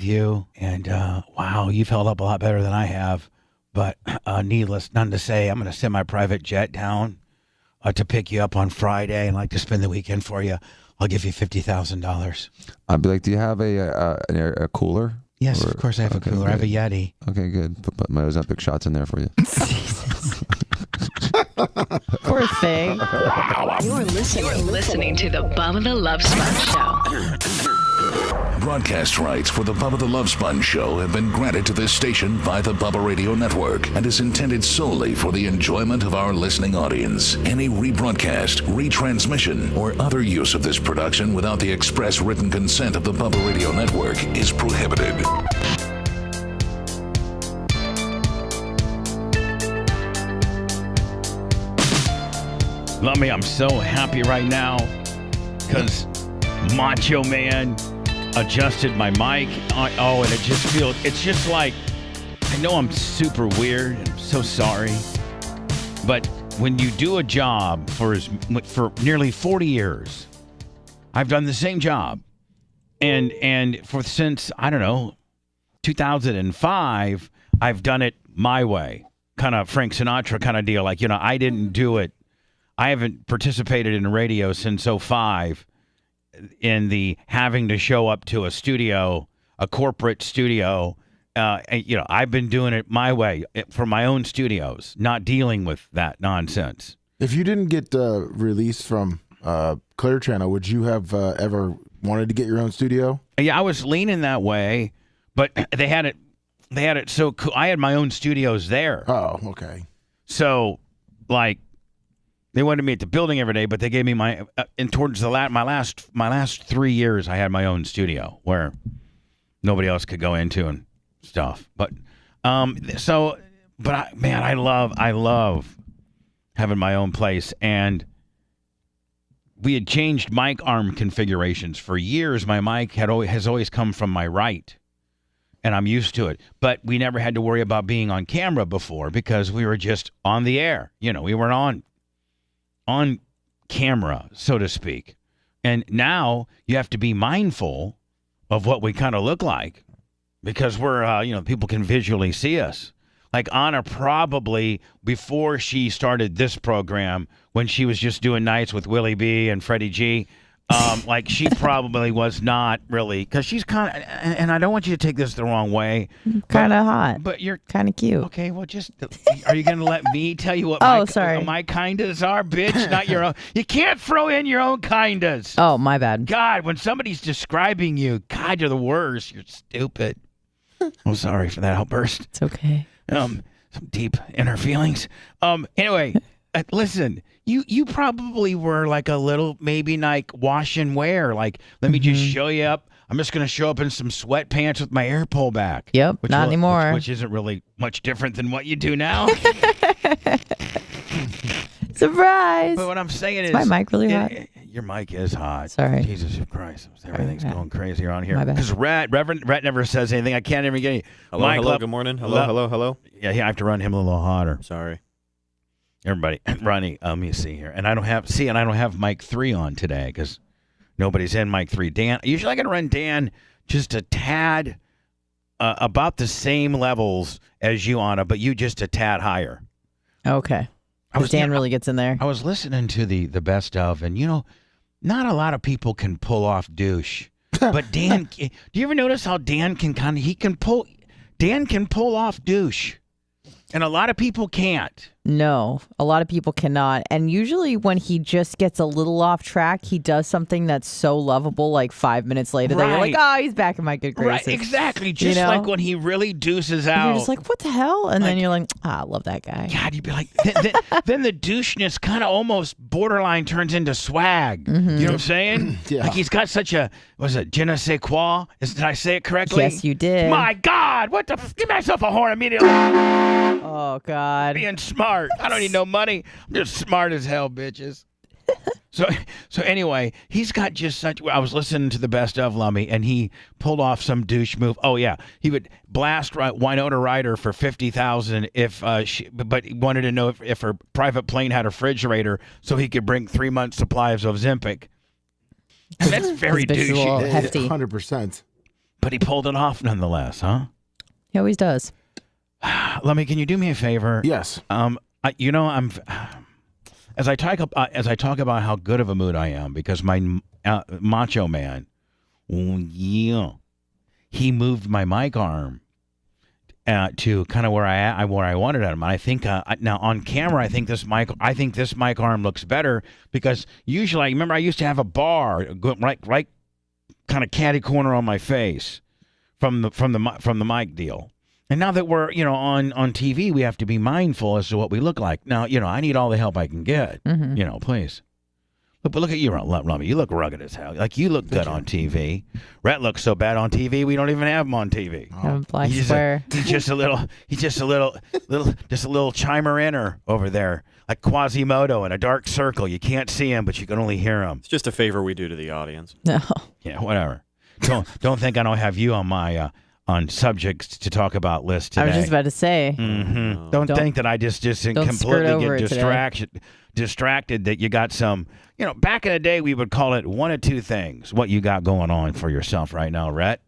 you. And wow, you've held up a lot better than I have. But needless, none to say, I'm going to send my private jet down to pick you up on Friday and like to spend the weekend for you. I'll give you $50,000. I'd be like, do you have a cooler? Yes, of course I have a cooler. Good. I have a Yeti. Okay, good. Put my Ozempic shots in there for you. Poor thing. You're listening to the Bubba the Love Sponge Show. Broadcast rights for the Bubba the Love Sponge Show have been granted to this station by the Bubba Radio Network and is intended solely for the enjoyment of our listening audience. Any rebroadcast, retransmission, or other use of this production without the express written consent of the Bubba Radio Network is prohibited. Love me, I'm so happy right now because Macho Man adjusted my mic. And it just feels, it's just like, I know I'm super weird. I'm so sorry. But when you do a job for nearly 40 years, I've done the same job. And since, I don't know, 2005, I've done it my way. Kind of Frank Sinatra kind of deal. Like, I didn't do it. I haven't participated in radio since '05 in the having to show up to a studio, a corporate studio. I've been doing it my way for my own studios, not dealing with that nonsense. If you didn't get released from Clear Channel, would you have ever wanted to get your own studio? Yeah, I was leaning that way, but they had it so cool. I had my own studios there. Oh, okay. So, like, they wanted me at the building every day, but they gave me my and towards my last 3 years, I had my own studio where nobody else could go into and stuff. But I love having my own place. And we had changed mic arm configurations for years. My mic has always come from my right, and I'm used to it. But we never had to worry about being on camera before because we were just on the air. We weren't on camera, so to speak. And now you have to be mindful of what we kind of look like because we're, people can visually see us. Like Anna probably, before she started this program, when she was just doing nights with Willie B and Freddie G, like she probably was not really, because she's kind of, and I don't want you to take this the wrong way. Kind of hot. But you're kind of cute. Okay, well, are you going to let me tell you what my kindas are, bitch? Not your own. You can't throw in your own kindas. Oh, my bad. God, when somebody's describing you, God, you're the worst. You're stupid. I'm sorry for that outburst. It's okay. Some deep inner feelings. Anyway, listen. You probably were like a little, maybe like wash and wear. Like, let me just show you up. I'm just going to show up in some sweatpants with my hair pulled back. Yep, not anymore. Which isn't really much different than what you do now. Surprise. But what I'm saying is, my mic really hot? Your mic is hot. Sorry. Jesus Christ. Everything's going crazy around here. My bad. Because Reverend Rhett never says anything. I can't even get any. Hello, Mike, hello, good morning. Hello. Yeah, I have to run him a little hotter. Sorry. Everybody, Ronnie, let me see here. And I don't have Mike 3 on today because nobody's in Mike 3. Dan, usually I can run Dan just a tad, about the same levels as you, Anna, but you just a tad higher. Okay. Dan really gets in there. I was listening to the best of, and not a lot of people can pull off douche. But Dan, do you ever notice how Dan can pull off douche? And a lot of people can't. No, a lot of people cannot. And usually when he just gets a little off track, he does something that's so lovable like 5 minutes later that you're like, oh, he's back in my good graces. Right, exactly. Just like when he really deuces out. You're just like, what the hell? And then you're like, I love that guy. God, you'd be like, then the doucheness kind of almost borderline turns into swag. You know what I'm saying? Yeah. Like he's got such a, je ne sais quoi? Did I say it correctly? Yes, you did. My God, give myself a horn immediately. Oh, God. Being smart. I don't need no money. I'm just smart as hell, bitches. So anyway, he's got just such. I was listening to the best of Lummy, and he pulled off some douche move. Oh yeah, he would blast Winona Ryder for $50,000 but he wanted to know if her private plane had a refrigerator so he could bring 3 months' supplies of Ozempic. And that's very douchey. Hefty. 100%. But he pulled it off nonetheless, huh? He always does. Lummy, can you do me a favor? Yes. I'm as I talk about how good of a mood I am because my macho man, he moved my mic arm to kind of where I wanted him. And I think now on camera, I think this mic arm looks better because usually, I used to have a bar right kind of catty corner on my face from the mic deal. And now that we're, on TV, we have to be mindful as to what we look like. Now, I need all the help I can get. Please. But look at you, Lummy. You look rugged as hell. Like, you look good on TV. Rhett looks so bad on TV, we don't even have him on TV. I swear. He's just a little chimer inner over there, like Quasimodo in a dark circle. You can't see him, but you can only hear him. It's just a favor we do to the audience. No. Yeah, whatever. Don't think I don't have you on my on subjects to talk about list today. I was just about to say. Mm-hmm. Don't think that I just completely get distracted that you got some. Back in the day, we would call it one of two things. What you got going on for yourself right now, Rhett?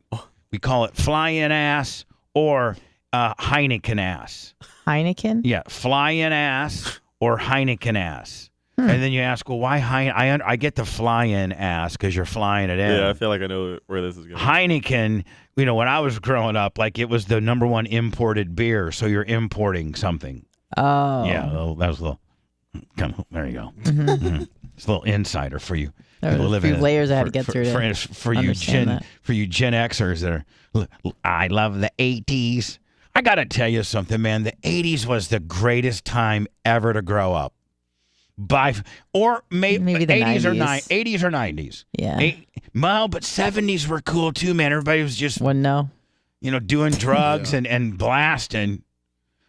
We call it fly-in ass or Heineken ass. Heineken? Yeah, fly-in ass or Heineken ass. And then you ask, well, why Heineken? I get the fly-in ass because you're flying it in. Yeah, I feel like I know where this is going. Heineken, when I was growing up, like it was the number one imported beer, so you're importing something. Oh. Yeah, that was a little. There you go. Mm-hmm. It's a little insider for you. There were a few layers I had to get through for you Gen Xers that are. I love the 80s. I got to tell you something, man. The 80s was the greatest time ever to grow up. Maybe the 80s 90s. 80s or 90s. Yeah. But 70s were cool too, man. Everybody was just doing drugs and blasting.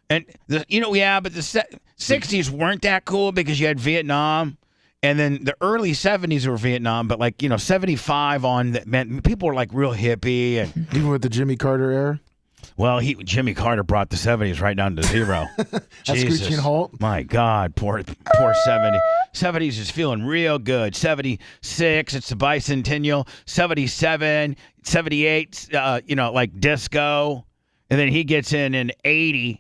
And but the 60s weren't that cool because you had Vietnam. And then the early 70s were Vietnam, but 75 on that meant people were like real hippie and even with the Jimmy Carter era. Well, Jimmy Carter brought the 70s right down to zero. Jesus. Screeching halt. My God, poor 70. 70s is feeling real good. 76, it's the bicentennial. 77, 78, like disco. And then he gets in 80.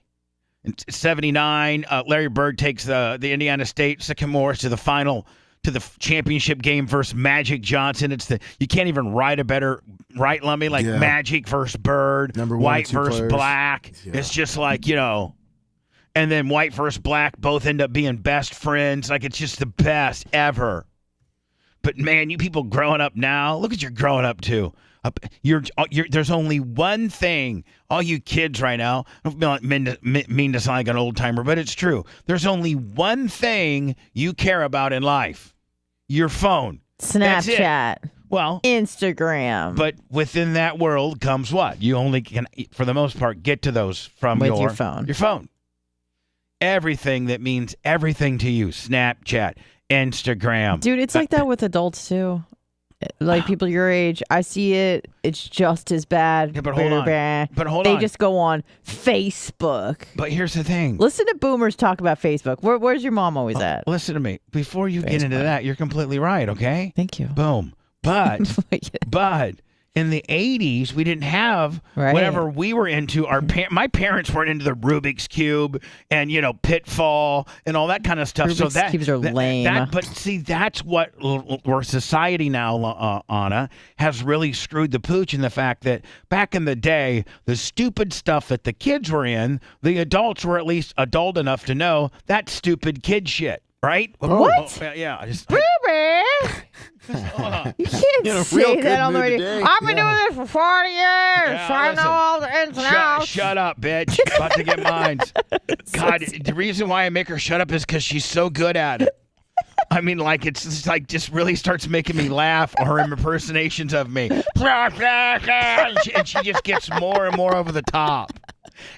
79, Larry Bird takes the Indiana State Sycamores to the championship game versus Magic Johnson. You can't even write a better Lummy, Magic versus Bird, white versus black. Yeah. It's just and then white versus black both end up being best friends. Like, it's just the best ever. But man, you people growing up now, look at your growing up too. There's only one thing, all you kids right now, I don't mean to sound like an old timer, but it's true. There's only one thing you care about in life. Your phone. Snapchat. Well, Instagram. But within that world comes what? You only can, for the most part, get to those from your phone. Your phone. Everything that means everything to you. Snapchat, Instagram. Dude, it's like that with adults too. Like people your age, I see it. It's just as bad. Yeah, but hold on. They just go on Facebook. But here's the thing. Listen to boomers talk about Facebook. Where's your mom always at? Listen to me. Before you get into that, you're completely right, okay? Thank you. Boom. But in the 80s, we didn't have whatever we were into. My parents weren't into the Rubik's Cube and, Pitfall and all that kind of stuff. Rubik's Cubes are lame. But see, that's where society now, Anna, has really screwed the pooch in the fact that back in the day, the stupid stuff that the kids were in, the adults were at least adult enough to know that's stupid kid shit. Right? What? Yeah. Ruby! You can't say that on the radio. I've been doing this for 40 years. Yeah, so I know all the ins and outs. Shut up, bitch. About to get mine. God, the reason why I make her shut up is because she's so good at it. I mean, just really starts making me laugh, or her impersonations of me. And she just gets more and more over the top.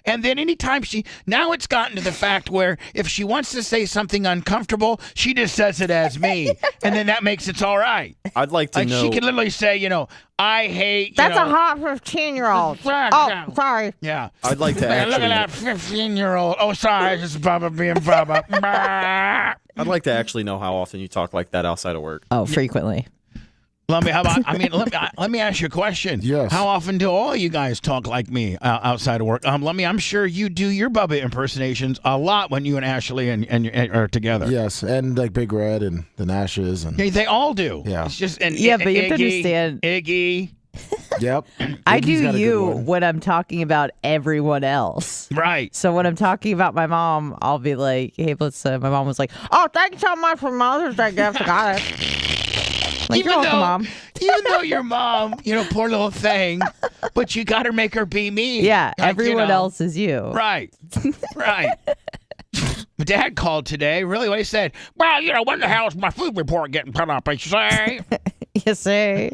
And then anytime now it's gotten to the fact where if she wants to say something uncomfortable, she just says it as me. And then that makes it all right. I'd like to know. She can literally say, I hate, That's a hot 15-year-old. Oh, sorry. Yeah. I'd like to Look at that 15-year-old. Oh, sorry. This is Bubba being Bubba. I'd like to actually know how often you talk like that outside of work. Oh, frequently. Let me ask you a question. Yes. How often do all you guys talk like me outside of work? I'm sure you do your Bubba impersonations a lot when you and Ashley and are together. Yes, and like Big Red and the Nashes and Yeah, they all do. Yeah. It's just and But you have to Iggy, understand. Iggy. Yep. I Iggy's do got a good you one. when I'm talking about everyone else. Right. So when I'm talking about my mom, I'll be like, "Hey, my mom was like, oh, thanks so much for Mother's Day gift. Got it." Like, you're welcome, Mom. Even though your mom, poor little thing, but you got to make her be me. Yeah, Like, everyone else is you. Right. Right. My dad called today. Really, what he said? Well, when the hell is my food report getting put up? I say. You see?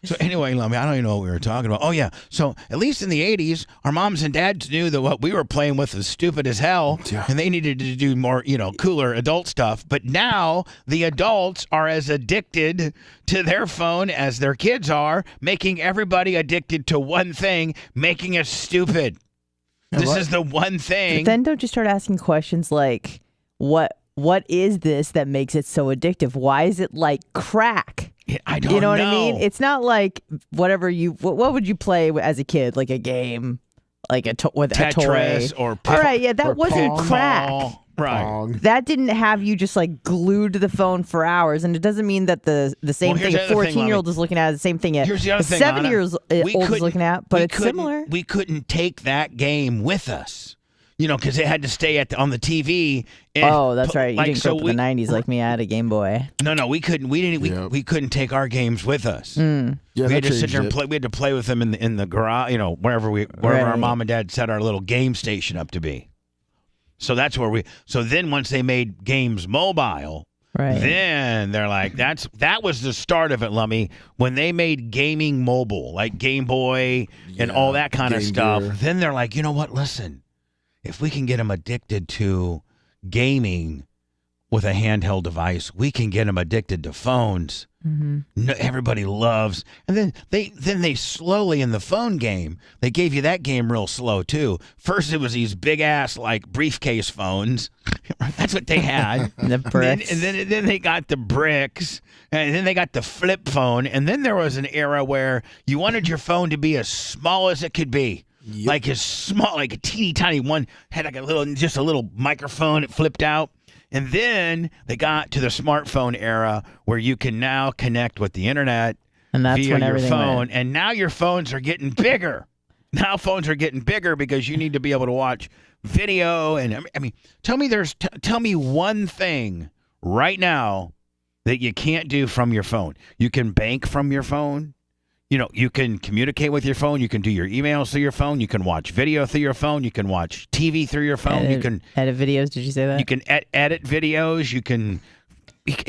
So anyway, I don't even know what we were talking about. Oh, yeah. So at least in the 80s, our moms and dads knew that what we were playing with was stupid as hell, Yeah. and they needed to do more, cooler adult stuff. But now the adults are as addicted to their phone as their kids are, making everybody addicted to one thing, making us stupid. This is the one thing. But then don't you start asking questions like, what is this that makes it so addictive? Why is it like crack? I don't know. You know what I mean? It's not like whatever what would you play as a kid? Like a game, like with a toy. Tetris or All right, yeah, that or wasn't Pong. crack. Right. Pong. That didn't have you just like glued to the phone for hours, and it doesn't mean that the same Well, here's thing the a other thing, 14-year-old Lemmy. is looking at is the same thing Here's the other a thing, 7 Anna. years We old is couldn't- looking at, but we it's couldn't- similar. We couldn't take that game with us, because it had to stay on the TV. And Oh, that's right. You like, didn't grow so up in the 90s like me. I had a Game Boy. No, we couldn't. We didn't. Yep. We couldn't take our games with us. Mm. Yeah, We had that to sit changed there and it. play. We had to play with them in the garage. Wherever our Right. mom and dad set our little game station up to be. So that's where we. So then once they made games mobile. Right. Then they're like, that was the start of it, Lummy. When they made gaming mobile, like Game Boy and Yeah, all that kind of Game stuff, Gear. then they're like, you know what? Listen, if we can get them addicted to gaming with a handheld device, we can get them addicted to phones. Mm-hmm. No, everybody loves, and then they slowly in the phone game, they gave you that game real slow too. First, it was these big ass like briefcase phones. That's what they had. The bricks. And then they got the bricks, and then they got the flip phone, and then there was an era where you wanted your phone to be as small as it could be. Yep. Like as small, like a teeny tiny one had like a little microphone. It flipped out. And then they got to the smartphone era where you can now connect with the internet And that's via when your everything phone. went. And now your phones are getting bigger. Now phones are getting bigger because you need to be able to watch video. And I mean, tell me one thing right now that you can't do from your phone. You can bank from your phone. You can communicate with your phone. You can do your emails through your phone. You can watch video through your phone. You can watch TV through your phone. You can edit videos. Did you say that? you can edit videos.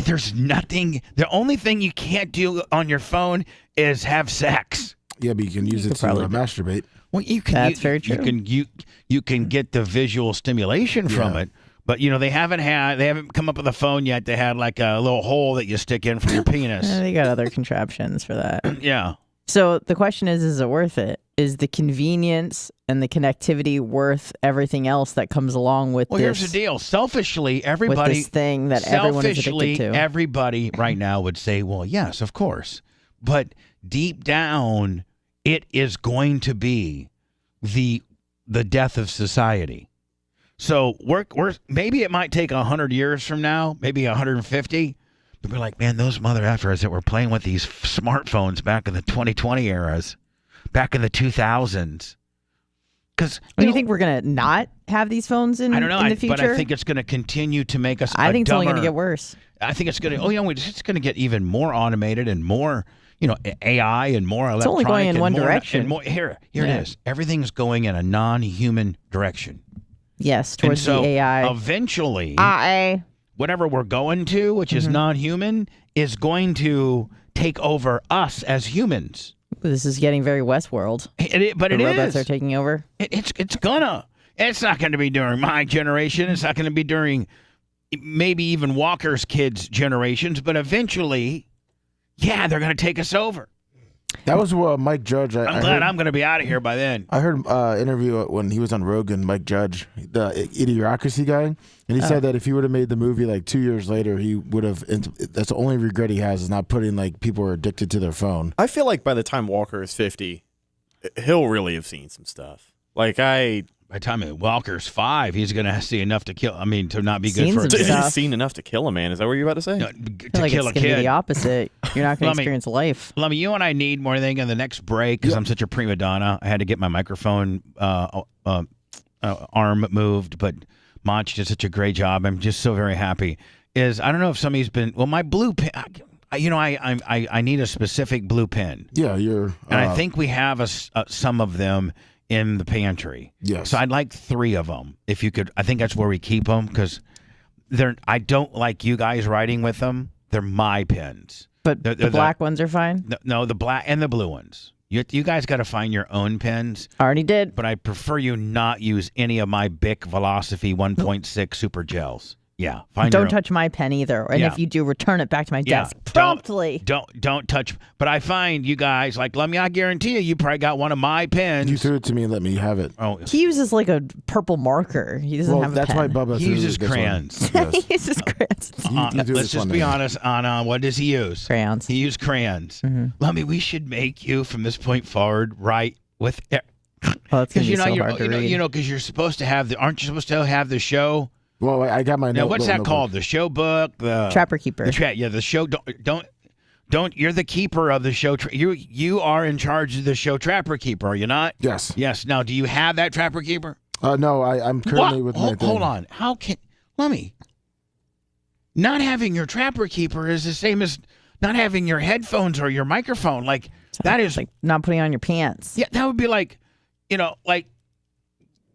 There's nothing. The only thing you can't do on your phone is have sex. Yeah, but you can use it could to probably- masturbate. Well, you can. That's very true. You can get the visual stimulation from Yeah. it, but they haven't come up with a phone yet. They had like a little hole that you stick in for your penis. They got other contraptions for that. Yeah. So the question is it worth it? Is the convenience and the connectivity worth everything else that comes along with Well, this? here's the deal. Selfishly, With everybody. this thing that everyone is Selfishly, addicted to. everybody right now would say, well, yes, of course. But deep down, it is going to be the death of society. So we're maybe it might take 100 years from now, maybe 150. But we're like, man, those mother effers that were playing with these smartphones back in the 2020 eras, back in the 2000s. Because you think we're gonna not have these phones in, I don't know, in the future? but I think it's going to continue to make us. I think it's only going gonna get worse. I think it's going to. It's going to get even more automated and more, AI and more electronic. It's only going in and one more, direction. And more, here Yeah. it is. Everything's going in a non-human direction. Yes, And towards so the AI. eventually, AI. whatever we're going to, which is non-human, is going to take over us as humans. This is getting very Westworld. But The it robots is. are taking over. It's gonna. It's not going to be during my generation. It's not going to be during maybe even Walker's kids' generations. But eventually, yeah, they're going to take us over. That was Mike Judge. I'm glad I'm going to be out of here by then. I heard interview when he was on Rogan, Mike Judge, the Idiocracy guy, and he said that if he would have made the movie like 2 years later, he would have. That's the only regret he has is not putting like people who are addicted to their phone. I feel like by the time Walker is 50, he'll really have seen some stuff. Like by the time Walker's 5, he's going to see enough to kill. I mean, to not be good Seen for some stuff. He's seen enough to kill a man. Is that what you're about to say? No, I to feel like kill it's a gonna be kid. the opposite. You're not going Let to me- experience life. Lummy, you and I need more than in the next break because I'm such a prima donna. I had to get my microphone arm moved, but Mach did such a great job. I'm just so very happy. I don't know if somebody's been my blue pen. I need a specific blue pen. Yeah, you're. And I think we have some of them in the pantry. Yes. So I'd like 3 of them if you could. I think that's where we keep them because I don't like you guys writing with them. They're my pens. But They're the black ones are fine. No, the black and the blue ones. You guys got to find your own pens. Already did. But I prefer you not use any of my Bic Velocity 1.6 Super Gels. Yeah, Don't touch my pen either. And Yeah. if you do, return it back to my Yeah, desk promptly. Don't touch. But I find you guys let me. I guarantee you probably got one of my pens. You threw it to me and let me have it. Oh, He uses like a purple marker. He doesn't have a that's pen. why Bubba he threw uses this one. crayons. Yes. He uses crayons. You do Let's this just one be then. honest, Anna. What does he use? Crayons. He used crayons. Lummy, we should make you from this point forward write with. Oh, that's gonna be so you're hard to read. because you're supposed to have aren't you supposed to have the show? Well, I got my Now, note. what's that notebook. called? The show book, the Trapper Keeper. the show. Don't. You're the keeper of the show. You are in charge of the show. Trapper Keeper, are you not? Yes. Yes. Now, do you have that Trapper Keeper? No, I'm currently with my thing. Hold on. How can Lummy? Not having your Trapper Keeper is the same as not having your headphones or your microphone. Like that is It's like not putting on your pants. yeah. That would be like Well,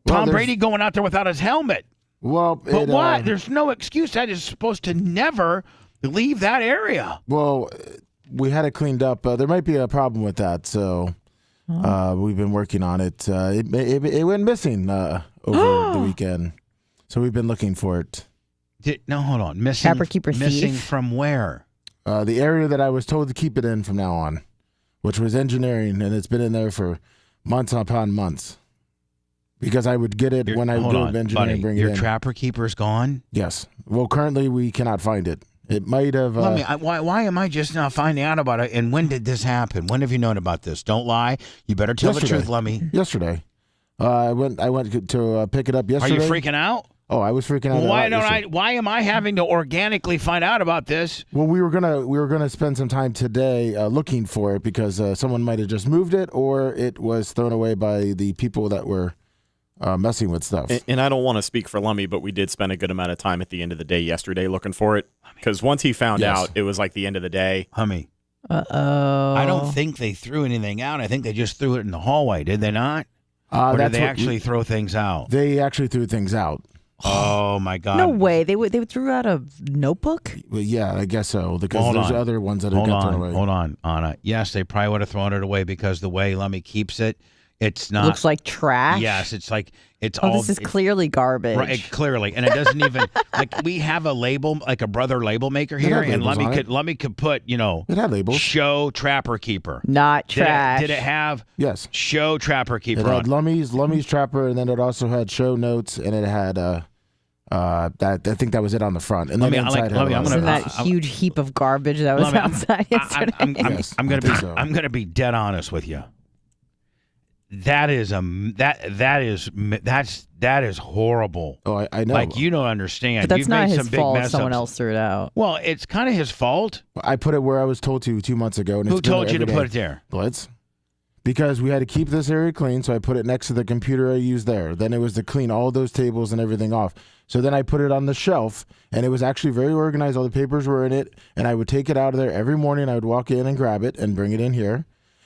Tom there's- Brady going out there without his helmet. Well, But what? There's no excuse. That is supposed to never leave that area. Well, we had it cleaned up. There might be a problem with that, so we've been working on it. It went missing over the weekend, so we've been looking for it. No, hold on. Missing. Trapper Keeper Missing thief? from where? The area that I was told to keep it in from now on, which was engineering, and it's been in there for months upon months. Because I would get it when I would hold go on, to engineering buddy. and bring it Your in. Trapper Keeper's gone. Yes. Well, currently we cannot find it. It might have. Why am I just now finding out about it? And when did this happen? When have you known about this? Don't lie. You better tell the Yesterday. truth, Lummy. Yesterday. I went to pick it up Are yesterday. you freaking out? Oh, I was freaking out. Well, a why lot don't yesterday. Why am I having to organically find out about this? Well, we were gonna spend some time today looking for it because someone might have just moved it, or it was thrown away by the people that were messing with stuff. And I don't want to speak for Lummy, but we did spend a good amount of time at the end of the day yesterday looking for it. Because once he found Yes. out, it was like the end of the day. Hummy. Uh-oh. I don't think they threw anything out. I think they just threw it in the hallway. Did they not? Or did That's they what actually throw things out? They actually threw things out. Oh my God! No way. They threw out a notebook? Well, yeah, I guess so because Hold there's on. other ones that have got thrown away. Hold on, Anna. Yes, they probably would have thrown it away because the way Lummy keeps it, it's not. Looks like trash. Yes, it's like it's Oh, all. this is it's- clearly garbage. Right, clearly, and it doesn't even like we have a label, like a brother label maker here, had and labels on Lummy could put It had labels. show Trapper Keeper. Not Did it- trash. Did it have Yes. show Trapper Keeper It on? had Lummy's Trapper, and then it also had show notes, and it had that. I think that was it on the front, and then Lummy, I like- inside had Lummy, a I'm lot Isn't of- that huge heap of garbage that was Lummy, outside yesterday? Yes, I'm gonna I be think so. I'm gonna be dead honest with you. That is that is horrible. Oh, I know. Like you don't understand. But that's You've not made his some big fault. mess Someone ups. else threw it out. Well, it's kind of his fault. I put it where I was told to 2 months ago. And Who it's been told there you to every put day. it there? Blitz. Because we had to keep this area clean, so I put it next to the computer I used there. Then it was to clean all those tables and everything off. So then I put it on the shelf, and it was actually very organized. All the papers were in it, and I would take it out of there every morning. I would walk in and grab it and bring it in here.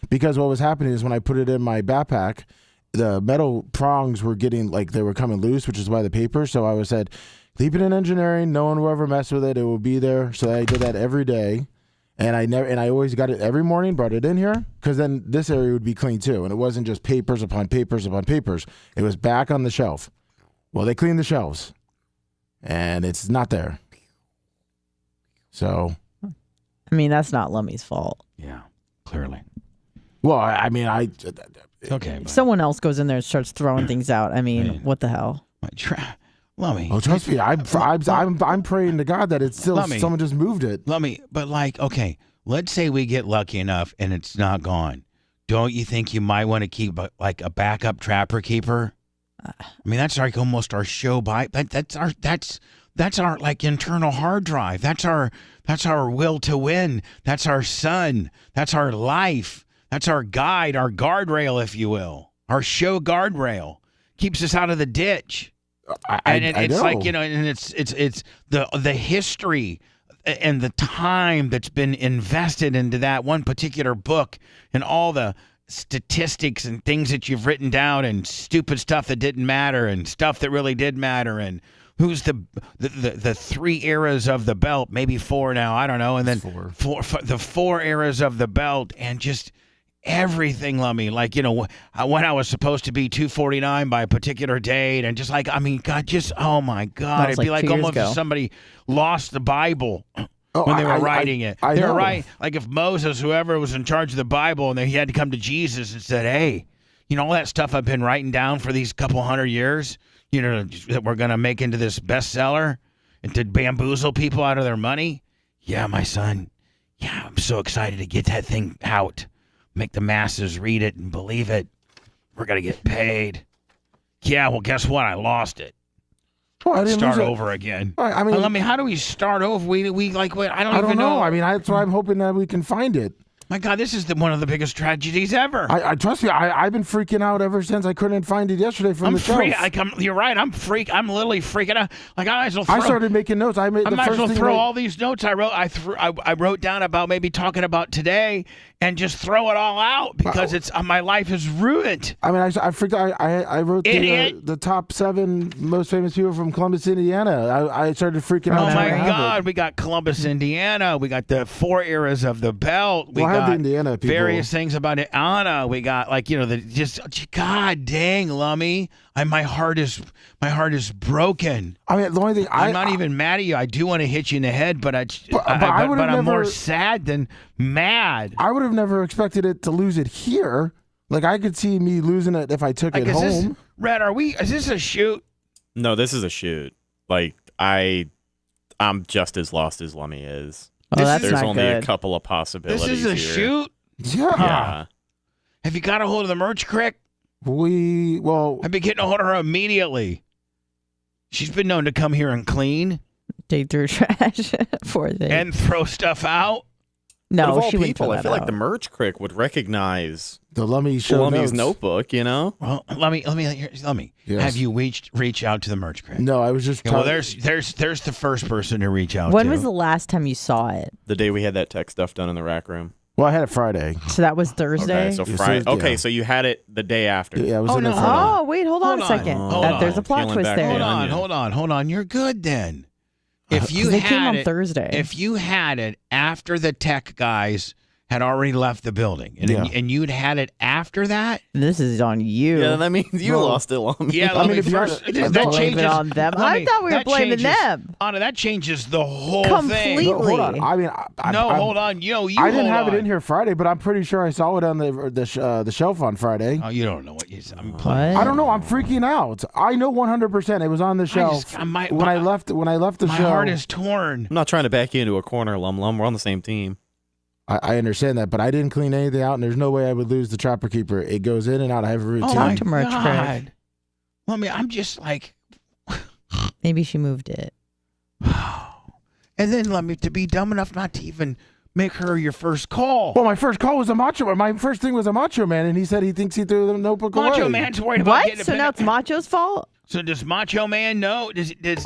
Because what was happening is when I put it in my backpack, the metal prongs were getting, like, they were coming loose, which is why the paper. So I said, keep it in engineering. No one will ever mess with it. It will be there. So I did that every day. And I always got it every morning, brought it in here, because then this area would be clean too. And it wasn't just papers upon papers upon papers. It was back on the shelf. Well, they cleaned the shelves, and it's not there. So, I mean, that's not Lummy's fault. Yeah, clearly. Well, I mean, Okay. If someone else goes in there and starts throwing things out, I mean, Man. what the hell? Lummy. Oh, trust me, I'm praying to God that it's still Lummy. someone just moved it. Lummy, but like, okay, let's say we get lucky enough and it's not gone. Don't you think you might want to keep like a backup trapper keeper? I mean, that's like almost our show that's our like internal hard drive. That's our will to win. That's our sun. That's our life. That's our guide, our guardrail, if you will. Our show guardrail keeps us out of the ditch. It's know. like, and it's the history and the time that's been invested into that one particular book and all the statistics and things that you've written down and stupid stuff that didn't matter and stuff that really did matter and who's the 3 eras of the belt, maybe 4 now, I don't know, and then the 4 eras of the belt and just everything, Lummy, like, when I was supposed to be 249 by a particular date and just like, I mean, God, just, oh my God, it'd be like almost if somebody lost the Bible when they were writing it. They were right, like if Moses, whoever was in charge of the Bible, and then he had to come to Jesus and said, hey, all that stuff I've been writing down for these couple hundred years, that we're going to make into this bestseller and to bamboozle people out of their money. Yeah, my son. Yeah, I'm so excited to get that thing out. Make the masses read it and believe it. We're going to get paid. Yeah, well, guess what? I lost it. Well, I didn't start lose it. over again. I mean, how do we start over? We like, wait, I don't even know. I mean, that's why I'm hoping that we can find it. My God, this is one of the biggest tragedies ever. I trust me. I've been freaking out ever since I couldn't find it yesterday from the shelf. You're right. I'm literally freaking out. Like I started making notes. I might as well throw all these notes I wrote. I wrote down about maybe talking about today and just throw it all out because it's my life is ruined. I mean, I freaked out. I wrote the top 7 most famous people from Columbus, Indiana. I started freaking out. Oh my God, we got Columbus, Indiana. We got the 4 eras of the belt. We got the Indiana people. Various things about it. Anna. We got God dang, Lummy. My heart is broken. I mean, the only thing I'm not even mad at you. I do want to hit you in the head, but I'm more sad than mad. I would have never expected it to lose it here. Like I could see me losing it if I took it home. Red, is this a shoot? No, this is a shoot. Like I'm just as lost as Lummy is. Oh, that's There's not only good. a couple of possibilities. This is a here. shoot? Yeah. Have you got a hold of the merch crick? I've been getting a hold of her immediately. She's been known to come here and clean. Dig through trash. Poor thing. And throw stuff out. No, she wouldn't throw I that feel out. like the merch crick would recognize the Lummy show Lummy's notes. notebook, Well, let me. Yes. Have you reach out to the merch crick? No, I was just. Well, there's the first person to reach out. When to. was the last time you saw it? The day we had that tech stuff done in the rack room. Well, I had it Friday. So that was Thursday? Okay, so Yes, Friday. yeah. Okay, so you had it the day after. Yeah, I was in no, there Friday. Oh, wait, hold on a second. There's a plot Peeling twist back there. the Hold on. You're good then. If you They came had on it, Thursday. if you had it after the tech guys had already left the building, and you'd had it after that. This is on you. Yeah, that means you lost it, Lummy. Yeah, I mean, if you first, had- that Blame changes it on them. I thought we were that blaming changes- them. Anna, that changes the whole Completely. thing. No, hold on. I mean, Hold on. You I didn't hold have on. it in here Friday, but I'm pretty sure I saw it on the shelf on Friday. Oh, you don't know what you said. I'm What? playing. I don't know. I'm freaking out. I know 100% it was on the shelf when I left the My show. heart is torn. I'm not trying to back you into a corner, Lum. We're on the same team. I understand that, but I didn't clean anything out, and there's no way I would lose the Trapper Keeper. It goes in and out. I have a routine. Oh my to merch crick. God. Well, I mean, I'm just like, Maybe she moved it. and then to be dumb enough not to even make her your first call. Well, my first call was a Macho. My first thing was a Macho Man, and he said he thinks he threw the notebook away. Macho Man's worried about What? getting So now it's Macho's fault? So does Macho Man know?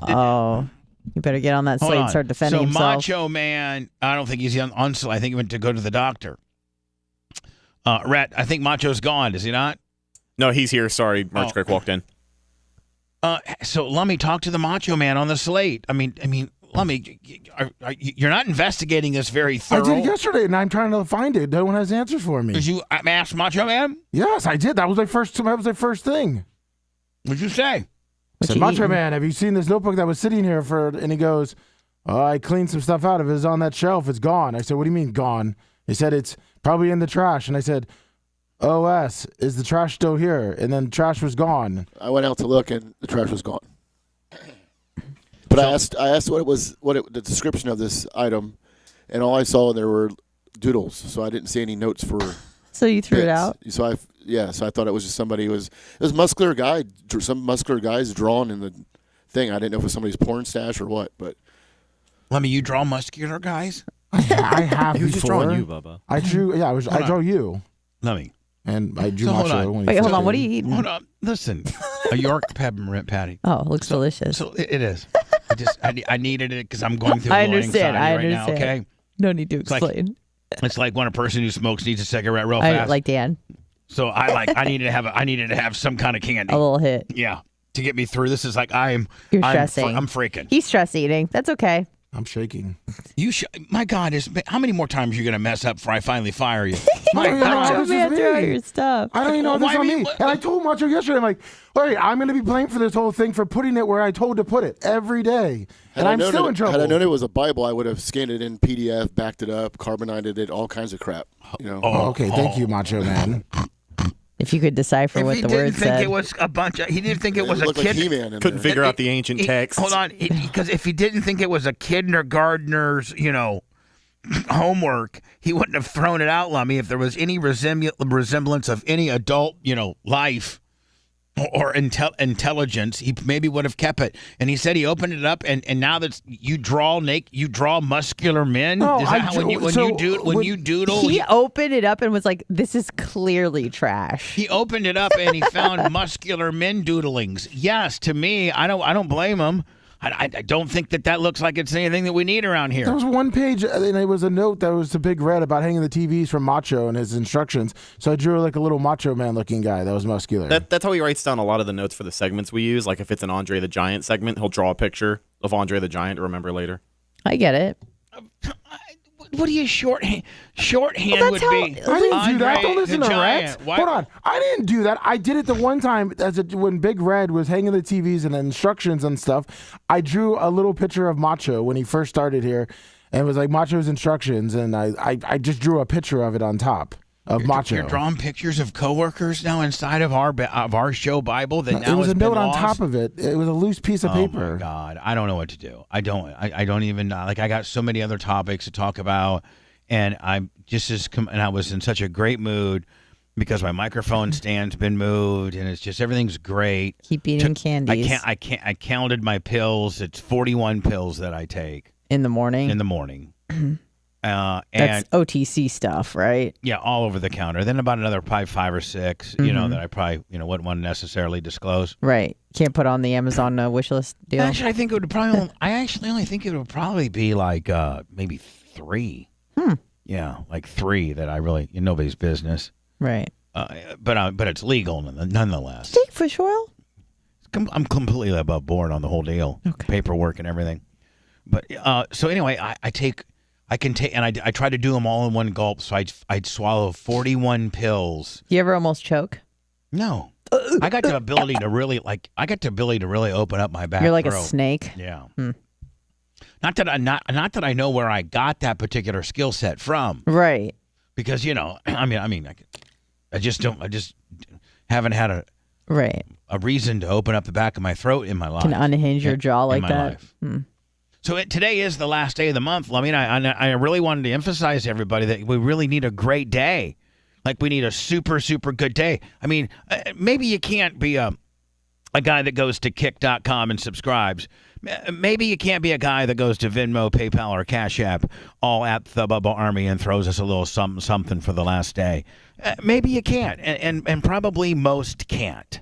Oh, you better get on that Hold slate on. and start defending so himself. Macho Man, I don't think he's on I think he went to go to the doctor. Rat, I think Macho's gone, is he not? No, he's here. Sorry, merch crick walked in. So Lummy, talk to the Macho Man on the slate. I mean, Lummy, you're not investigating this very I thorough. did it yesterday, and I'm trying to find it. No one has answers for me. Did you ask Macho Man? Yes, I did. That was my first thing. What'd you say? I said, Macho Man, have you seen this notebook that was sitting here and he goes, I cleaned some stuff out. If it's on that shelf, it's gone. I said, what do you mean gone? He said, it's probably in the trash. And I said, OS, is the trash still here? And then trash was gone. I went out to look, and the trash was gone. But I asked what it was, the description of this item, and all I saw there were doodles. So I didn't see any notes for. So you threw it bits. out? So I thought it was just somebody it was muscular guy, some muscular guys drawn in the thing. I didn't know if it was somebody's porn stash or what, but. Lemmy, you draw muscular guys? I have He was before. just drawing you, Bubba. I drew. Yeah, I draw you, Lemmy. and I drew So hold Macho. on. When Wait, he hold on. first What are came. you eating? Hold on. Listen, a York peppermint patty. Oh, it looks delicious. So it is. I needed it because I'm going through a I little understand. anxiety I right now, understand. okay? No need to like- explain. It's like when a person who smokes needs a cigarette real I fast. like Dan. So I needed to have some kind of candy. A little hit. Yeah. To get me through. This is like I'm stressing. I'm freaking. He's stress eating. That's okay. I'm shaking. My God, how many more times are you gonna mess up before I finally fire you? My Oh, yeah, God. no, Show this me is how to draw me. your stuff. I don't even know if this Why is on me? me. What- And I told Macho yesterday, I'm like, hey, I'm going to be blamed for this whole thing for putting it where I told to put it every day. And I'm still in trouble. Had I known it was a Bible, I would have scanned it in PDF, backed it up, carbonized it, all kinds of crap. You know. Oh, okay, thank you, Macho Man. If you could decipher If what he the didn't word think said. it was a bunch of, he didn't think it was a looked like kid. He-Man in Couldn't there. figure out the ancient text. Hold on, because if he didn't think it was a kindergartner's, homework, he wouldn't have thrown it out, Lummy. If there was any resemblance of any adult, life or intelligence, he maybe would have kept it. And he said he opened it up, and now that you draw muscular men. No, Is that how when you doodle? He opened it up and was like, "This is clearly trash." He opened it up and he found muscular men doodlings. Yes, to me, I don't blame him. I don't think that looks like it's anything that we need around here. There was one page, and it was a note that was a big red about hanging the TVs from Macho and his instructions. So I drew like a little Macho Man looking guy that was muscular. That's how he writes down a lot of the notes for the segments we use. Like if it's an Andre the Giant segment, he'll draw a picture of Andre the Giant to remember later. I get it. What do you shorthand would be? I didn't do that. Don't listen the to Giant. Rex. Why- Hold on. I didn't do that. I did it the one time when Big Red was hanging the TVs and instructions and stuff. I drew a little picture of Macho when he first started here, and it was like Macho's instructions, and I just drew a picture of it on top of Macho. You're drawing pictures of coworkers now inside of our show Bible that now it was has a note been on lost? top of it. It was a loose piece of paper. Oh my God, I don't know what to do. I don't even like. I got so many other topics to talk about, and I'm just and I was in such a great mood because my microphone stand's been moved, and it's just everything's great. Keep eating candies. I counted my pills. It's 41 pills that I take in the morning. in the morning. That's And OTC stuff, right? yeah, all over the counter. Then about another probably 5 or 6, that I probably wouldn't want to necessarily disclose. Right. Can't put on the Amazon wish list deal. Actually, I think it would probably. I actually only think it would probably be like maybe 3. Yeah, like 3 that I really nobody's business. Right. But it's legal nonetheless. Take fish oil. I'm completely above board on the whole deal, paperwork and everything. But so anyway, I can take, and I try to do them all in one gulp. So I'd swallow 41 pills. You ever almost choke? No, I got the ability to really open up my back. You're like throat. a snake. Yeah. Not that I know where I got that particular skill set from, Right. because I just haven't had a reason to open up the back of my throat in my life. Can unhinge your jaw like in my that. life. So today is the last day of the month. I mean, I really wanted to emphasize to everybody that we really need a great day. Like we need a super, super good day. I mean, maybe you can't be a guy that goes to kick.com and subscribes. Maybe you can't be a guy that goes to Venmo, PayPal, or Cash App, all at the Bubba Army, and throws us a little something for the last day. Maybe you can't, and probably most can't.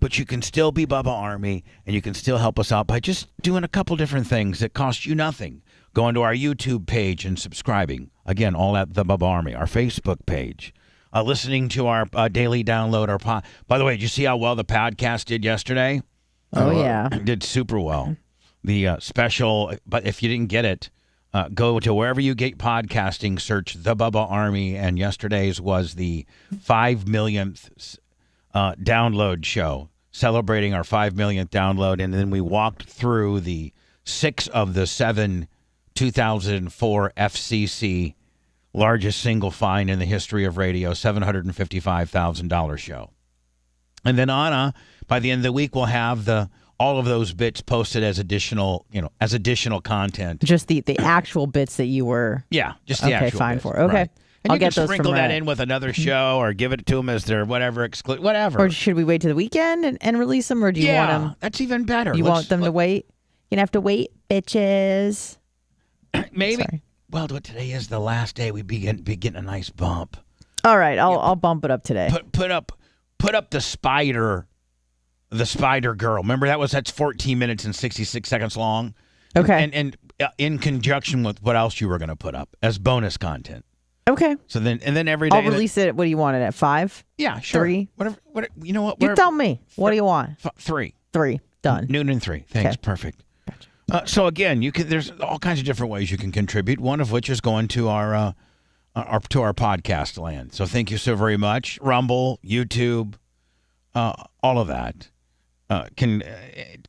But you can still be Bubba Army, and you can still help us out by just doing a couple different things that cost you nothing. Going to our YouTube page and subscribing. Again, all at the Bubba Army. Our Facebook page. Listening to our daily download. By the way, did you see how well the podcast did yesterday? Oh, yeah. It did super well. The special, but if you didn't get it, go to wherever you get podcasting, search The Bubba Army, and yesterday's was the 5 millionth download show, celebrating our 5 millionth download, and then we walked through the 6 of the 7 2004 FCC largest single find in the history of radio, $755,000 show. And then Anna, by the end of the week, will have all of those bits posted as additional content. Just the actual bits that you were. Yeah, just the okay, actual fine bits. for. Okay. Right. And I'll you get can those sprinkle from that Reddit. in with another show or give it to them as their whatever, whatever. Or should we wait to the weekend and release them, or do you want them? That's even better. You want them to wait? You're going to have to wait, bitches. Maybe. Sorry. Well, today is the last day. We be getting a nice bump. All right, I'll bump it up today. Put up the spider girl. Remember that's 14 minutes and 66 seconds long. Okay. And in conjunction with what else you were going to put up as bonus content. Okay. So then every day I'll release it. What do you want it at? 5? Yeah, sure. 3? Whatever. You know what? You tell me. What do you want? 3. 3. Done. Noon and 3. Thanks. Okay. Perfect. So again, there's all kinds of different ways you can contribute. One of which is going to our podcast land. So thank you so very much. Rumble, YouTube, all of that can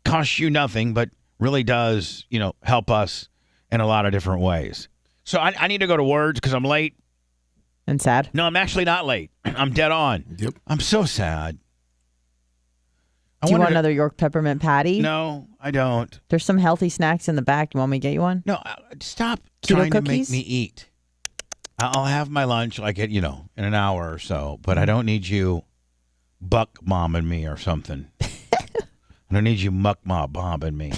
cost you nothing, but really does help us in a lot of different ways. So I need to go to words because I'm late. And sad? No, I'm actually not late. I'm dead on. Yep. I'm so sad. Do you want another York peppermint patty? No, I don't. There's some healthy snacks in the back. You want me to get you one? No, stop Keto trying cookies? to make me eat. I'll have my lunch in an hour or so, but I don't need you buck momming me or something. I don't need you muck bombing me.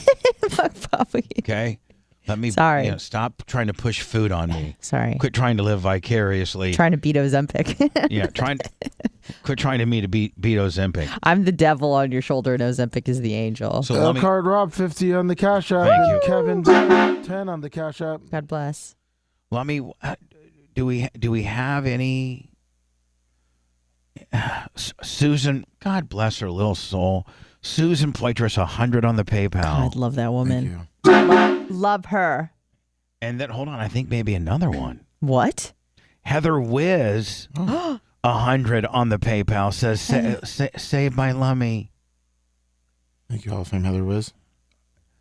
Fuck, Bobby. Okay? Let me Sorry. Stop trying to push food on me. Sorry. Quit trying to live vicariously. Trying to beat Ozempic. Yeah, quit trying to beat Ozempic. I'm the devil on your shoulder, and Ozempic is the angel. So let me, Card Rob 50 on the Cash App. Thank and you. Kevin 10 on the Cash App. God bless. let me. Do we have any? Susan, God bless her little soul. Susan Poitras, 100 on the PayPal. God, love that woman. Love her. And then, hold on, I think maybe another one. What? Heather Wiz, 100 on the PayPal, says, save my Lummy. Thank you, Hall of Fame Heather Wiz.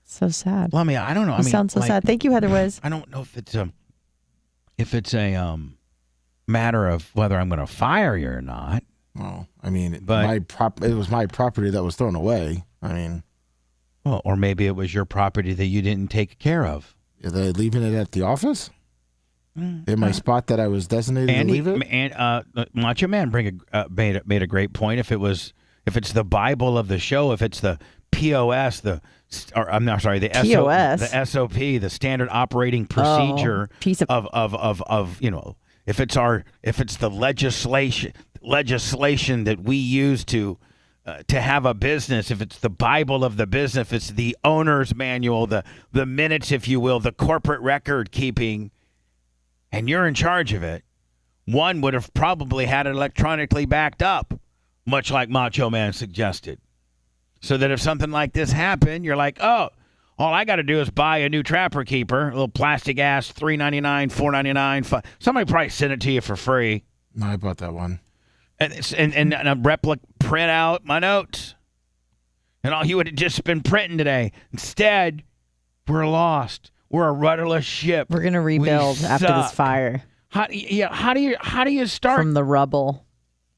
So sad. Lummy, I don't know. You sound so sad. Thank you, Heather Wiz. I don't know if it's a matter of whether I'm going to fire you or not. Well, I mean, But- it was my property that was thrown away. I mean, Well, or maybe it was your property that you didn't take care of. are they leaving it at the office? In my spot that I was designated to leave it? And Macho Man made a great point. If it's the Bible of the show, if it's the POS, the POS? the SOP, the standard operating procedure piece of if it's the legislation that we use to have a business, if it's the Bible of the business, if it's the owner's manual, the minutes, if you will, the corporate record keeping, and you're in charge of it, one would have probably had it electronically backed up, much like Macho Man suggested. So that if something like this happened, you're like, oh, all I got to do is buy a new Trapper Keeper, a little plastic ass, $3.99, $4.99. Somebody probably sent it to you for free. No, I bought that one. And a replica, print out my notes. And all you would have just been printing today. Instead, we're lost. We're a rudderless ship. We're gonna rebuild after this fire. How do you start From the rubble.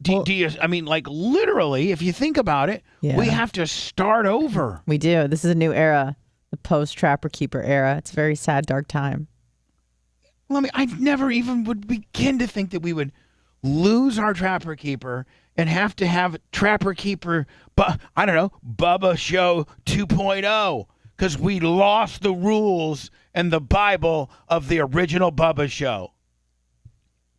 do you? I mean, like literally, if you think about it, Yeah. we have to start over. We do. This is a new era, the post-Trapper Keeper era. It's a very sad, dark time. I never even would begin to think that we would lose our Trapper Keeper and have to have Trapper Keeper, I don't know, Bubba Show 2.0, because we lost the rules and the Bible of the original Bubba Show.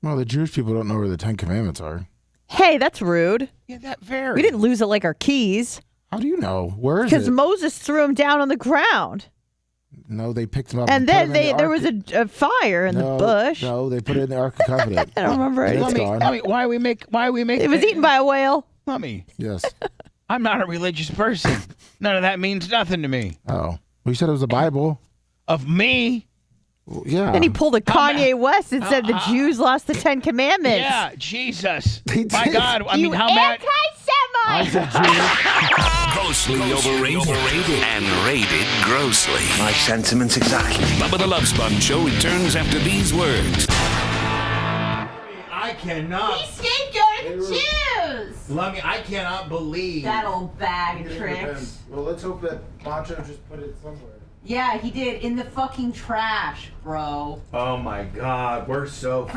Well, the Jewish people don't know where the Ten Commandments are. Hey, that's rude. Yeah, that very. We didn't lose it like our keys. How do you know? Where is Because it? Moses threw them down on the ground. No, they picked them up. And put then 'em in the there Ark. was a fire in the bush. No, they put it in the Ark of Covenant. I don't remember And it. it's gone. Why we make It was eaten by a whale. Lummy, Yes. I'm not a religious person. None of that means nothing to me. Oh. Well, you said it was the Bible. Of me? Well, yeah. Then he pulled a Kanye West and said the Jews lost the Ten Commandments. Yeah, Jesus. They My did. God, I mean, You how mad? I anti-Semite! said Jewish. Grossly overrated and rated grossly. My sentiments exactly. Bubba the Love Sponge Show returns after these words. I cannot. He scapegoated the Jews. Lummy, I cannot believe. That old bag of It tricks. depends. Well, let's hope that Macho just put it somewhere. Yeah, he did. In the fucking trash, bro. Oh my God, we're so.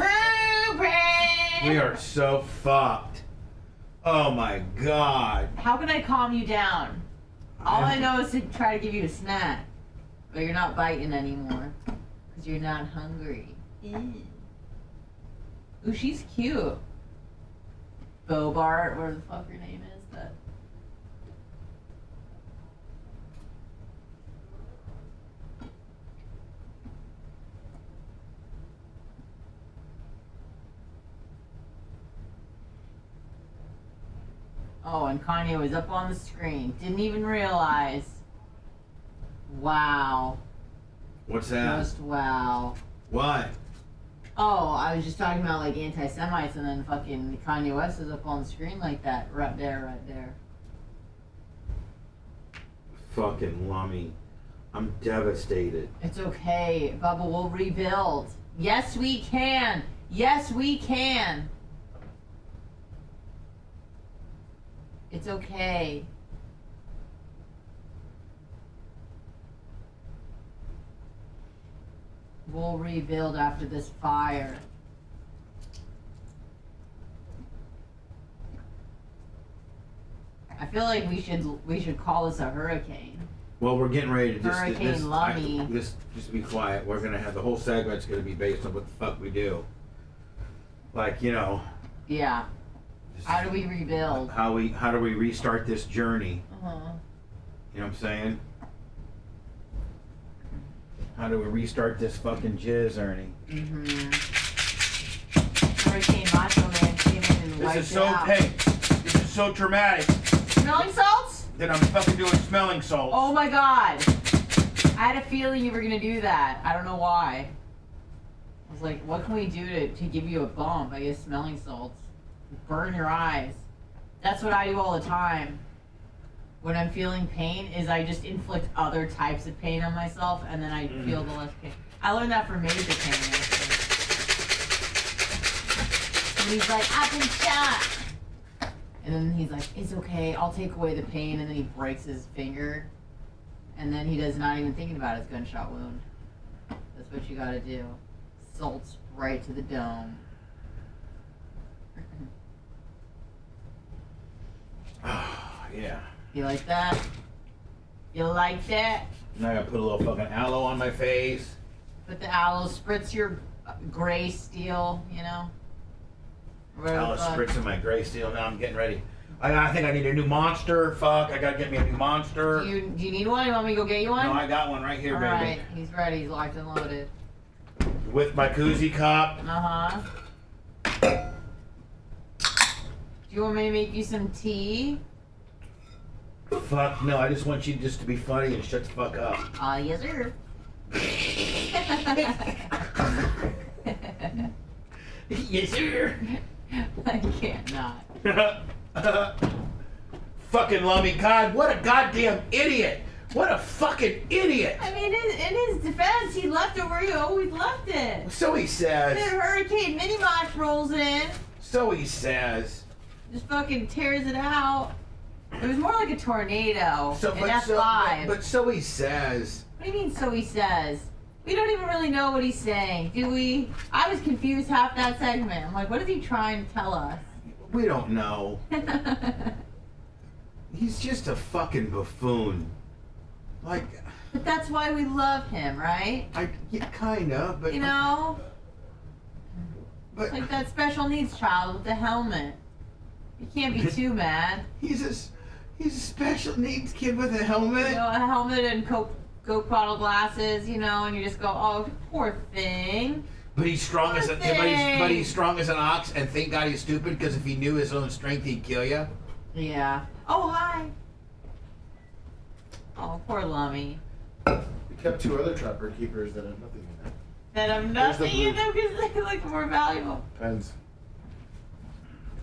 We are so fucked. Oh my God. How can I calm you down? All I know is to try to give you a snack. But you're not biting anymore. Because you're not hungry. Ew. Ooh, she's cute. Bobart, whatever the fuck your name is. That. Oh, and Kanye was up on the screen. Didn't even realize. Wow. What's that? Just wow. What? Oh, I was just talking about like anti-Semites, and then fucking Kanye West is up on the screen like that. Right there, right there. Fucking Lummy. I'm devastated. It's okay. Bubba will rebuild. Yes, we can. Yes, we can. It's okay. We'll rebuild after this fire. I feel like we should call this a hurricane. Well, we're getting ready to just Hurricane Lummy. just be quiet. We're gonna have the whole segment's gonna be based on what the fuck we do. Like, you know. Yeah. How do we rebuild? How do we restart this journey? Uh-huh. You know what I'm saying? How do we restart this fucking jizz, Ernie? Mm-hmm. Hurricane Macho Man came in and wiped it out. This is so traumatic Smelling salts? that I'm fucking doing smelling salts. Oh my god. I had a feeling you were gonna do that. I don't know why. I was like, what can we do to give you a bump? I guess smelling salts. Burn your eyes. That's what I do all the time. When I'm feeling pain, is I just inflict other types of pain on myself, and then I feel the less pain. I learned that from major pain, actually. And he's like, I've been shot! And then he's like, it's okay, I'll take away the pain, and then he breaks his finger. And then he does not even thinking about his gunshot wound. That's what you gotta do. Salts right to the dome. Yeah. You like that? You like that? Now I gotta put a little fucking aloe on my face. Put the aloe, spritz your gray steel, you know? Aloe spritz in my gray steel. Now I'm getting ready. I think I need a new monster. Fuck, I gotta get me a new monster. Do you need one? You want me to go get you one? No, I got one right here, baby. Alright, he's ready. He's locked and loaded. With my koozie cup. Uh-huh. Do you want me to make you some tea? Fuck no, I just want you just to be funny and shut the fuck up. Yes, sir. Yes, sir. I can't not. Fucking Lummy, God, what a goddamn idiot. What a fucking idiot. I mean, in his defense, he left it where he always left it. So he says. Then Hurricane Mini Mosh rolls in, So he says. just fucking tears it out. It was more like a tornado in F5. But so he says. What do you mean, so he says? We don't even really know what he's saying, do we? I was confused half that segment. I'm like, what is he trying to tell us? We don't know. He's just a fucking buffoon. Like. But that's why we love him, right? Yeah, kinda, but. You know? But It's like that special needs child with the helmet. You can't be too mad. he's a special needs kid with a helmet. You know, a helmet and Coke bottle glasses, you know, and you just go, oh, poor thing. But he's strong as Poor but he's thing. strong as an ox, and thank God he's stupid, because if he knew his own strength, he'd kill you. Yeah. Oh, hi. Oh, poor Lummy. We kept two other trapper keepers that have nothing in them. That have There's the nothing in blue. them because they look more valuable. Pens.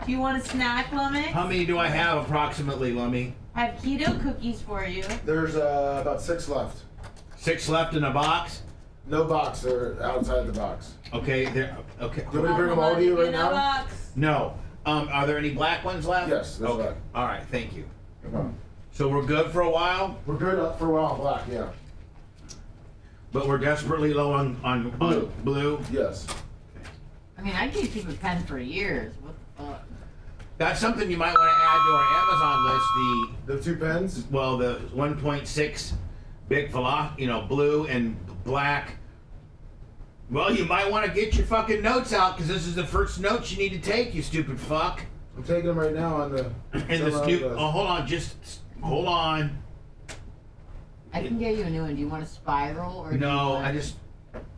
Do you want a snack, Lummy? How many do I have approximately, Lummy? I have keto cookies for you. There's about 6 left. 6 left in a box. No box. They're outside the box. Okay, there. Okay. Do you want me to bring them all to you right now? No. Are there any black ones left? Yes, there's Okay. black. All right. Thank you. Come on. So we're good for a while, We're good up for a while. Black, yeah. but we're desperately low on blue. Yes. I mean, I can keep a pen for years. What the fuck? That's something you might want to add to our Amazon list. The 2 pens? The 1.6 big blue and black. Well, you might want to get your fucking notes out because this is the first notes you need to take, you stupid fuck. I'm taking them right now on the. Hold on, just hold on. I can get you a new one. Do you want a spiral or do you No, want I just.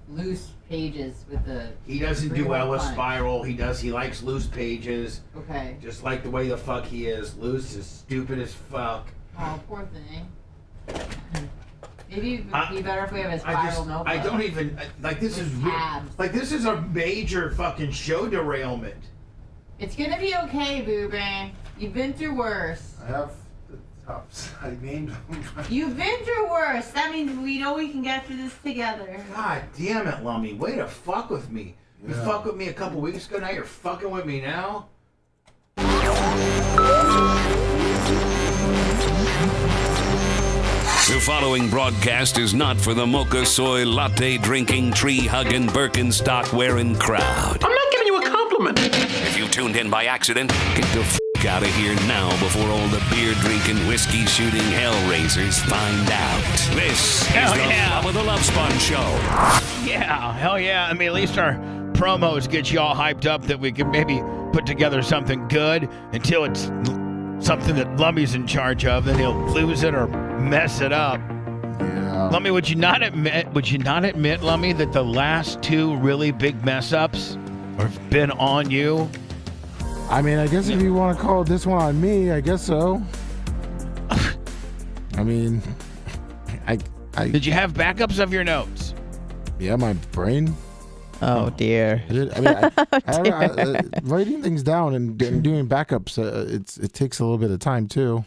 loose pages with the? He doesn't do 3-1 well with punch? spiral. He likes loose pages. Okay. Just like the way the fuck he is. Loose is stupid as fuck. Oh, poor thing. Maybe it'd be better if we have a spiral notebook. I don't even like this is tabs. like this is a major fucking show derailment. It's gonna be okay, Booby. You've been through worse. I have the tops. I named them. You've been through worse. That means we know we can get through this together. God damn it, Lummy. Way to fuck with me. You fucked with me a couple weeks ago, now you're fucking with me now? The following broadcast is not for the mocha soy latte drinking, tree hugging, Birkenstock wearing crowd. I'm not giving you a compliment. If you tuned in by accident, get the f out of here now before all the beer drinking, whiskey shooting hellraisers find out. This is the Bubba the Love Sponge Show. Yeah, hell yeah. I mean, at least our promos get you all hyped up that we can maybe put together something good until it's something that Lummy's in charge of, then he'll lose it or mess it up. Yeah. Lummy, would you not admit, Lummy, that the last 2 really big mess ups have been on you? I mean, I guess if you want to call this one on me, I guess so. I mean, I Did you have backups of your notes? yeah, my brain. Oh dear. I mean, writing things down and doing backups, it takes a little bit of time too.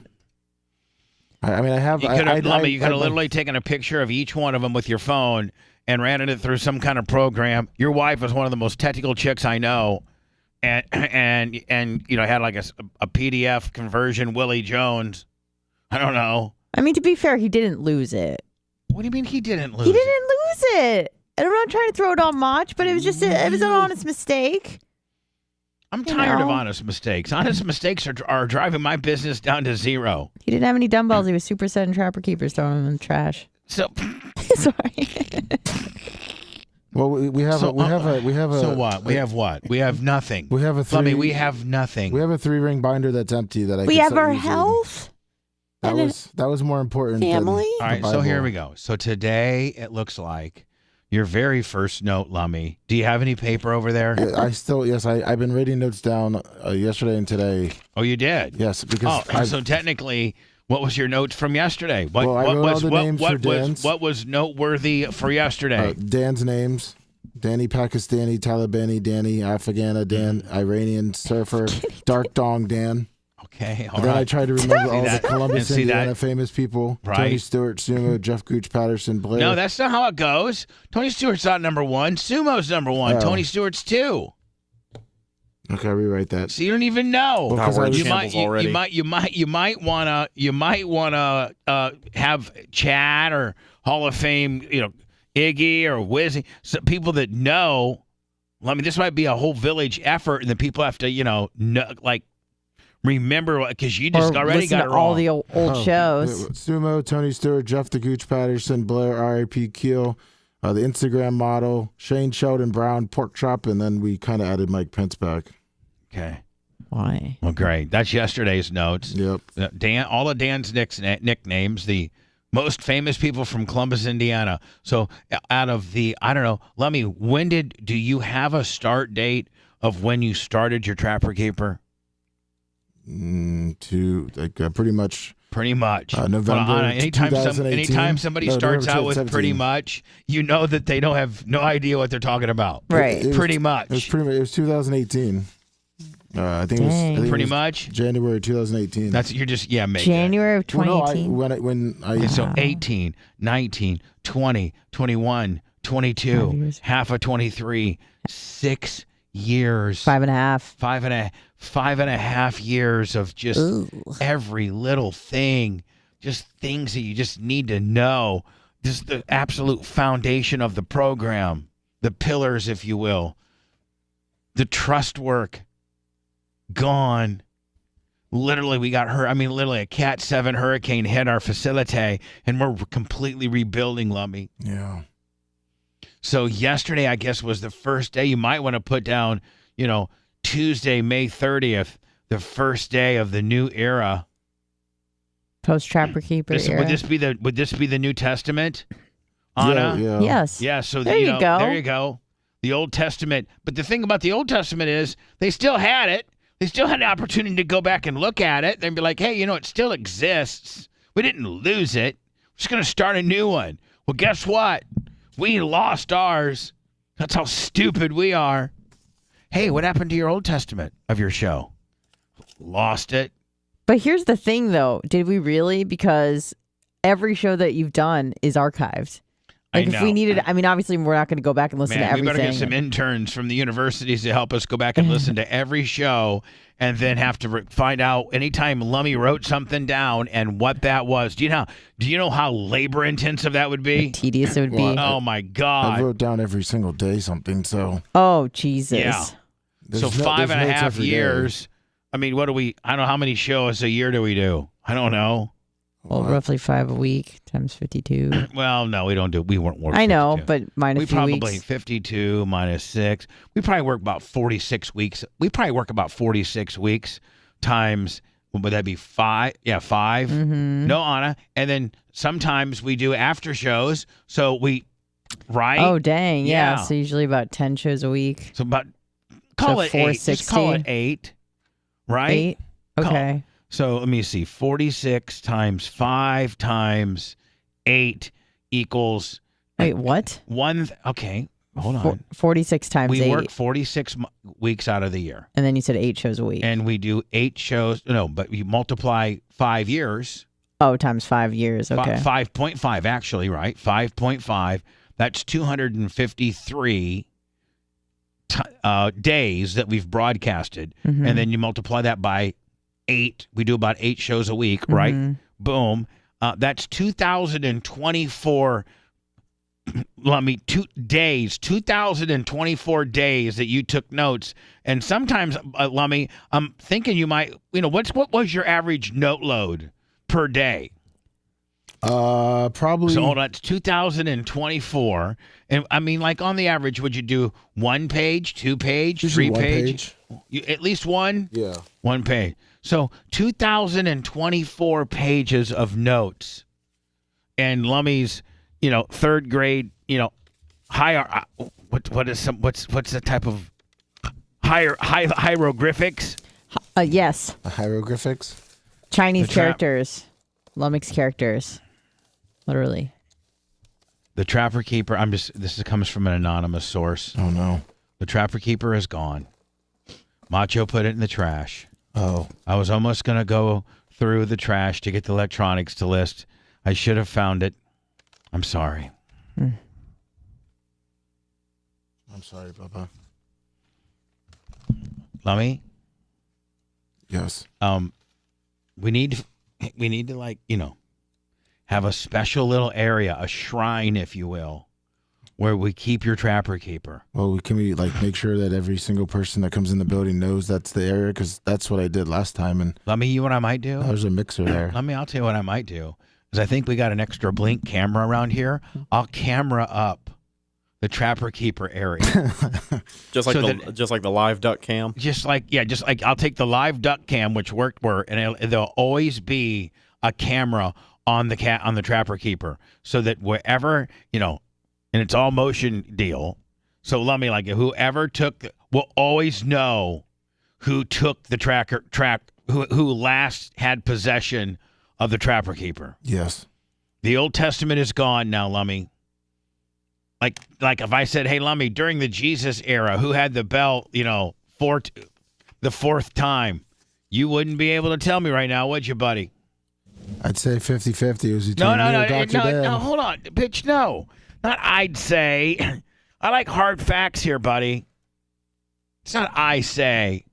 I mean, I have. You could have, Lummy, you could have literally taken a picture of each one of them with your phone and ran it through some kind of program. Your wife was one of the most technical chicks I know, and had like a PDF conversion. Willie Jones. I don't know. I mean, to be fair, he didn't lose it. What do you mean he didn't lose? He didn't lose it. And I'm not trying to throw it on Mach, but it was just it was an honest mistake. I'm tired of honest mistakes. Honest mistakes are driving my business down to zero. He didn't have any dumbbells. He was supersetting trapper keepers, throwing them in the trash. So sorry. Well, we have So what? We have what? We have nothing. We have a 3. Lummy, we have nothing. We have a 3-ring binder that's empty that I. We can have start our using. health. That was more important. Family? Than All right, the so here Bible. we go. So today it looks like your very first note, Lummy. Do you have any paper over there? Yeah, I've been writing notes down yesterday and today. Oh, you did? Yes, because so technically, what was your notes from yesterday? What was noteworthy for yesterday? Dan's names: Danny Pakistani, Talibani, Danny Afghana, Dan Iranian surfer, Dark Dong Dan. Okay, all and then right. I tried to remember all the that? Columbus, And see Indiana that? famous people: Right. Tony Stewart, Sumo, Jeff Gooch Patterson, Blair. No, that's not how it goes. Tony Stewart's not number 1. Sumo's number 1. Oh. Tony Stewart's 2. Okay, rewrite that. So you don't even know. Well, 'cause I was- You might wanna have Chad or Hall of Fame, Iggy or Wizzy, so people that know. I mean, this might be a whole village effort, and the people have to, remember, because you just Or already listen got to it wrong. all the old shows. Sumo, Tony Stewart, Jeff the Gooch Patterson, Blair, R.I.P. Keel, the Instagram model, Shane Sheldon Brown, Pork Chop, and then we kind of added Mike Pence back. Okay. Why? Well, great. That's yesterday's notes. Yep. Dan, all of Dan's nicknames, the most famous people from Columbus, Indiana. So out of the, I don't know, Lummy, do you have a start date of when you started your Trapper Keeper? Pretty much. Well, November. anytime somebody starts out with 2017. pretty much, you know that they don't have no idea what they're talking about. Right. It Pretty much. It was 2018. I think it was Pretty much. January 2018. That's you're just make January of Well, no, 2018. when I So 18, 19, 20, 21, 22, 5 years. half of 23, 6 years. 5.5. 5.5 years of just every little thing, just things that you just need to know. Just the absolute foundation of the program, the pillars, if you will. The trust work, gone. Literally, we got hurt. I mean, literally, a Cat 7 hurricane hit our facility, and we're completely rebuilding, Lummy. Yeah. So yesterday, I guess, was the first day. You might want to put down, Tuesday, May 30th, the first day of the new era. Post Trapper Keeper era. Would this be the New Testament, Anna? Yeah. Yes. Yeah. So There you go. There you go. The Old Testament. But the thing about the Old Testament is they still had it. They still had the opportunity to go back and look at it and be like, hey, it still exists. We didn't lose it. We're just going to start a new one. Well, guess what? We lost ours. That's how stupid we are. Hey, what happened to your Old Testament of your show? Lost it. But here's the thing, though. Did we really? Because every show that you've done is archived. I Like, know. if we needed, obviously, we're not going to go back and listen to Man, we everything. better get some interns from the universities to help us go back and listen to every show and then have to find out anytime Lummy wrote something down and what that was. Do you know how labor intensive that would be? Tedious it would be. Well, Oh, my I God. wrote down every single day something, so. Oh, Jesus. Yeah. there's So no- 5.5 there's notes every day. years. I mean, I don't know how many shows a year do we do? I don't know. Well, roughly 5 a week times 52. Well, no, we don't do. We weren't working. I know, but minus we a few probably weeks. 52 minus 6. We probably work about 46 weeks. We probably work about 46 weeks times. Would that be 5? Yeah, 5. Mm-hmm. No, Anna. And then sometimes we do after shows. So right? Oh, dang. Yeah. Yeah. So usually about 10 shows a week. So about call it 8. Just call it 460. 8. Right? 8? Okay. So let me see. 46 times 5 times 8 equals Wait, what? Okay, hold on. 46 times We 8. work 46 weeks out of the year. And then you said 8 shows a week. And we do 8 shows. No, but you multiply 5 years. Oh, times 5 years. Okay. 5.5, actually, right? 5.5. That's 253 days that we've broadcasted. Mhm. And then you multiply that by 8. We do about 8 shows a week, right? Mhm. Boom. That's 2024. Lummy, 2024 days that you took notes. And sometimes, Lummy, I'm thinking you might, what was your average note load per day? Probably. So hold on, it's 2024. And I mean, like on the average, would you do 1 page, 2 page, Usually 3 one page? At least one? Yeah. 1 page. So 2024 pages of notes. And Lummy's, 3rd grade, higher. What's the type of hieroglyphics? Yes. Hieroglyphics? Chinese The trap- characters. Lummox characters. Literally. The Trapper Keeper. This comes from an anonymous source. Oh, no. The Trapper Keeper is gone. Macho put it in the trash. Oh. I was almost going to go through the trash to get the electronics to list. I should have found it. I'm sorry. I'm sorry, Bubba. Lummy? Yes. We need to have a special little area, a shrine, if you will, where we keep your Trapper Keeper. Well, can we make sure that every single person that comes in the building knows that's the area? Because that's what I did last time, and Lummy, you know what I might do? there's a mixer there. Lummy, I'll tell you what I might do. Because I think we got an extra blink camera around here. I'll camera up the Trapper Keeper area. Just like So the live duck cam. Just like I'll take the live duck cam, which worked, and there'll always be a camera on the Trapper Keeper, so that wherever and it's all motion deal. So Lummy, whoever will always know who took the who last had possession of the Trapper Keeper. Yes. The Old Testament is gone now, Lummy. Like if I said, hey, Lummy, during the Jesus era, who had the bell, the 4th time, you wouldn't be able to tell me right now, would you, buddy? I'd say 50-50. It was No, between me or Dr. Dan. no, hold on. Bitch, no. Not I'd say. I like hard facts here, buddy. It's not I say.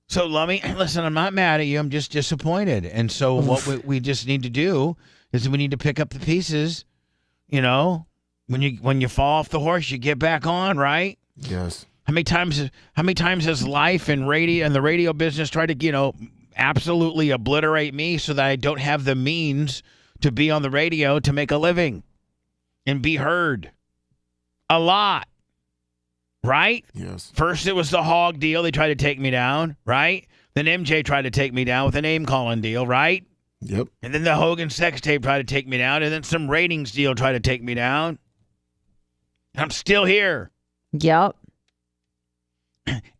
So, Lummy, listen, I'm not mad at you. I'm just disappointed. And so what we just need to do is we need to pick up the pieces. You know, when you fall off the horse, you get back on, right? Yes. How many times has life and radio and the radio business tried to, absolutely obliterate me so that I don't have the means to be on the radio to make a living and be heard? A lot. Right? Yes. First, it was the hog deal. They tried to take me down, right? Then MJ tried to take me down with a name-calling deal, right? Yep. And then the Hogan sex tape tried to take me down, and then some ratings deal tried to take me down. I'm still here. Yep.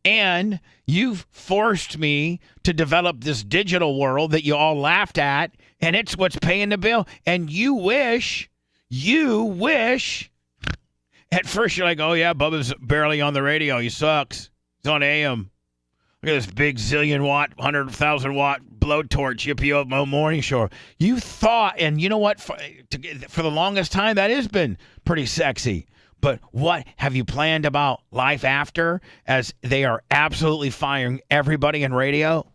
And you've forced me to develop this digital world that you all laughed at, and it's what's paying the bill. And you wish... At first, you're like, oh, yeah, Bubba's barely on the radio. He sucks. He's on AM. Look at this big zillion-watt, 100,000-watt blowtorch yippee morning show. You thought, and you know what? For the longest time, that has been pretty sexy. But what have you planned about life after, as they are absolutely firing everybody in radio?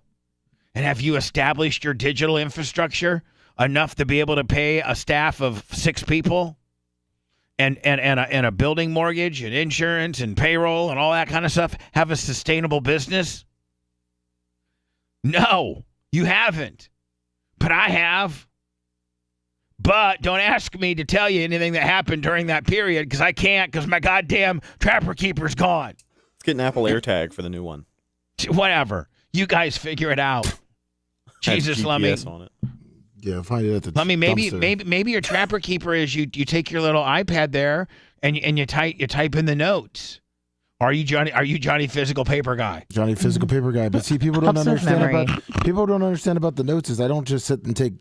And have you established your digital infrastructure enough to be able to pay a staff of 6 people? And a building mortgage and insurance and payroll and all that kind of stuff, have a sustainable business? No, you haven't. But I have. But don't ask me to tell you anything that happened during that period, because I can't, because my goddamn Trapper Keeper's gone. Let's get an Apple AirTag for the new one. Whatever. You guys figure it out. Jesus, let me. on it. Yeah, find it at the. Let me dumpster. maybe your Trapper Keeper is you take your little iPad there and you type in the notes. Are you Johnny Physical Paper Guy? Johnny Physical Paper Guy. But see, people don't Helps with memory. understand about the notes is I don't just sit and take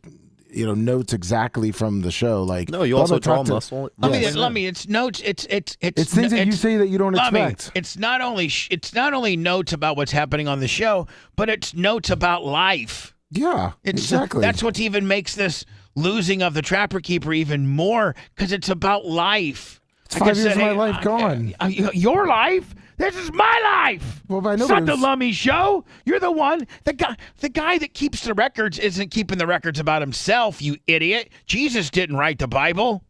notes exactly from the show. Like, no, you also draw muscle. Let me. It's notes. It's things that you say that you don't expect. It's not only notes about what's happening on the show, but it's notes about life. Yeah, exactly. That's what even makes this losing of the Trapper Keeper even more, because it's about life. It's 5 years of my life gone. Your life? This is my life. Well, but I know it's not the Lummy Show. You're the one. The guy that keeps the records isn't keeping the records about himself, you idiot. Jesus didn't write the Bible.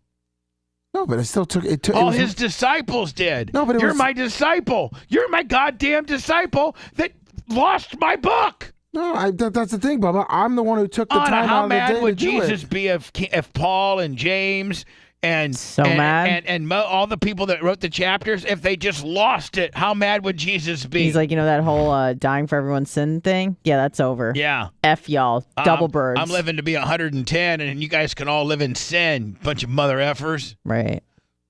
No, but it still took. All his disciples did. No, but you're my disciple. You're my goddamn disciple that lost my book. No, that's the thing, Bubba. I'm the one who took the time out of the day to do it. How mad would Jesus be if Paul and James and all the people that wrote the chapters, if they just lost it? How mad would Jesus be? He's like, that whole dying for everyone's sin thing? Yeah, that's over. Yeah. F y'all. Double birds. I'm living to be 110, and you guys can all live in sin. Bunch of mother effers. Right.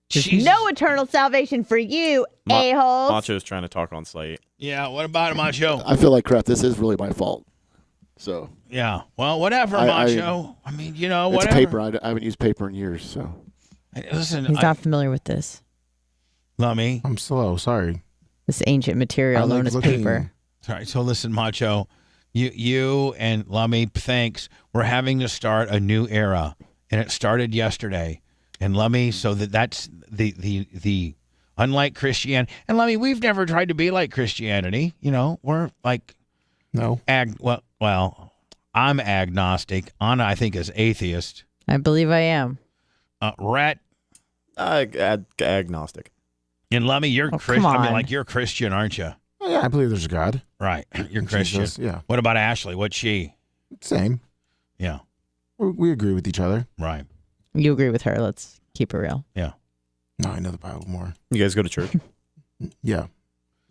There's no eternal salvation for you, a-holes. Macho's trying to talk on Slate. Yeah, what about it, Macho? I feel like crap. This is really my fault. So. Yeah. Well, whatever, Macho. I mean, whatever. It's paper. I haven't used paper in years, so. Listen. He's not familiar with this. Lummy. I'm slow. Sorry. This ancient material known as paper. Sorry. So listen, Macho. You and Lummy, thanks. We're having to start a new era, and it started yesterday. And Lummy, so that's the unlike Christianity. And Lummy, we've never tried to be like Christianity. We're like no. Well, I'm agnostic. Anna, I think, is atheist. I believe I am. Rhett, agnostic. And Lummy, you're Christian. Come on. I mean, like, you're Christian, aren't you? Oh, yeah, I believe there's a God. Right, you're Christian. Jesus, yeah. What about Ashley? What's she? Same. Yeah. We agree with each other. Right. You agree with her. Let's keep it real. Yeah. No, I know the Bible more. You guys go to church? Yeah.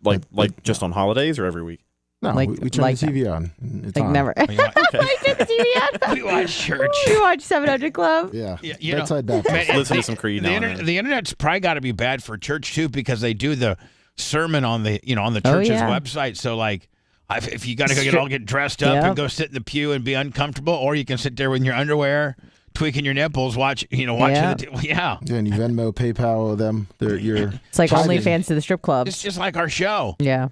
Like just on holidays or every week? No, we turn the TV on. It's on. Never. Okay. I turn the TV on. We watch church. We watch 700 Club. Yeah. You Bedside Baptist. Listen to some Creed. The internet's probably got to be bad for church too, because they do the sermon on the church's website. So like, if you got to get dressed up and go sit in the pew and be uncomfortable, or you can sit there in your underwear, tweaking your nipples, watching Yeah, and you Venmo, PayPal them. It's like OnlyFans to the strip clubs. It's just like our show. Yeah.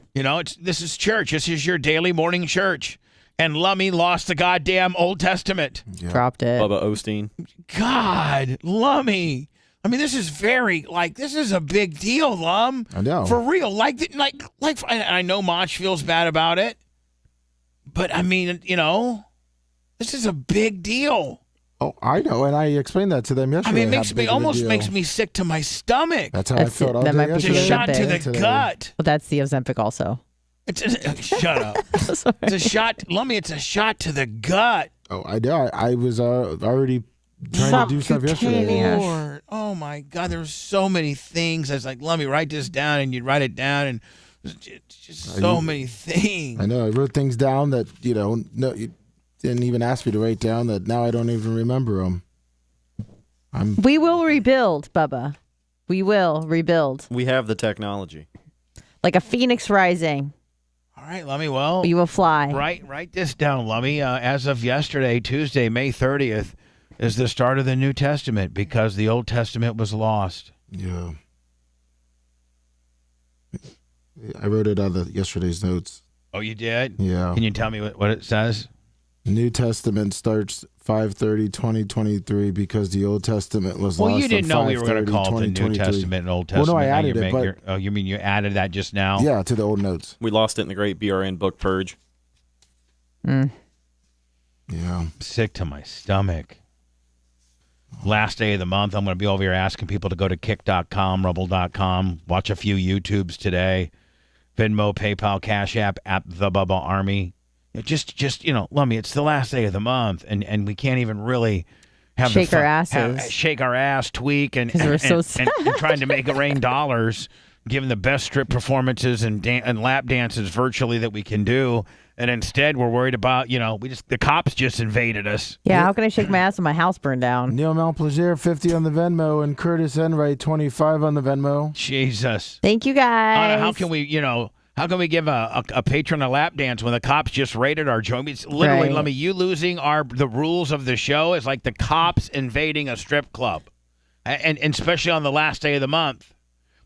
This is church. This is your daily morning church. And Lummy lost the goddamn Old Testament. Yeah. Dropped it. Bubba Osteen. God, Lummy. I mean, this is this is a big deal, Lum. I know. For real. I know Mach feels bad about it. But, I mean, this is a big deal. Oh, I know, and I explained that to them yesterday. I mean, it almost makes me sick to my stomach. That's how I felt all that day might be It's a yesterday. shot to Ozempic. the gut. Well, that's the Ozempic also. Shut up. It's a shot. Lummy, it's a shot to the gut. Oh, I know. I was already trying to do stuff yesterday. Lord. Oh, my God. There's so many things. I was like, Lummy, write this down, and you'd write it down, and just so many things. I know. I wrote things down that, no, you didn't even ask me to write down that now I don't even remember them. We will rebuild, Bubba. We will rebuild. We have the technology. Like a phoenix rising. All right, Lummy, well. We will fly. Write this down, Lummy. As of yesterday, Tuesday, May 30th, is the start of the New Testament because the Old Testament was lost. Yeah. I wrote it on yesterday's notes. Oh, you did? Yeah. Can you tell me what it says? New Testament starts 5/30/2023 because the Old Testament was lost. Well, you didn't know we were going to call it the New 2023. Testament and Old Testament. Well, no, I Now added it, but you mean you added that just now? yeah, to the old notes. We lost it in the great BRN book purge. Yeah. I'm sick to my stomach. Last day of the month, I'm going to be over here asking people to go to kick.com, rumble.com, watch a few YouTubes today, Venmo, PayPal, Cash App, at the Bubba Army. Just Lummy, it's the last day of the month, and we can't even really have Shake our asses. shake our ass, tweak, and 'Cause we're so sad. and trying to make it rain dollars, giving the best strip performances and lap dances virtually that we can do. And instead, we're worried about, the cops just invaded us. Yeah, how can I shake my ass when my house burned down? Neil Malplaisir, 50 on the Venmo, and Curtis Enright, 25 on the Venmo. Jesus. Thank you, guys. Anna, how can we give a patron a lap dance when the cops just raided our joint? It's literally, Right. Lummy, you losing the rules of the show is like the cops invading a strip club. And especially on the last day of the month.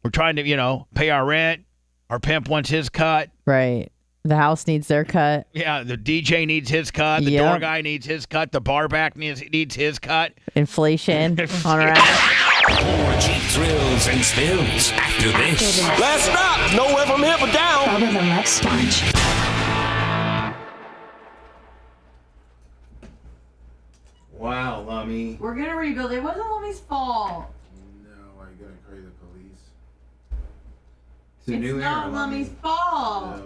We're trying to, pay our rent. Our pimp wants his cut. Right. The house needs their cut. Yeah, the DJ needs his cut. The door guy needs his cut. The bar back needs his cut. Inflation on our ass. More cheap thrills and spills after this. Let's stop. Nowhere from here but down. Bubba the Love Sponge. Wow, Lummy. We're gonna rebuild. It wasn't Lummy's fault. No, I'm going to call the police. It's not Lummy's fault.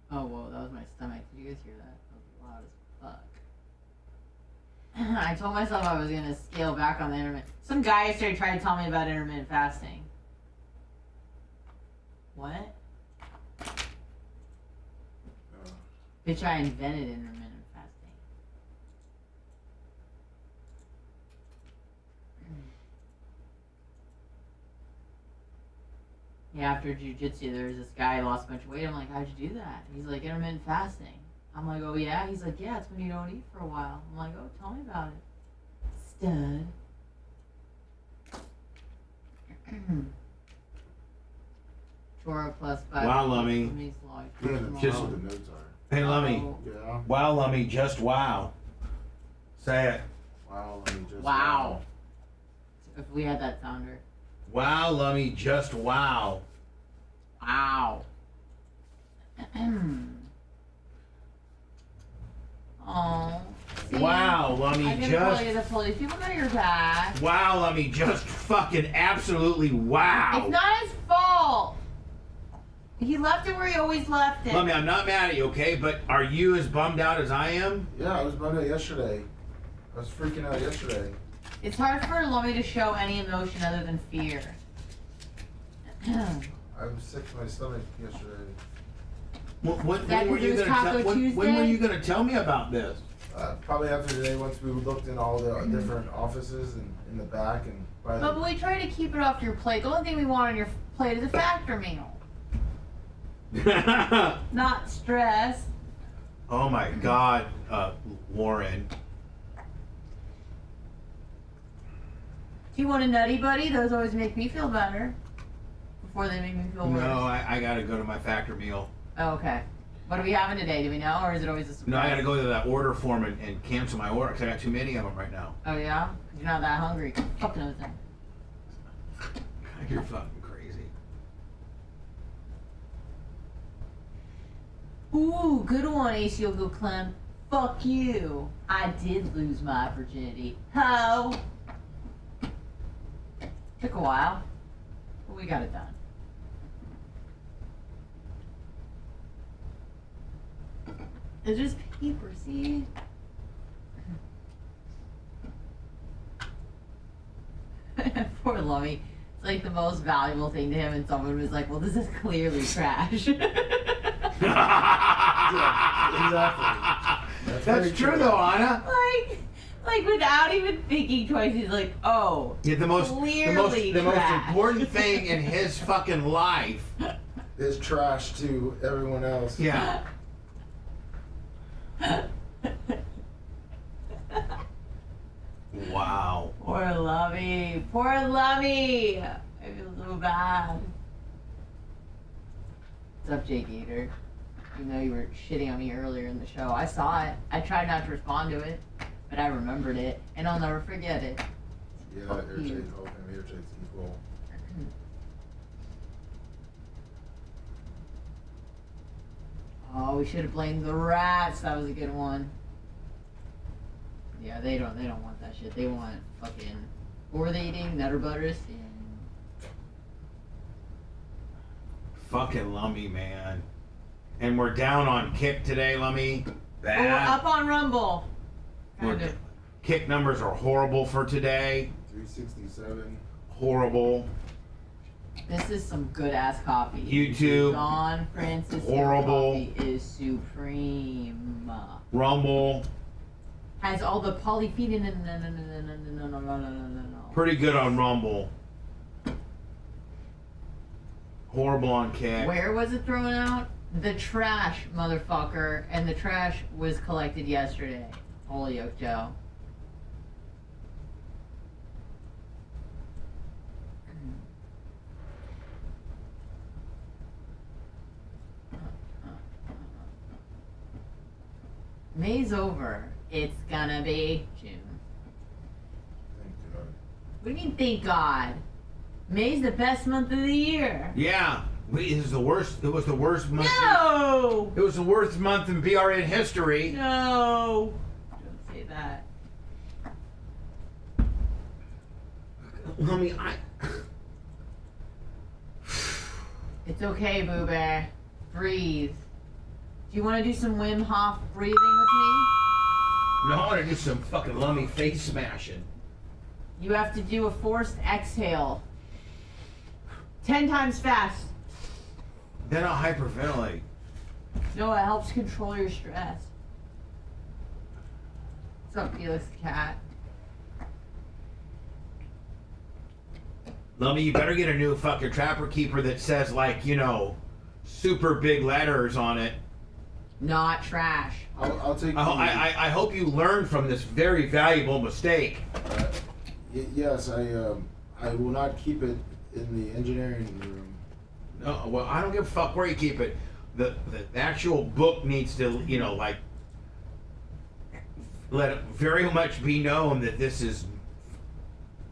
Oh, whoa, that was my stomach. Did you guys hear that? That was loud as fuck. I told myself I was gonna scale back on the intermittent. Some guy yesterday tried to tell me about intermittent fasting. What? Bitch, I invented intermittent fasting. Yeah, after jiu-jitsu, there was this guy who lost a bunch of weight. I'm like, how'd you do that? He's like, intermittent fasting. I'm like, oh yeah? He's like, yeah, it's when you don't eat for a while. I'm like, oh, tell me about it. Stud. Toro plus 5. Wow, Lummy. Just- the notes are. Hey, Lummy. Yeah. Wow, Lummy, just wow. Say it. Wow, let me just. Wow. If we had that sounder. Wow, Lummy, just wow. Wow. Oh. Wow, Lummy, I can just. play the police. People got your back. Wow, Lummy, just fucking absolutely wow. It's not his fault. He left it where he always left it. Lummy, I'm not mad at you, okay? But are you as bummed out as I am? Yeah, I was bummed out yesterday. I was freaking out yesterday. It's hard for Lummy to show any emotion other than fear. I was sick to my stomach yesterday. When were because it you was gonna Taco when were Tuesday? you gonna tell me about this? Probably after today, once we looked in all the different offices and in the back and by But we try to keep it off your plate. The only thing we want on your plate is a factor meal. Not stress. Oh my God, Warren. Do you want a Nutty Buddy? Those always make me feel better. Before they make me feel worse. No, I gotta go to my factor meal. Oh, okay. What are we having today? Do we know, or is it always a surprise? No, I got to go to that order form and cancel my order because I got too many of them right now. Oh yeah? 'Cause you're not that hungry. Fucking knows that. You're fucking crazy. Ooh, good one, Asioko Clem. Fuck you. I did lose my virginity. Ho! Took a while, but we got it done. It's just paper, see? Poor Lummy. It's like the most valuable thing to him, and someone was like, well, this is clearly trash. Exactly. That's true though, Anna. Like without even thinking twice, he's like, oh, Yeah, the most trash. important thing in his fucking life Is trash to everyone else. Yeah. Wow. Poor Lummy. Poor Lummy. I feel so bad. What's up, Jay Gator? Even though you were shitting on me earlier in the show, I saw it. I tried not to respond to it, but I remembered it, and I'll never forget it. Yeah, irritates all him, irritates people. Oh, we should have blamed the rats. That was a good one. Yeah, they don't want that shit. They want fucking, what were they eating? Nutter butters? And Fucking Lummy, man. And we're down on Kick today, Lummy. Bad. oh, we're up on Rumble. Kind of. Kick numbers are horrible for today. 367. Horrible. This is some good ass coffee. YouTube. Don Francis Horrible. coffee is supreme. Rumble. Has all the polyphenol. No. Pretty good on Rumble. Horrible on Kick. Where was it thrown out? The trash, motherfucker. And the trash was collected yesterday. Holy Oak Joe. May's over. It's gonna be June. Thank God. What do you mean, thank God? May's the best month of the year. Yeah. It was the worst. It was the worst month. No! It was the worst month in BRN history. No! Don't say that. Lummy, It's okay, Boo Bear. Breathe. Do you want to do some Wim Hof breathing with me? No, I want to do some fucking Lummy face smashing. You have to do a forced exhale. 10 times fast. Then I'll hyperventilate. No, it helps control your stress. What's up, Felix the Cat? Lummy, you better get a new fucking Trapper Keeper that says, like, you know, super big letters on it. Not trash. I'll take. I hope you learn from this very valuable mistake. Yes, I will not keep it in the engineering room. No, well, I don't give a fuck where you keep it. The actual book needs to, you know, like, let it very much be known that this is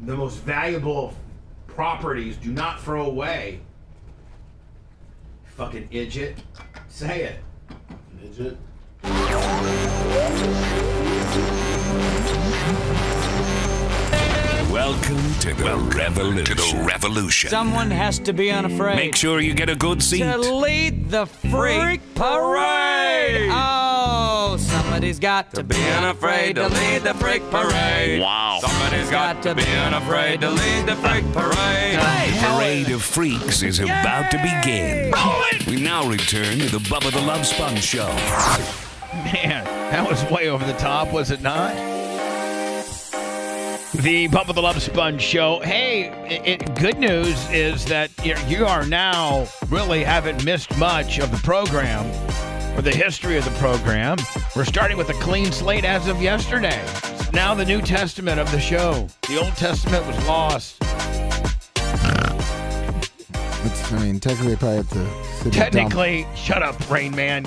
the most valuable properties. Do not throw away. Fucking idiot. Say it. Midget. Welcome to the revolution. Someone has to be unafraid. Make sure you get a good seat. To lead the freak parade. Oh, somebody's got to be unafraid to lead the freak parade. Wow. Somebody's got to be unafraid to lead the freak parade. The parade of freaks is about to begin. We now return to the Bubba the Love Sponge show. Man, that was way over the top, was it not? The Bubba the Love Sponge show. Hey, good news is that you are now really haven't missed much of the program or the history of the program. We're starting with a clean slate as of yesterday. It's now the New Testament of the show. The Old Testament was lost. Technically, I probably have to sit Technically, shut up, Rain Man.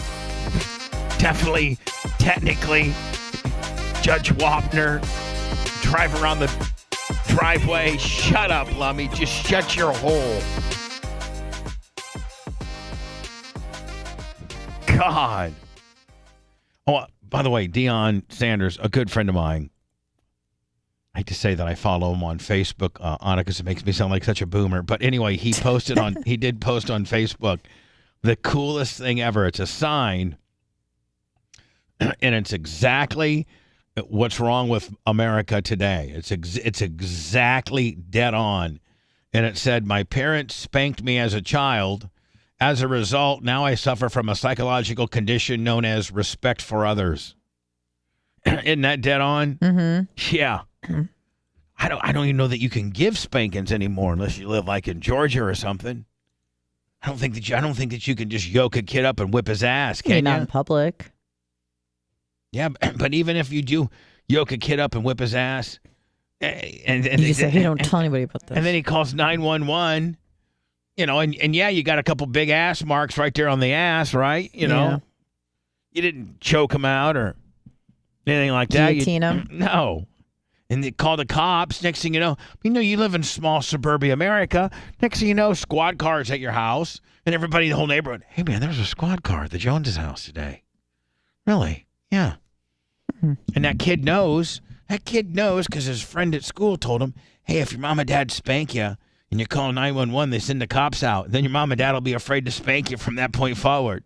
Definitely, technically, Judge Wapner, drive around the driveway. Shut up, Lummy. Just shut your hole. God. Oh, by the way, Deion Sanders, a good friend of mine. I hate to say that I follow him on Facebook on it because it makes me sound like such a boomer. But anyway, he did post on Facebook the coolest thing ever. It's a sign, and it's exactly what's wrong with America today. It's exactly dead on. And it said, "My parents spanked me as a child. As a result, now I suffer from a psychological condition known as respect for others." Isn't that dead on? Mm-hmm. Yeah. I don't even know that you can give spankings anymore unless you live like in Georgia or something. I don't think that you can just yoke a kid up and whip his ass, can you? Not in public. Yeah, but even if you do yoke a kid up and whip his ass, and you say, "Hey, don't tell anybody about this," and then he calls 911. You know, and yeah, you got a couple big ass marks right there on the ass, right? You know, you didn't choke him out or anything like that. Guillotine him? No. And they call the cops. Next thing you know, you live in small suburbia America. Next thing you know, squad cars at your house, and everybody in the whole neighborhood. "Hey, man, there's a squad car at the Joneses' house today." Really? Yeah. Mm-hmm. And that kid knows. That kid knows because his friend at school told him, "Hey, if your mom and dad spank you, and you call 911, they send the cops out. Then your mom and dad will be afraid to spank you from that point forward."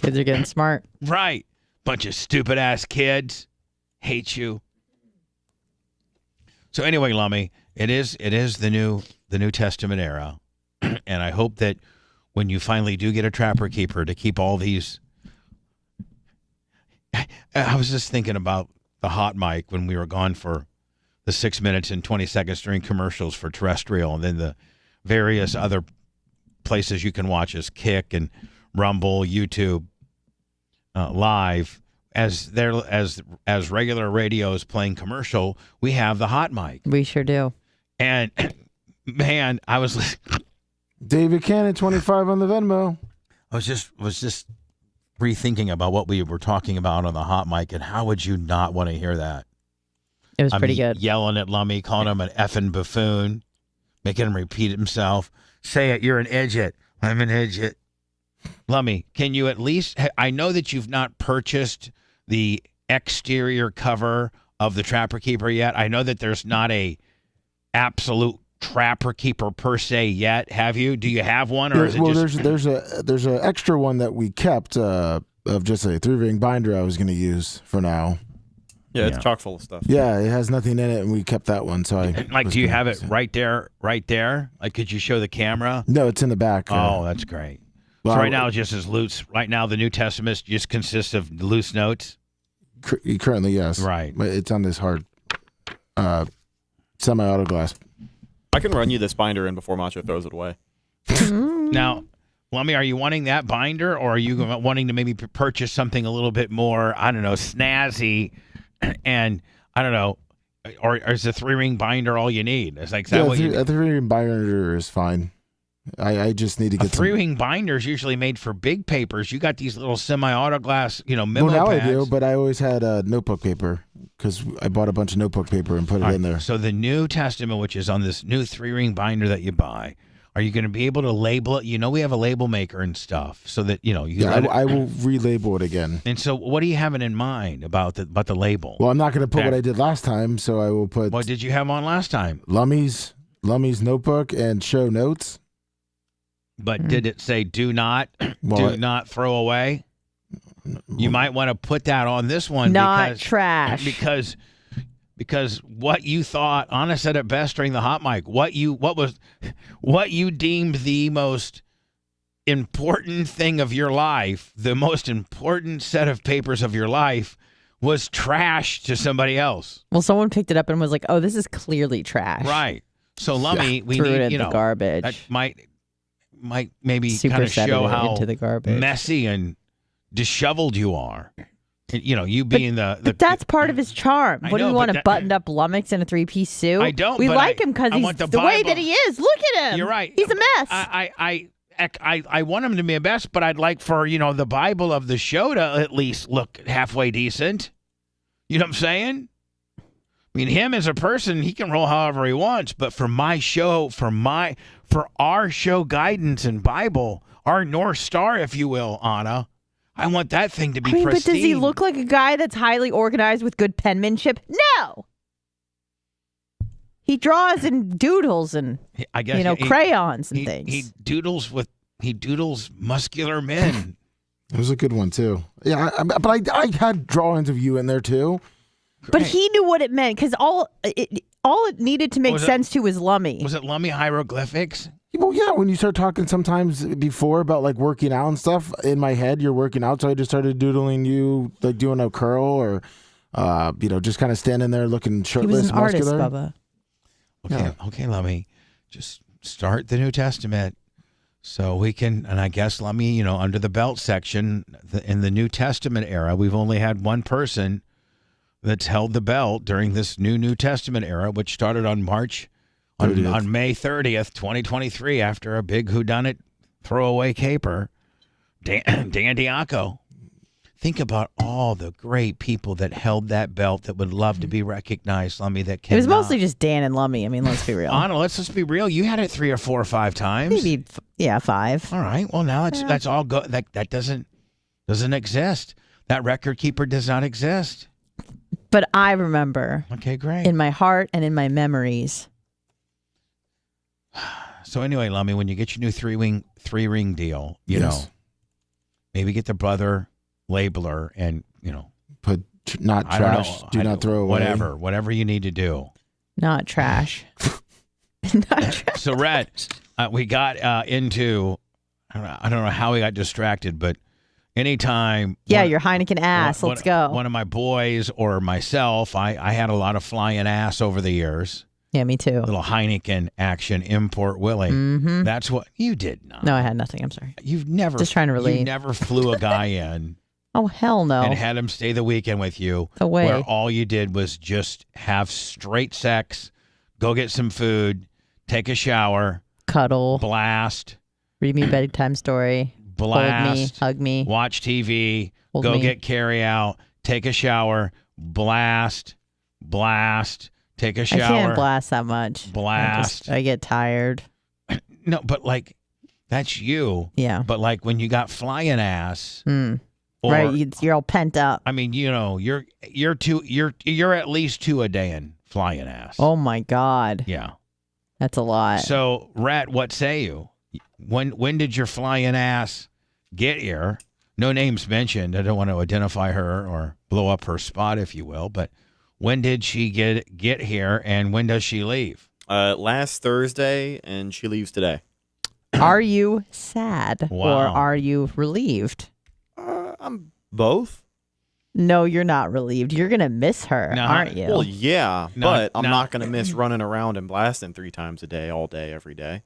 Kids are getting smart. Right. Bunch of stupid ass kids. Hate you. So anyway, Lummy, it is the New Testament era. And I hope that when you finally do get a trapper keeper to keep all these. I was just thinking about the hot mic when we were gone for the 6 minutes and 20 seconds during commercials for terrestrial, and then the various other places you can watch us, Kick and Rumble, YouTube, live. As regular radio is playing commercial, we have the hot mic. We sure do. And man, I was David Cannon 25 on the Venmo. I was just rethinking about what we were talking about on the hot mic, and how would you not want to hear that? It was pretty good. Yelling at Lummy, calling him an effing buffoon, making him repeat himself. Say it, you're an idiot. I'm an idiot. Lummy, can you at least, I know that you've not purchased the exterior cover of the Trapper Keeper yet. I know that there's not a absolute Trapper Keeper per se yet. Have you? Do you have one? Or is it just... there's a extra one that we kept of just a 3-ring binder I was going to use for now. Yeah, it's chock full of stuff. Yeah, it has nothing in it, and we kept that one. So do you have it right there? Like, could you show the camera? No, it's in the back. Oh, that's great. Well, so right now, just as loose. Right now, the New Testament just consists of loose notes. Currently, yes. Right. But it's on this hard semi-auto glass. I can run you this binder in before Macho throws it away. Now, Lummy, are you wanting that binder, or are you wanting to maybe purchase something a little bit more, I don't know, snazzy, and I don't know, or is the 3-ring binder all you need? It's like, a 3-ring binder is fine. I just need to get a 3-ring binder is usually made for big papers. You got these little semi-auto glass, memo Well, now pads. I do, but I always had notebook paper because I bought a bunch of notebook paper and put it in there. So the New Testament, which is on this new 3-ring binder that you buy, are you going to be able to label it? We have a label maker and stuff, so that you I will relabel it again. And so, what are you having in mind about the label? Well, I'm not going to put what I did last time, so I will put. What did you have on last time? Lummy's notebook and show notes. But did it say do not throw away? You might want to put that on this one. Not trash. Because what you thought, Anna said it best during the hot mic. What you deemed the most important thing of your life, the most important set of papers of your life, was trash to somebody else. Well, someone picked it up and was like, "Oh, this is clearly trash." Right. So, Lummy, we threw need it in the garbage. That might maybe Super kind of set show it how into the garbage. messy and disheveled you are. You being but that's part of his charm. What do we want, a buttoned-up lummox in a 3-piece suit? I don't. We but like him because he's the way that he is. Look at him. You're right. He's a mess. I want him to be the best, but I'd like for, the Bible of the show to at least look halfway decent. You know what I'm saying? I mean, him as a person, he can roll however he wants, but for my show, for our show guidance and Bible, our North Star, if you will, Anna, I want that thing to be pristine. But does he look like a guy that's highly organized with good penmanship? No. He draws and doodles and I guess crayons and things. He doodles muscular men. It was a good one too. Yeah, but I had drawings of you in there too. But he knew what it meant because all it needed to make sense to was Lummy. Was it Lummy hieroglyphics? Well, yeah. When you start talking sometimes before about like working out and stuff, in my head you're working out, so I just started doodling you like doing a curl or, just kind of standing there looking shirtless, he was an muscular. artist, Bubba. Okay, Lummy, just start the New Testament so we can, and I guess Lummy, under the belt section in the New Testament era, we've only had one person that's held the belt during this New Testament era, which started on on May 30th, 2023, after a big whodunit throwaway caper, Dan Diaco. Think about all the great people that held that belt that would love to be recognized, Lummy, that cannot. It was mostly just Dan and Lummy. I mean, let's be real. Anna, let's just be real. You had it 3 or 4 or 5 times. Maybe, 5. All right. Well, now that's all good. That doesn't exist. That record keeper does not exist. But I remember. Okay, great. In my heart and in my memories. So anyway, Lummy, when you get your new 3-ring deal, you know, maybe get the brother labeler and, put not trash, do not throw away. Whatever you need to do. Not trash. Not trash. So, Red, we got into, I don't know how we got distracted, but anytime. Your Heineken ass. Let's go. One of my boys or myself, I had a lot of flying ass over the years. Yeah, me too. Little Heineken action, import Willie. Mm-hmm. That's what you did not. No, I had nothing. I'm sorry. You've never just trying to relate. You never flew a guy in. Oh hell no! And had him stay the weekend with you. Away. Where all you did was just have straight sex, go get some food, take a shower, cuddle, blast, read me a bedtime story, blast, hold me, hug me, watch TV, hold go me. get carry out, take a shower, blast. Take a shower. I can't blast that much. Blast. I get tired. No, but like, that's you. Yeah. But like when you got flying ass. Right, you're all pent up. I mean, you're at least 2 a day in flying ass. Oh my God. Yeah. That's a lot. So, Rat, what say you? When did your flying ass get here? No names mentioned. I don't want to identify her or blow up her spot, if you will, but when did she get here and when does she leave? Last Thursday, and she leaves today. Are you sad Wow. or are you relieved? I'm both. No, you're not relieved. You're going to miss her, aren't you? Well, yeah, but I'm not going to miss running around and blasting 3 times a day, all day, every day.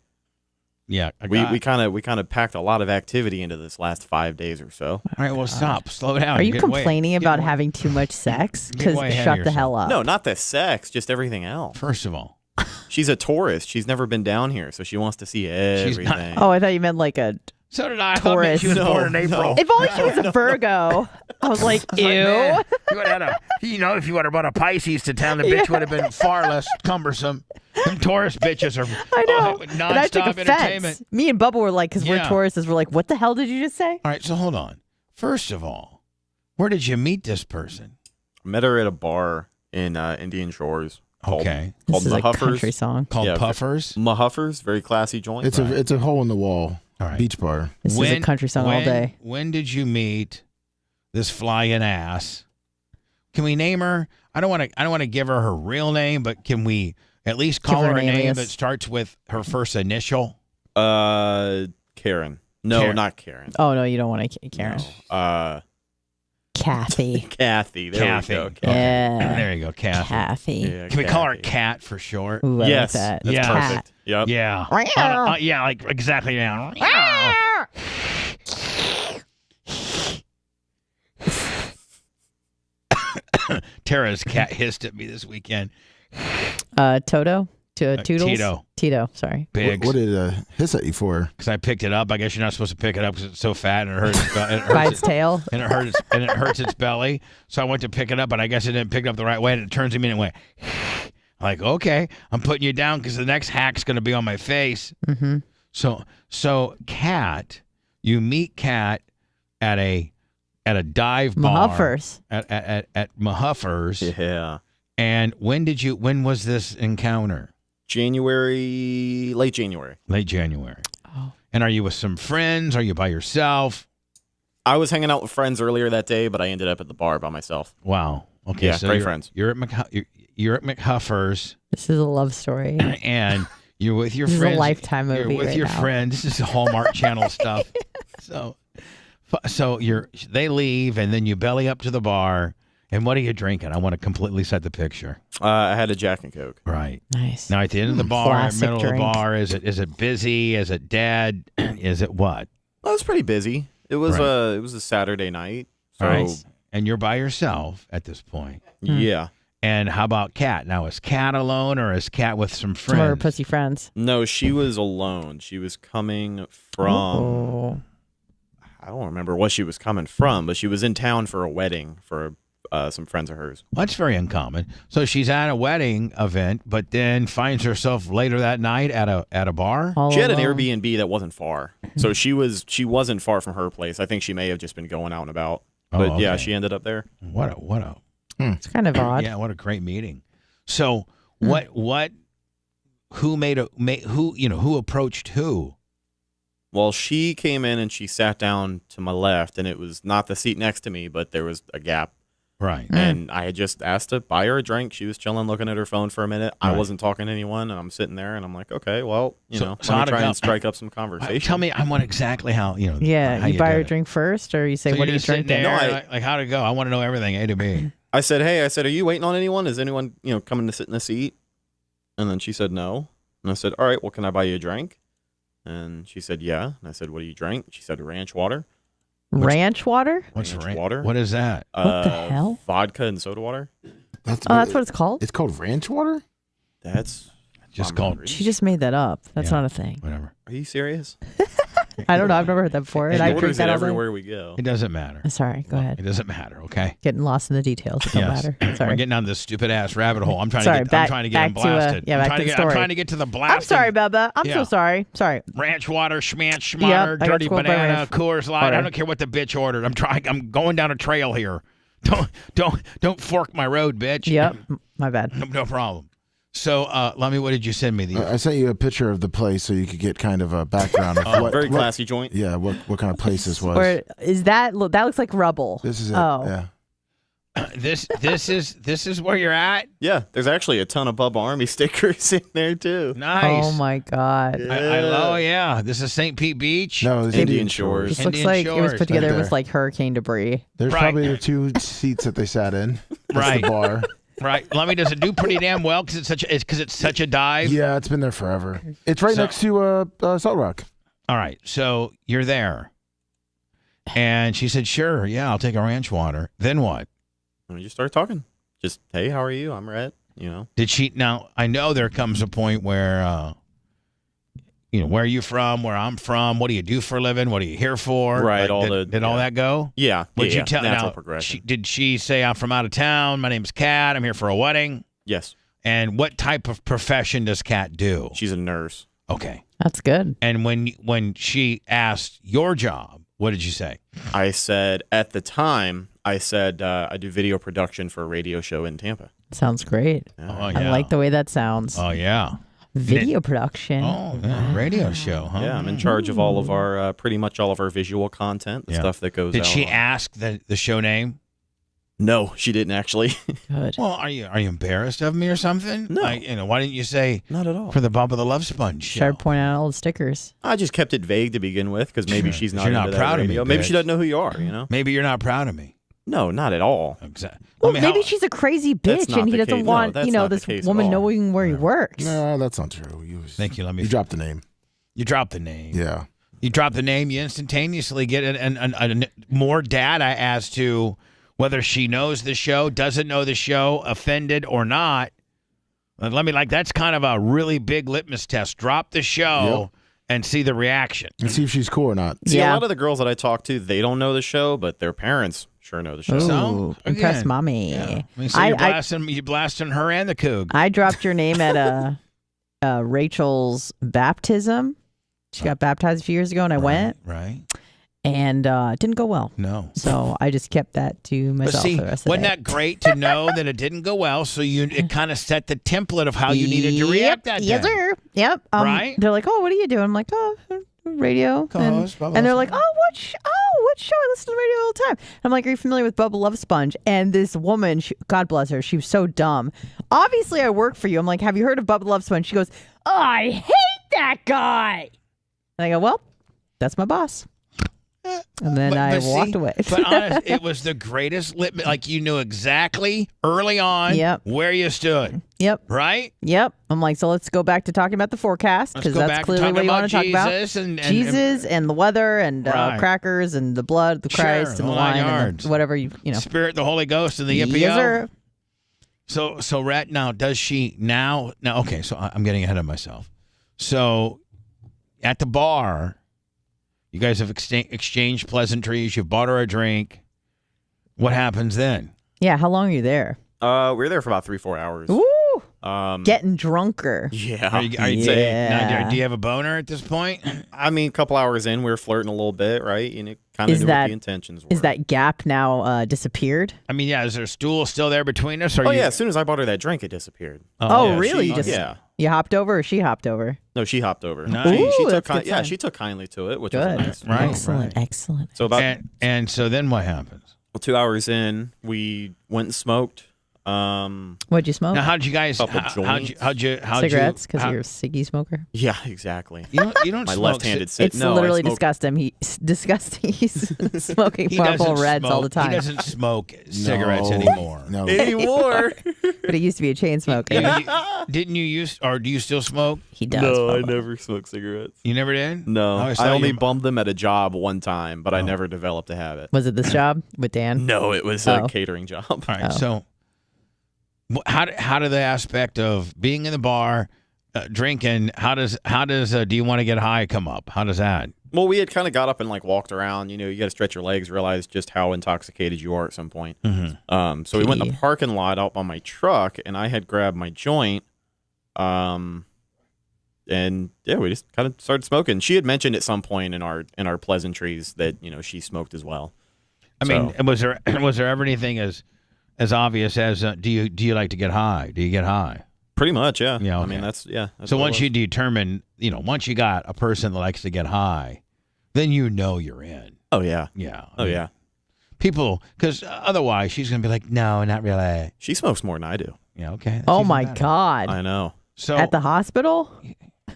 Yeah, we kind of packed a lot of activity into this last 5 days or so. All right, well, stop, slow down. Are you complaining about having too much sex? Because shut the hell up. No, not the sex, just everything else. First of all, she's a tourist. She's never been down here, so she wants to see everything. Oh, I thought you meant like a So did I. Taurus. She was born in April. If only she was a Virgo. I was like, ew. Man, you would have had if you would have brought a Pisces to town, the bitch would have been far less cumbersome. Them Taurus bitches are I know. nonstop And I took offense. entertainment. Me and Bubba were like, because we're Tauruses, we're like, what the hell did you just say? All right, so hold on. First of all, where did you meet this person? I met her at a bar in Indian Shores. Called Okay. This is a Mahuffers. country song. Called Puffers? Mahuffers, very classy joint. It's a hole in the wall. All right. Beach bar. This is a country song all day. When did you meet this flying ass? Can we name her? I don't want to give her real name, but can we at least call her a name that starts with her first initial? Karen. No, Karen. not Karen. Oh, no, you don't want to Karen. No. Kathy. Kathy. There Kathy. we go. Kathy. Yeah. There you go, Kathy. Kathy. Yeah, Can we call her Kathy. Cat for short? Ooh, I Yes, like that. that's Yeah. perfect. Yep. Yeah. Yeah, like exactly. Yeah. Tara's cat hissed at me this weekend. Toto? Toodles? Tito, sorry. Biggs. What did hiss at you for? Because I picked it up. I guess you're not supposed to pick it up because it's so fat and it hurts. By its tail. And it hurts its belly. So I went to pick it up, and I guess it didn't pick it up the right way, and it turns to me and went, like, okay, I'm putting you down because the next hack's going to be on my face. Mm-hmm. So Kat, you meet Kat at a dive bar. Mahuffers. At Mahuffers. Yeah. And when was this encounter? Late January. Late January. Oh. And are you with some friends? Are you by yourself? I was hanging out with friends earlier that day, but I ended up at the bar by myself. Wow. Okay. Yeah, so great friends. You're at McHuffers. This is a love story. And you're with your This is a friends. Lifetime movie You're with right your now. friends. This is Hallmark Channel stuff. So they leave, and then you belly up to the bar. And what are you drinking? I want to completely set the picture. I had a Jack and Coke. Right. Nice. Now at the end of the bar, Classic middle of drink. the bar, is it busy? Is it dead? Is it what? Well, it was pretty busy. It was Right. it was a Saturday night. So All right. And you're by yourself at this point. yeah. And how about Kat? Now is Kat alone, or is Kat with some Some of her friends? pussy friends. No, she was alone. She was coming from Oh. I don't remember what she was coming from, but she was in town for a wedding for some friends of hers. Well, that's very uncommon. So she's at a wedding event, but then finds herself later that night at a bar. All She had an alone. Airbnb that wasn't far, so she wasn't far from her place. I think she may have just been going out and about, Oh, but yeah, okay. she ended up there. What a It's kind of odd. yeah, what a great meeting. So who approached who? Well, she came in and she sat down to my left, and it was not the seat next to me, but there was a gap. Right. And I had just asked to buy her a drink. She was chilling, looking at her phone for a minute. I Right. wasn't talking to anyone, and I'm sitting there, and I'm like, okay, well, So let how'd me it try go? and strike up some conversation. Tell me, I want exactly how Yeah, how you buy her did a it. drink first, or you say, So what you're are you just sitting drinking? there, No, like how'd it go? I want to know everything A to B. I said, are you waiting on anyone? Is anyone, coming to sit in a seat? And then she said no. And I said, all right, well, can I buy you a drink? And she said, yeah. And I said, what do you drink? She said, ranch water. Ranch water? What's Ranch ranch water? What is that? What the hell? Vodka and soda water. That's what it's called? It's called ranch water? That's Just I'm called. hungry. She just made that up. That's Yeah. not a thing. Whatever. Are you serious? I don't know. I've never heard that before. And She I drink orders that it all day. everywhere we go. It doesn't matter. Sorry, go ahead. It doesn't matter. Okay. Getting lost in the details. It don't Yes. matter. Sorry. We're getting down this stupid ass rabbit hole. I'm trying Sorry, to get. back- I'm trying to get him back to, blasted. yeah, I'm back trying to the I'm story. trying to get to the I'm blasting. sorry, Bubba. I'm Yeah. so sorry. Sorry. Ranch water, schmanch, Yep, schmatter, I got dirty schooled by banana, ranch Coors Light. water. I don't care what the bitch ordered. I'm going down a trail here. Don't fork my road, bitch. Yep. My bad. No problem. So, Lummy, what did you send me? I sent you a picture of the place so you could get kind of a background. Of Very classy joint. Yeah, what kind of place this was. Or is that looks like rubble? This is it. Oh. Yeah. This is where you're at. Yeah, there's actually a ton of Bubba Army stickers in there too. Nice. Oh my God. Oh yeah. This is St. Pete Beach. No, it's Indian Shores. This looks Indian like it was Shores. put together Right with there. like hurricane debris. There's Right. probably the two seats that they sat in. That's Right. The bar. Right. Lummy, does it do pretty damn well because it's such a dive? Yeah, it's been there forever. It's right So- next to Salt Rock. All right. So you're there, and she said, "Sure, yeah, I'll take a ranch water." Then what? And we just started talking. Just, hey, how are you? I'm Rhett. Did she? Now I know there comes a point where, where are you from? Where I'm from? What do you do for a living? What are you here for? Right, Like, did all that go? Yeah. Would yeah, you tell? Natural Now, progression. did she say I'm from out of town? My name's Kat. I'm here for a wedding. Yes. And what type of profession does Kat do? She's a nurse. Okay. That's good. And when she asked your job, what did you say? I said, at the time, I do video production for a radio show in Tampa. Sounds great. Oh, I yeah. like the way that sounds. Oh, yeah. Video production. Oh, yeah. Radio show, huh? Yeah, I'm in charge of all of our, pretty much all of our visual content, the Yeah. stuff that goes out. Did she on- ask the show name? No, she didn't actually. Good. Well, are you embarrassed of me or something? No. Like, why didn't you say Not at all. for the Bubba the Love Sponge show? Start pointing out all the stickers. I just kept it vague to begin with because maybe Sure. she's not You're not into that proud of me, radio. Maybe bitch. she doesn't know who you are, Maybe you're not proud of me. No, not at all. Exactly. Well, maybe she's a crazy That's bitch not and he the doesn't case. No, want, that's not the this case at woman all. knowing where he works. No, that's not true. Thank you. Let me. You dropped the name. You dropped the name. Yeah. You drop the name, you instantaneously get more data as to whether she knows the show, doesn't know the show, offended or not. That's kind of a really big litmus test. Drop the show and see the reaction. And see if she's cool or not. See, a lot of the girls that I talk to, they don't know the show, but their parents sure know the show. Ooh, impress again, mommy. Yeah. I mean, so you're blasting her and the coog. I dropped your name at Rachel's baptism. She got baptized a few years ago, and I went. Right. And it didn't go well. No. So I just kept that to myself But see, for the rest of the wasn't day. that great to know that it didn't go well? So it kind of set the template of how you needed to react that day. Yes, sir. Yep. Right? They're like, oh, what are you doing? I'm like, oh, radio. And they're like, what show? I listen to the radio all the time. I'm like, are you familiar with Bubba the Love Sponge? And this woman, God bless her, she was so dumb. Obviously, I work for you. I'm like, have you heard of Bubba the Love Sponge? She goes, oh, I hate that guy. And I go, well, that's my boss. And then I walked away. But honest, it was the greatest litmus. Like, you knew exactly early on where you stood. Yep. Right? Yep. I'm like, so let's go back to talking about the forecast, because that's clearly what you want to talk about. Jesus and the weather and crackers and the blood, the Christ and the wine and whatever you know. Spirit, the Holy Ghost, and the yippee. Yes, sir. So Rat, now does she now? Okay, so I'm getting ahead of myself. So at the bar, you guys have exchanged pleasantries. You've bought her a drink. What happens then? Yeah, how long are you there? We were there for about 3-4 hours. Ooh. Getting drunker. Yeah. Are you now, do you have a boner at this point? I mean, a couple hours in, we were flirting a little bit, right? And it kind of knew what the intentions were. Is that gap now disappeared? I mean, is there a stool still there between us? Yeah, as soon as I bought her that drink, it disappeared. Oh, really? Yeah. You hopped over or she hopped over? No, she hopped over. Nice. She took kindly to it, which was nice. Right. Excellent. So and so then what happens? Well, 2 hours in, we went and smoked. What'd you smoke? Now, how'd you guys? How'd you cigarettes? Because you're a ciggy smoker. Yeah, exactly. You don't my smoke left-handed cig. It's literally disgusting. Disgusting. He's smoking Marlboro Reds all the time. He doesn't smoke cigarettes anymore. No. Anymore. But he used to be a chain smoker. Didn't you use, or do you still smoke? He does. No, I never smoked cigarettes. You never did? No, I only bummed them at a job one time, but I never developed a habit. Was it this job with Dan? No, it was a catering job. All right, so how did the aspect of being in the bar, drinking, how does do you want to get high come up? How does that? Well, we had kind of got up and walked around. You got to stretch your legs, realize just how intoxicated you are at some point. Mm-hmm. So we went in the parking lot out by my truck, and I had grabbed my joint. And yeah, we just kind of started smoking. She had mentioned at some point in our pleasantries that she smoked as well. I mean, was there ever anything as obvious as do you like to get high? Do you get high? Pretty much, yeah. Yeah. Okay. I mean, that's so once you determine, once you got a person that likes to get high, then you're in. Oh yeah. Yeah. Oh yeah. People, because otherwise she's gonna be like, no, not really. She smokes more than I do. Yeah. Okay. Oh my God. I know. So at the hospital,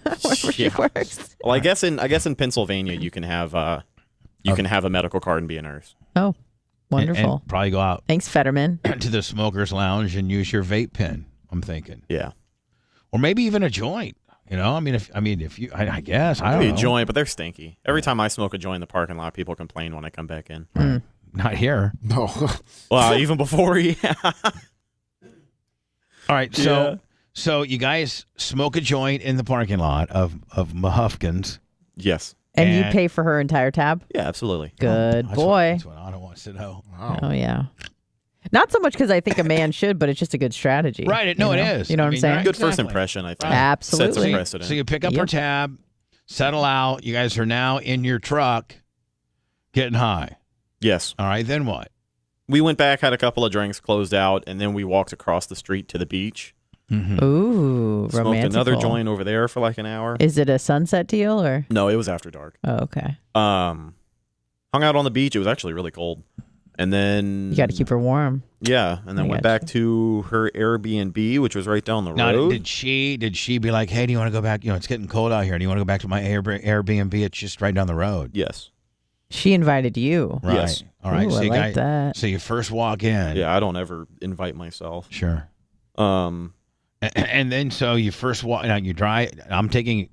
wherever she works. Well, I guess in Pennsylvania you can have a medical card and be a nurse. Oh, wonderful. And probably go out. Thanks, Fetterman. To the smokers lounge and use your vape pen. I'm thinking. Yeah. Or maybe even a joint. If you, I guess I don't know. Maybe a joint, but they're stinky. Every time I smoke a joint in the parking lot, people complain when I come back in. Right. Not here. No. Well, even before, yeah. All right, so you guys smoke a joint in the parking lot of Mahufkin's. Yes. And you pay for her entire tab? Yeah, absolutely. Good boy. That's what Anna wants to know. Wow. Oh yeah. Not so much because I think a man should, but it's just a good strategy. Right. It is. You know what I'm saying? Good first impression, I think. Right. Absolutely. Sets a precedent. So you pick up her tab, settle out. You guys are now in your truck getting high. Yes. All right. Then what? We went back, had a couple of drinks, closed out, and then we walked across the street to the beach. Mm-hmm. Ooh, smoked romantic. another joint over there for like an hour. Is it a sunset deal or? No, it was after dark. Oh, okay. Hung out on the beach. It was actually really cold. And then You got to keep her warm. Yeah, and then went back to her Airbnb, which was right down the Now, road. did she be like, hey, do you want to go back? It's getting cold out here. Do you want to go back to my Airbnb? It's just right down the road. Yes. She invited you. Right. Yes. All right. Ooh, So I you like that. So you first walk in. Yeah, I don't ever invite myself. Sure. And then so you first walk. Now you drive. I'm thinking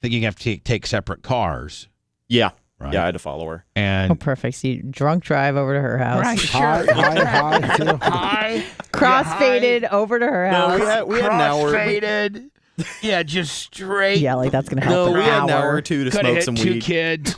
you have to take separate cars. Yeah. right? Yeah, I had to follow her. And Oh, perfect. So you drunk drive over to her house. right, sure. Hi, too. Hi. Cross-faded over to her house. we had an hour. Cross-faded. Yeah, just straight. Yeah, like that's going to help No, an we had an hour. hour or two to Could smoke have some hit 2 weed. kids,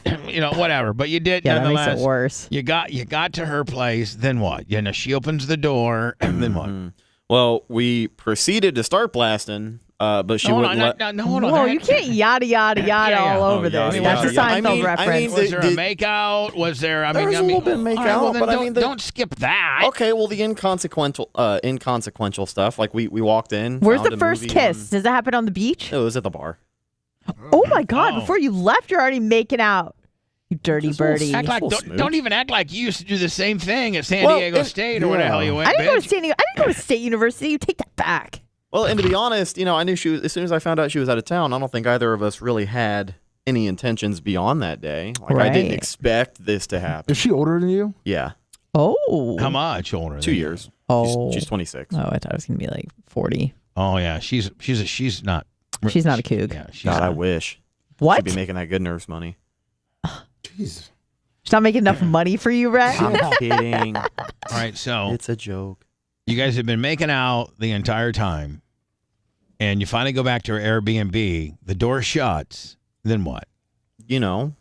whatever. But you did Yeah, that nonetheless. makes it worse. You got to her place. Then what? You know, she opens the door. And then what? Well, we proceeded to start blasting, but she Hold wouldn't on, let. no, hold on. Whoa, you can't yada yada yada Yeah, yeah. all Oh, over yada, this. yada, That's a yada. I Seinfeld mean, reference. Was there a makeout? Was there? I mean, There was a little bit of all right, makeout, well, then but I don't, mean, don't skip that. Okay, well, the inconsequential stuff. Like we walked in. Where's found the a first movie kiss? Does that happen on the beach? It was at the bar. Oh my God! Oh. Before you left, you're already making out. You dirty birdie. Act like, little don't smooch. even act like you used to do the same thing at San Well, Diego it- State or where the hell you went. I didn't go bitch. to State University. You take that back. Well, and to be honest, I knew she was. As soon as I found out she was out of town, I don't think either of us really had any intentions beyond that day. Like I didn't Right. expect this to happen. Is she older than you? Yeah, Oh. How much older? 2 than you? years. Oh. She's 26. Oh, I thought it was gonna be like 40. Oh yeah, she's not. She's not a kook. Yeah, she's God, I not. wish. What? She'd be making that good nurse money. Jeez. She's not making enough money for you, Rhett? I'm kidding. All right, so It's a joke. you guys have been making out the entire time, and you finally go back to her Airbnb. The door shuts. Then what? No,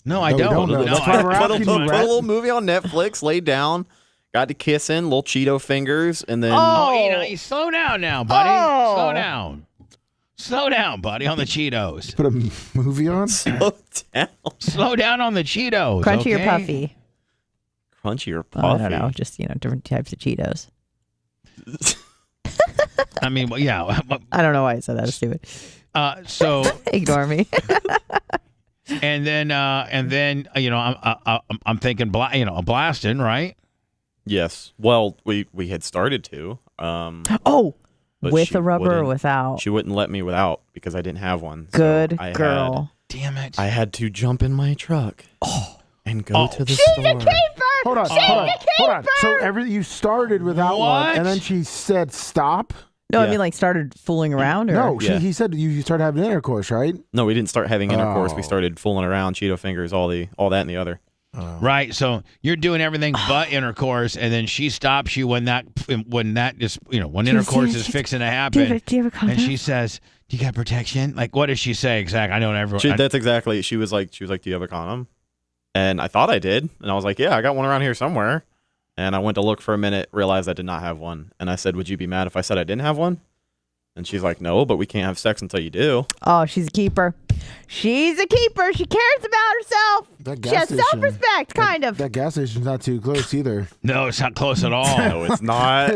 No, I No, we don't. don't know. No, That's I- why we're put, a, asking put, you, put a Rhett. little movie on Netflix, laid down, got to kissing, little Cheeto fingers, and then Oh, you slow down now, buddy. Oh. Slow down. Slow down, buddy, on the Cheetos. Put a movie on? slow down. Slow down on the Cheetos. Crunchy okay? or puffy? Crunchy or Oh, puffy? I don't know. Just, different types of Cheetos. I mean, well, yeah. I don't know why I said that. It's stupid. So, Ignore me. and then, I'm thinking, blasting, right? Yes. Well, we had started to. Oh, But with she a rubber or wouldn't- without? She wouldn't let me without because I didn't have one. So Good I girl. Damn it. I had to jump in my truck and go Oh. to the She's store. a keeper! Hold on, She's hold on, a hold on. keeper! So you started without What? one, and then she said stop? No, I Yeah. mean like started fooling around or No, Yeah. he said you started having intercourse, right? No, we didn't start having intercourse. We Oh. started fooling around, Cheeto fingers, all that and the other. Right. So you're doing everything but intercourse, and then she stops you when intercourse is fixing to happen. Do you have a condom? And she says, "Do you got protection?" Like, what does she say exactly? I know everyone. That's exactly. She was like, "Do you have a condom?" And I thought I did, and I was like, "Yeah, I got one around here somewhere." And I went to look for a minute, realized I did not have one, and I said, "Would you be mad if I said I didn't have one?" And she's like, "No, but we can't have sex until you do." Oh, she's a keeper. She's a keeper. She cares about herself. That She gas has station- self-respect, kind of. That gas station's not too close either. No, it's not close at all. No, it's not.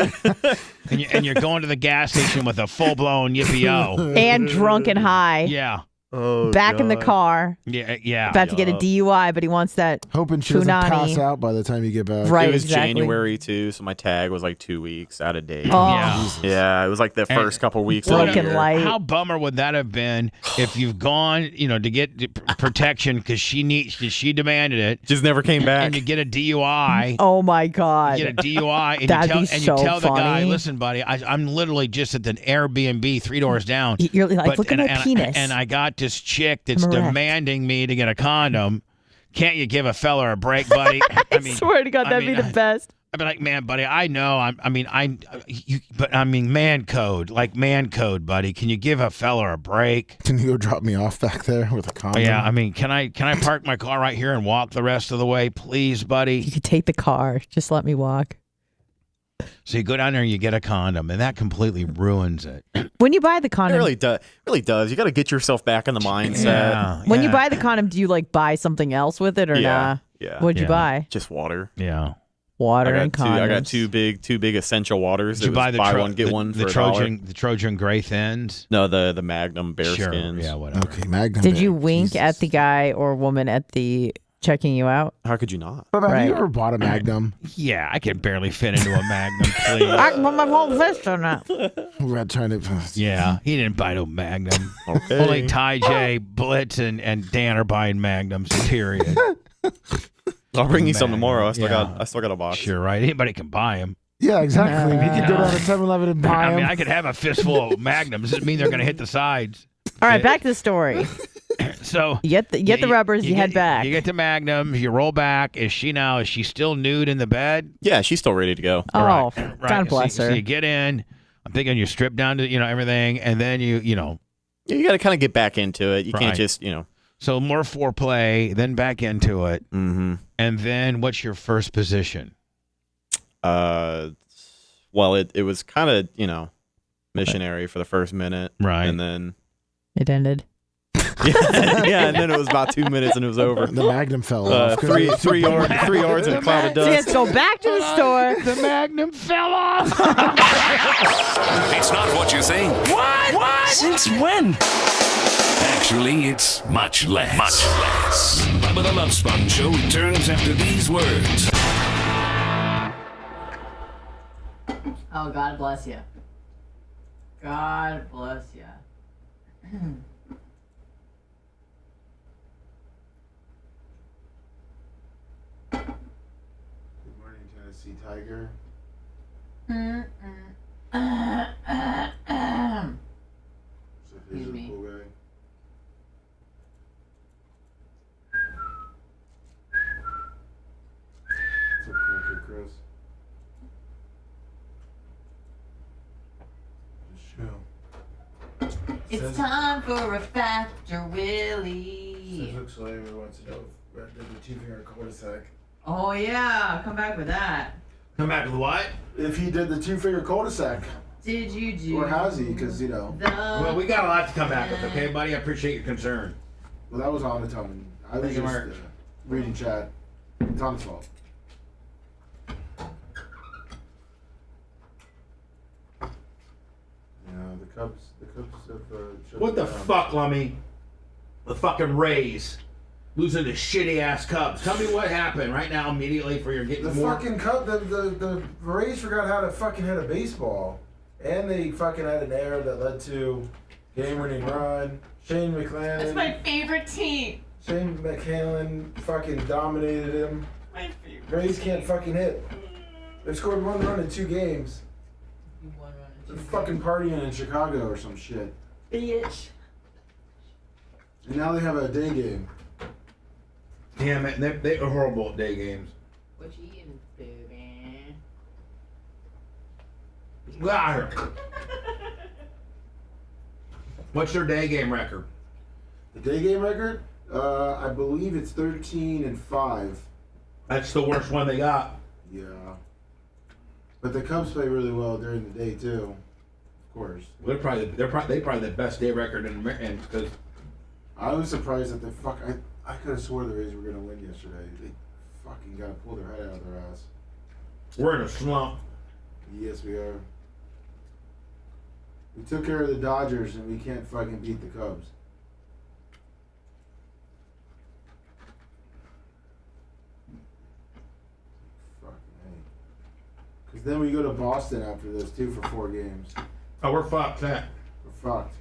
and you're going to the gas station with a full blown yippee-o. And drunk and high. Yeah. Oh, Back in the car. Yeah. About to get a DUI, but he wants that. Hoping she doesn't Punani. pass out by the time you get back. Right, It was exactly. January too, so my tag was like 2 weeks out of date. Oh. Yeah. Yeah, it was like the And first couple weeks of the Broken year. light. How bummer would that have been if you've gone, to get protection because she demanded it, Just never came back. and you get a DUI. Oh my God. You get a DUI, and That'd you be tell, so the guy, funny. "Listen, buddy, I'm literally just at an Airbnb 3 doors down. You're like, look at my and penis. And I got this chick that's I'm erect. demanding me to get a condom. Can't you give a fella a break, buddy?" I swear to God, I that'd mean, be the best. I'd be like, "Man, buddy, I know. Man code, buddy. Can you give a fella a break?" Can you go drop me off back there with a condom? Yeah, can I park my car right here and walk the rest of the way, please, You buddy? could take the car. Just let me walk. So you go down there and you get a condom, and that completely ruins it. When you buy the It condom, really does. You got to get yourself back in the mindset. Yeah, when you yeah, buy the condom, do you like buy something else with it or Yeah, nah? yeah. What'd you Yeah. buy? Just water. yeah. Water and condoms. I got two big essential waters. Did you It buy was the buy one get one the for Trojan the Trojan Gray Thins? $1. No, the Magnum Sure. Bearskins. Yeah, whatever. Okay, Magnum. Did you Bear. wink Jesus. at the guy or woman at the checking you out? How could you not? But have Right. you ever bought a Magnum? Yeah, I can barely fit into a Magnum, please. I can put my whole fist on that. We're not trying to. Yeah, he didn't buy no Magnum. Okay. Only Ty J, Blitz, and Dan are buying Magnums. Period. I'll bring you some tomorrow. I still Yeah. got a box. Sure, right? Anybody can buy them. Yeah, exactly. You could go down to 7-Eleven and buy I mean, them. I could have a fistful of Magnums. Doesn't mean they're going to hit the sides. All right, back to the story. So You get the rubbers, you head back. You get the Magnums, you roll back. Is she still nude in the bed? Yeah, she's still ready to go. Oh, Right. God bless her. So you get in. I'm thinking you strip down to everything, and then you Yeah, you got to kind of get back into it. You Right. can't just So more foreplay, then back into it, and then what's your first position? Well, it was kind of missionary for the first minute, Right, and then It ended. yeah, and then it was about 2 minutes and it was over. The Magnum fell off. Three yards and a cloud of So you have dust. to go back to the store. The Magnum fell off. It's not what you think. What? Since when? Actually, it's much less. Much less. Bubba the Love Sponge Show returns after these words. Oh, God bless you. God bless you. Good morning, Tennessee Tiger. Excuse me. Cool guy. What's up, Cracker Chris? Just chill. It's time for a factor, Willie. Cedric Slaver wants to know if Red did the two-finger cul-de-sac. Oh, yeah. Come back with that. Come back with what? If he did the two-finger cul-de-sac, Did you do or has he? Because Well, we got a lot to come back with, okay, buddy? I appreciate your concern. well, that was on its own. I was Thank you, just Mark. reading chat. It's on its fault. The Cubs have shut What the down. fuck, Lummy? The fucking Rays losing to shitty ass Cubs. Tell me what happened right now, immediately, for your getting The more. fucking Cub, the Rays forgot how to fucking hit a baseball, and they fucking had an error that led to game-winning run. Shane McClellan. That's my favorite team. Shane McClellan fucking dominated him. My favorite. Rays can't fucking hit. They've scored one run in 2 games. You won one They're and two. fucking partying in Chicago or some shit. Bitch. And now they have a day game. Damn it, they are horrible at day games. What you eating, baby? Ah. What's their day game record? The day game record? I believe it's 13-5. That's the worst one they got. Yeah. But the Cubs play really well during the day too. Of course. They're probably the best day record in because I was surprised that I could have swore the Rays were gonna win yesterday. They fucking gotta pull their head out of their ass. we're in a slump. Yes, we are. We took care of the Dodgers and we can't fucking beat the Cubs. Fucking hey. Because then we go to Boston after this too for 4 games. Oh, we're fucked. That. We're fucked.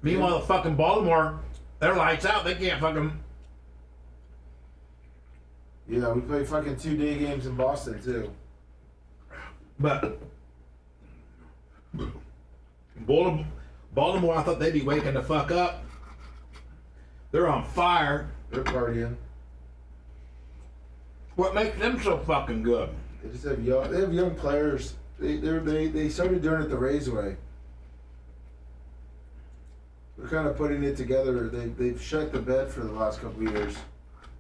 Meanwhile, the fucking Baltimore, their lights out. They can't fucking. Yeah, we play fucking 2 day games in Boston too. But Baltimore, I thought they'd be waking the fuck up. They're on fire. They're partying. What makes them so fucking good? They just have young players. They started doing it the Rays way. They're kind of putting it together. They've shut the bed for the last couple of years.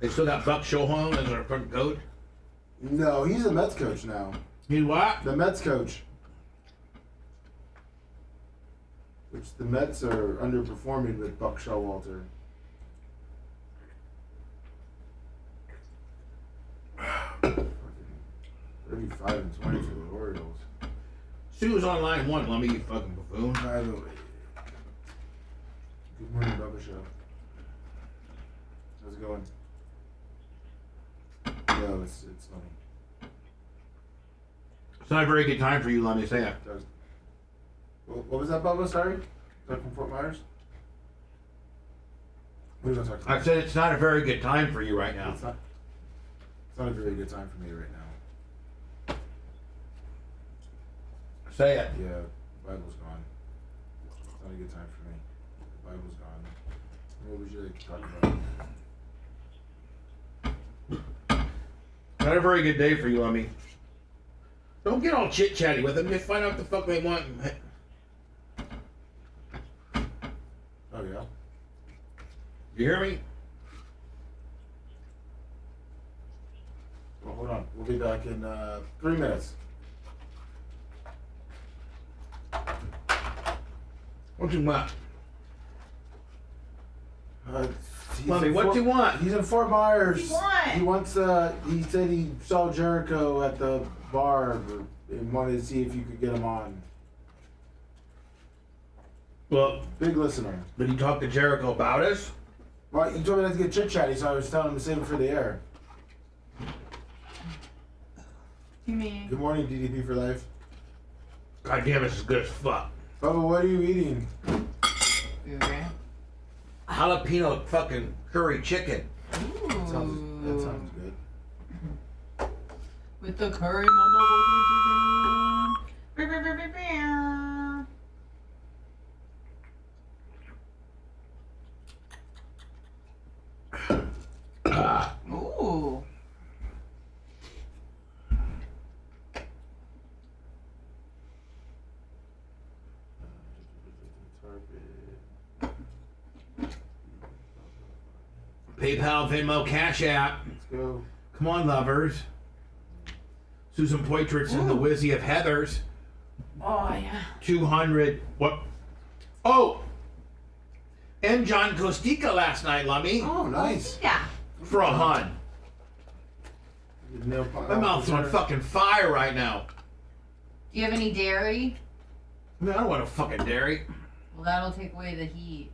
They still got Buck Showhong as their front coach. No, he's the Mets coach now. He's what? The Mets coach. Which the Mets are underperforming with Buck Showalter. Fucking 35-20 for the Orioles. Sue's on line 1. Let me, you fucking buffoon. By the way, good morning, Bubba Show. How's it going? No, it's funny. It's not a very good time for you. Let me say it. What was that, Bubba? Sorry? Talking from Fort Myers? What are you going to talk about? I said it's not a very good time for you right now. It's not a very good time for me right now. Say it. Yeah, Bible's gone. It's not a good time for me. The Bible's gone. What would you like to talk about? Not a very good day for you, Lemmy. Don't get all chit-chatty with them. Just find out what the fuck they want. Oh, yeah? You hear me? Well, hold on. We'll be back in 3 minutes. What you want? Mommy, what do you want? He's in Fort Myers. What? He wants. He said he saw Jericho at the bar and wanted to see if you could get him on. Well, Big listener. did you talk to Jericho about us? Well, you told me not to get chit chatty, so I was telling him to save it for the air. You mean? Good morning, DDP for life. God damn, this is good as fuck. Bubba, what are you eating? Okay. Jalapeno fucking curry chicken. Ooh. That sounds good. With the curry motherfucking chicken. Ooh. PayPal, Venmo, Cash App. Let's go. Come on, lovers. Susan Poitras and the Wizzy of Heathers. Oh, yeah. 200. What? Oh! And John Costica last night, Lummy. Oh, nice. Yeah. For a hun. My mouth's on fucking fire right now. Do you have any dairy? Man, I don't want a fucking dairy. Well, that'll take away the heat.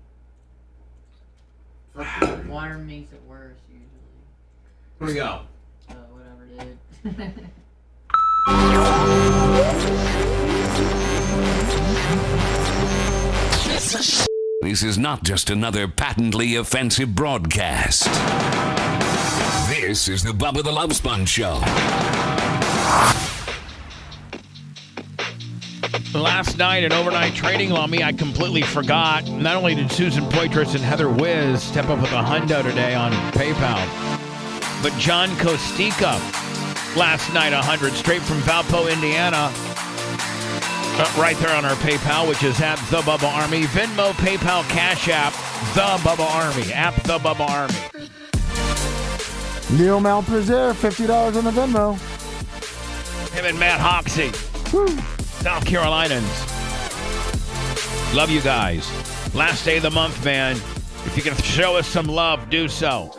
Water makes it worse, usually. Here we go. Whatever it is. This is not just another patently offensive broadcast. This is the Bubba the Love Sponge Show. Last night in overnight trading, Lummy, I completely forgot. Not only did Susan Poitras and Heather Wiz step up with a hundo today on PayPal, but John Costica last night 100 straight from Valpo, Indiana. Right there on our PayPal, which is at The Bubba Army. Venmo, PayPal, Cash App, The Bubba Army. App The Bubba Army. Neil Malpreser, $50 on the Venmo. Him and Matt Hoxie. Woo. South Carolinians. Love you guys. Last day of the month, man. If you can show us some love, do so.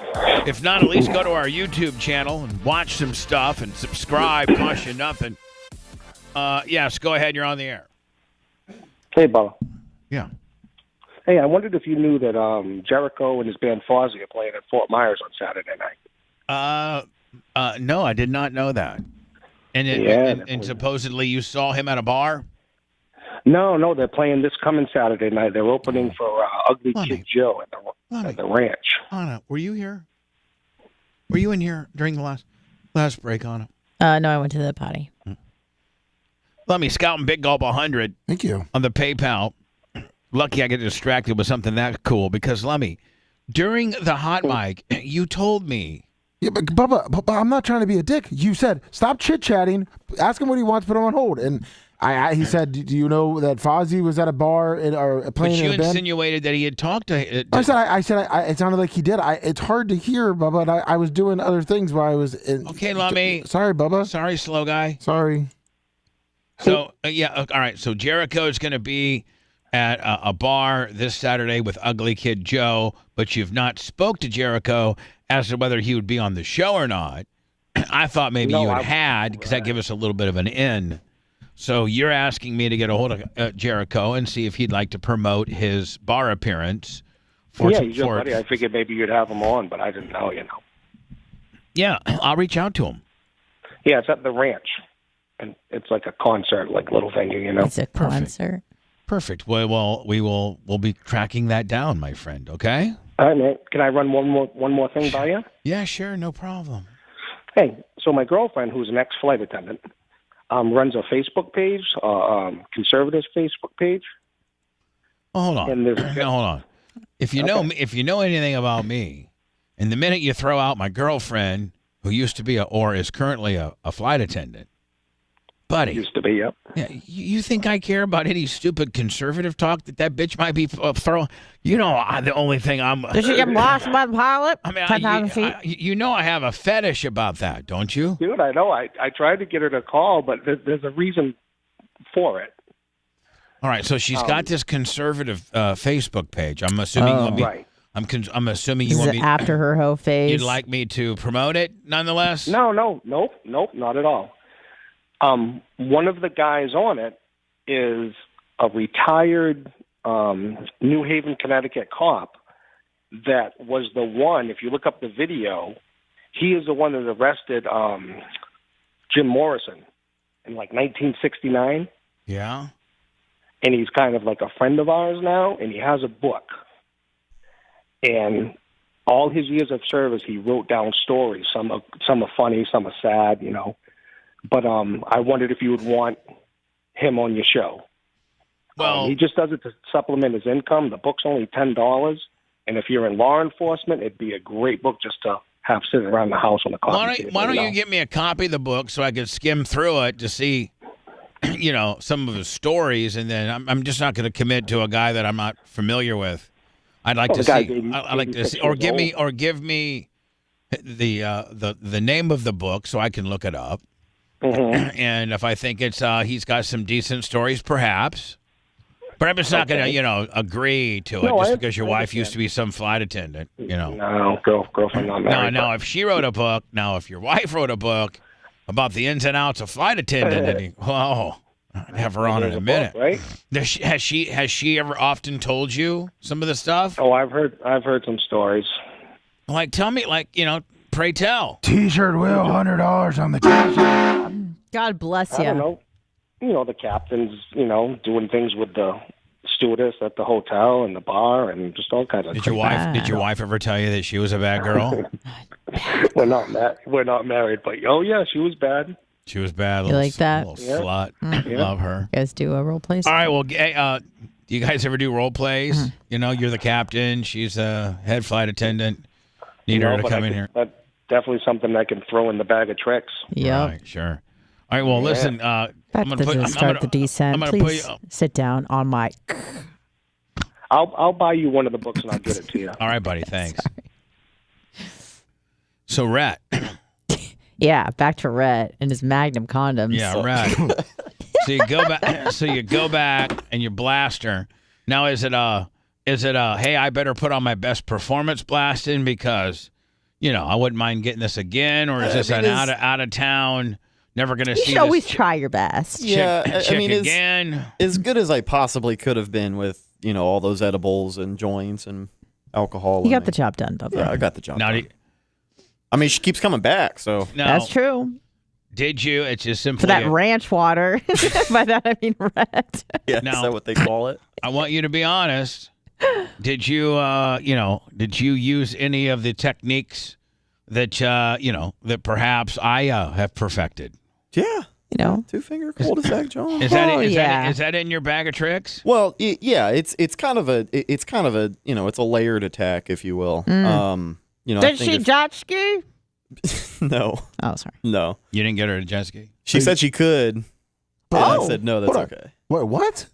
If not, at least go to our YouTube channel and watch some stuff and subscribe. Cost you nothing. Yes, go ahead. You're on the air. Hey, Bubba. Yeah. Hey, I wondered if you knew that Jericho and his band Fozzy are playing at Fort Myers on Saturday night. No, I did not know that. And and supposedly you saw him at a bar? No, they're playing this coming Saturday night. They're opening for Ugly Kid Joe at the ranch. Anna, were you here? Were you in here during the last break, Anna? No, I went to the potty. Let me scout and Big Gulp 100. Thank you. On the PayPal. Lucky I get distracted with something that cool because, Lemmy, during the hot mic, you told me. Yeah, but Bubba, I'm not trying to be a dick. You said, stop chit-chatting, ask him what he wants, put him on hold. And he said, do you know that Fozzy was at a bar or playing in a band? But you insinuated that he had talked to... I said, it sounded like he did. It's hard to hear, Bubba, and I was doing other things while I was in... Okay, Lemmy. Sorry, Bubba. Sorry, slow guy. Sorry. So, all right. So Jericho is going to be at a bar this Saturday with Ugly Kid Joe, but you've not spoke to Jericho as to whether he would be on the show or not. I thought maybe you had, because that gives us a little bit of an in. So you're asking me to get a hold of Jericho and see if he'd like to promote his bar appearance. He's your buddy. I figured maybe you'd have him on, but I didn't know, Yeah, I'll reach out to him. Yeah, it's at the ranch. And it's like a concert, like little venue, It's a concert. Perfect. Well, we'll be tracking that down, my friend. Okay. All right, man. Can I run one more thing by you? Yeah, sure, no problem. Hey, so my girlfriend, who's an ex-flight attendant, runs a Facebook page, conservative Facebook page, Hold on. And there's No, hold on. If you know me, if you know anything about me, and the minute you throw out my girlfriend, who used to be or is currently a flight attendant, buddy. Used to be, yep. Yeah, you think I care about any stupid conservative talk that bitch might be throwing? You know, the only thing I'm. Did she get lost by the pilot? I mean, 10,000 feet. you know, I have a fetish about that, don't you? Dude, I know. I tried to get her to call, but there's a reason for it. All right, so she's got this conservative Facebook page. I'm assuming you want me. Right. I'm assuming you Is want it me after her hoe phase? You'd like me to promote it, nonetheless? Nope, not at all. One of the guys on it is a retired New Haven, Connecticut cop that was the one, if you look up the video, he is the one that arrested Jim Morrison in like 1969. Yeah. And he's kind of like a friend of ours now, and he has a book. And all his years of service, he wrote down stories. Some are funny, some are sad, you know. But I wondered if you would want him on your show. Well, he just does it to supplement his income. The book's only $10, and if you're in law enforcement, it'd be a great book just to have sitting around the house on the coffee table. Why don't you get me a copy of the book so I could skim through it to see, you know, some of his stories, and then I'm just not going to commit to a guy that I'm not familiar with. I'd like to see. I'd like to see, or give me the name of the book so I can look it up. Mm-hmm. And if I think it's he's got some decent stories, perhaps. But I'm just not going to, you know, agree to it just because your wife used to be some flight attendant, you know. No, girlfriend not married. No, if she wrote a book, if your wife wrote a book about the ins and outs of flight attendant, I'd have her on in a minute. Book, right? Has she ever often told you some of the stuff? Oh, I've heard some stories. Like, tell me, like, you know, pray tell. T-shirt will $100 on the T-shirt. God bless I you. don't know. You know, the captain's, you know, doing things with the stewardess at the hotel and the bar and just all kinds of Did your wife ever tell you that she was a bad girl? We're not married, but yeah, she was bad. She was bad. You like that? Little slut. Love her. You guys do a role play? All right. Well, do you guys ever do role plays? You know, you're the captain. She's a head flight attendant. Need her to come in here. That's definitely something I can throw in the bag of tricks. Yep. Right, sure. All right. Well, listen. Back to start the descent. Please sit down on my. I'll buy you one of the books and I'll get it to you. All right, buddy. Thanks. So, Rhett. Yeah, back to Rhett and his Magnum condoms. Yeah, Rhett. So you go back and you blast her. Now, is it hey, I better put on my best performance blasting because, you know, I wouldn't mind getting this again, or is this an out of town? Never gonna see. You should always try your best. Yeah, I mean, again. As good as I possibly could have been with, you know, all those edibles and joints and alcohol. You got the job done, Bubba. Yeah, I got the job done. I mean, she keeps coming back, so. No. That's true. Did you? It's just simply for that ranch water. By that I mean red. Yeah, is that what they call it? I want you to be honest. Did you, did you use any of the techniques that, that perhaps I have perfected? Yeah. You know, 2-finger cul-de-sac John. Is that in your bag of tricks? Well, yeah, it's kind of a it's a layered attack, if you will. Did she jet ski? No. Oh, sorry. No. You didn't get her to jet ski? She said she could. I said no, that's okay. Wait, what?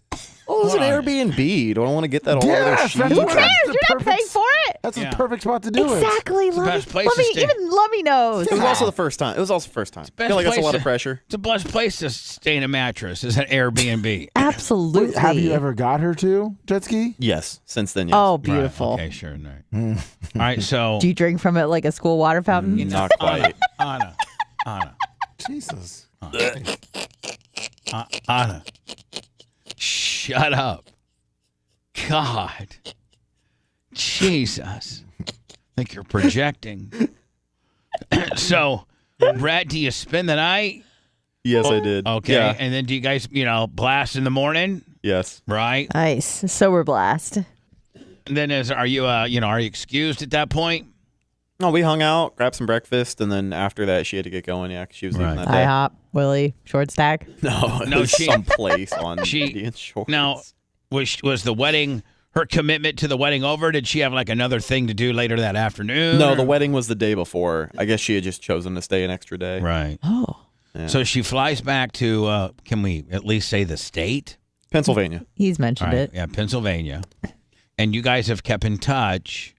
Oh, it was an Airbnb. Do I want to get that all over the sheet? Who cares? You're not paying for it. That's the perfect spot to do exactly. It's the best place to stay. Even Lummy knows. It was also the first time. I feel like that's a lot of pressure. It's a best place to stay in a mattress. Is an Airbnb. Absolutely. Wait, have you ever got her to jet ski? Yes. Since then, yes. Oh, beautiful. Right. Okay, sure. All right, so. Do you drink from it like a school water fountain? Not quite. Anna. Jesus. Anna. Shut up. God. Jesus. I think you're projecting. So, Brad, do you spend the night? Yes, I did. Okay. Yeah. And then do you guys, blast in the morning? Yes. Right? Nice. Sober blast. And then are you excused at that point? No, we hung out, grabbed some breakfast, and then after that, she had to get going. Yeah, 'cause she was leaving that day. IHOP, Willie, short stack. No, she someplace on Indian Shores. Now, Was the wedding, her commitment to the wedding over? Did she have like another thing to do later that afternoon? No, the wedding was the day before. I guess she had just chosen to stay an extra day. Right. Oh. Yeah. So she flies back to, can we at least say the state? Pennsylvania. He's mentioned it. Yeah, Pennsylvania. And you guys have kept in touch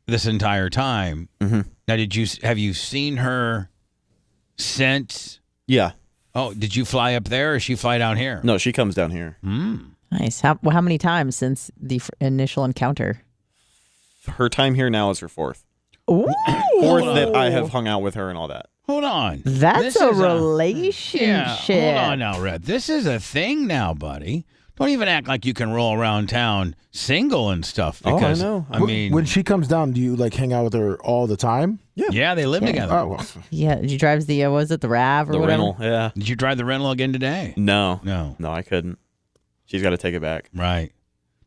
this entire time. Mm-hmm. Now, have you seen her since? Yeah. Oh, did you fly up there or she fly down here? No, she comes down here. Nice. How many times since the initial encounter? Her time here now is her fourth. Ooh. Fourth that I have hung out with her and all that. Hold on. That's a relationship. Yeah, hold on now, Red. This is a thing now, buddy. Don't even act like you can roll around town single and stuff. Because, I know. I mean, when she comes down, do you like hang out with her all the time? Yeah, they live together. Oh, well. Yeah, she drives the was it the RAV or The whatever? rental, yeah. Did you drive the rental again today? No, I couldn't. She's got to take it back. Right.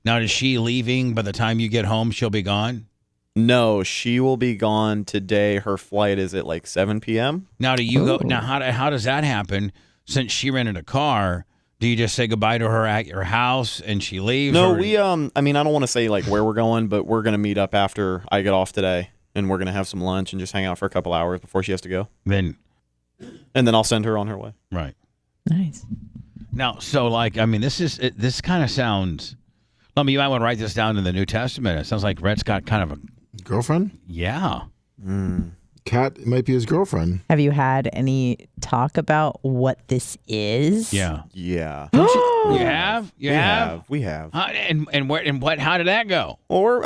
Now, is she leaving by the time you get home? She'll be gone? No, she will be gone today. Her flight is at like 7 p.m. Now, do you go? Now, how does that happen? Since she rented a car, do you just say goodbye to her at your house and she leaves? No, or? we I mean, I don't want to say like where we're going, but we're gonna meet up after I get off today, and we're gonna have some lunch and just hang out for a couple hours before she has to go. And then I'll send her on her way. Right. Nice. Now, so like, I mean, this kind of sounds. I mean, you might want to write this down in the New Testament. It sounds like Rhett's got kind of a girlfriend. Yeah. Kat might be his girlfriend. Have you had any talk about what this is? Yeah. Yeah. You have? You have? We have. And where and what? How did that go? Well,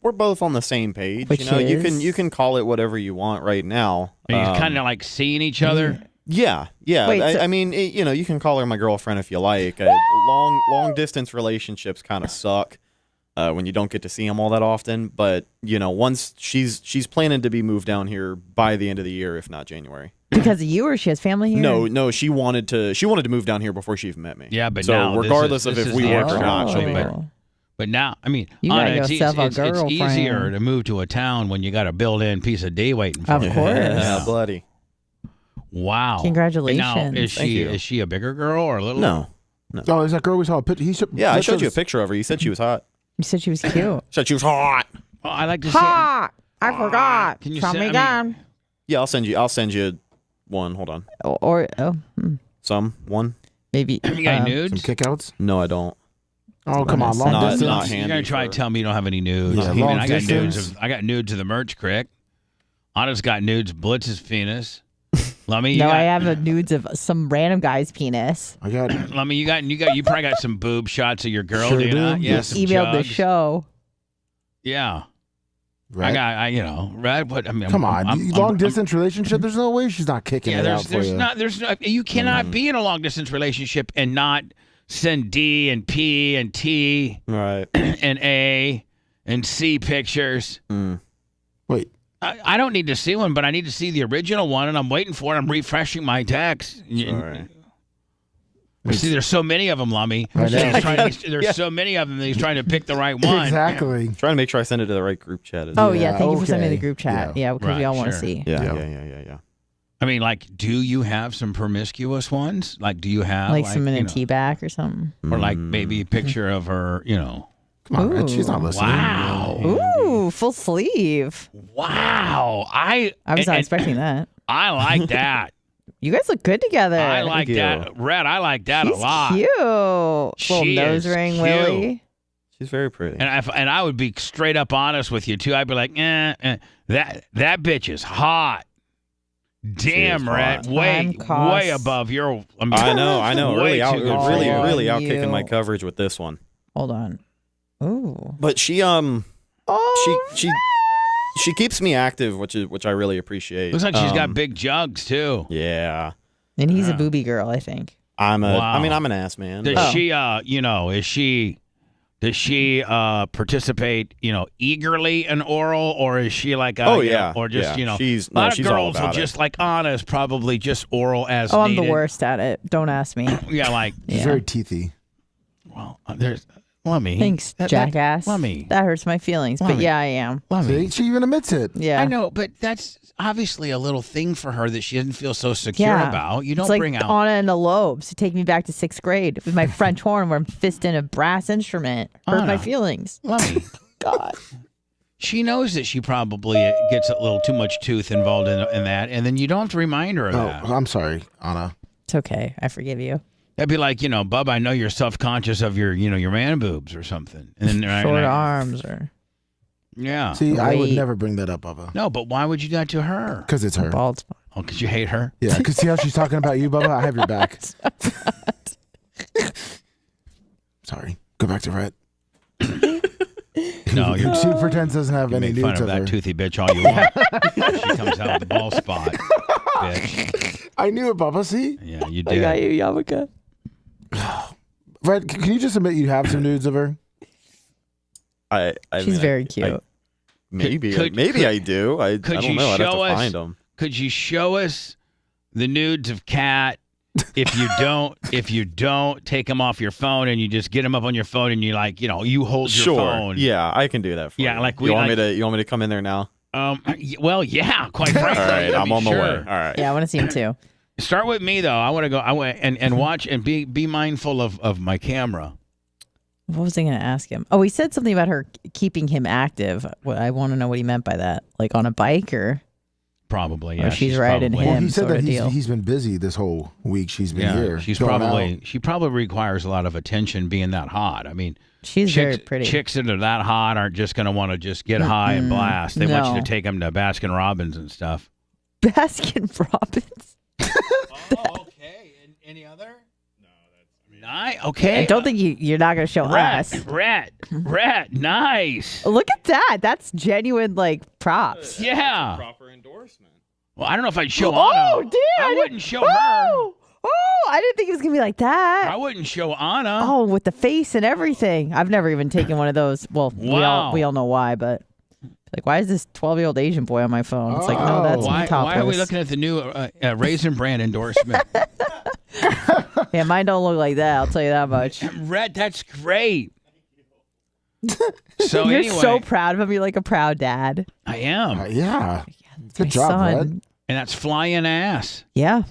we're both on the same page. Which you can call it whatever you want right now. Are you kind of like seeing each other? Yeah. Wait, I mean, you can call her my girlfriend if you like. Long distance relationships kind of suck when you don't get to see them all that often. But once she's planning to be moved down here by the end of the year, if not January. Because of you, or she has family here? No, she wanted to move down here before she even met me. Yeah, but so now regardless this of if is we the work or extra not, she'll be option. here. But now, I mean, You gotta Anna, go yourself a it's easier girlfriend. to move to a town when you got a built-in piece of D waiting for Of you. course. Yeah, buddy. Wow. Congratulations. And now, is she a bigger girl or a little? No. Oh, is that girl we saw a picture? Yeah, I showed you a picture of her. You said she was hot. You said she was cute. Said she was hot. Oh, I like to see. Hot! I forgot. Can you Tell say- me I again. Yeah, I'll send you one. Hold on. One. Maybe. You got Some nudes? kickouts. No, I don't. Oh, come on, long Not distance. handy. You're gonna try to tell me you don't have any nudes. Yeah, I mean, long I got nudes. distance. I got nudes of the merch crick. Anna's got nudes of Blitz's penis. Lummy, you No, got, I have a nudes of some random guy's penis. I got. Lummy, you probably got some boob shots of your girl, Sure do you do. not? Yeah, Yes. some Emailed the jugs. show. Yeah. Right. Red. What? I mean, Come on, I'm- long distance relationship. There's no way she's not kicking Yeah, it out for you. there's no. You cannot be in a long distance relationship and not send D and P and T Right. and A and C pictures. Wait, I don't need to see one, but I need to see the original one, and I'm waiting for it. I'm refreshing my text. Sorry. See, there's so many of them, Lummy. I know. There's so many of them that he's trying to pick the right one. exactly. Trying to make sure I send it to the right group chat. Oh, yeah. Thank you for sending me okay. the group chat. Yeah. Yeah, because we Right, all want to sure. see. Yeah. I mean, like, do you have some promiscuous ones? Like, do you have Like some in a you know, tea bag or something. or like maybe a picture of her? Come on, Red, she's not Ooh. listening. Wow. Ooh, full sleeve. Wow. I was not and- expecting that. I like that. You guys look good together. I like you. that. Red, I like that She's a lot. cute. Little She nose is ring, cute. Willie. She's very pretty. And I would be straight up honest with you too. I'd be like, that bitch is hot. Damn, Red, Time way costs. above your. I know. Way Really out, too good for really, you. really You. outkicking my coverage with this one. Hold on. Ooh. But she Oh, she keeps me active, which I really appreciate. Looks like she's got big jugs too. Yeah. and he's Yeah. a booby girl, I think. I'm Wow. an ass man. Does but- she, does she participate, eagerly in oral, or is she like, Oh, yeah. or just, Yeah. a lot of She's all girls will about it. just like Anna is probably just oral as I'm needed. the worst at it. Don't ask me. Yeah, like, She's Yeah. very teethy. well, Lummy. Thanks, jackass. Lummy. That hurts my feelings. But Lummy. yeah, I am. Lummy. See, she even admits it. Yeah. I know, but that's obviously a little thing for her that she doesn't feel so secure about. You don't it's like bring out Anna and the Lobes to take me back to 6th grade with my French horn where I'm fisting a brass instrument. Hurt my Anna. feelings. Lummy. God. She knows that she probably gets a little too much tooth involved in that, and then you don't have to remind her of that. I'm sorry, Anna. It's okay. I forgive you. That'd be like, Bub, I know you're self-conscious of your man boobs or something. And then Short arms or... Yeah. See, I would never bring that up, Bubba. No, but why would you do that to her? Because it's her. Bald spot. Oh, because you hate her? Yeah, because see how she's talking about you, Bubba? I have your back. Sorry. Go back to Rhett. No, she pretends doesn't have you any make fun nudes of of that her. toothy bitch all you want. She comes out with the ball spot, bitch. I knew it, Bubba. See? Yeah, you I did. got you, Yamaka. Rhett, can you just admit you have some nudes of her? She's very cute. Maybe I do. I don't know. I'd have to find them. Could you show us the nudes of Kat? If you don't take them off your phone and you just get them up on your phone and you you hold your phone. Yeah, I can do that for you. Yeah, like you want me to come in there now? Well, yeah, quite frankly. All right, I'm on my way. All right. Yeah, I want to see him too. Start with me though. I want to go. I want and watch and be mindful of my camera. What was I going to ask him? Oh, he said something about her keeping him active. Well, I want to know what he meant by that. Like on a bike or? Probably, yeah. Or she's riding probably, him. Well, he said sort that of deal. he's been busy this whole week. She's been here. She's going probably out. she probably requires a lot of attention being that hot. I mean, she's very pretty. Chicks that are that hot aren't just going to want to just get high and blast. They want you to take them to Baskin Robbins and stuff. Baskin Robbins. Oh, okay. Any other? Okay. I don't think you're not going to show us. Rat. Nice. Look at that. That's genuine, props. Yeah. Proper endorsement. Well, I don't know if I'd show Oh, Anna. dear. I wouldn't show her. Oh, I didn't think it was going to be like that. I wouldn't show Anna. Oh, with the face and everything. I've never even taken one of those. Well, Wow. we all know why, but why is this 12-year-old Asian boy on my phone? It's like, no, that's me topless. Why are we looking at the new Raisin Bran endorsement? Yeah, mine don't look like that. I'll tell you that much. Red, that's great. So You're anyway, so proud of him. You're like a proud dad. I am. Yeah. Good my job, son. Red. And that's flying ass. Yeah.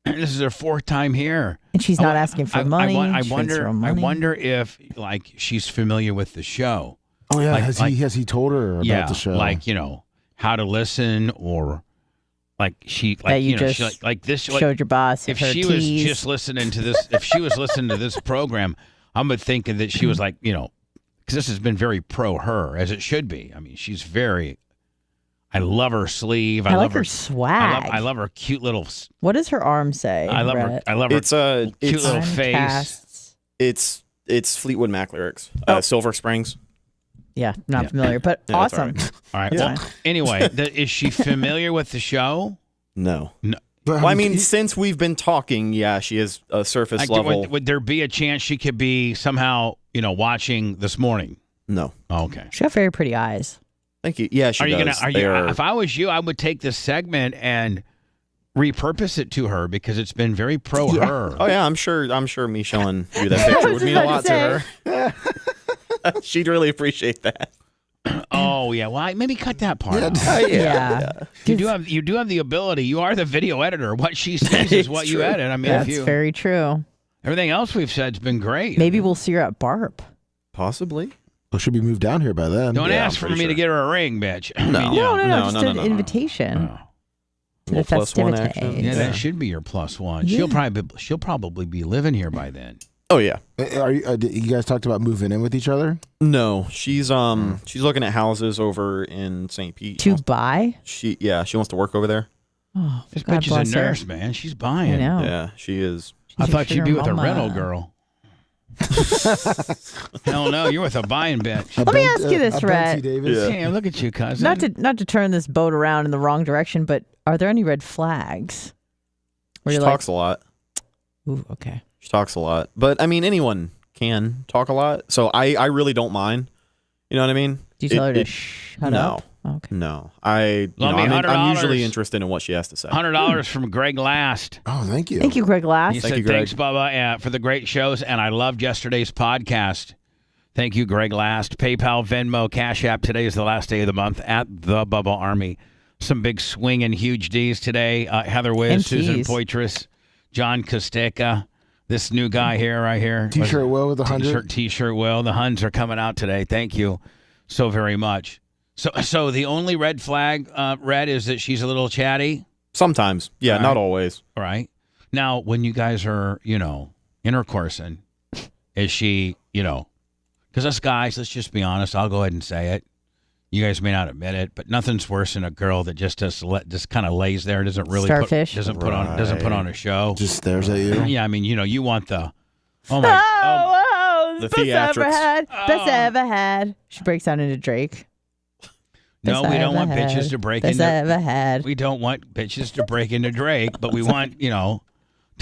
This is her 4th time here. And she's not asking for money. I She thinks for money. wonder if she's familiar with the show. Oh yeah. Like- has he told her about the show? How to listen or that you just this showed your boss if her she was tease. just listening to this if she was listening to this program, I'm thinking that she was because this has been very pro her as it should be. I mean, she's very. I love her sleeve. I like her swag. I love her cute little. What does her arm say? I love her. Brett? I love her. It's cute little face. Casts. It's Fleetwood Mac lyrics. Silver Springs. Yeah, not familiar, but Yeah, that's awesome. All right. Yeah. Well, anyway, is she familiar with the show? No. But, Well, I mean, since we've been talking, yeah, she is a surface level. Would there be a chance she could be somehow, watching this morning? No. Oh, okay. She got very pretty eyes. Thank you. Yeah, she does. If I was you, I would take this segment and repurpose it to her because it's been very pro her. Oh yeah, I'm sure me showing you that picture would mean a lot to her. She'd really appreciate that. Oh yeah, well maybe cut that part out. Yeah. You do have the ability. You are the video editor. What she sees is what you edit. I mean, That's very true. Everything else we've said's been great. Maybe we'll see her at BARP. Possibly. Well, she'll be moved down here by then. Don't ask for me to get her a ring, bitch. No. No, just an invitation. To the +1 festivities. action. Yeah, that should be your +1. She'll probably be living here by then. Oh yeah. Are you guys talked about moving in with each other? No, she's looking at houses over in St. Pete. To buy? She wants to work over there. Oh, This God bitch is bless a her. nurse, man. She's buying. I know. Yeah, she is. I She's thought a you'd be sugar with a mama. rental girl. Hell no, you're with a buying bitch. Let me ask you this, Rhett. Damn, look at you, cousin. Not to turn this boat around in the wrong direction, but are there any red flags? Where She you're talks a lot. Ooh, okay. She talks a lot. But I mean, anyone can talk a lot. So I really don't mind. You know what I mean? Do you tell her to shut no. up? Okay. No. Let me I'm usually $100. interested in what she has to say. $100 from Greg Last. Oh, thank you. Thank you, Greg Last. He Thank said, you, Greg. thanks, Bubba, for the great shows, and I loved yesterday's podcast. Thank you, Greg Last. PayPal, Venmo, Cash App. Today is the last day of the month at the Bubba Army. Some big swing and huge D's today. Heather Wiz, Susan Poitras, John Costeca, this new guy here, right here. T-shirt Will with the 100. T-shirt Will. The Huns are coming out today. Thank you so very much. So the only red flag, Red, is that she's a little chatty? Sometimes. Yeah, Right. not always. All right. Now, when you guys are, intercoursing, is she, because us guys, let's just be honest, I'll go ahead and say it. You guys may not admit it, but nothing's worse than a girl that just kind of lays there, doesn't really Starfish. doesn't put on a show, just stares at you. Yeah, I mean, you want the the The best I ever theatrics. had. Best I ever had. She breaks out into Drake. No, Best we I don't want ever bitches had. to break Best into. I ever had. We don't want bitches to break into Drake, but we want to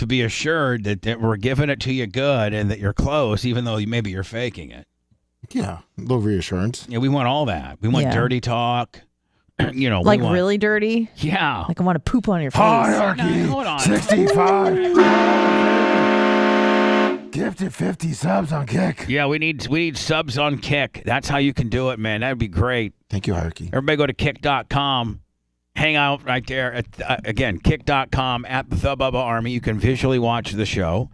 be assured that we're giving it to you good and that you're close, even though maybe you're faking it. Yeah, a little reassurance. Yeah, we want all that. We want dirty talk. Like we want, really dirty? Yeah. Like I want to poop on your face. Hierarchy, Hold on. 65. Gifted 50 subs on Kick. Yeah, we need subs on Kick. That's how you can do it, man. That'd be great. Thank you, Hierarchy. Everybody go to kick.com. Hang out right there. Again, kick.com at the Bubba Army. You can visually watch the show.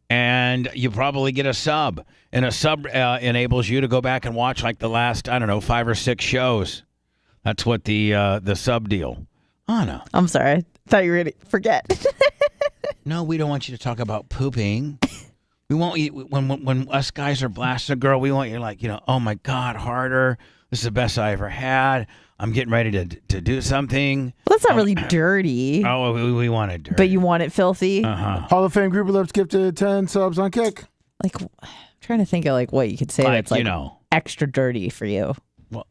And you probably get a sub. And a sub enables you to go back and watch like the last, 5 or 6 shows. That's what the sub deal. Oh, no. I'm sorry. I thought you were going to forget. No, we don't want you to talk about pooping. We want you, when us guys are blasting a girl, we want you like, oh, my God, harder. This is the best I ever had. I'm getting ready to do something. Well, that's not really dirty. Oh, we want it dirty. But you want it filthy? Uh-huh. Hall of Fame Group of Lips gifted 10 subs on Kick. Like, I'm trying to think of like what you could say that's like extra dirty for you. Well,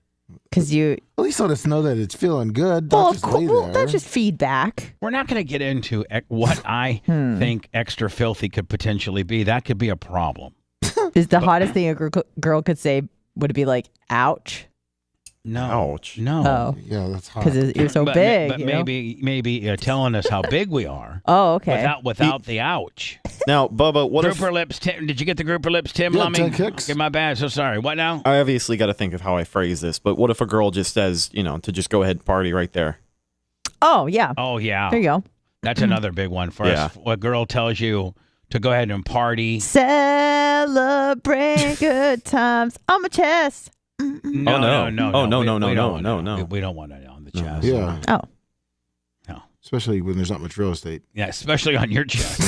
because you at least let us know that it's feeling good. Don't just lay there. That's just feedback. We're not going to get into what I think extra filthy could potentially be. That could be a problem. Is the hottest thing a girl could say, would it be like, ouch? No. Ouch. No. Oh. Yeah, that's hot. Because you're so but, big. But you know? maybe telling us how big we are. Oh, okay. Without the ouch. Now, Bubba, what Grouper Lips, Tim, did you get the Grouper Lips, Tim? Yeah, Lumming? 10 kicks. Okay, my bad. So sorry. What now? I obviously got to think of how I phrase this, but what if a girl just says, to just go ahead and party right there? Oh, yeah. Oh, yeah. There you go. That's another big one for us. A girl tells you to go ahead and party. Celebrate good times on my chest. No. Oh, no. We don't want it on the chest. Yeah. Oh. No. Especially when there's not much real estate. Yeah, especially on your chest.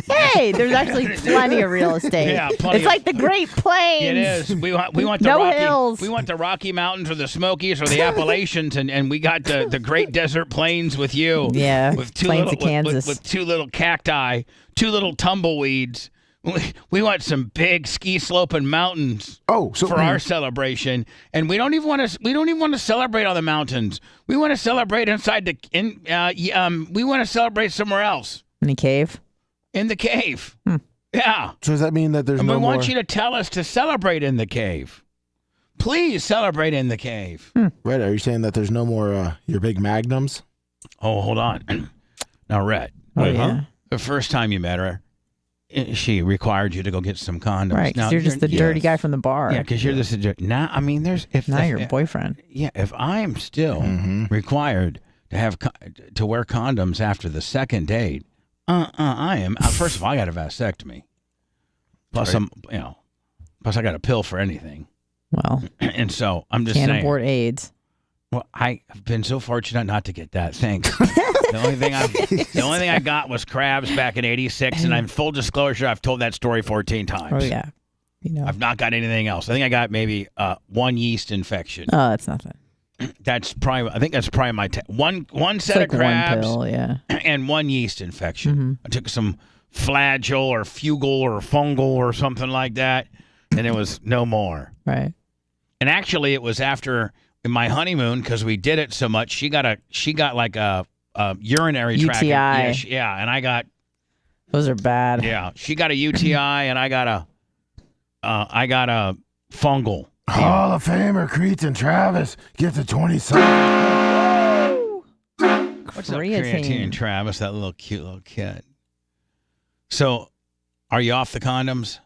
Hey, there's actually plenty of real estate. Yeah, plenty it's like the Great Plains. It is. We want the No Rocky hills. We want the Rocky Mountains or the Smokies or the Appalachians, and we got the Great Desert Plains with you. Yeah, with two Plains little of Kansas. with 2 little cacti, 2 little tumbleweeds. We want some big ski sloping mountains. For our celebration, and we don't even want to celebrate on the mountains. We want to celebrate we want to celebrate somewhere else. In a cave. In the cave. Yeah. So does that mean that there's And no we more? want you to tell us to celebrate in the cave. Please celebrate in the cave. Red, are you saying that there's no more your big magnums? Oh, hold on. Now, Red. Oh, yeah. The first time you met her, she required you to go get some condoms. Right, 'cause Now, you're just the dirty guy from the bar. Yeah, because you're this. Now, I mean, there's now you're a boyfriend. Yeah, if I'm still required to have to wear condoms after the second date, I am. First of all, I got a vasectomy. Plus, plus I got a pill for anything. Well, and so I'm just can't saying. abort AIDS. Well, I have been so fortunate not to get that. Thanks. The only thing I got was crabs back in '86, and I'm full disclosure, I've told that story 14 times. Oh yeah, I've not got anything else. I think I got maybe 1 yeast infection. Oh, that's nothing. I think that's probably my one set like of crabs, one pill, yeah, and 1 yeast infection. Mm-hmm. I took some flagell or fugal or fungal or something like that, and it was no more. Right. And actually, it was after my honeymoon because we did it so much. She got like a urinary tract. UTI. And I got. Those are bad. Yeah, she got a UTI, and I got a fungal. Hall of Famer Cretan Travis get the 20 subs. What's up, Creatine Travis? That cute little kid. So, are you off the condoms?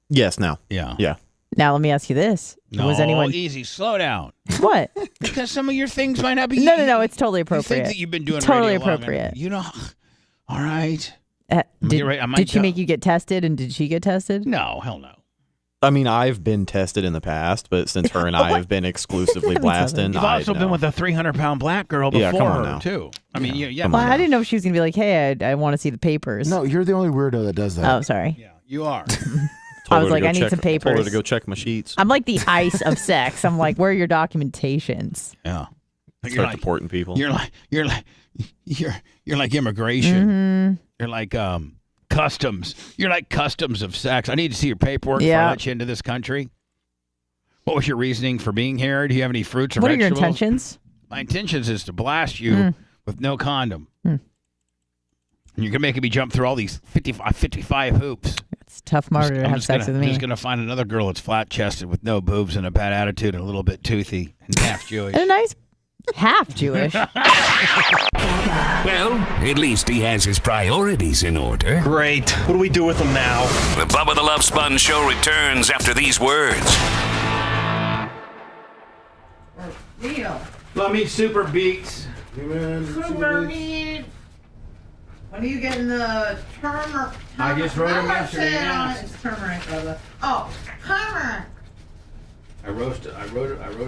Yes. Now. Yeah. Yeah. Now let me ask you this: No, was anyone easy? Slow down. What? Because some of your things might not be. No. It's totally You appropriate. think that you've been doing totally radio long appropriate. enough. All right. Did she make you get tested, and did she get tested? No, hell no. I mean, I've been tested in the past, but since her and I have been exclusively blasting, You've also been with a 300-pound black girl before come on her now. too. I mean, yeah. Well, I didn't know if she was gonna be like, "Hey, I want to see the papers." No, you're the only weirdo that does that. Oh, sorry. Yeah, you are. I was like, I need some papers. Told her to go check my sheets. I'm like the ICE of sex. I'm like, where are your documentations? Yeah. Start deporting people. You're like immigration. Mm-hmm. You're like customs. You're like customs of sex. I need to see your paperwork before I let you into this country. What was your reasoning for being here? Do you have any fruits or What vegetables? are your intentions? My intentions is to blast you with no condom. And you're going to make me jump through all these 55 hoops. It's tough, Margaret, to have sex with me. I'm just going to find another girl that's flat-chested with no boobs and a bad attitude and a little bit toothy and half Jewish. And a nice half Jewish. Well, at least he has his priorities in order. Great. What do we do with him now? The Bubba the Love Sponge Show returns after these words. Real. Love me super beats. Super meat. When are you getting the turmeric? I just wrote him yesterday and on it. asked. It's turmeric, brother. Oh, turmeric. I wrote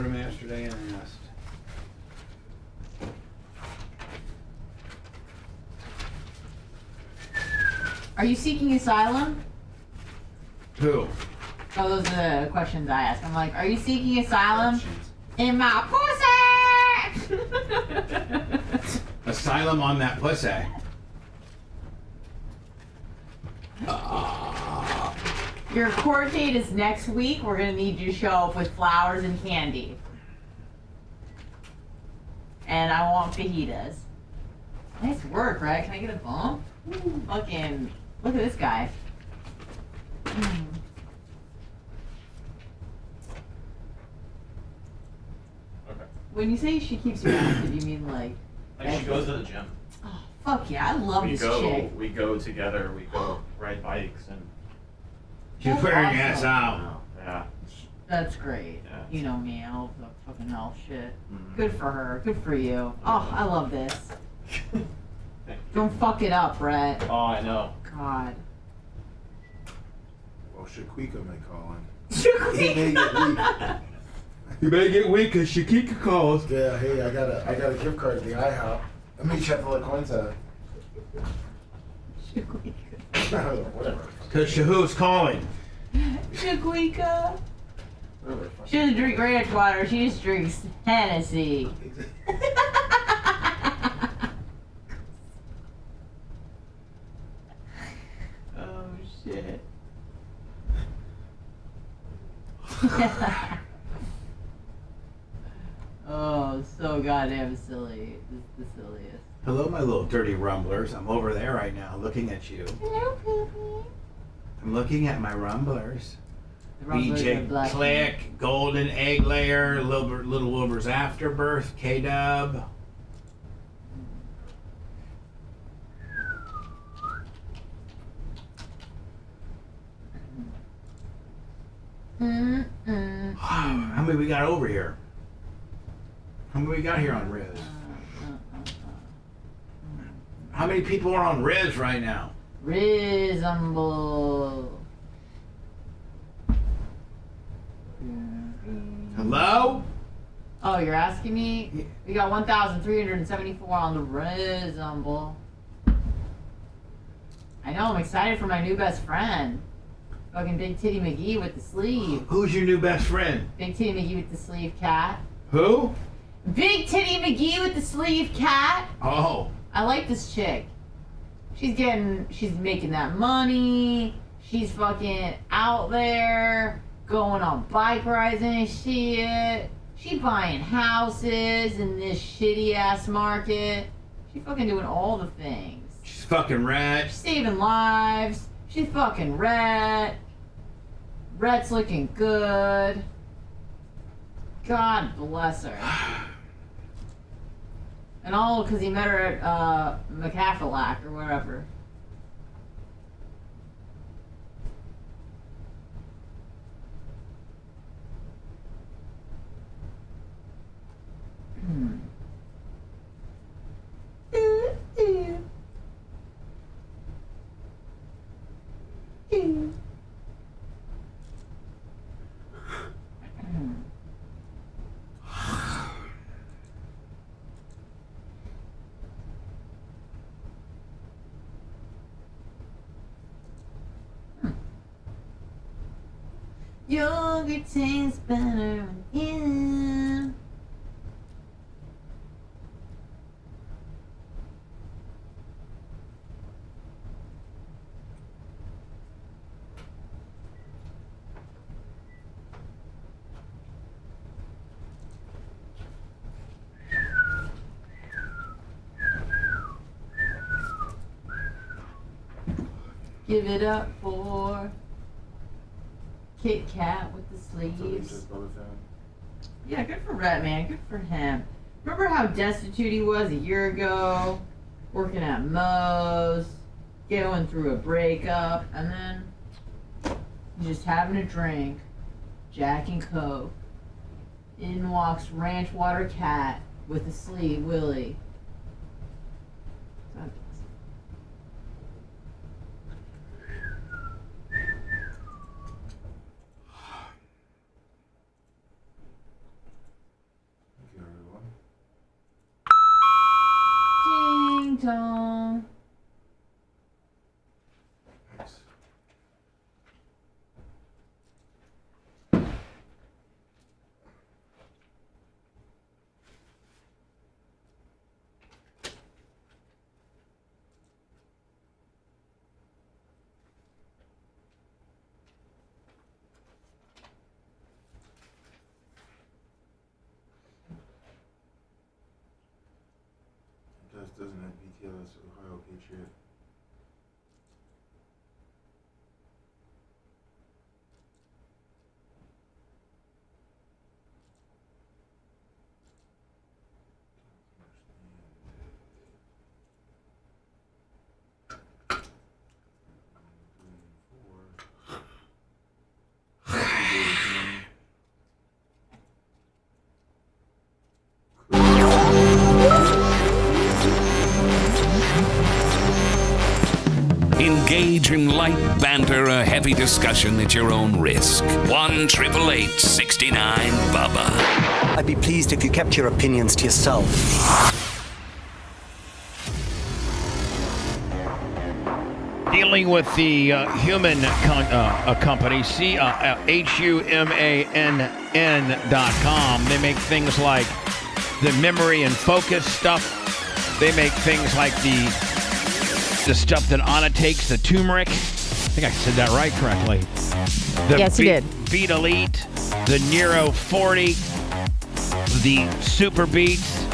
him yesterday and asked. Are you seeking asylum? Who? Oh, those are the questions I ask. I'm like, are you seeking asylum in my pussy? Asylum on that pussy. Your court date is next week. We're gonna need you to show up with flowers and candy. And I want fajitas. Nice work, right? Can I get a bump? Fucking, look at this guy. When you say she keeps you active, you mean like she goes to the gym. fuck yeah, I love this chick. We go together. We go ride bikes and. She's wearing your ass out. Yeah. That's great. Yeah. You know me, I love the fucking health shit. Good for her. Good for you. Oh, I love this. Don't fuck it up, Brett. Oh, I know. God. Well, Shaquika may call in. Shaquika. You better get weak because Shakika calls. Yeah, hey, I got a gift card to the IHOP. Let me check the coins out. Whatever. Because Shahoo's calling. Shaquika. She doesn't drink ranch water. She just drinks Hennessy. Oh shit. Oh, so goddamn silly. This is the silliest. Hello, my little dirty rumblers. I'm over there right now looking at you. Hello, Poopy. I'm looking at my rumblers. The rumblers are BJ blushing. Click, Golden Egg Layer, Little Wilbur's Afterbirth, K-Dub. How many we got over here? How many we got here on Riz? How many people are on Riz right now? Reasonable. Hello? Oh, you're asking me? We got 1,374 on the reasonable. I know, I'm excited for my new best friend. Fucking Big Titty McGee with the sleeve. Who's your new best friend? Big Titty McGee with the sleeve cat. Who? Big Titty McGee with the sleeve cat. Oh. I like this chick. She's making that money. She's fucking out there going on bike rides and shit. She buying houses in this shitty ass market. She fucking doing all the things. She's fucking rat. She's saving lives. She's fucking rat. Rat's looking good. God bless her. And all because he met her at McCaffalack or wherever. Yogurt tastes better in. Give it up for Kit Kat with the sleeves. Yeah, good for Rat Man. Good for him. Remember how destitute he was a year ago? Working at Moe's, going through a breakup, and then just having a drink, Jack and Coke. In walks Ranch Water Cat with a sleeve, Willie. Ding dong. Doesn't have BTLS Ohio Patriot. Engage in light banter, a heavy discussion at your own risk. 1-888-69-BUBBA. I'd be pleased if you kept your opinions to yourself. Dealing with the human company, HUMANN.com. They make things like the memory and focus stuff. They make things like the stuff that Anna takes, the turmeric. I think I said that right correctly. Yes, you did. Beat Elite, the Nero 40, the Super Beats,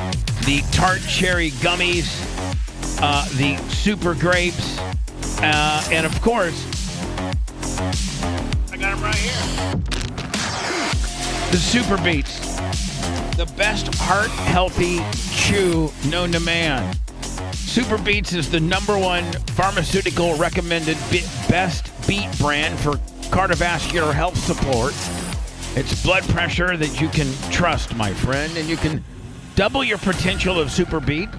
the Tart Cherry Gummies, the Super Grapes, and of course, I got them right here. The Super Beats, the best heart-healthy chew known to man. Super Beats is the #1 pharmaceutical recommended best beet brand for cardiovascular health support. It's blood pressure that you can trust, my friend, and you can double your potential of Super Beet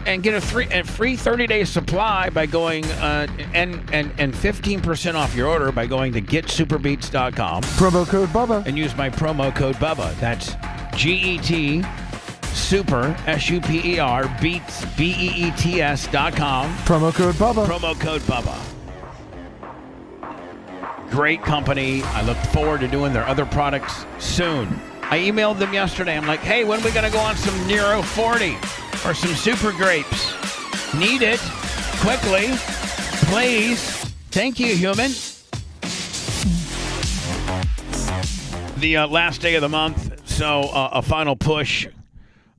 and get a free 30-day supply by going and 15% off your order by going to getsuperbeets.com. Promo code Bubba. And use my promo code Bubba. That's GET Super SUPER Beets BEETS.com. Promo code Bubba. Promo code Bubba. Great company. I look forward to doing their other products soon. I emailed them yesterday. I'm like, hey, when are we going to go on some Nero 40 or some Super Grapes? Need it quickly, please. Thank you, human. The last day of the month, so a final push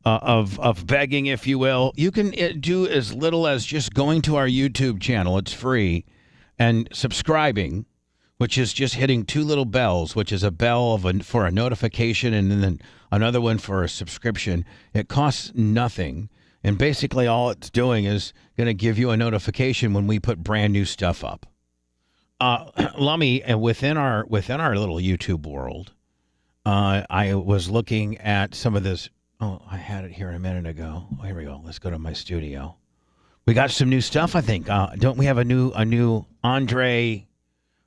of begging, if you will. You can do as little as just going to our YouTube channel. It's free. And subscribing, which is just hitting 2 little bells, which is a bell for a notification and then another one for a subscription. It costs nothing. And basically all it's doing is going to give you a notification when we put brand new stuff up. Lummy, within our little YouTube world, I was looking at some of this. Oh, I had it here a minute ago. Oh, here we go. Let's go to my studio. We got some new stuff, I think. Don't we have a new Andre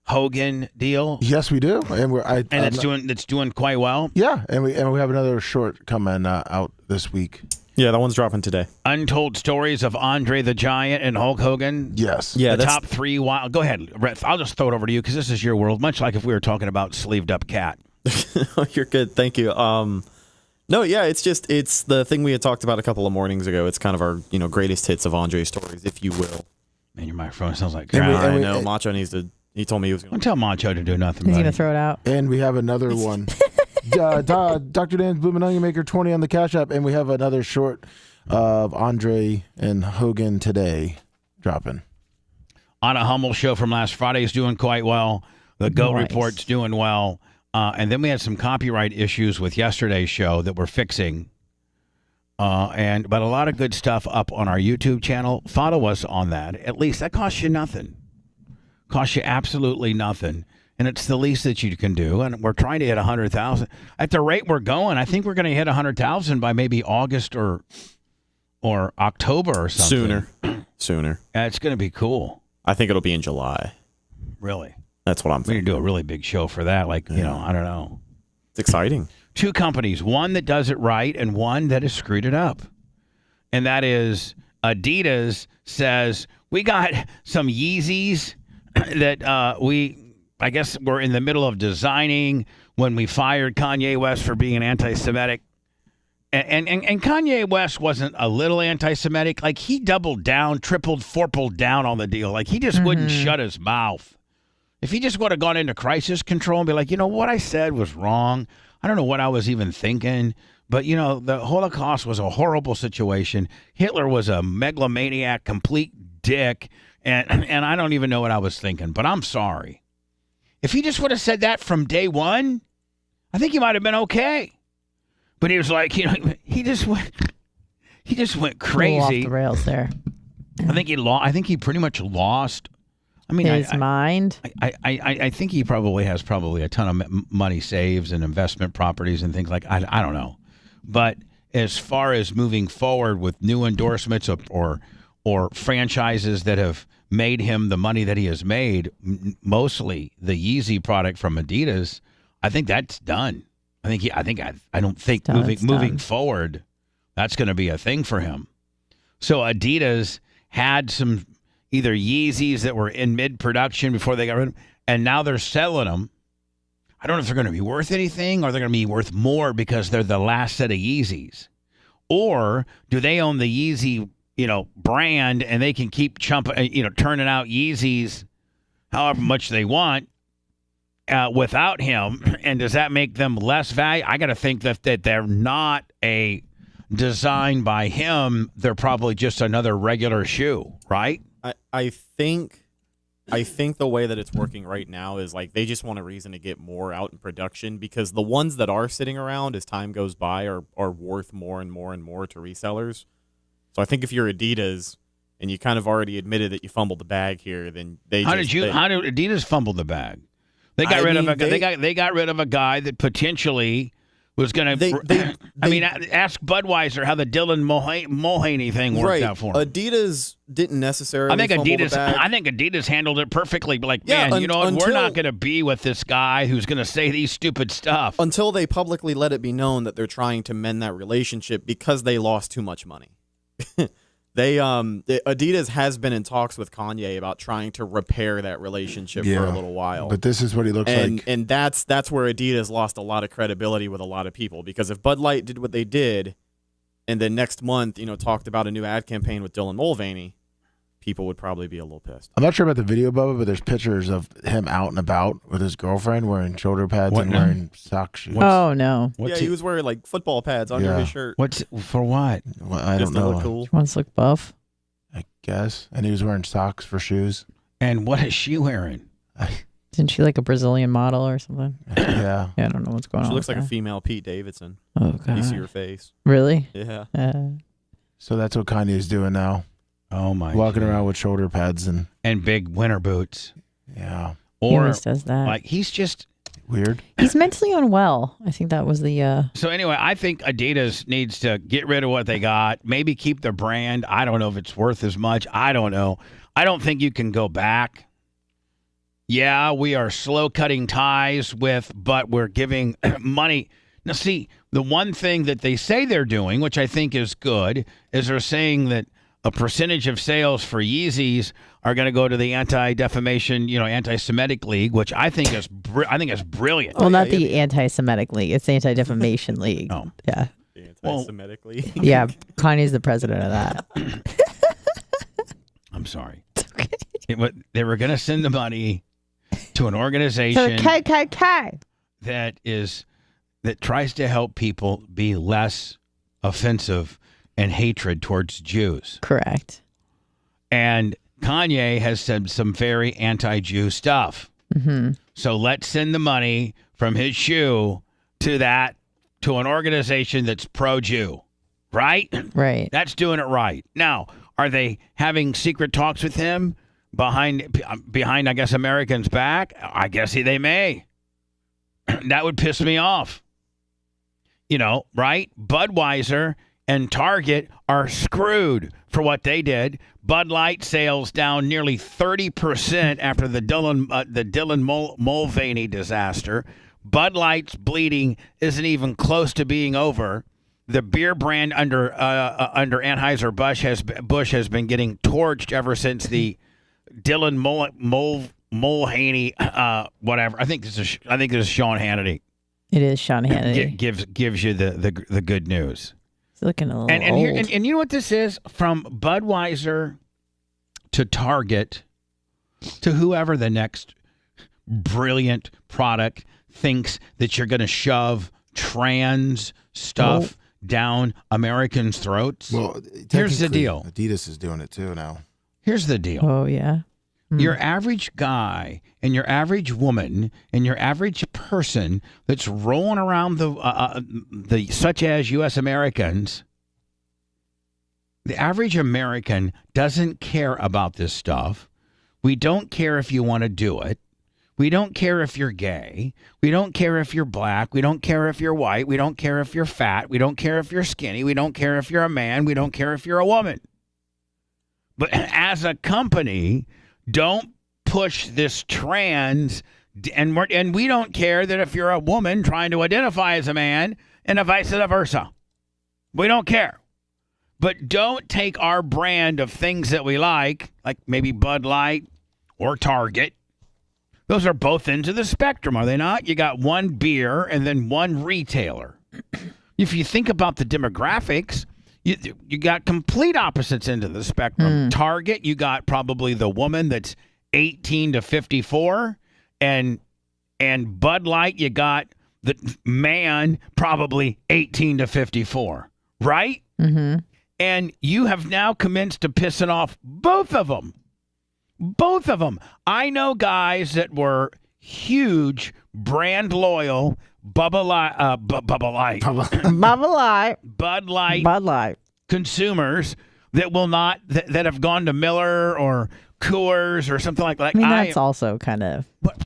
Hogan deal? Yes, we do, and it's doing quite well. Yeah, and we have another short coming out this week. Yeah, that one's dropping today. Untold Stories of Andre the Giant and Hulk Hogan. Yes. Yeah, the top 3 wild. Go ahead, Rhett. I'll just throw it over to you because this is your world, much like if we were talking about Sleeved Up Cat. You're good. Thank you. No, yeah, it's the thing we had talked about a couple of mornings ago. It's kind of our, greatest hits of Andre stories, if you will. Man, your microphone sounds like crap. I know. Macho needs to. He told me he was going to. Don't tell Macho to do nothing. He's going to throw it out. And we have another one. Dr. Dan's Bloomin' Onion Maker 20 on the Cash App, and we have another short of Andre and Hogan today dropping. Anna Hummel's show from last Friday is doing quite well. The Go Report's doing well. And then we had some copyright issues with yesterday's show that we're fixing. But a lot of good stuff up on our YouTube channel. Follow us on that. At least that costs you nothing. Costs you absolutely nothing. And it's the least that you can do. And we're trying to hit 100,000. At the rate we're going, I think we're going to hit 100,000 by maybe August or October or something. Sooner. It's going to be cool. I think it'll be in July. Really? That's what I'm thinking. We need to do a really big show for that. I don't know. It's exciting. 2 companies, one that does it right and one that has screwed it up. And that is Adidas says, we got some Yeezys that I guess we're in the middle of designing when we fired Kanye West for being anti-Semitic. And Kanye West wasn't a little anti-Semitic. Like, he doubled down, tripled, fourpled down on the deal. Like, he just wouldn't shut his mouth. If he just would have gone into crisis control and be like, what I said was wrong. I don't know what I was even thinking. But, the Holocaust was a horrible situation. Hitler was a megalomaniac, complete dick. And I don't even know what I was thinking. But I'm sorry. If he just would have said that from day one, I think he might have been okay. But he was like, he just went crazy. Off the rails there. I think he pretty much lost. I mean, his mind. I think he probably has a ton of money saves and investment properties and things like. I don't know, but as far as moving forward with new endorsements or franchises that have made him the money that he has made, mostly the Yeezy product from Adidas, I think that's done. I don't think moving forward, that's going to be a thing for him. So Adidas had some either Yeezys that were in mid-production before they got rid of them, and now they're selling them. I don't know if they're going to be worth anything or they're going to be worth more because they're the last set of Yeezys. Or do they own the Yeezy, brand and they can keep turning out Yeezys however much they want without him? And does that make them less value? I got to think that they're not a design by him. They're probably just another regular shoe, right? I think the way that it's working right now is like they just want a reason to get more out in production because the ones that are sitting around as time goes by are worth more and more and more to resellers. So I think if you're Adidas and you kind of already admitted that you fumbled the bag here, then how did Adidas fumble the bag? They got rid of a guy that potentially was going to. Ask Budweiser how the Dylan Mulhaney thing worked out for him. Adidas didn't necessarily. I think Adidas handled it perfectly. Like, man, we're not going to be with this guy who's going to say these stupid stuff until they publicly let it be known that they're trying to mend that relationship because they lost too much money. Adidas has been in talks with Kanye about trying to repair that relationship for a little while. But this is what he looks like. And that's where Adidas lost a lot of credibility with a lot of people because if Bud Light did what they did and then next month, talked about a new ad campaign with Dylan Mulvaney, people would probably be a little pissed. I'm not sure about the video, Bubba, but there's pictures of him out and about with his girlfriend wearing shoulder pads and wearing sock shoes. Oh, no. He was wearing like football pads under his shirt. For what? Well, I don't know. Cool. She wants to look buff. I guess. And he was wearing socks for shoes. And what is she wearing? Isn't she like a Brazilian model or something? Yeah. I don't know what's going on. She looks like a female Pete Davidson. Oh, God. You see her face. Really? Yeah. So that's what Kanye's doing now. Oh, my Walking around with shoulder pads and big winter boots. Yeah. He always does that. Like, he's just weird. He's mentally unwell. I think that was the... So anyway, I think Adidas needs to get rid of what they got. Maybe keep their brand. I don't know if it's worth as much. I don't know. I don't think you can go back. Yeah, we are slow cutting ties with, but we're giving money. Now, see, the one thing that they say they're doing, which I think is good, is they're saying that a percentage of sales for Yeezys are going to go to the Anti-Defamation, Anti-Semitic League, which I think is brilliant. Well, not the Anti-Semitic League. It's the Anti-Defamation League. Oh. Yeah. The Anti-Semitic League. Yeah, Kanye's the president of that. I'm sorry. Okay. They were going to send the money to an organization So KKK that tries to help people be less offensive and hatred towards Jews. Correct. And Kanye has said some very anti-Jew stuff. Mm-hmm. So let's send the money from his shoe to an organization that's pro-Jew. Right? Right. That's doing it right. Now, are they having secret talks with him behind, I guess, Americans' back? I guess they may. That would piss me off. Right? Budweiser and Target are screwed for what they did. Bud Light sales down nearly 30% after the Dylan Mulvaney disaster. Bud Light's bleeding isn't even close to being over. The beer brand under Anheuser-Busch has been getting torched ever since the Dylan Mulvaney whatever. I think this is Sean Hannity. It is Sean Hannity. Gives you the good news. He's looking a little and old. And you know what this is? From Budweiser to Target to whoever the next brilliant product thinks that you're going to shove trans stuff down Americans' throats. Well, here's the deal. Adidas is doing it too now. Here's the deal. Oh, yeah. Your average guy and your average woman and your average person that's rolling around the such as U.S. Americans, the average American doesn't care about this stuff. We don't care if you want to do it. We don't care if you're gay. We don't care if you're black. We don't care if you're white. We don't care if you're fat. We don't care if you're skinny. We don't care if you're a man. We don't care if you're a woman. But as a company, don't push this trans, and we don't care that if you're a woman trying to identify as a man and vice versa. We don't care. But don't take our brand of things that we like maybe Bud Light or Target. Those are both ends of the spectrum, are they not? You got one beer and then one retailer. If you think about the demographics, you got complete opposites ends of the spectrum. Target, you got probably the woman that's 18 to 54, and Bud Light, you got the man probably 18 to 54, right? Mm-hmm. And you have now commenced to pissing off both of them. Both of them. I know guys that were huge brand loyal Bubba Light, Bud Light consumers that will not that have gone to Miller or Coors or something like that. I mean, that's also kind of. But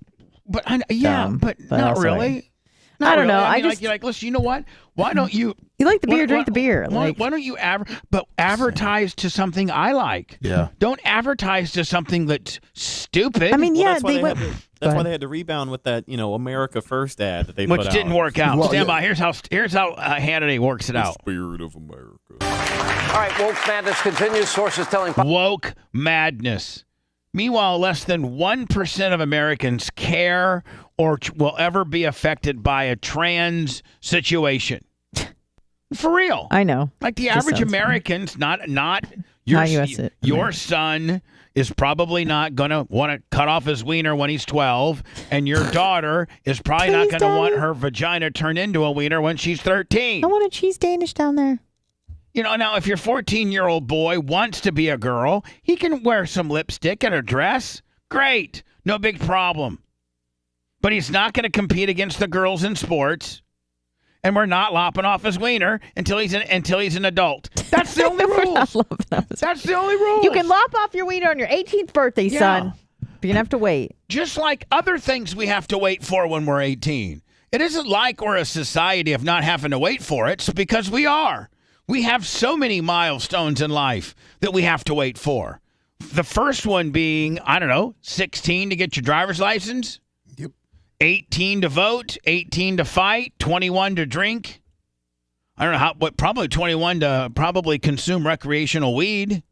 not really. I don't know. I mean, like, listen, you know what? Why don't you? You like the beer, drink the beer. Why don't you advertise to something I like? Yeah. Don't advertise to something that's stupid. I mean, That's why they had to rebound with that, America First ad that they put out. Which didn't work out. Well, Stand by. Here's how Hannity works it out. Spirit of America. All right, woke madness continues. Sources telling. Woke madness. Meanwhile, less than 1% of Americans care or will ever be affected by a trans situation. For real. I know. Like the Just average sounds Americans, not your son is probably not going to want to cut off his wiener when he's 12, and your daughter is probably not going to want her vagina turned into a wiener when she's 13. I want a cheese Danish down there. Now if your 14-year-old boy wants to be a girl, he can wear some lipstick and a dress. Great. No big problem. But he's not going to compete against the girls in sports. And we're not lopping off his wiener until he's an adult. That's the only rules. That's the only rules. You can lop off your wiener on your 18th birthday, son. But you're going to have to wait. Just like other things we have to wait for when we're 18. It isn't like we're a society of not having to wait for it. It's because we are. We have so many milestones in life that we have to wait for. The first one being, I don't know, 16 to get your driver's license. Yep. 18 to vote, 18 to fight, 21 to drink. I don't know but probably 21 to probably consume recreational weed.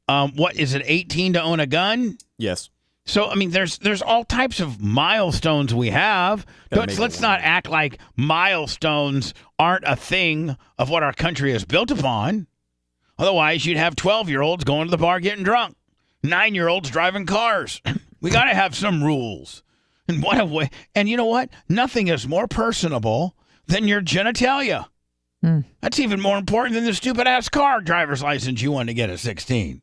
What is it, 18 to own a gun? Yes. So, I mean, there's all types of milestones we have. Let's not act like milestones aren't a thing of what our country is built upon. Otherwise, you'd have 12-year-olds going to the bar getting drunk, 9-year-olds driving cars. We got to have some rules. And what a way! And you know what? Nothing is more personable than your genitalia. That's even more important than the stupid-ass car driver's license you wanted to get at 16.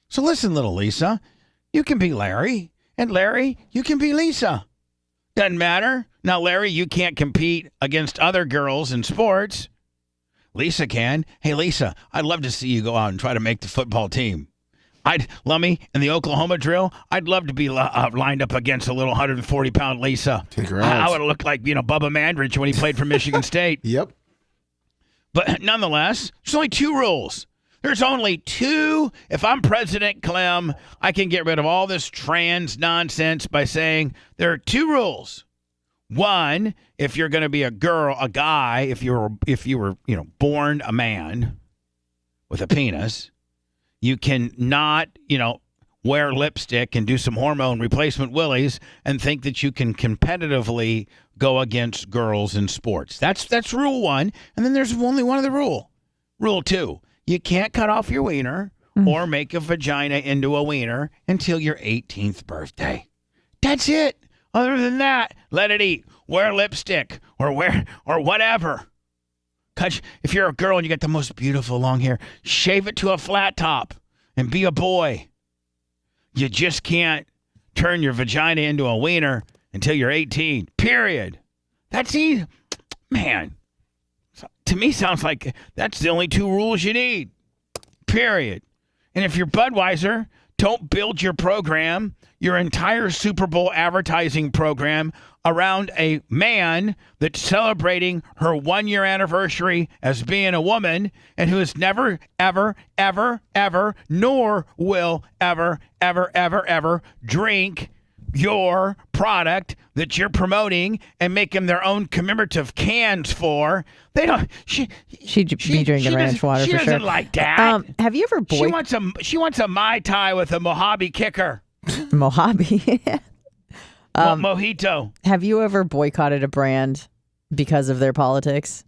So listen, little Lisa, you can be Larry, and Larry, you can be Lisa. Doesn't matter. Now, Larry, you can't compete against other girls in sports. Lisa can. Hey, Lisa, I'd love to see you go out and try to make the football team. Lummy, in the Oklahoma drill, I'd love to be lined up against a little 140-pound Lisa. Take her out. I would have looked like, Bubba Mandrich when he played for Michigan State. Yep. But nonetheless, there's only 2 rules. There's only 2. If I'm President Clem, I can get rid of all this trans nonsense by saying there are 2 rules. 1, if you're going to be a guy, if you were, born a man with a penis, you can not, wear lipstick and do some hormone replacement willies and think that you can competitively go against girls in sports. That's rule 1. And then there's only one other rule. Rule 2, you can't cut off your wiener or make a vagina into a wiener until your 18th birthday. That's it. Other than that, let it eat. Wear lipstick or whatever. If you're a girl and you got the most beautiful long hair, shave it to a flat top and be a boy. You just can't turn your vagina into a wiener until you're 18, period. That's easy. Man, to me sounds like that's the only 2 rules you need, period. And if you're Budweiser, don't build your program, your entire Super Bowl advertising program, around a man that's celebrating her 1-year anniversary as being a woman and who has never, ever, ever, ever, nor will ever, ever, ever, ever drink your product that you're promoting and making their own commemorative cans for. They don't. She'd be drinking ranch water for sure. She doesn't like that. Have you ever She wants a Mai Tai with a Mojave kicker. Mojave? Mojito. Have you ever boycotted a brand because of their politics?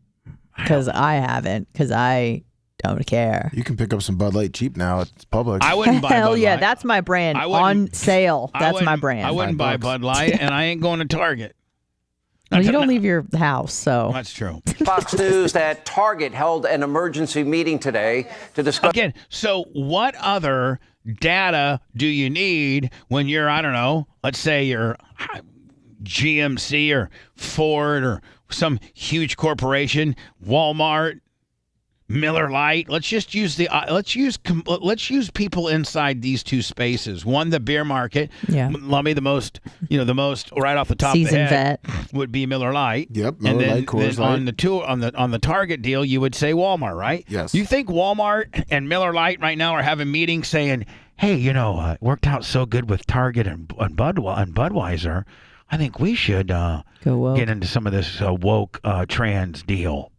Because I haven't, because I don't care. You can pick up some Bud Light cheap now. It's Publix. I wouldn't buy Hell Bud yeah, Light. that's my brand. On sale. That's my brand. I wouldn't buy Bud Light, and I ain't going to Target. Well, you don't leave your house, so. That's true. Fox News that Target held an emergency meeting today to discuss. Again, so what other data do you need when you're, I don't know, let's say you're GMC or Ford or some huge corporation, Walmart, Miller Lite. Let's just use let's use people inside these 2 spaces. One, the beer market. Yeah. Lummy, the most right off the top Seasoned of the head vet. would be Miller Lite. Yep, Miller Lite, Coors Light. On the Target deal, you would say Walmart, right? Yes. You think Walmart and Miller Lite right now are having meetings saying, "Hey, it worked out so good with Target and Budweiser. I think we should get into some of this woke trans deal."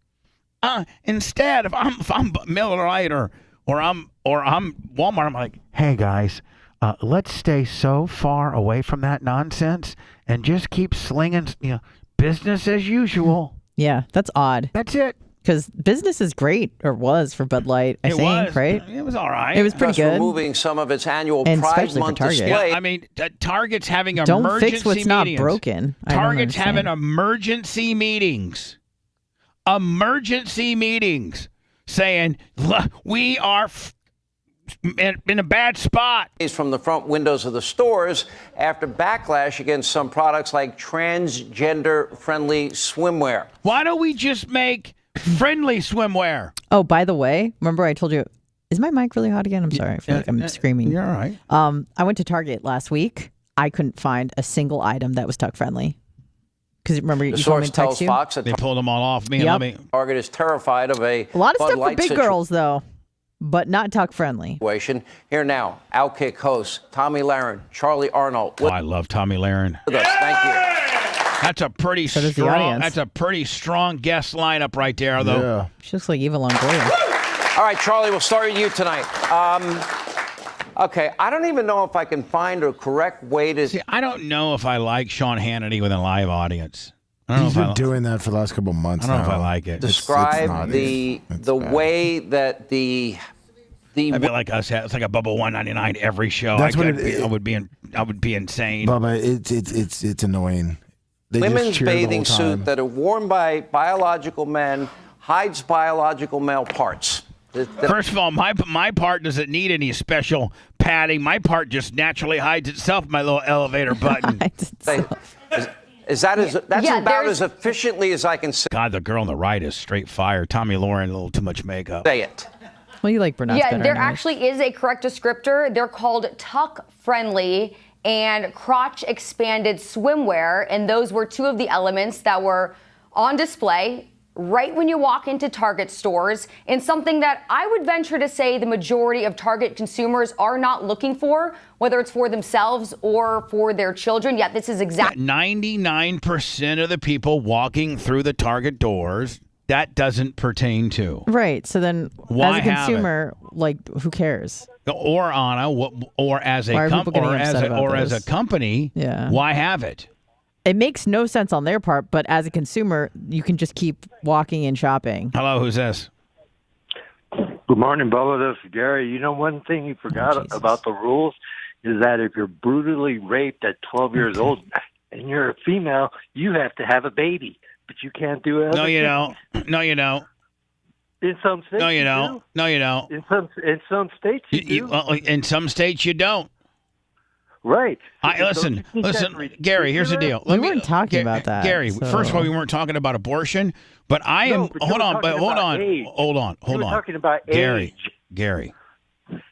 Instead, if I'm Miller Lite or I'm Walmart, I'm like, "Hey guys, let's stay so far away from that nonsense and just keep slinging, business as usual." Yeah, that's odd. That's it. Because business is great, or was for Bud Light, I think, right? It was all right. It was pretty good. Removing some of its annual And Pride especially for Month Target. display. Yeah, I mean, Target's having Don't emergency fix what's meetings. not broken. I don't Target's having understand. emergency meetings. Emergency meetings saying, "Look, we are in a bad spot." From the front windows of the stores after backlash against some products like transgender-friendly swimwear. Why don't we just make friendly swimwear? Oh, by the way, remember I told you, is my mic really hot again? I'm sorry. I feel like I'm screaming. You're all right. I went to Target last week. I couldn't find a single item that was tuck friendly. Because remember, you The told me source to tells text you? Fox that They pulled them all off me. Yep. And let me. Target is terrified of a A lot of Bud stuff for Light big girls, though. but not tuck friendly. Situation. Here now, Outkick hosts Tommy Lahren, Charlie Arnold. Oh, I love Tommy Lahren. With us. Thank you. That's a pretty So does the strong. audience. That's a pretty strong guest lineup right there, though. Yeah. She looks like Eva Longoria. All right, Charlie, we'll start with you tonight. Okay, I don't even know if I can find a correct way to. See, I don't know if I like Sean Hannity with a live audience. I don't He's know if been doing that for the last couple of months. I don't know if now. I like it. describe not the It's the bad. way that the I'd be like us. It's like a Bubba 199 every show. That's what I would be insane. Bubba, it's annoying. They just women's cheer the bathing whole time. suit that are worn by biological men hides biological male parts. First of all, my part doesn't need any special padding. My part just naturally hides itself. My little elevator button. Is that that's Yeah, about there's- as efficiently as I can say God, the girl on the right is straight fire. Tommy Lauren, a little too much makeup. it. Well, you like brunettes Yeah, better there anyway. actually is a correct descriptor. They're called tuck friendly and crotch expanded swimwear. And those were two of the elements that were on display right when you walk into Target stores, and something that I would venture to say the majority of Target consumers are not looking for, whether it's for themselves or for their children. Yet this is exactly 99% of the people walking through the Target doors, that doesn't pertain to. Right. So then, Why as a have it? consumer, like, who cares? Or Anna, or as Why a are people getting upset about as a this? company, Yeah. why have it? It makes no sense on their part, but as a consumer, you can just keep walking and shopping. Hello, who's this? Good morning, Bubba. This is Gary. You know, one thing you forgot about the rules is that if you're brutally raped at 12 years old and you're a female, you have to have a baby, but you can't do it. No, you don't. No, you don't. In some states, No, you don't. do. No, you don't. In some states, you do. Well, in some states, you don't. Right. Listen, Gary. Here's the deal. We weren't talking about that, Gary. so- First of all, we weren't talking about abortion, but I am. No, but you Hold were on, talking but hold about on, age. hold on, You hold were on. talking about Gary, age. Gary.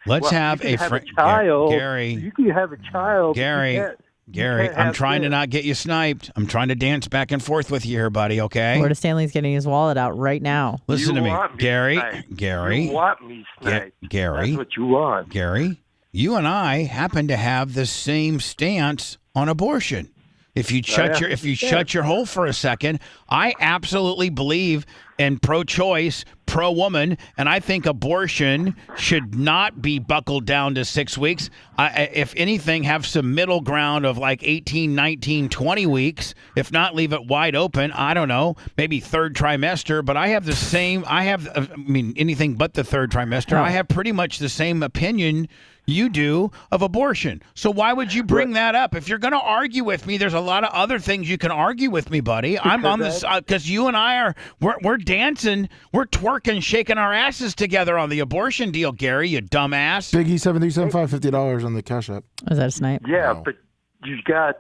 Let's Well, have you a can have friend. a child. Gary, You can have a child. but you Gary, can't- Gary. can't I'm have trying to kids. not get you sniped. I'm trying to dance back and forth with you here, buddy. Okay. Florida Stanley's getting his wallet out right now. Listen You to me, want me Gary. sniped. Gary. You want me sniped. Gary. That's what you want. Gary, you and I happen to have the same stance on abortion. If you shut your hole for a second, I absolutely believe in pro-choice, pro-woman, and I think abortion should not be buckled down to 6 weeks. If anything, have some middle ground of like 18, 19, 20 weeks. If not, leave it wide open. I don't know, maybe third trimester. But I have the same. I mean, anything but the third trimester. I have pretty much the same opinion you do of abortion. So why would you bring that up? If you're going to argue with me, there's a lot of other things you can argue with me, buddy. I'm on this because you and I we're dancing, we're twerking, shaking our asses together on the abortion deal, Gary, you dumbass. Biggie 7375 $50 on the Cash App. Is that a snipe? Yeah, but you got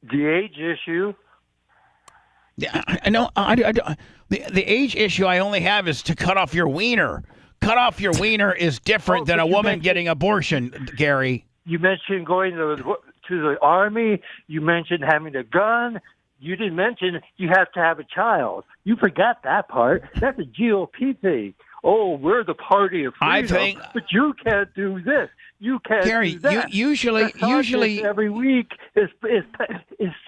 the age issue. Yeah, I know. The age issue I only have is to cut off your wiener. Cut off your wiener is different than a woman getting abortion, Gary. You mentioned going to the army. You mentioned having a gun. You didn't mention you have to have a child. You forgot that part. That's a GOP thing. Oh, we're the party of freedom. I think- but you can't do this. You can't Gary, do that. usually- The Congress every week is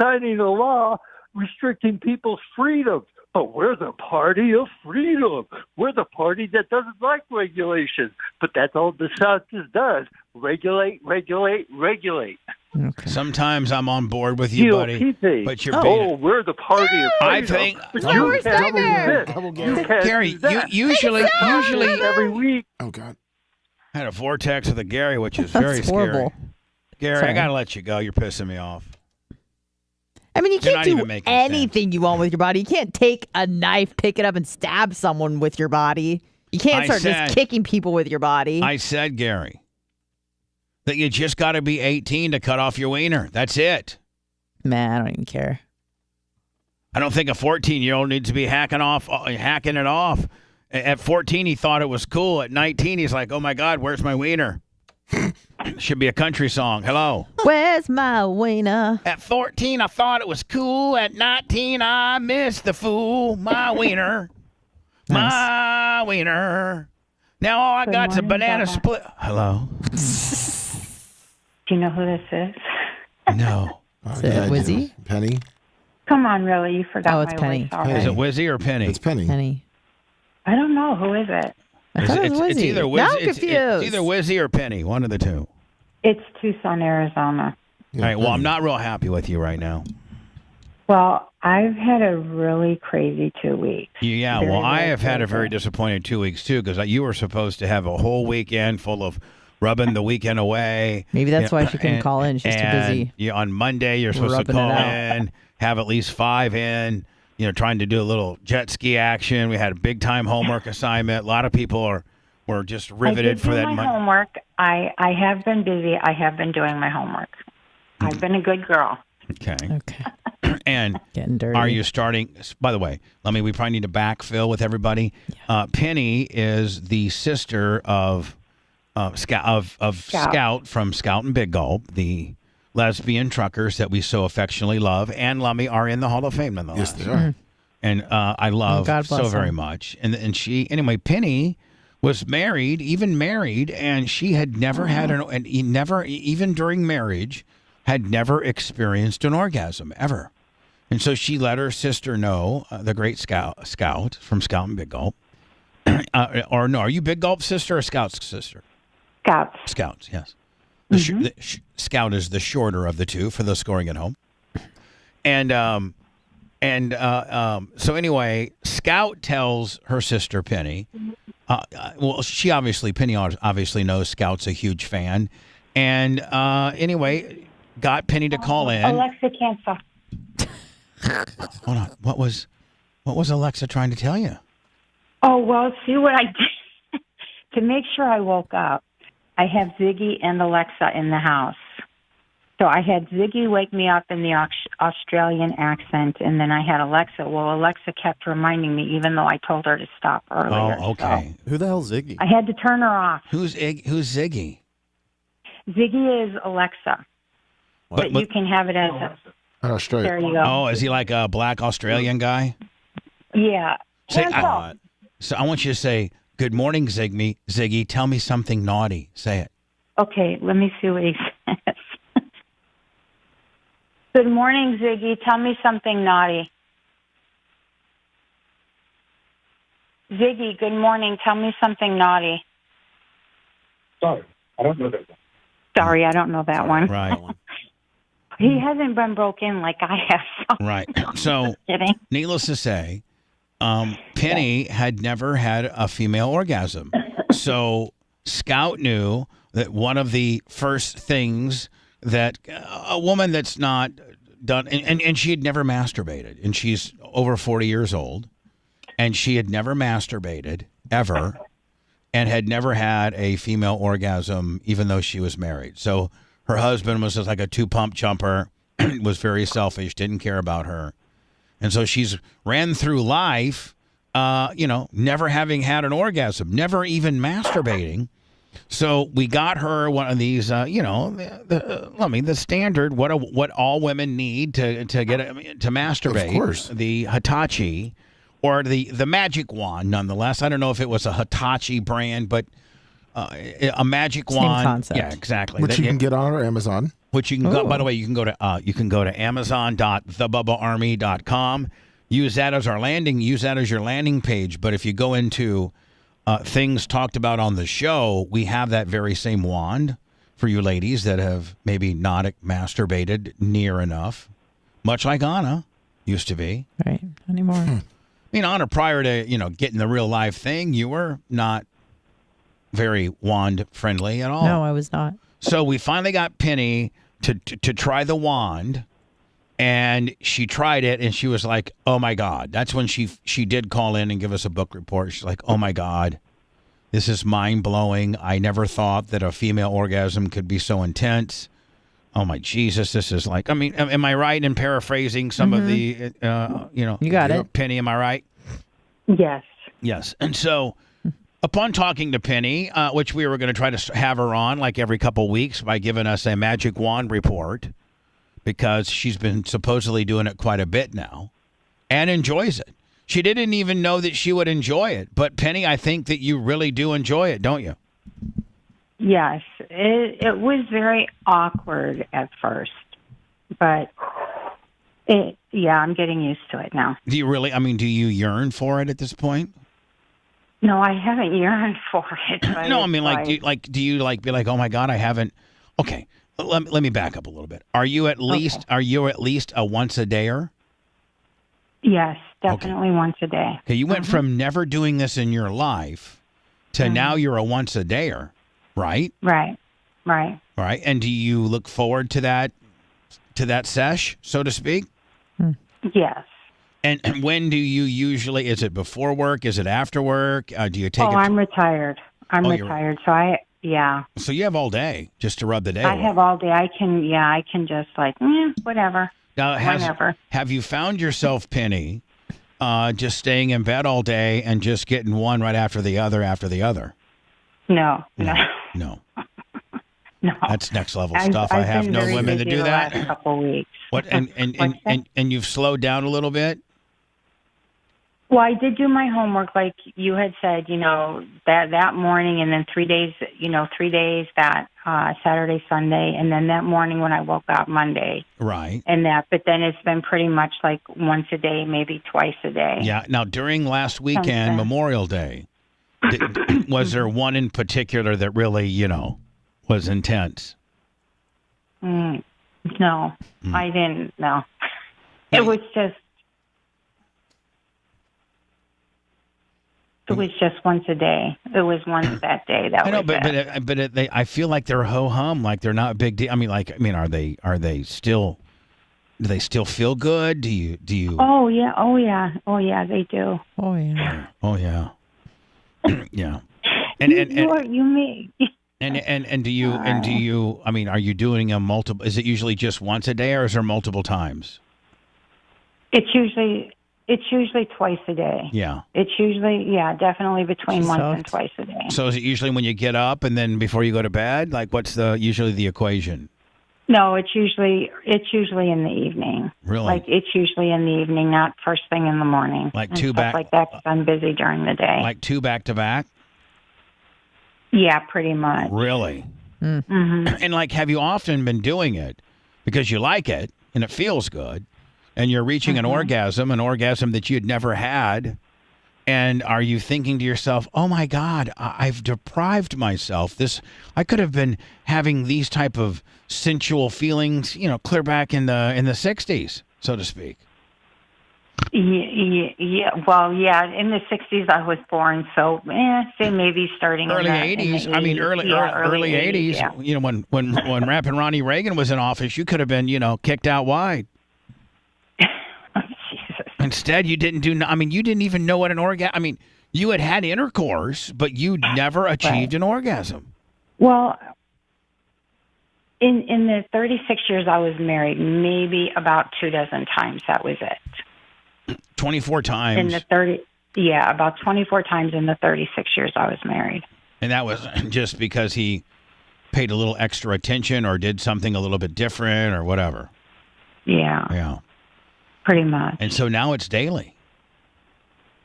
signing a law restricting people's freedom. But we're the party of freedom. We're the party that doesn't like regulations. But that's all DeSantis does. Regulate, regulate, regulate. Okay. Sometimes I'm on board with you, buddy. GOP. But you're Oh, we're the party of freedom. I think- But Oh, you we're can't do nightmare. this. You can't Gary, do that. usually every week. Oh, God. I had a vortex with a Gary, which is That's very scary. horrible. Gary, Sorry. I gotta let you go. You're pissing me off. I mean, you You're can't not do even making sense. anything you want with your body. You can't take a knife, pick it up, and stab someone with your body. You can't I start said- just kicking people with your body. I said, Gary, that you just got to be 18 to cut off your wiener. That's it. Man, I don't even care. I don't think a 14-year-old needs to be hacking it off. At 14, he thought it was cool. At 19, he's like, oh, my God, where's my wiener? Should be a country song. Hello. Where's my wiener? At 14, I thought it was cool. At 19, I missed the fool. My wiener. My wiener. Now all I Good got's a morning, banana Bubba. split. Hello? Do you know who this is? No. Is it Wizzy? Penny? Come on, really? You forgot Oh, it's my Penny. voice already. Is it Wizzy or Penny? It's Penny. Penny. I don't know. Who is it? I thought it was It's Wizzy. either Now Wizzy, I'm confused. it's either Wizzy or Penny, one of the two. It's Tucson, Arizona. All right, well, I'm not real happy with you right now. Well, I've had a really crazy 2 weeks. Yeah, Very, well, I very have had a crazy. very disappointing 2 weeks, too, because you were supposed to have a whole weekend full of rubbing the weekend away. Maybe that's why she couldn't and- call in. She's too and, busy. Yeah, on Monday, you're supposed to Rubbing it call out. in, have at least 5 in, trying to do a little jet ski action. We had a big-time homework assignment. A lot of people were just riveted I did for do that my Monday. homework. I have been busy. I have been doing my homework. I've been a good girl. Okay. And getting dirty. are you starting? By the way, we probably need to backfill with everybody. Penny is the sister of Scout from Scout and Big Gulp, the lesbian truckers that we so affectionately love, and Lummy are in the Hall of Fame nonetheless. Yes, they are. And I love God bless so very them. much. And she anyway, Penny was married, and she had never had even during marriage, had never experienced an orgasm ever. And so she let her sister know, the great Scout from Scout and Big Gulp. Or no, are you Big Gulp's sister or Scout's sister? Scouts. Scouts, yes. Scout is the shorter of the two for those scoring at home. So anyway, Scout tells her sister Penny. Penny obviously knows Scout's a huge fan, and anyway, got Penny to call in. Alexa, cancel. Hold on, what was Alexa trying to tell you? Oh, well, see what I did? To make sure I woke up, I have Ziggy and Alexa in the house. So I had Ziggy wake me up in the Australian accent, and then I had Alexa. Well, Alexa kept reminding me, even though I told her to stop earlier. Oh, okay. Who the hell's Ziggy? I had to turn her off. Who's Ziggy? Ziggy is Alexa. But you can have it as Australia. There you go. Oh, is he like a black Australian guy? Yeah. So I want you to say, "Good morning, Ziggy. Tell me something naughty." Say it. Okay, let me see what he says. Good morning, Ziggy. Tell me something naughty. Ziggy, good morning. Tell me something naughty. Sorry, I don't know that one. Sorry, I don't know that one. Right. He hasn't been broke in like I have. So. Right. So, needless to say, Penny had never had a female orgasm. So Scout knew that one of the first things that a woman that's not done, and she had never masturbated, and she's over 40 years old, and she had never masturbated ever, and had never had a female orgasm, even though she was married. So her husband was just like a two-pump chumper, was very selfish, didn't care about her. And so she's ran through life, never having had an orgasm, never even masturbating. So we got her one of these, the standard, what all women need to masturbate. Of course. The Hitachi, or the magic wand, nonetheless. I don't know if it was a Hitachi brand, but a magic Same wand. concept. Yeah, exactly. Which you can get on our Amazon. Which you can go. By the way, you can go to Amazon.thebubbaarmy.com. Use that as your landing page. But if you go into things talked about on the show, we have that very same wand for you ladies that have maybe not masturbated near enough, much like Anna used to be. Right. Not anymore. Anna, prior to getting the real life thing, you were not very wand friendly at all. No, I was not. So we finally got Penny to try the wand, and she tried it, and she was like, "Oh my God!" That's when she did call in and give us a book report. She's like, "Oh my God, this is mind blowing. I never thought that a female orgasm could be so intense. Oh my Jesus, this is like." I mean, am I right in paraphrasing some of the, You got it. Penny? Am I right? Yes. Yes, and so. Upon talking to Penny, which we were going to try to have her on like every couple weeks by giving us a magic wand report, because she's been supposedly doing it quite a bit now and enjoys it. She didn't even know that she would enjoy it. But Penny, I think that you really do enjoy it, don't you? Yes, it was very awkward at first, but I'm getting used to it now. Do you really? I mean, do you yearn for it at this point? No, I haven't yearned for it. But No, I mean, do you be like, oh my God, I haven't? Okay, let me back up a little bit. Are you at least a once a dayer? Yes, definitely once a day. Okay, you went from never doing this in your life to now you're a once a dayer, right? Right. All right, and do you look forward to that sesh, so to speak? Yes. And when do you usually? Is it before work? Is it after work? Do you take? I'm retired. I'm retired, so So you have all day just to rub the day. I away. have all day. I can just whatever. Now, whenever. Have you found yourself, Penny, just staying in bed all day and just getting one right after the other after the other? No. No. No. That's next level stuff. I have no women to do that. Last couple weeks. What? And you've slowed down a little bit. Well, I did do my homework, like you had said. That morning, and then 3 days. 3 days that Saturday, Sunday, and then that morning when I woke up Monday. Right. But then it's been pretty much like once a day, maybe twice a day. Yeah. Now, during last weekend, Memorial Day, was there one in particular that really, was intense? No, I didn't. No, it was just. It was just once a day. It was once that day. I know, I feel like they're ho hum, like they're not a big deal. Are they still? Do they still feel good? Do you? Oh yeah, they do. Oh yeah. Oh yeah. Yeah. And you may. And do you? Are you doing a multiple? Is it usually just once a day, or is there multiple times? It's usually twice a day. Yeah. It's usually, definitely between once and twice a day. So is it usually when you get up and then before you go to bed? Like, what's usually the equation? No, it's usually in the evening. Really? Like, it's usually in the evening, not first thing in the morning. Like and two stuff back. like that, 'cause I'm busy during the day. Like two back to back? Yeah, pretty much. Really? Mm-hmm. And have you often been doing it because you like it and it feels good? And you're reaching an orgasm that you had never had. And are you thinking to yourself, oh, my God, I've deprived myself. I could have been having these type of sensual feelings, clear back in the 60s, so to speak. Yeah. Well, in the 60s I was born, so say maybe starting early in 80s. I mean, early 80s. Yeah. When Rappin' Ronnie Reagan was in office, you could have been, kicked out wide. Instead, you didn't you didn't even know what an orgasm. You had intercourse, but you never achieved an orgasm. Well, in the 36 years I was married, maybe about 24 times. That was it. 24 times. In the about 24 times in the 36 years I was married. And that was just because he paid a little extra attention or did something a little bit different or whatever. Yeah. Yeah. Pretty much. And so now it's daily.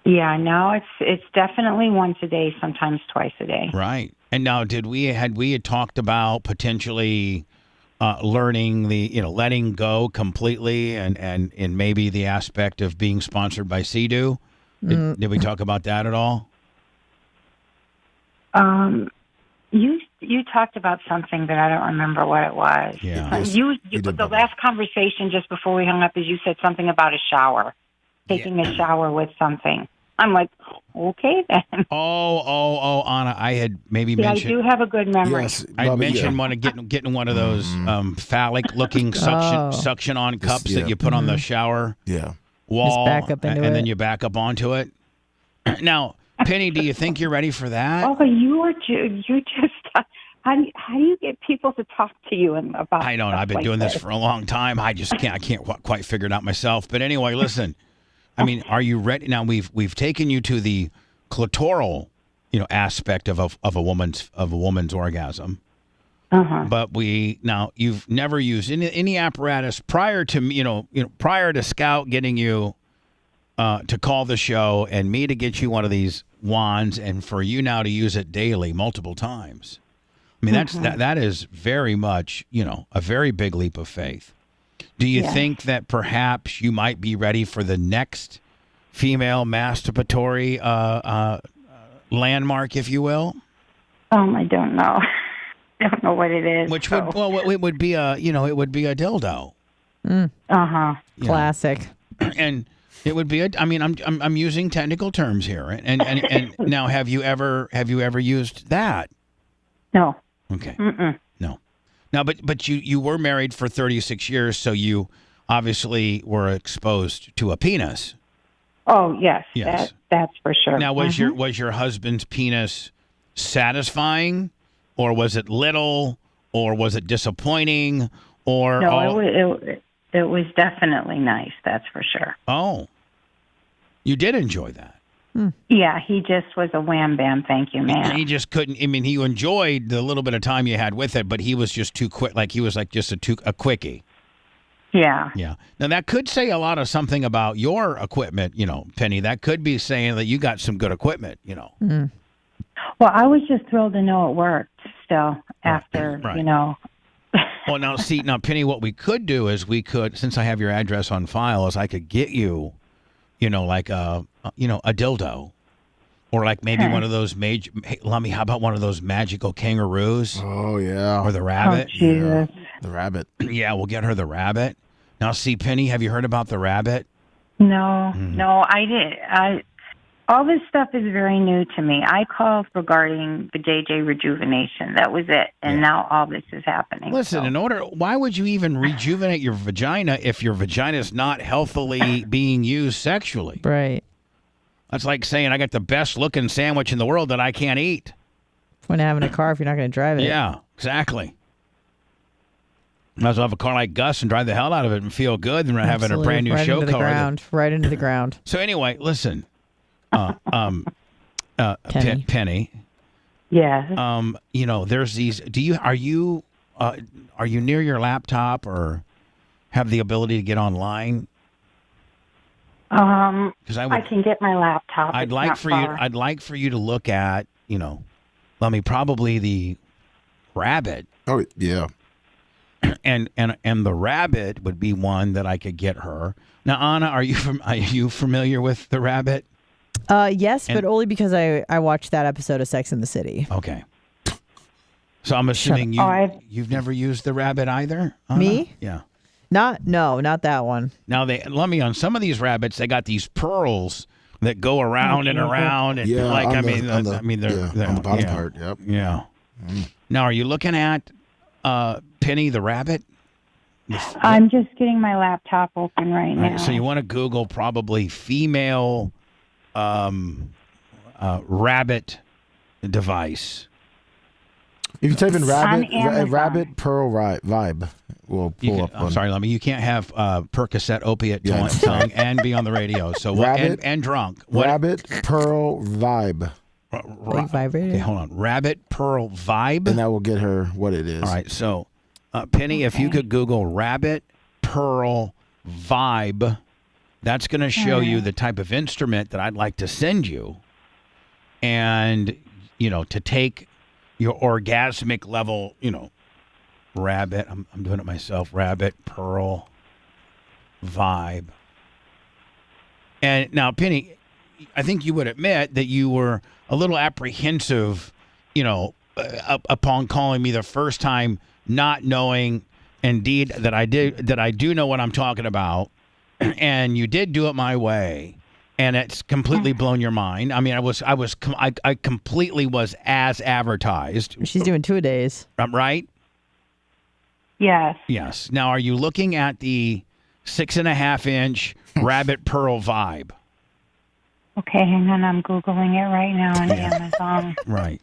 Yeah, now it's definitely once a day, sometimes twice a day. Right. And now we had talked about potentially learning letting go completely and maybe the aspect of being sponsored by Sea-Doo. Did we talk about that at all? You talked about something that I don't remember what it was. Yeah. The last conversation just before we hung up is you said something about a shower, taking a shower with something. I'm like, okay then. Oh, Anna, I had maybe mentioned. I do have a good memory. Yes, I mentioned getting one of those phallic-looking suction-on cups that you put on the shower wall, just back up into and then you back up onto it. Now, Penny, do you think you're ready for that? Oh, you just. How do you get people to talk to you about? I don't. I've been doing this for a long time. I can't quite figure it out myself. But anyway, listen. Are you ready? Now we've taken you to the clitoral, aspect of a woman's orgasm. But you've never used any apparatus prior to Scout getting you to call the show and me to get you one of these wands and for you now to use it daily multiple times. I mean, that is very much, a very big leap of faith. Do you think that perhaps you might be ready for the next female masturbatory landmark, if you will? I don't know. I don't know what it is. Which would it would be a dildo. Classic. And it would be I'm using technical terms here. And now have you ever used that? No. Okay. No. Now, but you were married for 36 years, so you obviously were exposed to a penis. Oh, yes. Yes. That's for sure. Now, was your husband's penis satisfying, or was it little, or was it disappointing, or no? It was definitely nice. That's for sure. Oh, you did enjoy that. Yeah, he just was a wham bam. Thank you, man. He just couldn't. I mean, he enjoyed the little bit of time you had with it, but he was just too quick. Like he was like just a quickie. Yeah. Yeah. Now that could say a lot of something about your equipment, Penny. That could be saying that you got some good equipment, Well, I was just thrilled to know it worked still after, Well, now, Penny, what we could do is since I have your address on file, is I could get you, like a dildo, or like maybe one of those hey, Lummy, how about one of those magical kangaroos? Oh, yeah. Or the rabbit? Oh, Jesus. The rabbit. Yeah, we'll get her the rabbit. Now, see, Penny, have you heard about the rabbit? No, I did. All this stuff is very new to me. I called regarding the JJ rejuvenation. That was it. And now all this is happening. Listen, why would you even rejuvenate your vagina if your vagina is not healthily being used sexually? Right. That's like saying I got the best looking sandwich in the world that I can't eat. When having a car if you're not going to drive it. Yeah, exactly. Might as well have a car like Gus and drive the hell out of it and feel good than having a brand new show car. Right into the ground. So anyway, listen, Penny. Yeah. There's these. Are you near your laptop or have the ability to get online? Because I can get my laptop. I'd like for you to look at, probably the rabbit. Oh yeah. And the rabbit would be one that I could get her. Now, Anna, are you familiar with the rabbit? Yes, but only because I watched that episode of Sex and the City. Okay. So I'm assuming you've never used the rabbit either, Anna? Me? Yeah. Not that one. Now on some of these rabbits, they got these pearls that go around and around, and they're on the bottom part. Yep. Yeah. Now, are you looking at Penny the rabbit? I'm just getting my laptop open right now. So you want to Google probably female rabbit device. If you type in rabbit pearl vibe, we'll pull up one. I'm sorry, Lemmy. You can't have Percocet opiate tongue and be on the radio. So and drunk. Rabbit pearl vibe. Vibrator. Okay, hold on. Rabbit pearl vibe. And that will get her what it is. All right. So, Penny, if you could Google rabbit pearl vibe, that's going to show you the type of instrument that I'd like to send you, and to take your orgasmic level, rabbit. I'm doing it myself. Rabbit pearl vibe. And now, Penny, I think you would admit that you were a little apprehensive, upon calling me the first time, not knowing indeed that I do know what I'm talking about, and you did do it my way, and it's completely blown your mind. I mean, I completely was as advertised. She's doing 2-a-days. Right? Yes. Yes. Now, are you looking at the 6.5-inch rabbit pearl vibe? Okay, hang on. I'm Googling it right now on Amazon. Right.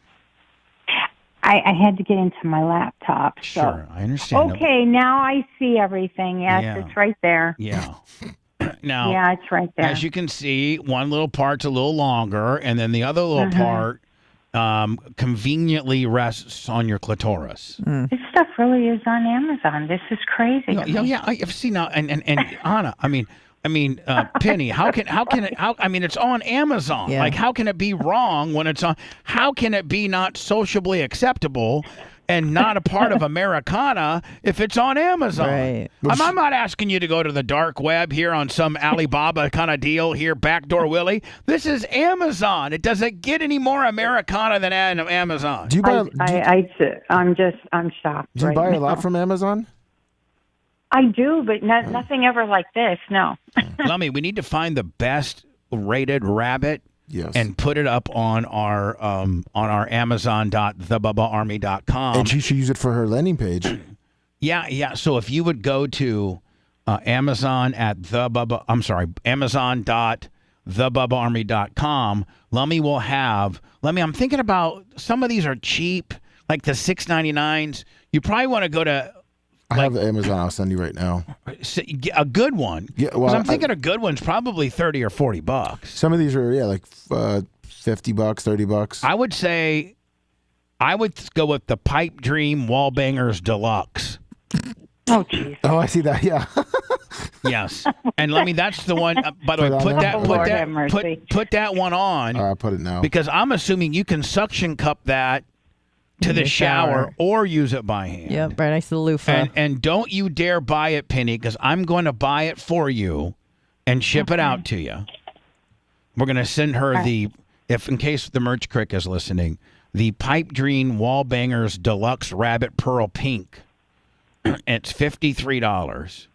I had to get into my laptop. So. Sure, I understand. Okay, now I see everything. Yes, it's right there. Yeah. Now, yeah, it's right there. As you can see, one little part's a little longer, and then the other little part conveniently rests on your clitoris. This stuff really is on Amazon. This is crazy. Yeah. I see now, and Anna, I mean, I mean, Penny, how I mean, it's on Amazon. Yeah. Like, how can it be wrong when it's on? How can it be not sociably acceptable and not a part of Americana if it's on Amazon? Right. I'm not asking you to go to the dark web here on some Alibaba kind of deal here, Backdoor Willie. This is Amazon. It doesn't get any more Americana than Amazon. Do you buy? I'm shocked. Do you right buy a now. lot from Amazon? I do, but nothing ever like this. No. Lummy, we need to find the best rated rabbit. Yes. And put it up on our Amazon.thebubbaarmy.com. And she should use it for her landing page. Yeah. So if you would go to Amazon.thebubbaarmy.com, Lummy will have. Lummy, I'm thinking about some of these are cheap, like the $6.99s. You probably want to go to. I have Amazon. I'll send you right now. A good one. Yeah, well, I'm thinking a good one's probably $30 or $40. Some of these are like $50, $30. I would say, I would go with the Pipe Dream Wallbangers Deluxe. Oh, jeez. Oh, I see that. Yeah. Yes, and let me. That's the one. By the way, put that one on. I'll put it now because I'm assuming you can suction cup that to the shower or use it by hand. Yep, right next to the loofah. And don't you dare buy it, Penny, because I'm going to buy it for you and ship it out to you. We're going to send her in case the Merch Crick is listening, the Pipe Dream Wallbangers Deluxe Rabbit Pearl Pink. It's $53.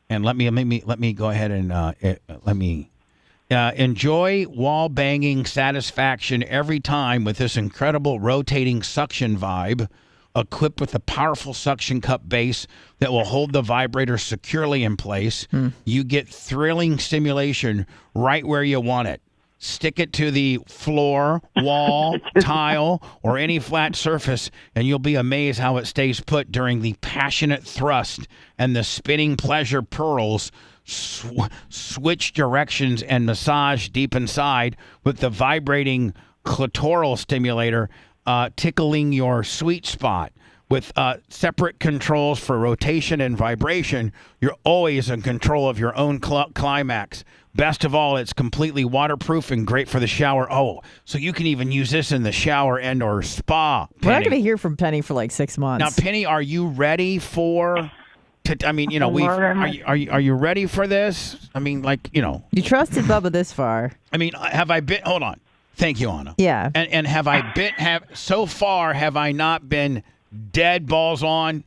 And let me go ahead and enjoy wall banging satisfaction every time with this incredible rotating suction vibe, equipped with a powerful suction cup base that will hold the vibrator securely in place. You get thrilling stimulation right where you want it. Stick it to the floor, wall, tile, or any flat surface, and you'll be amazed how it stays put during the passionate thrust and the spinning pleasure pearls switch directions and massage deep inside with the vibrating clitoral stimulator tickling your sweet spot. With separate controls for rotation and vibration, you're always in control of your own climax. Best of all, it's completely waterproof and great for the shower. Oh, so you can even use this in the shower and or spa. We're not going to hear from Penny for like 6 months. Now, Penny, are you ready for? I mean, you know, are you ready for this? I mean, like, you know, you trusted Bubba this far. I mean, have I been? Hold on, thank you, Anna. Yeah. And have I been? So far have I not been dead balls on?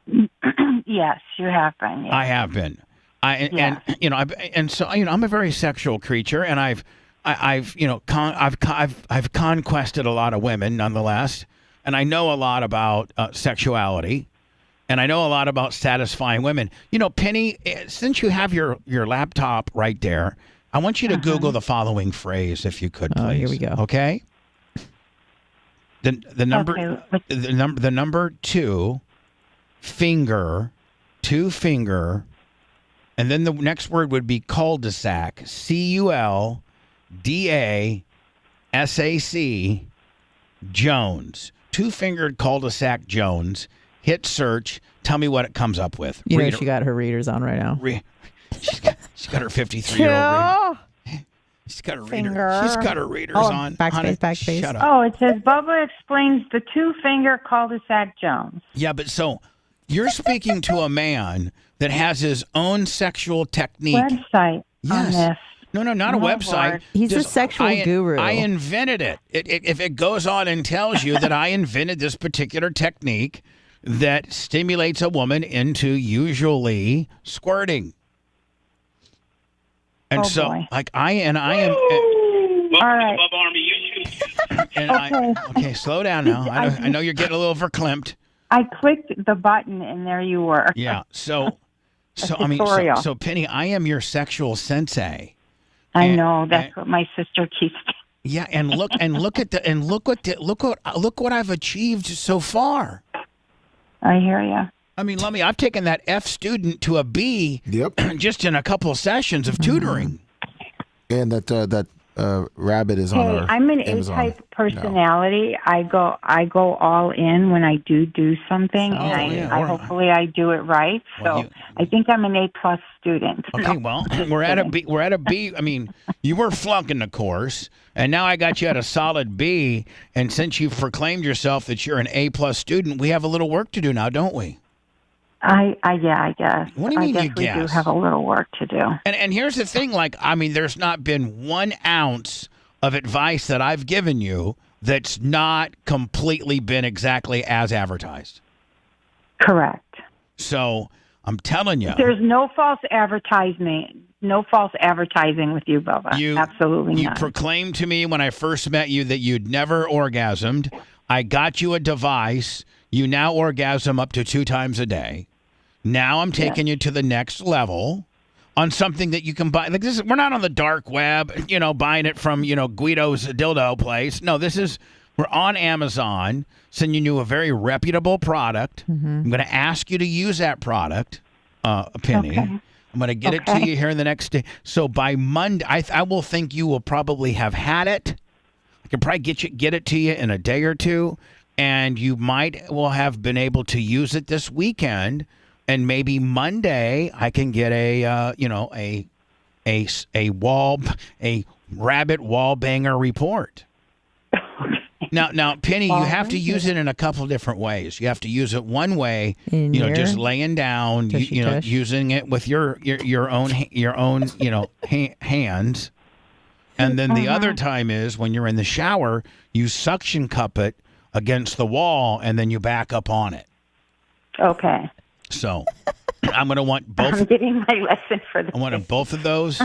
Yes, you have been. Yes. I have been. And you know, I'm a very sexual creature, and I've conquested a lot of women, nonetheless, and I know a lot about sexuality, and I know a lot about satisfying women. You know, Penny, since you have your laptop right there, I want you to Google the following phrase, if you could, please. Here we go. Okay. The number two finger, and then the next word would be cul-de-sac, CULDASAC, Jones. Two-fingered cul-de-sac Jones. Hit search. Tell me what it comes up with. You know she got her readers on right now. She's got her 53-year-old reader. She's got her readers on. Backspace. Shut up. Oh, it says Bubba explains the two-finger cul-de-sac Jones. Yeah, but so you're speaking to a man that has his own sexual technique. Website on this. No, not a website. Lord. He's a sexual guru. I invented it. If it goes on and tells you that I invented this particular technique that stimulates a woman into usually squirting. And boy. like I am. All right. Okay, slow down now. I know you're getting a little verklempt. I clicked the button and there you were. Yeah. So Penny, I am your sexual sensei. I know. That's what my sister keeps. Yeah, and look what I've achieved so far. I hear you. I mean, I've taken that F student to a B. Yep. Just in a couple of sessions of tutoring. And that Rabbit is on Hey, our I'm an Amazon. A-type personality. I go all in when I do something, and I hopefully I do it right. So I think I'm an A+ student. Okay, well, we're at a B. We're at a B. I mean, you were flunking the course, and now I got you at a solid B. And since you've proclaimed yourself that you're an A+ student, we have a little work to do now, don't we? I guess. What do you mean I you guess we do guess? have a little work to do. And here's the thing, there's not been 1 ounce of advice that I've given you that's not completely been exactly as advertised. Correct. So I'm telling you. There's no false advertising. No false advertising with you, Bubba. Absolutely You not. proclaimed to me when I first met you that you'd never orgasmed. I got you a device. You now orgasm up to 2 times a day. Now I'm taking you to the next level on something that you can buy. Like this, we're not on the dark web, buying it from, Guido's dildo place. No, we're on Amazon, sending you a very reputable product. I'm going to ask you to use that product, Penny. Okay. I'm going to get it to you here in the next day. So by Monday, I will think you will probably have had it. I can probably get it to you in a day or two, and you will have been able to use it this weekend. And maybe Monday I can get a rabbit wall banger report. Now, Penny, you have to use it in a couple different ways. You have to use it one way, just laying down, using it with your own hands, and then the other time is when you're in the shower, you suction cup it against the wall, and then you back up on it. Okay. So I'm going to want both. I'm getting my lesson for this. I want both of those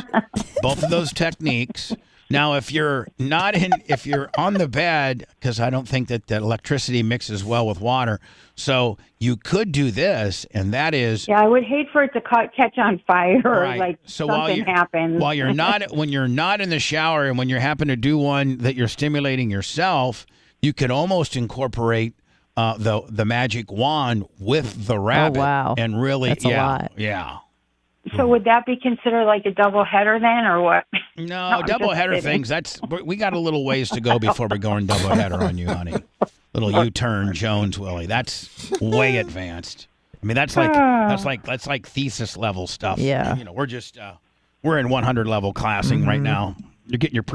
techniques. Now, if you're on the bed, because I don't think that electricity mixes well with water, so you could do this, and that is. Yeah, I would hate for it to catch on fire or right. something happens. When you're not in the shower, and when you happen to do one that you're stimulating yourself, you could almost incorporate the magic wand with the rabbit. Oh, wow. And really, that's a lot. Yeah. So would that be considered like a double header then, or what? No, double header things. We got a little ways to go before we're going double header on you, honey. Little U-turn Jones Willie. That's way advanced. I mean, that's like thesis level stuff. Yeah. We're just we're in 100 level classing right now. You're getting your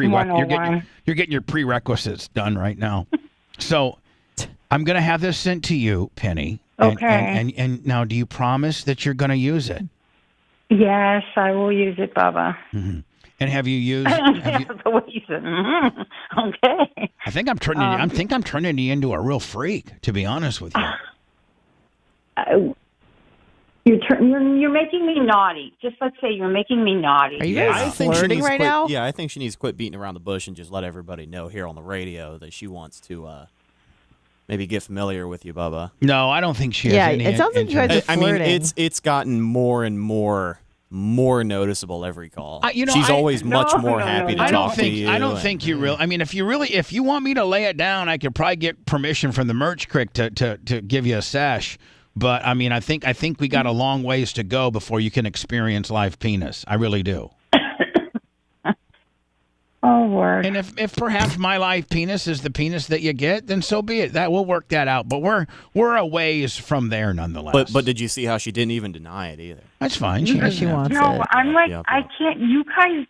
you're getting your prerequisites done right now. So I'm going to have this sent to you, Penny. Okay. And now, do you promise that you're going to use it? Yes, I will use it, Bubba. Mm-hmm. And have you used? Okay. I think I'm turning you into a real freak, to be honest with you. You're making me naughty. Just let's say you're making me naughty. Are you guys flirting right now? Yeah, I think she needs to quit beating around the bush and just let everybody know here on the radio that she wants to maybe get familiar with you, Bubba. No, I don't think she has any. It sounds like you guys are flirting. I mean, it's gotten more and more noticeable every call. She's always much more happy to talk to you. I don't think you really. I mean, if you want me to lay it down, I could probably get permission from the merch crick to give you a sesh. But I mean, I think we got a long ways to go before you can experience live penis. I really do. Oh, word. And if perhaps my live penis is the penis that you get, then so be it. That we'll work that out. But we're a ways from there, nonetheless. But did you see how she didn't even deny it either? That's fine. She wants it. No, I'm like, I can't. You guys,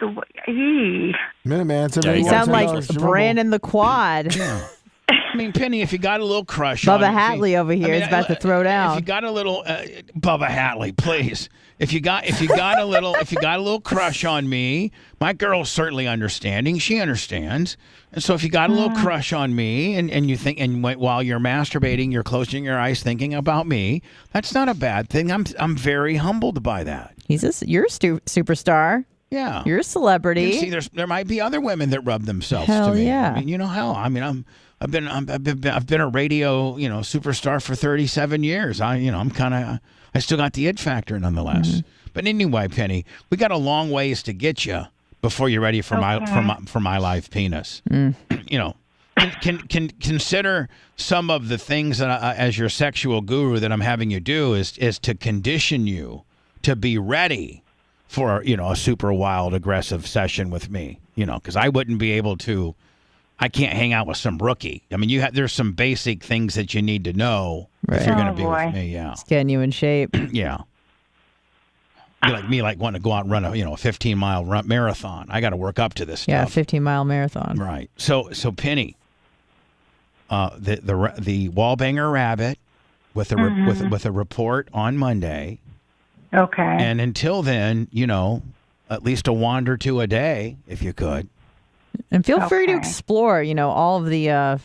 Minute Man, you sound like Brandon the Quad. Yeah. I mean, Penny, if you got a little crush Bubba on Hatley over here is about to throw down. If you got a little Bubba Hatley, please. If you got a little crush on me, my girl's certainly understanding. She understands. And so if you got a little crush on me and you think while you're masturbating, you're closing your eyes thinking about me, that's not a bad thing. I'm very humbled by that. You're a superstar. Yeah. You're a celebrity. See, there might be other women that rub themselves Hell to me. yeah. I mean, you know how? I mean, I've been a radio, superstar for 37 years. I still got the it factor nonetheless. Mm-hmm. But anyway, Penny, we got a long ways to get you before you're ready for my live penis. Mm. Can consider some of the things that as your sexual guru that I'm having you do is to condition you to be ready for, a super wild, aggressive session with me, because I wouldn't be able to. I can't hang out with some rookie. I mean, there's some basic things that you need to know if you're going to be with me. Yeah. It's getting you in shape. Yeah. Be like me, wanting to go out and run a 15-mile marathon. I got to work up to this Yeah, stuff. 15-mile marathon. Right. So Penny, the Wallbanger Rabbit with a with a report on Monday. Okay. And until then, at least a wand or two a day, if you could. And feel free to explore, all of the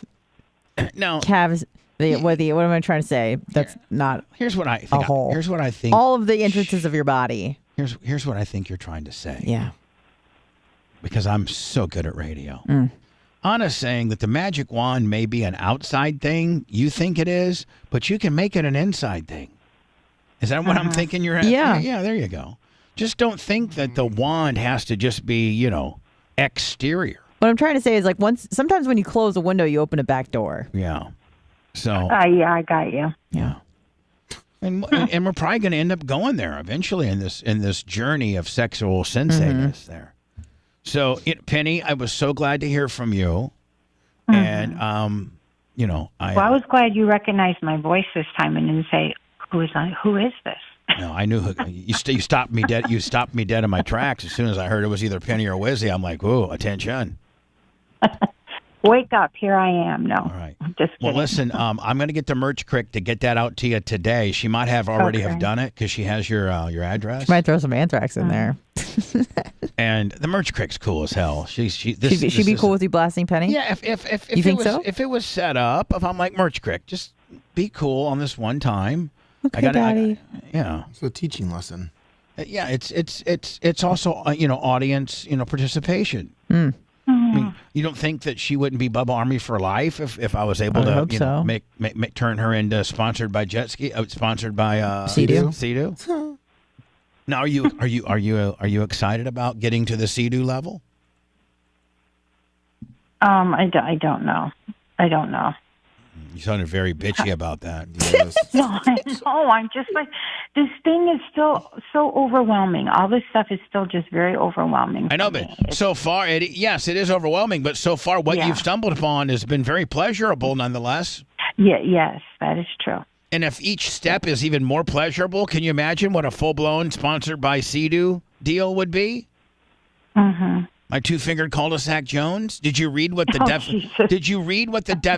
no calves. What am I trying to say? That's not. Here's what I think. Here's what I think. All of the entrances of your body. Here's what I think you're trying to say. Yeah. Because I'm so good at radio. Anna's saying that the magic wand may be an outside thing. You think it is, but you can make it an inside thing. Is that what I'm thinking? You're at? Yeah. Yeah. There you go. Just don't think that the wand has to just be, exterior. What I'm trying to say is sometimes when you close a window, you open a back door. Yeah. So. Yeah, I got you. Yeah. And we're probably going to end up going there eventually in this journey of sexual sensateness there. So, Penny, I was so glad to hear from you. And, I was glad you recognized my voice this time and didn't say, who is this? No, I knew you stopped me dead. You stopped me dead in my tracks as soon as I heard it was either Penny or Wizzy. I'm like, whoa, attention. Wake up, here I am. No. All right. Just kidding. Well, listen, I'm going to get the merch crick to get that out to you today. She might have already have done it because she has your address. She might throw some anthrax in there. And the merch crick's cool as hell. She'd be cool with you blasting Penny? Yeah, if you think so? If it was set up, if I'm like merch crick, just be cool on this one time. Okay, Daddy. Yeah. It's a teaching lesson. Yeah, it's also audience participation. I mean, you don't think that she wouldn't be Bubba Army for life if I was able to make turn her into sponsored by jet ski, sponsored by Sea-Doo? Now, are you excited about getting to the Sea-Doo level? I don't know. I don't know. You sounded very bitchy about that. No, I'm just like, this thing is still so overwhelming. All this stuff is still just very overwhelming. I know, but so far, it is overwhelming, but so far what you've stumbled upon has been very pleasurable nonetheless. Yeah, yes, that is true. And if each step is even more pleasurable, can you imagine what a full-blown sponsored by Sea-Doo deal would be? Mm-hmm. My two-fingered cul-de-sac Jones. Did you read what the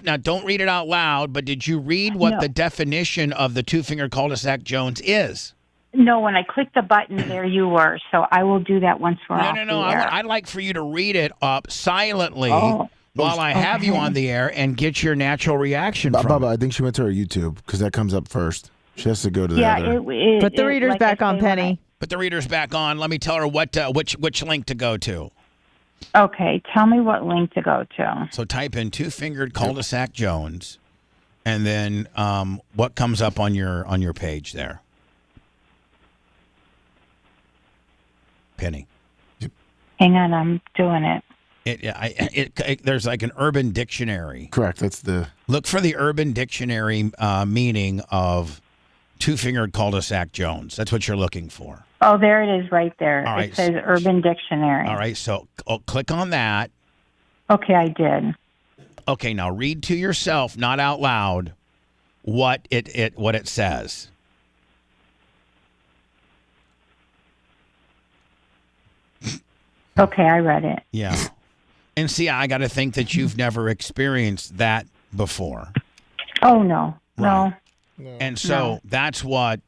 now don't read it out loud, but did you read what the definition of the two-fingered cul-de-sac Jones is? No, when I clicked the button, there you were. So I will do that once we're off No. the air. I'd like for you to read it up silently while I have you on the air and get your natural reaction from Bubba, I think she went to her YouTube because that comes up first. She has to go to the other. Put the readers back on, Penny. Put the readers back on. Let me tell her which link to go to. Okay, tell me what link to go to. So type in two-fingered cul-de-sac Jones, and then what comes up on your page there? Penny. Hang on, I'm doing it. There's like an Urban Dictionary. Correct. That's the look for the Urban Dictionary meaning of two-fingered cul-de-sac Jones. That's what you're looking for. Oh, there it is right there. All right. It says Urban Dictionary. All right, so click on that. Okay, I did. Okay, now read to yourself, not out loud, what it says. Okay, I read it. Yeah. And see, I got to think that you've never experienced that before. Oh, no. Right. No. And so that's what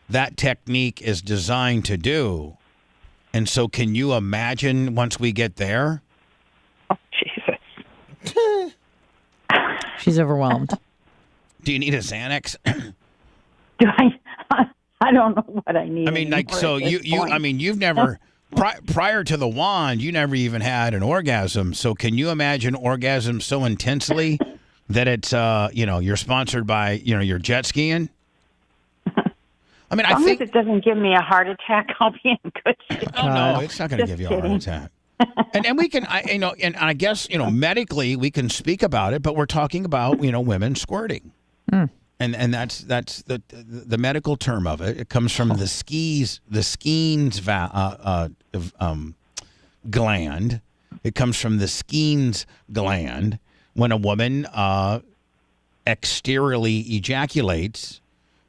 that technique is designed to do. And so can you imagine once we get there? Oh, Jesus. She's overwhelmed. Do you need a Xanax? Do I don't know what I need. I mean, like, so you've never, prior to the wand, you never even had an orgasm. So can you imagine orgasm so intensely that it's, you're sponsored by, you're jet skiing? I mean, as long as it doesn't give me a heart attack, I'll be in good shape. Oh, no, it's not going to give you a heart attack. And we can, and I guess, medically we can speak about it, but we're talking about, women squirting. And that's the medical term of it. It comes from the Skene's gland. It comes from the Skene's gland. When a woman exteriorly ejaculates,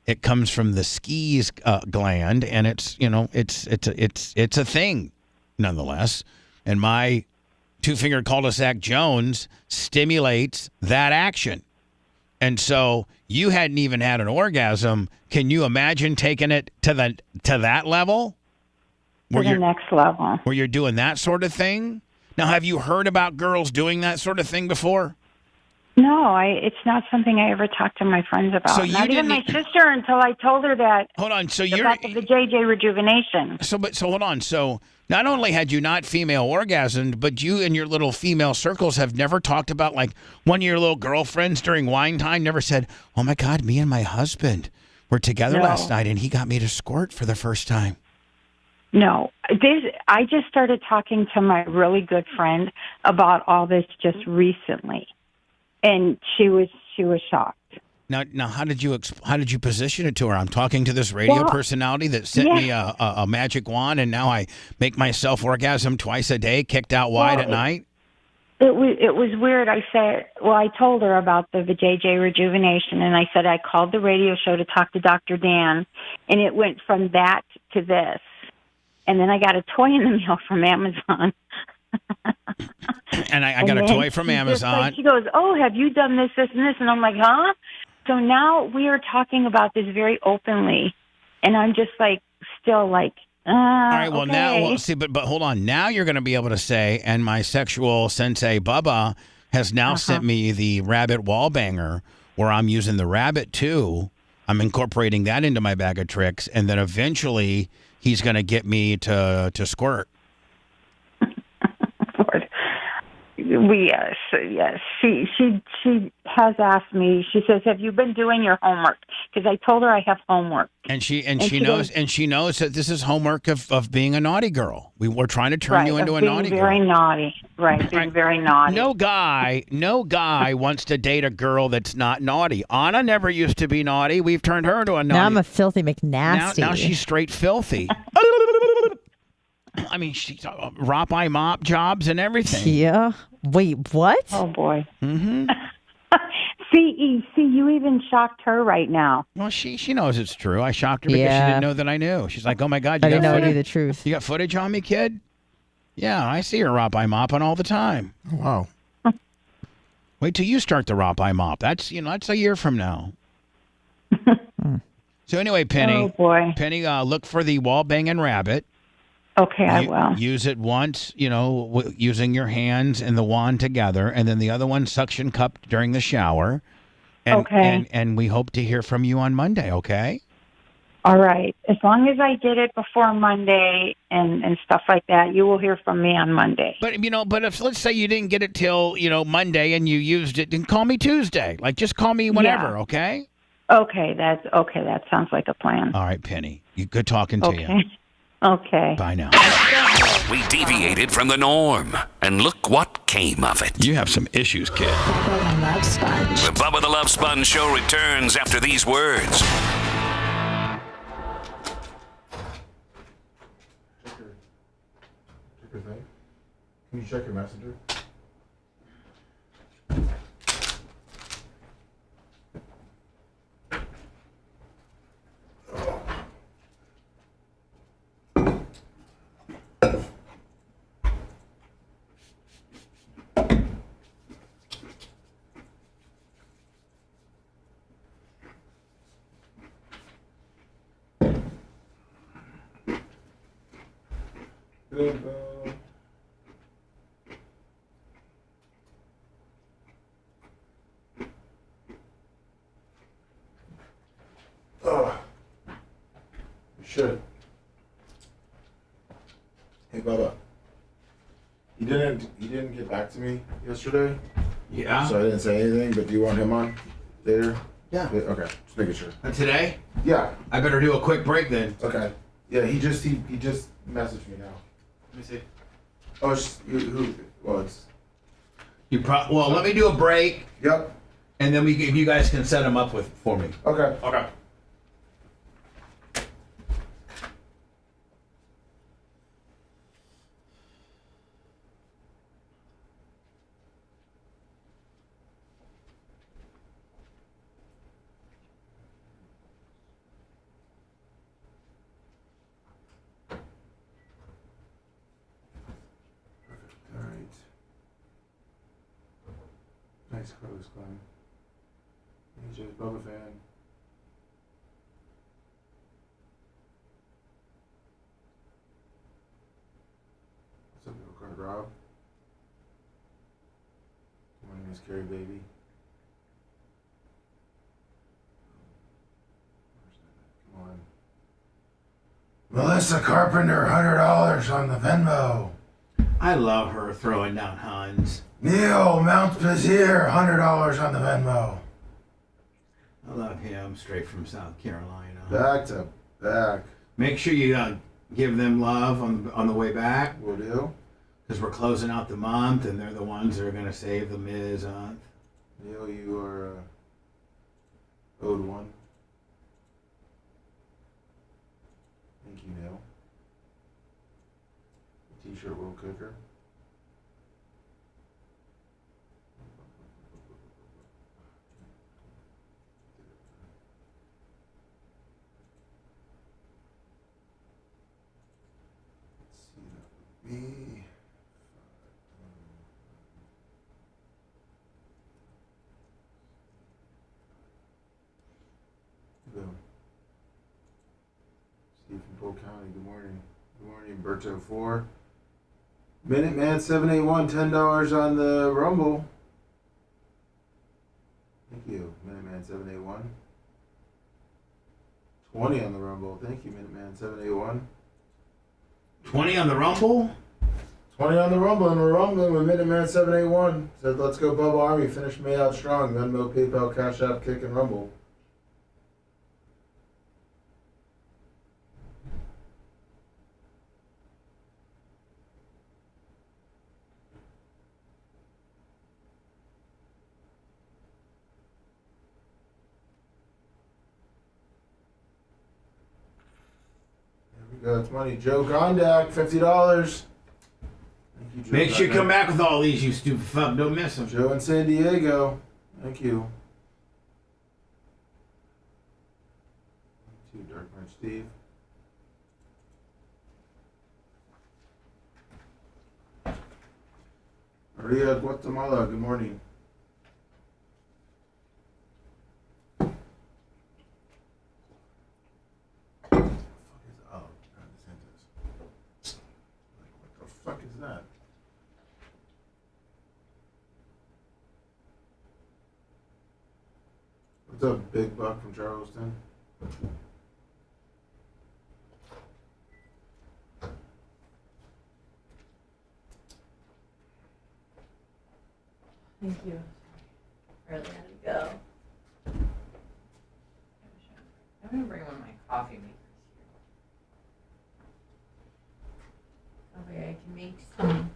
it comes from the Skene's gland, and it's a thing, nonetheless. And my two-finger cul-de-sac Jones stimulates that action. And so you hadn't even had an orgasm. Can you imagine taking it to that level? To the next level. Where you're doing that sort of thing? Now, have you heard about girls doing that sort of thing before? No, it's not something I ever talked to my friends about. So you not even my sister until I told her that. Hold on, so you're about the JJ rejuvenation. So hold on. So not only had you not female orgasmed, but you and your little female circles have never talked about, like, one of your little girlfriends during wine time never said, "Oh my God, me and my husband were together last night and he got me to squirt for the first time." No, I just started talking to my really good friend about all this just recently, and she was shocked. Now, how did you position it to her? I'm talking to this radio personality that sent me a magic wand, and now I make myself orgasm twice a day, kicked out wide at night. It was weird. I told her about the JJ rejuvenation, and I said I called the radio show to talk to Dr. Dan, and it went from that to this. And then I got a toy in the mail from Amazon. And I got a toy from Amazon. She goes, "Oh, have you done this, this, and this?" And I'm like, "Huh?" So now we are talking about this very openly, and I'm just still all right. Well, okay. now see, but hold on. Now you're going to be able to say, and my sexual sensei Bubba has now sent me the rabbit wall banger, where I'm using the rabbit too. I'm incorporating that into my bag of tricks, and then eventually he's going to get me to squirt. Yes. She has asked me. She says, "Have you been doing your homework?" Because I told her I have homework. And she knows that this is homework of being a naughty girl. We're trying to turn you into a naughty girl. Very naughty. Right. Being very naughty. No guy wants to date a girl that's not naughty. Anna never used to be naughty. We've turned her into a naughty. Now I'm a filthy McNasty. Now she's straight filthy. I mean, she rop-eye mop jobs and everything. Yeah. Wait, what? Oh boy. Mm-hmm. See, you even shocked her right now. Well, she knows it's true. I shocked her because she didn't know that I knew. She's like, "Oh my God, I didn't know I knew the truth. You got footage on me, kid?" Yeah, I see her rop-eye mopping all the time. Oh, wow. Wait till you start the rop-eye mop. That's a year from now. So anyway, Penny. Oh boy. Penny, look for the wall banging rabbit. Okay, I will. Use it once, using your hands and the wand together, and then the other one suction cupped during the shower. And, okay. And we hope to hear from you on Monday, okay? All right. As long as I get it before Monday and stuff like that, you will hear from me on Monday. But if let's say you didn't get it till Monday and you used it, then call me Tuesday. Just call me whenever, okay? Okay, that sounds like a plan. All right, Penny. Good talking to you. Okay. Bye now. We deviated from the norm, and look what came of it. You have some issues, kid. Bubba the Love Sponge. The Bubba the Love Sponge show returns after these words. Can you check your messenger? You should. Hey, Bubba. He didn't get back to me yesterday. Yeah. So I didn't say anything. But do you want him on later? Yeah. Okay. Just making sure. And today? Yeah. I better do a quick break then. Okay. Yeah. He just messaged me now. Let me see. Oh, it's who? Well, it's. Let me do a break. Yep. And then you guys can set them up for me. Okay. Okay. All right. Nice close, Glenn. He's just Bubba fan. What's up, little card, Rob? Good morning, Miss Carrie, baby. Come on. Melissa Carpenter, $100 on the Venmo. I love her throwing down Huns. Neil Mountplaisir, $100 on the Venmo. I love him, straight from South Carolina. Back to back. Make sure you give them love on the way back. Will do. Because we're closing out the month, and they're the ones that are going to save the mid-month. Neil, you are owed one. Thank you, Neil. T-shirt world kicker. Let's see, that would be boom. Steve from Polk County, good morning. Good morning, Berto 4. Minuteman 781, $10 on the Rumble. Thank you, Minuteman 781. 20 on the Rumble. Thank you, Minuteman 781. 20 on the Rumble? 20 on the Rumble, and we're rumbling with Minuteman 781. Said, let's go, Bubba Army. Finish May out strong. Venmo, PayPal, Cash App, Kick, and Rumble. That's money. Joe Gondak, $50. Thank you, Joe. Make sure you come back with all these, you stupid fuck. Don't miss them. Joe in San Diego. Thank you. Thank you, Dark Knight Steve. Maria, Guatemala. Good morning. What the fuck is that? What's up, Big Buck from Charleston? Thank you. Really had to go. I'm gonna bring one of my coffee makers here. Okay, I can make some.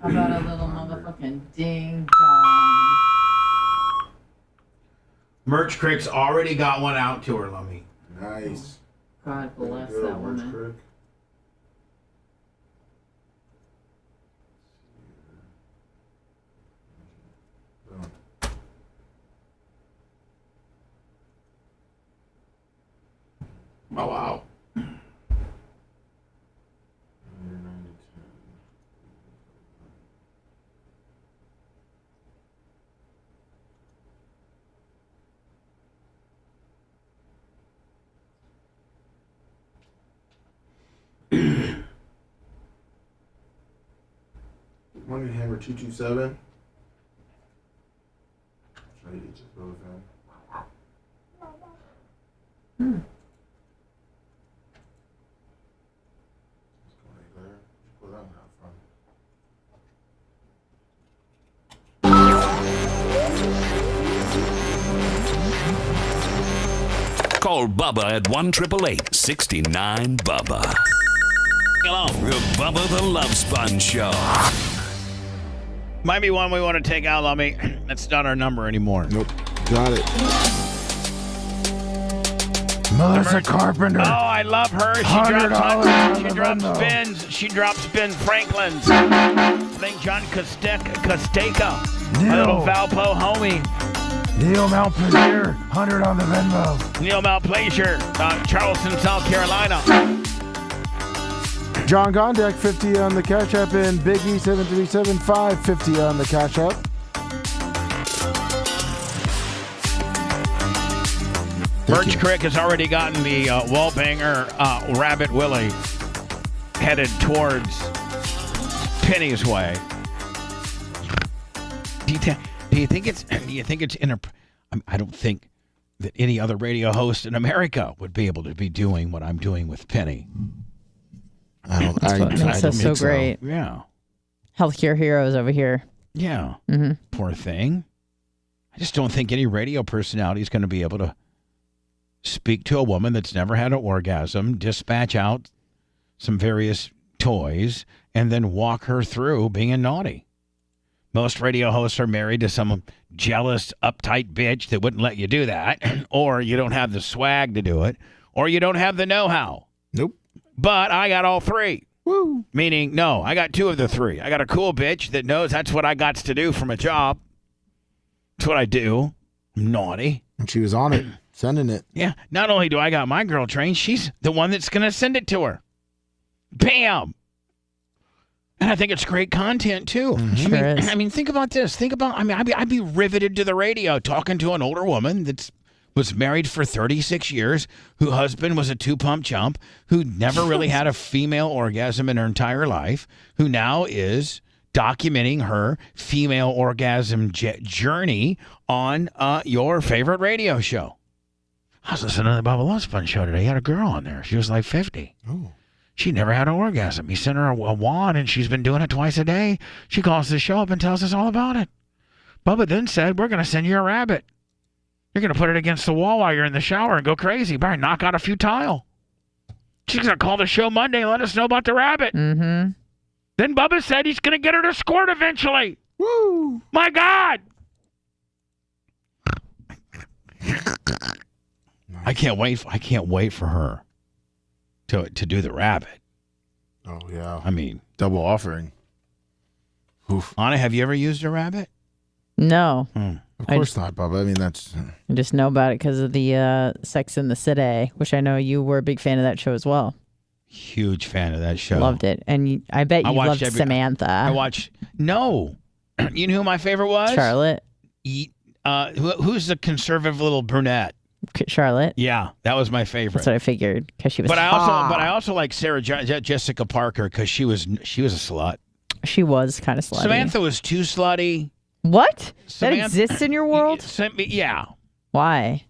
How about a little motherfucking ding dong? Merch Crick's already got one out to her, Lummy. Nice. God bless Go, that Merch woman. Crick. Boom. Oh, wow. Morning Hammer 227. Try to eat just both in. Call Bubba at 1-888-69-BUBBA. Hello, the Bubba the Love Sponge Show. Might be one we want to take out, Lummy. That's not our number anymore. Nope. Got it. Melissa Carpenter. Oh, I love her. She drops Ben's. She drops Ben Franklin's. I think John Costeka. My little Valpo homie. Neil Malplaisir, 100 on the Venmo. Neil Malplaisir, Charleston, South Carolina. John Gondek, 50 on the Cash App, and Biggie 7375, 50 on the Cash App. Birch Crick has already gotten the Wallbanger Rabbit Willie headed towards Penny's way. Do you think it's I don't think that any other radio host in America would be able to be doing what I'm doing with Penny. I don't so great. Yeah. Healthcare heroes over here. Yeah. Mm-hmm. Poor thing. I just don't think any radio personality is going to be able to speak to a woman that's never had an orgasm, dispatch out some various toys, and then walk her through being naughty. Most radio hosts are married to some jealous, uptight bitch that wouldn't let you do that, or you don't have the swag to do it, or you don't have the know-how. Nope. But I got all three. Woo. Meaning, no, I got two of the three. I got a cool bitch that knows that's what I got to do from a job. That's what I do. I'm naughty. And she was on it, sending it. Yeah. Not only do I got my girl trained, she's the one that's going to send it to her. Bam. And I think it's great content, too. Mm-hmm. I mean, think about this. I'd be riveted to the radio talking to an older woman that was married for 36 years, whose husband was a two-pump chump, who never really had a female orgasm in her entire life, who now is documenting her female orgasm journey on your favorite radio show. I was listening to the Bubba the Love Sponge show today. He had a girl on there. She was like 50. Oh. She never had an orgasm. He sent her a wand, and she's been doing it twice a day. She calls the show up and tells us all about it. Bubba then said, we're going to send you a rabbit. You're going to put it against the wall while you're in the shower and go crazy. Probably knock out a few tile. She's going to call the show Monday and let us know about the rabbit. Mm-hmm. Then Bubba said he's going to get her to squirt eventually. Woo! My God! I can't wait for her to do the rabbit. Oh, yeah. I mean, double offering. Oof. Anna, have you ever used a rabbit? No. Of course not, Bubba. I mean, that's... I just know about it because of the Sex in the City, which I know you were a big fan of that show as well. Huge fan of that show. Loved it. And I bet you loved Samantha. I watched... No. You know who my favorite was? Charlotte. Who's the conservative little brunette? Charlotte. Yeah, that was my favorite. That's what I figured because she was. But I also like Sarah Jessica Parker because she was a slut. She was kind of slutty. Samantha was too slutty. What? That exists in your world? Yeah. Why?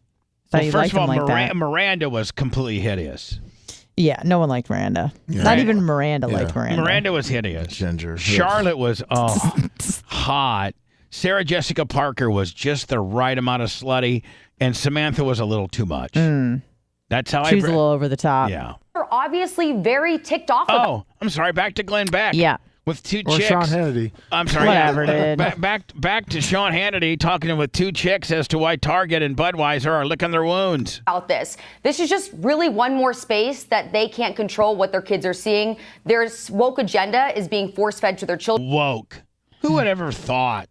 Well, first of all, Miranda was completely hideous. Yeah, no one liked Miranda. Yeah. Not even Miranda liked Miranda. Miranda was hideous. Ginger. Charlotte was hot. Sarah Jessica Parker was just the right amount of slutty, and Samantha was a little too much. That's how she was a little over the top. Yeah. They're obviously very ticked off. I'm sorry. Back to Glenn Beck. Yeah. With two or chicks. Sean Hannity. I'm sorry. Whatever, dude. Back to Sean Hannity talking with two chicks as to why Target and Budweiser are licking their wounds. About this is just really one more space that they can't control what their kids are seeing. Their woke agenda is being force-fed to their children. Woke. Who would ever thought?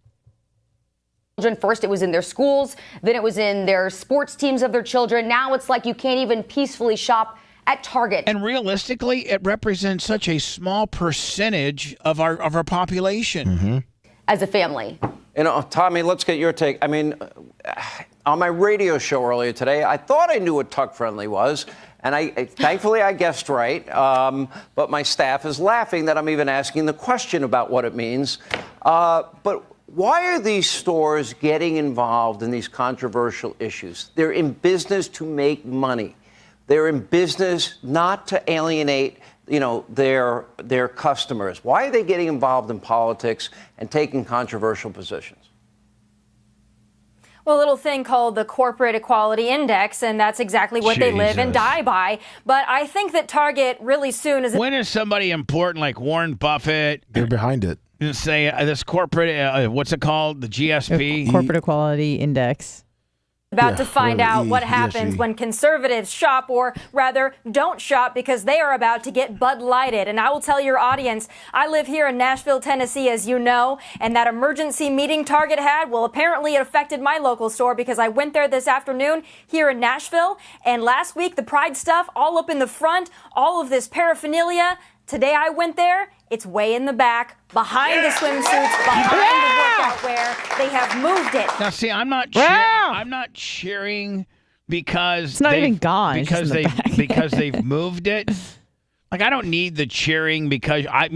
First, it was in their schools. Then it was in their sports teams of their children. Now it's like you can't even peacefully shop at Target. And realistically, it represents such a small percentage of our population. As a family. You know, Tommy, let's get your take. I mean, on my radio show earlier today, I thought I knew what tuck friendly was. And thankfully I guessed right. But my staff is laughing that I'm even asking the question about what it means. But why are these stores getting involved in these controversial issues? They're in business to make money. They're in business not to alienate, their customers. Why are they getting involved in politics and taking controversial positions? Well, a little thing called the Corporate Equality Index, and that's exactly what they live and die by. But I think that Target really soon is... When is somebody important like Warren Buffett... They're behind it. Say this corporate, what's it called? The GSP? Corporate Equality Index. About to find out what happens when conservatives shop, or rather don't shop, because they are about to get Bud Lighted. And I will tell your audience, I live here in Nashville, Tennessee, as you know, and that emergency meeting Target had, well, apparently it affected my local store, because I went there this afternoon here in Nashville, and last week the Pride stuff all up in the front, all of this paraphernalia. Today I went there, it's way in the back, behind the swimsuits, behind the workout wear. They have moved it. Now, see, I'm not cheering because it's not even gone. Because they've moved it. Like, I don't need the cheering because I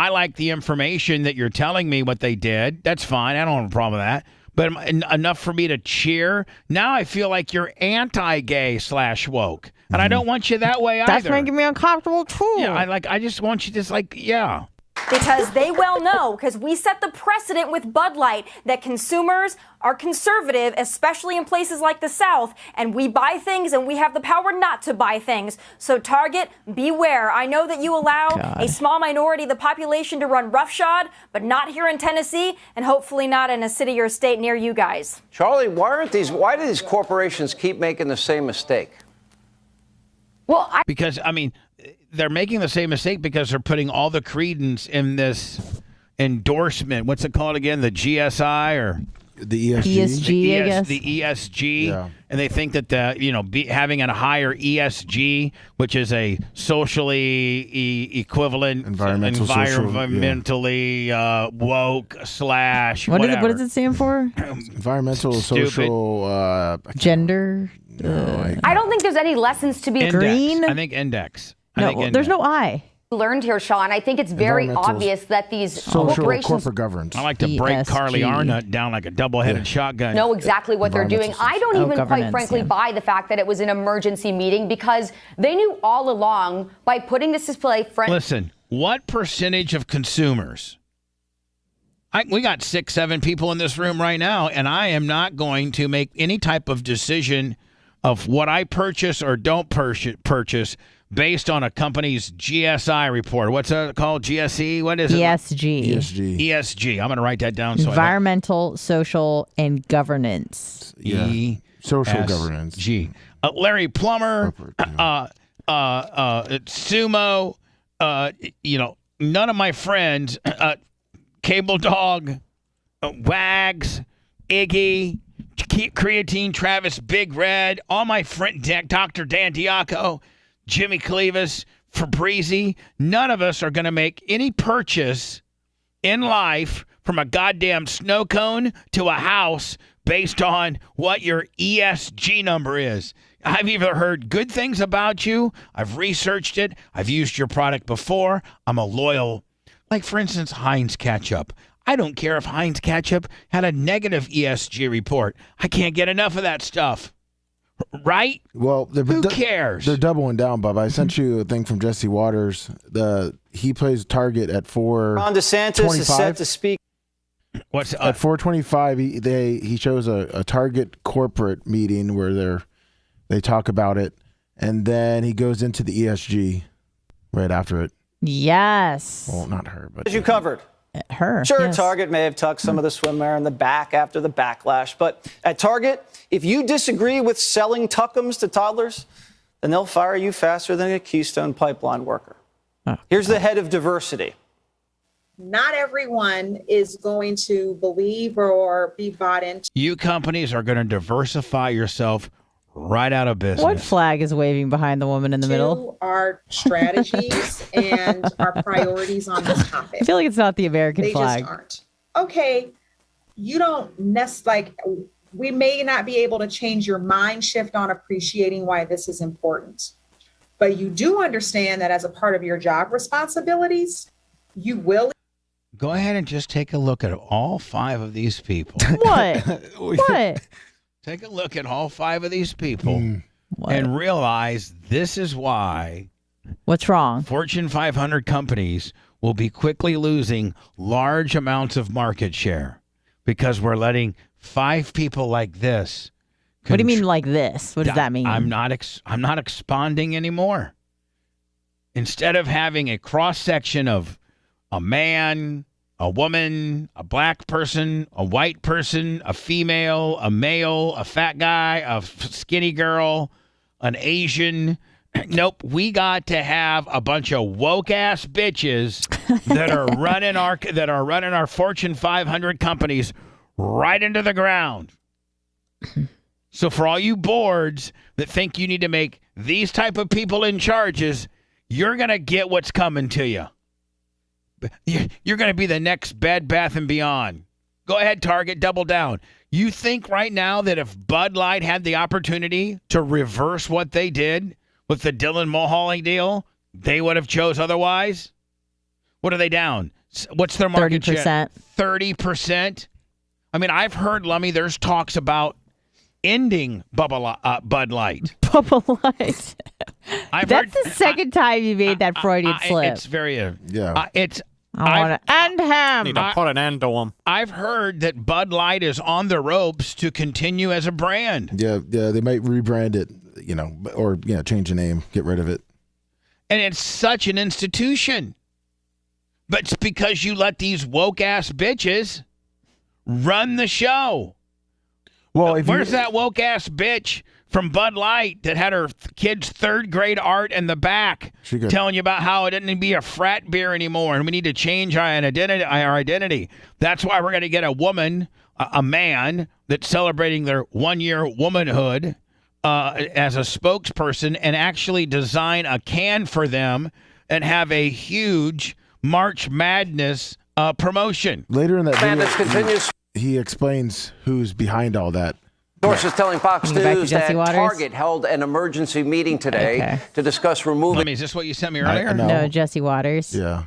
like the information that you're telling me what they did. That's fine. I don't have a problem with that. But enough for me to cheer. Now I feel like you're anti-gay / woke. And I don't want you that way either. That's making me uncomfortable too. Yeah, I just want you to yeah. Because they well know, because we set the precedent with Bud Light, that consumers are conservative, especially in places like the South, and we buy things and we have the power not to buy things. So Target, beware. I know that you allow a small minority of the population to run roughshod, but not here in Tennessee, and hopefully not in a city or state near you guys. Charlie, why do these corporations keep making the same mistake? Well, because they're making the same mistake because they're putting all the credence in this endorsement. What's it called again? The GSI or the ESG? ESG, I guess. The ESG. And they think that having a higher ESG, which is a socially equivalent, environmentally woke / whatever. What does it stand for? Environmental, social, gender. I don't think there's any lessons to be Index. Green. I think index. There's no I. Learned here, Sean. I think it's very obvious that these corporations, corporate governance. I like to break Carly Arnott down like a double-headed shotgun. Know exactly what they're doing. I don't even, quite frankly, buy the fact that it was an emergency meeting, because they knew all along by putting this display. Listen, what percentage of consumers? We got 6-7 people in this room right now, and I am not going to make any type of decision of what I purchase or don't purchase based on a company's GSI report. What's that called? GSE? What is it? ESG. I'm going to write that down. Environmental, social, and governance. Social governance. G. Larry Plummer, Sumo, none of my friends, Cable Dog, Wags, Iggy, Creatine, Travis, Big Red, all my friend Dr. Dan Diaco, Jimmy Clevis, Fabrizi, none of us are going to make any purchase in life from a goddamn snow cone to a house based on what your ESG number is. I've either heard good things about you, I've researched it, I've used your product before, I'm a loyal, like for instance, Heinz Ketchup. I don't care if Heinz Ketchup had a negative ESG report. I can't get enough of that stuff. Right? Well, who cares? They're doubling down, Bub. I sent you a thing from Jesse Waters. He plays Target at 4. Ron DeSantis is set to speak. What's at 4:25? He shows a Target corporate meeting where they talk about it, and then he goes into the ESG right after it. Yes. Well, not her, but As you covered. Her. Sure, yes. Target may have tucked some of the swimwear in the back after the backlash, but at Target, if you disagree with selling Tuckums to toddlers, then they'll fire you faster than a Keystone Pipeline worker. Here's the head of diversity. Not everyone is going to believe or be bought into. You companies are going to diversify yourself right out of business. What flag is waving behind the woman in the middle? Our strategies and our priorities on this topic. I feel like it's not the American they flag. Just aren't. Okay, you don't we may not be able to change your mind shift on appreciating why this is important, but you do understand that as a part of your job responsibilities, you will. Go ahead and just take a look at all 5 of these people. What? What? Take a look at all 5 of these people and realize this is why. What's wrong? Fortune 500 companies will be quickly losing large amounts of market share because we're letting 5 people like this. What do you mean like this? What does that mean? I'm not expanding anymore. Instead of having a cross section of a man, a woman, a black person, a white person, a female, a male, a fat guy, a skinny girl, an Asian. Nope, we got to have a bunch of woke ass bitches that are running our Fortune 500 companies right into the ground. So for all you boards that think you need to make these type of people in charges, you're going to get what's coming to you. You're going to be the next Bed Bath & Beyond. Go ahead, Target, double down. You think right now that if Bud Light had the opportunity to reverse what they did with the Dylan Mulholland deal, they would have chose otherwise? What are they down? What's their market 30%. share? 30%? I mean, I've heard, Lummy, there's talks about ending Bud Light. Bubba Light. That's the second time you made that Freudian slip. It's very, yeah. I want to end him. Need to put an end to him. I've heard that Bud Light is on the ropes to continue as a brand. Yeah, they might rebrand it, or change the name, get rid of it. And it's such an institution. But it's because you let these woke ass bitches run the show. Well, where's that woke ass bitch from Bud Light that had her kid's 3rd grade art in the back telling you about how it didn't be a frat beer anymore and we need to change our identity. That's why we're going to get a woman, a man that's celebrating their 1-year womanhood as a spokesperson and actually design a can for them and have a huge March Madness promotion. Later in that Madness video, continues. He explains who's behind all that. Sources telling Fox News that Waters? Target held an emergency meeting today to discuss removing. Is this what you sent me earlier? No, Jesse Waters. Yeah.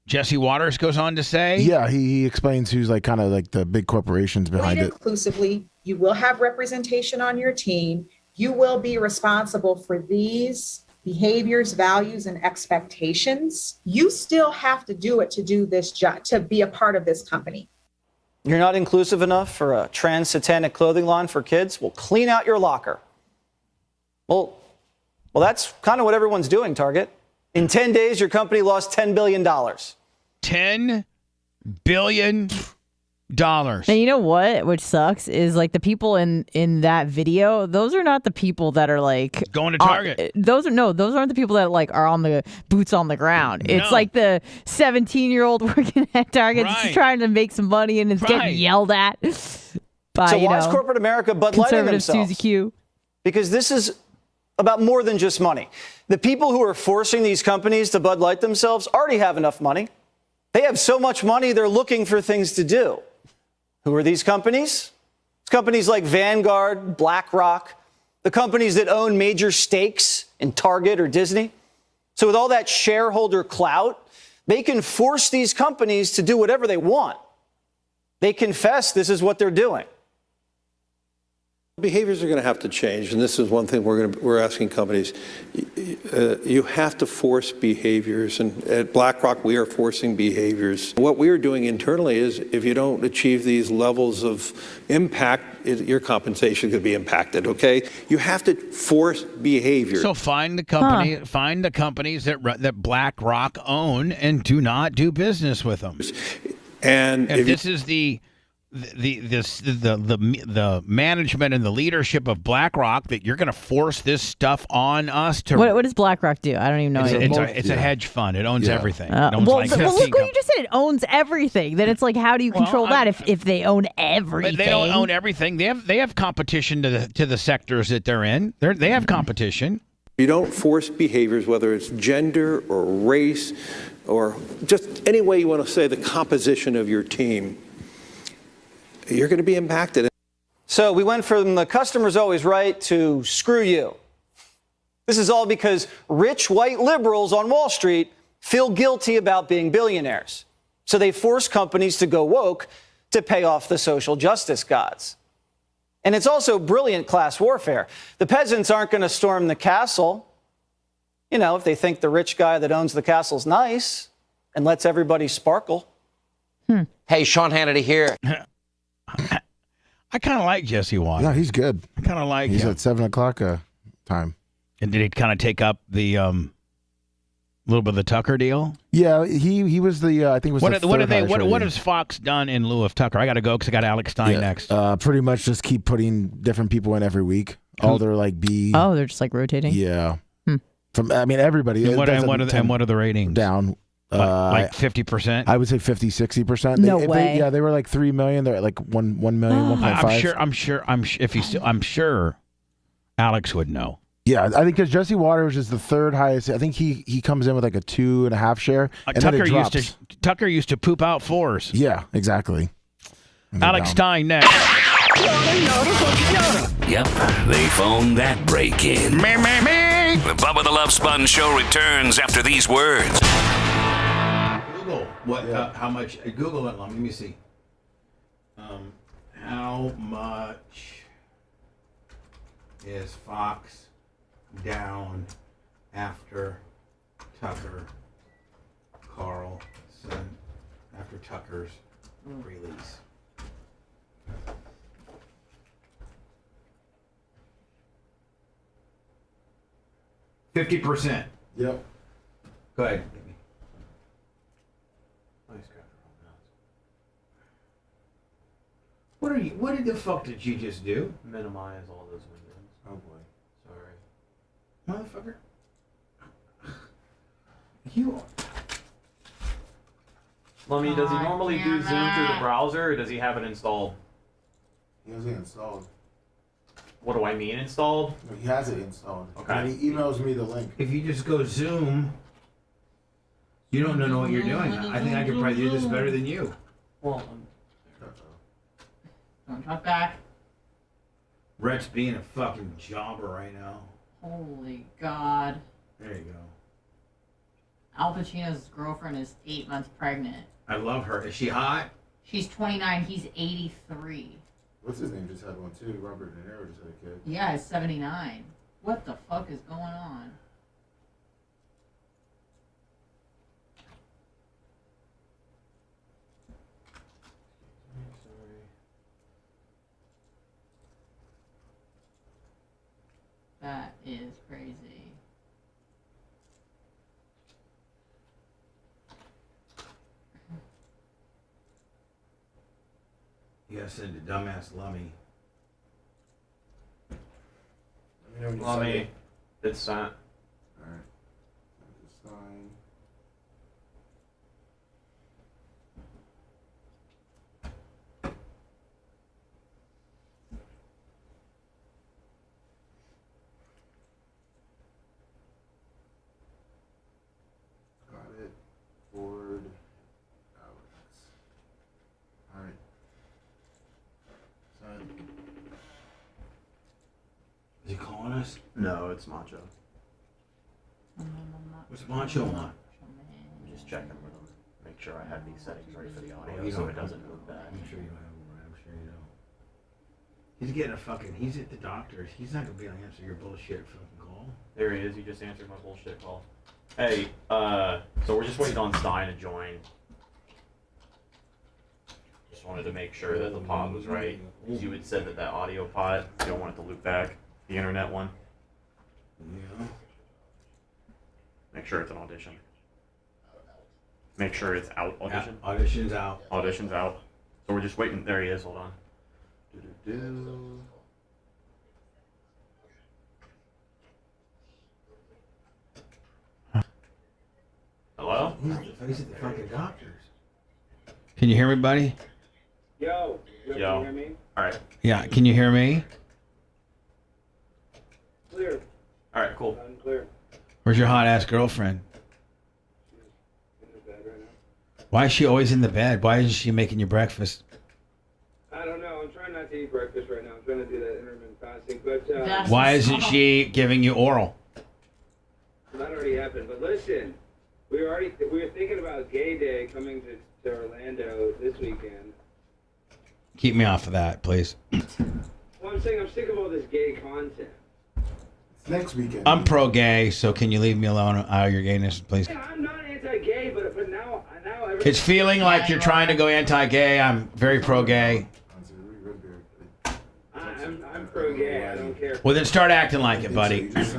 Jesse Waters goes on to say? Yeah, he explains who's kind of the big corporations behind it. Inclusively, you will have representation on your team. You will be responsible for these behaviors, values, and expectations. You still have to do it to do this job, to be a part of this company. You're not inclusive enough for a trans satanic clothing line for kids? Well, clean out your locker. Well, that's kind of what everyone's doing, Target. In 10 days, your company lost $10 billion. $10 billion. And you know what? Which sucks is the people in that video. Those are not the people that are going to Target. Those aren't the people that are on the boots on the ground. It's the 17-year-old working at Target just trying to make some money and it's getting yelled at. By, so why is corporate America Bud Lighting themselves? Susie Q. Because this is about more than just money. The people who are forcing these companies to Bud Light themselves already have enough money. They have so much money, they're looking for things to do. Who are these companies? It's companies like Vanguard, BlackRock, the companies that own major stakes in Target or Disney. So with all that shareholder clout, they can force these companies to do whatever they want. They confess this is what they're doing. Behaviors are going to have to change, and this is one thing we're asking companies. You have to force behaviors, and at BlackRock we are forcing behaviors. What we are doing internally is, if you don't achieve these levels of impact, your compensation could be impacted. Okay, you have to force behavior. So find the companies that BlackRock own, and do not do business with them. And if this is the management and the leadership of BlackRock, that you're going to force this stuff on us to. What does BlackRock do? I don't even know. It's a hedge fund. It owns everything. It owns well, look what you just said. It owns everything. Then it's how do you control that if they own everything? But they don't own everything. They have competition to the sectors that they're in. They have competition. You don't force behaviors, whether it's gender or race or just any way you want to say the composition of your team. You're going to be impacted. So we went from the customer's always right to screw you. This is all because rich white liberals on Wall Street feel guilty about being billionaires. So they force companies to go woke to pay off the social justice gods. And it's also brilliant class warfare. The peasants aren't going to storm the castle, if they think the rich guy that owns the castle's nice and lets everybody sparkle. Hey, Sean Hannity here. I kind of like Jesse Waters. Yeah, he's good. I kind of like He's him. at 7 o'clock time. And did he kind of take up the little bit of the Tucker deal? Yeah, he was the I think it was What the third highest what rating. has Fox done in lieu of Tucker? I got to go because I got Alex Stein next. Pretty much just keep putting different people in every week. All their like B. Oh, they're just like rotating. Yeah. From everybody. And what It are doesn't the ratings? down? Like 50%? I would say 50, 60%. No way. They were like 3 million. They're at like 1 million, 1.5. I'm sure Alex would know. Yeah, I think because Jesse Waters is the third highest. I think he comes in with like a 2.5 share. And then it drops. Tucker used to poop out 4s. Yeah, exactly. Alex Stein next. Yep, they phoned that break in. Me. The Bubba the Love Sponge show returns after these words. Google what? How much? Google it. Let me see. How much is Fox down after Tucker Carlson? After Tucker's release. %. Yep. Go ahead. What the fuck did you just do? Minimize all those windows. Oh boy. Sorry. Motherfucker. You Lummy, does he normally do Zoom through the browser, or does he have it installed? He has it installed. What do I mean installed? No, he has it installed. Okay. And he emails me the link. If you just go Zoom, you don't know what you're doing. I think I could probably do this better than you. Well, Don't talk back. Rhett's being a fucking jobber right now. Holy God. There you go. Al Pacino's girlfriend is 8 months pregnant. I love her. Is she hot? She's 29. He's 83. What's his name? Just had one too. Robert De Niro just had a kid. Yeah, he's 79. What the fuck is going on? That is crazy. You gotta send a dumbass Lummy. Lummy, it's sent. Alright. Sign. Got it. Forward. Alex. Alright. Sign. Is he calling us? No, it's Macho. What's Macho want? I'm just checking with him. Make sure I have these settings ready for the audio You so don't it have doesn't them. move back. I'm sure you don't have them right. I'm sure you don't. He's getting a fucking. He's at the doctor's. He's not gonna be able to answer your bullshit fucking call. There he is. He just answered my bullshit call. Hey, so we're just waiting on Stein to join. Just wanted to make sure that the pod was right. Because you had said that audio pod, you don't want it to loop back. The internet one. Yeah. Make sure it's an audition. Make sure it's out audition. Yeah, audition's out. Audition's out. So we're just waiting. There he is. Hold on. Do-do-do. Hello? He's at the fucking doctor's. Can you hear me, buddy? Yo. Can you hear me? All right. Yeah. Can you hear me? Clear. All right. Cool. Clear. Where's your hot ass girlfriend? In the bed right now. Why is she always in the bed? Why isn't she making you breakfast? I don't know. I'm trying not to eat breakfast right now. I'm trying to do that intermittent fasting, but Why isn't she giving you oral? that already happened. But listen, we were thinking about Gay Day coming to Orlando this weekend. Keep me off of that, please. Well, I'm saying I'm sick of all this gay content. It's next weekend. I'm pro-gay, so can you leave me alone out of your gayness, please? Yeah, I'm not anti-gay, but now It's feeling like you're trying to go anti-gay. I'm very pro-gay. I'm pro gay. I don't care. Well, then start acting like it, buddy. It's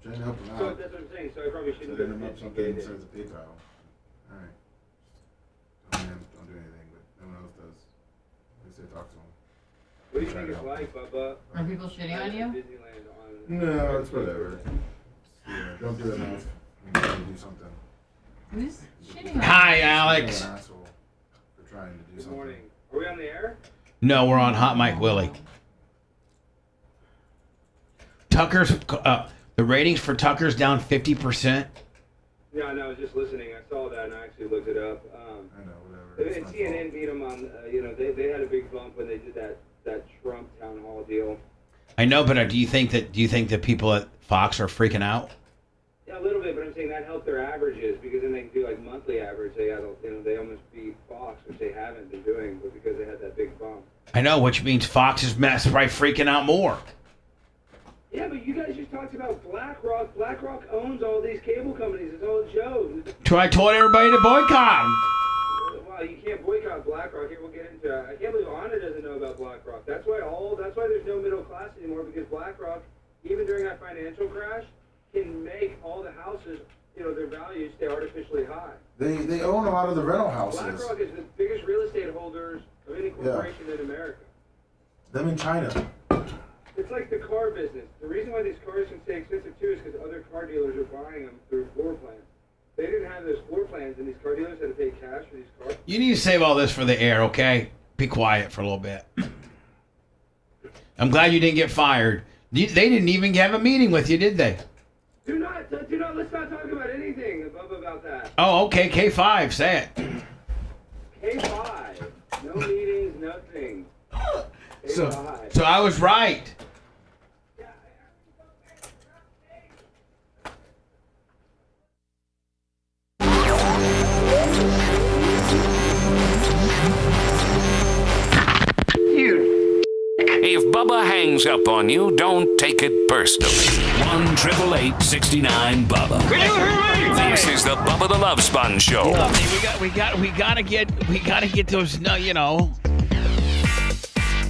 Trying to help him So out. that's what I'm saying. So I probably shouldn't Setting go him up to something syndicated. besides the PayPal. All right. Don't do anything, but no one else does. At least I talk to him. What do you think it's like, Bubba? Are people shitting on you? Disneyland on. No, it's whatever. Yeah, don't do enough. I'm trying to do something. Who's shitting on you? Hi, Alex. You're an asshole for trying to do Good something. morning. Are we on the air? No, we're on Hot Mike Willie. Tucker's the ratings for Tucker's down 50%. Yeah, no, I was just listening. I saw that and I actually looked it up. I know, whatever. And CNN beat them on. They had a big bump when they did that Trump town hall deal. I know, but do you think that people at Fox are freaking out? Yeah, a little bit, but I'm saying that helped their averages because then they can do like monthly average. They almost beat Fox, which they haven't been doing, but because they had that big bump. I know, which means Fox is probably freaking out more. Yeah, but you guys just talked about BlackRock. BlackRock owns all these cable companies. It's all a joke. So I told everybody to boycott them. Wow, you can't boycott BlackRock. Here, we'll get into it. I can't believe Anna doesn't know about BlackRock. That's why there's no middle class anymore, because BlackRock, even during that financial crash, can make all the houses, their values stay artificially high. They own a lot of the rental houses. BlackRock is the biggest real estate holders of any corporation in America. Them in China. It's like the car business. The reason why these cars can stay expensive too is because other car dealers are buying them through floor plans. They didn't have those floor plans, and these car dealers had to pay cash for these cars. You need to save all this for the air, okay? Be quiet for a little bit. I'm glad you didn't get fired. They didn't even have a meeting with you, did they? Do not. Let's not talk about anything about that. Oh, okay. K5, say it. K5. No meetings, nothing. K5. So I was right. If Bubba hangs up on you, don't take it personally. 1-888-69-BUBBA. This is the Bubba the Love Sponge Show. We gotta get those,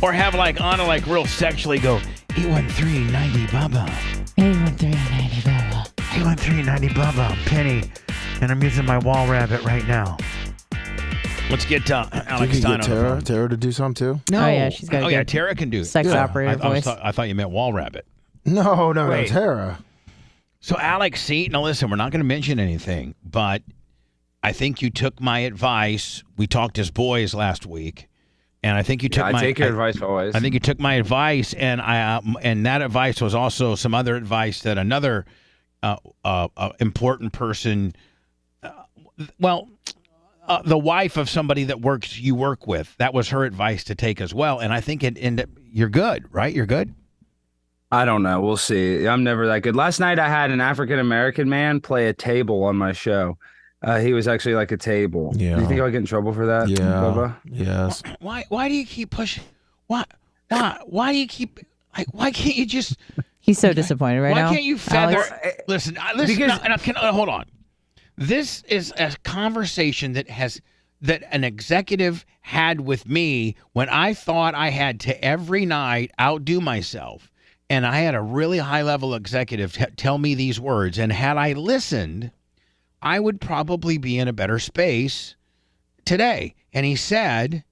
or have Anna real sexually go 813-90 Bubba. 813-90 Bubba. 813-90 Bubba. Penny, and I'm using my wall rabbit right now. Let's get Alex Stein on Tara to do some too. No. Oh yeah, she's got. Yeah, Tara can do sex operator voice. I thought you meant wall rabbit. No, Wait. Tara. So Alex, now listen, we're not going to mention anything, but I think you took my advice. We talked as boys last week, and I think you took I take your advice always. I think you took my advice, and and that advice was also some other advice that another important person, the wife of somebody that you work with, that was her advice to take as well. And I think you're good, right? You're good. I don't know. We'll see. I'm never that good. Last night I had an African-American man play a table on my show. He was actually like a table. Yeah. Do you think I'll get in trouble for that? Yeah. Bubba? Yes. Why do you keep pushing? Why do you keep why can't you just? He's so disappointed right now. Why can't you feather? Alex? Listen. Hold on. This is a conversation that an executive had with me when I thought I had to every night outdo myself. And I had a really high-level executive tell me these words. And had I listened, I would probably be in a better space today. And he said,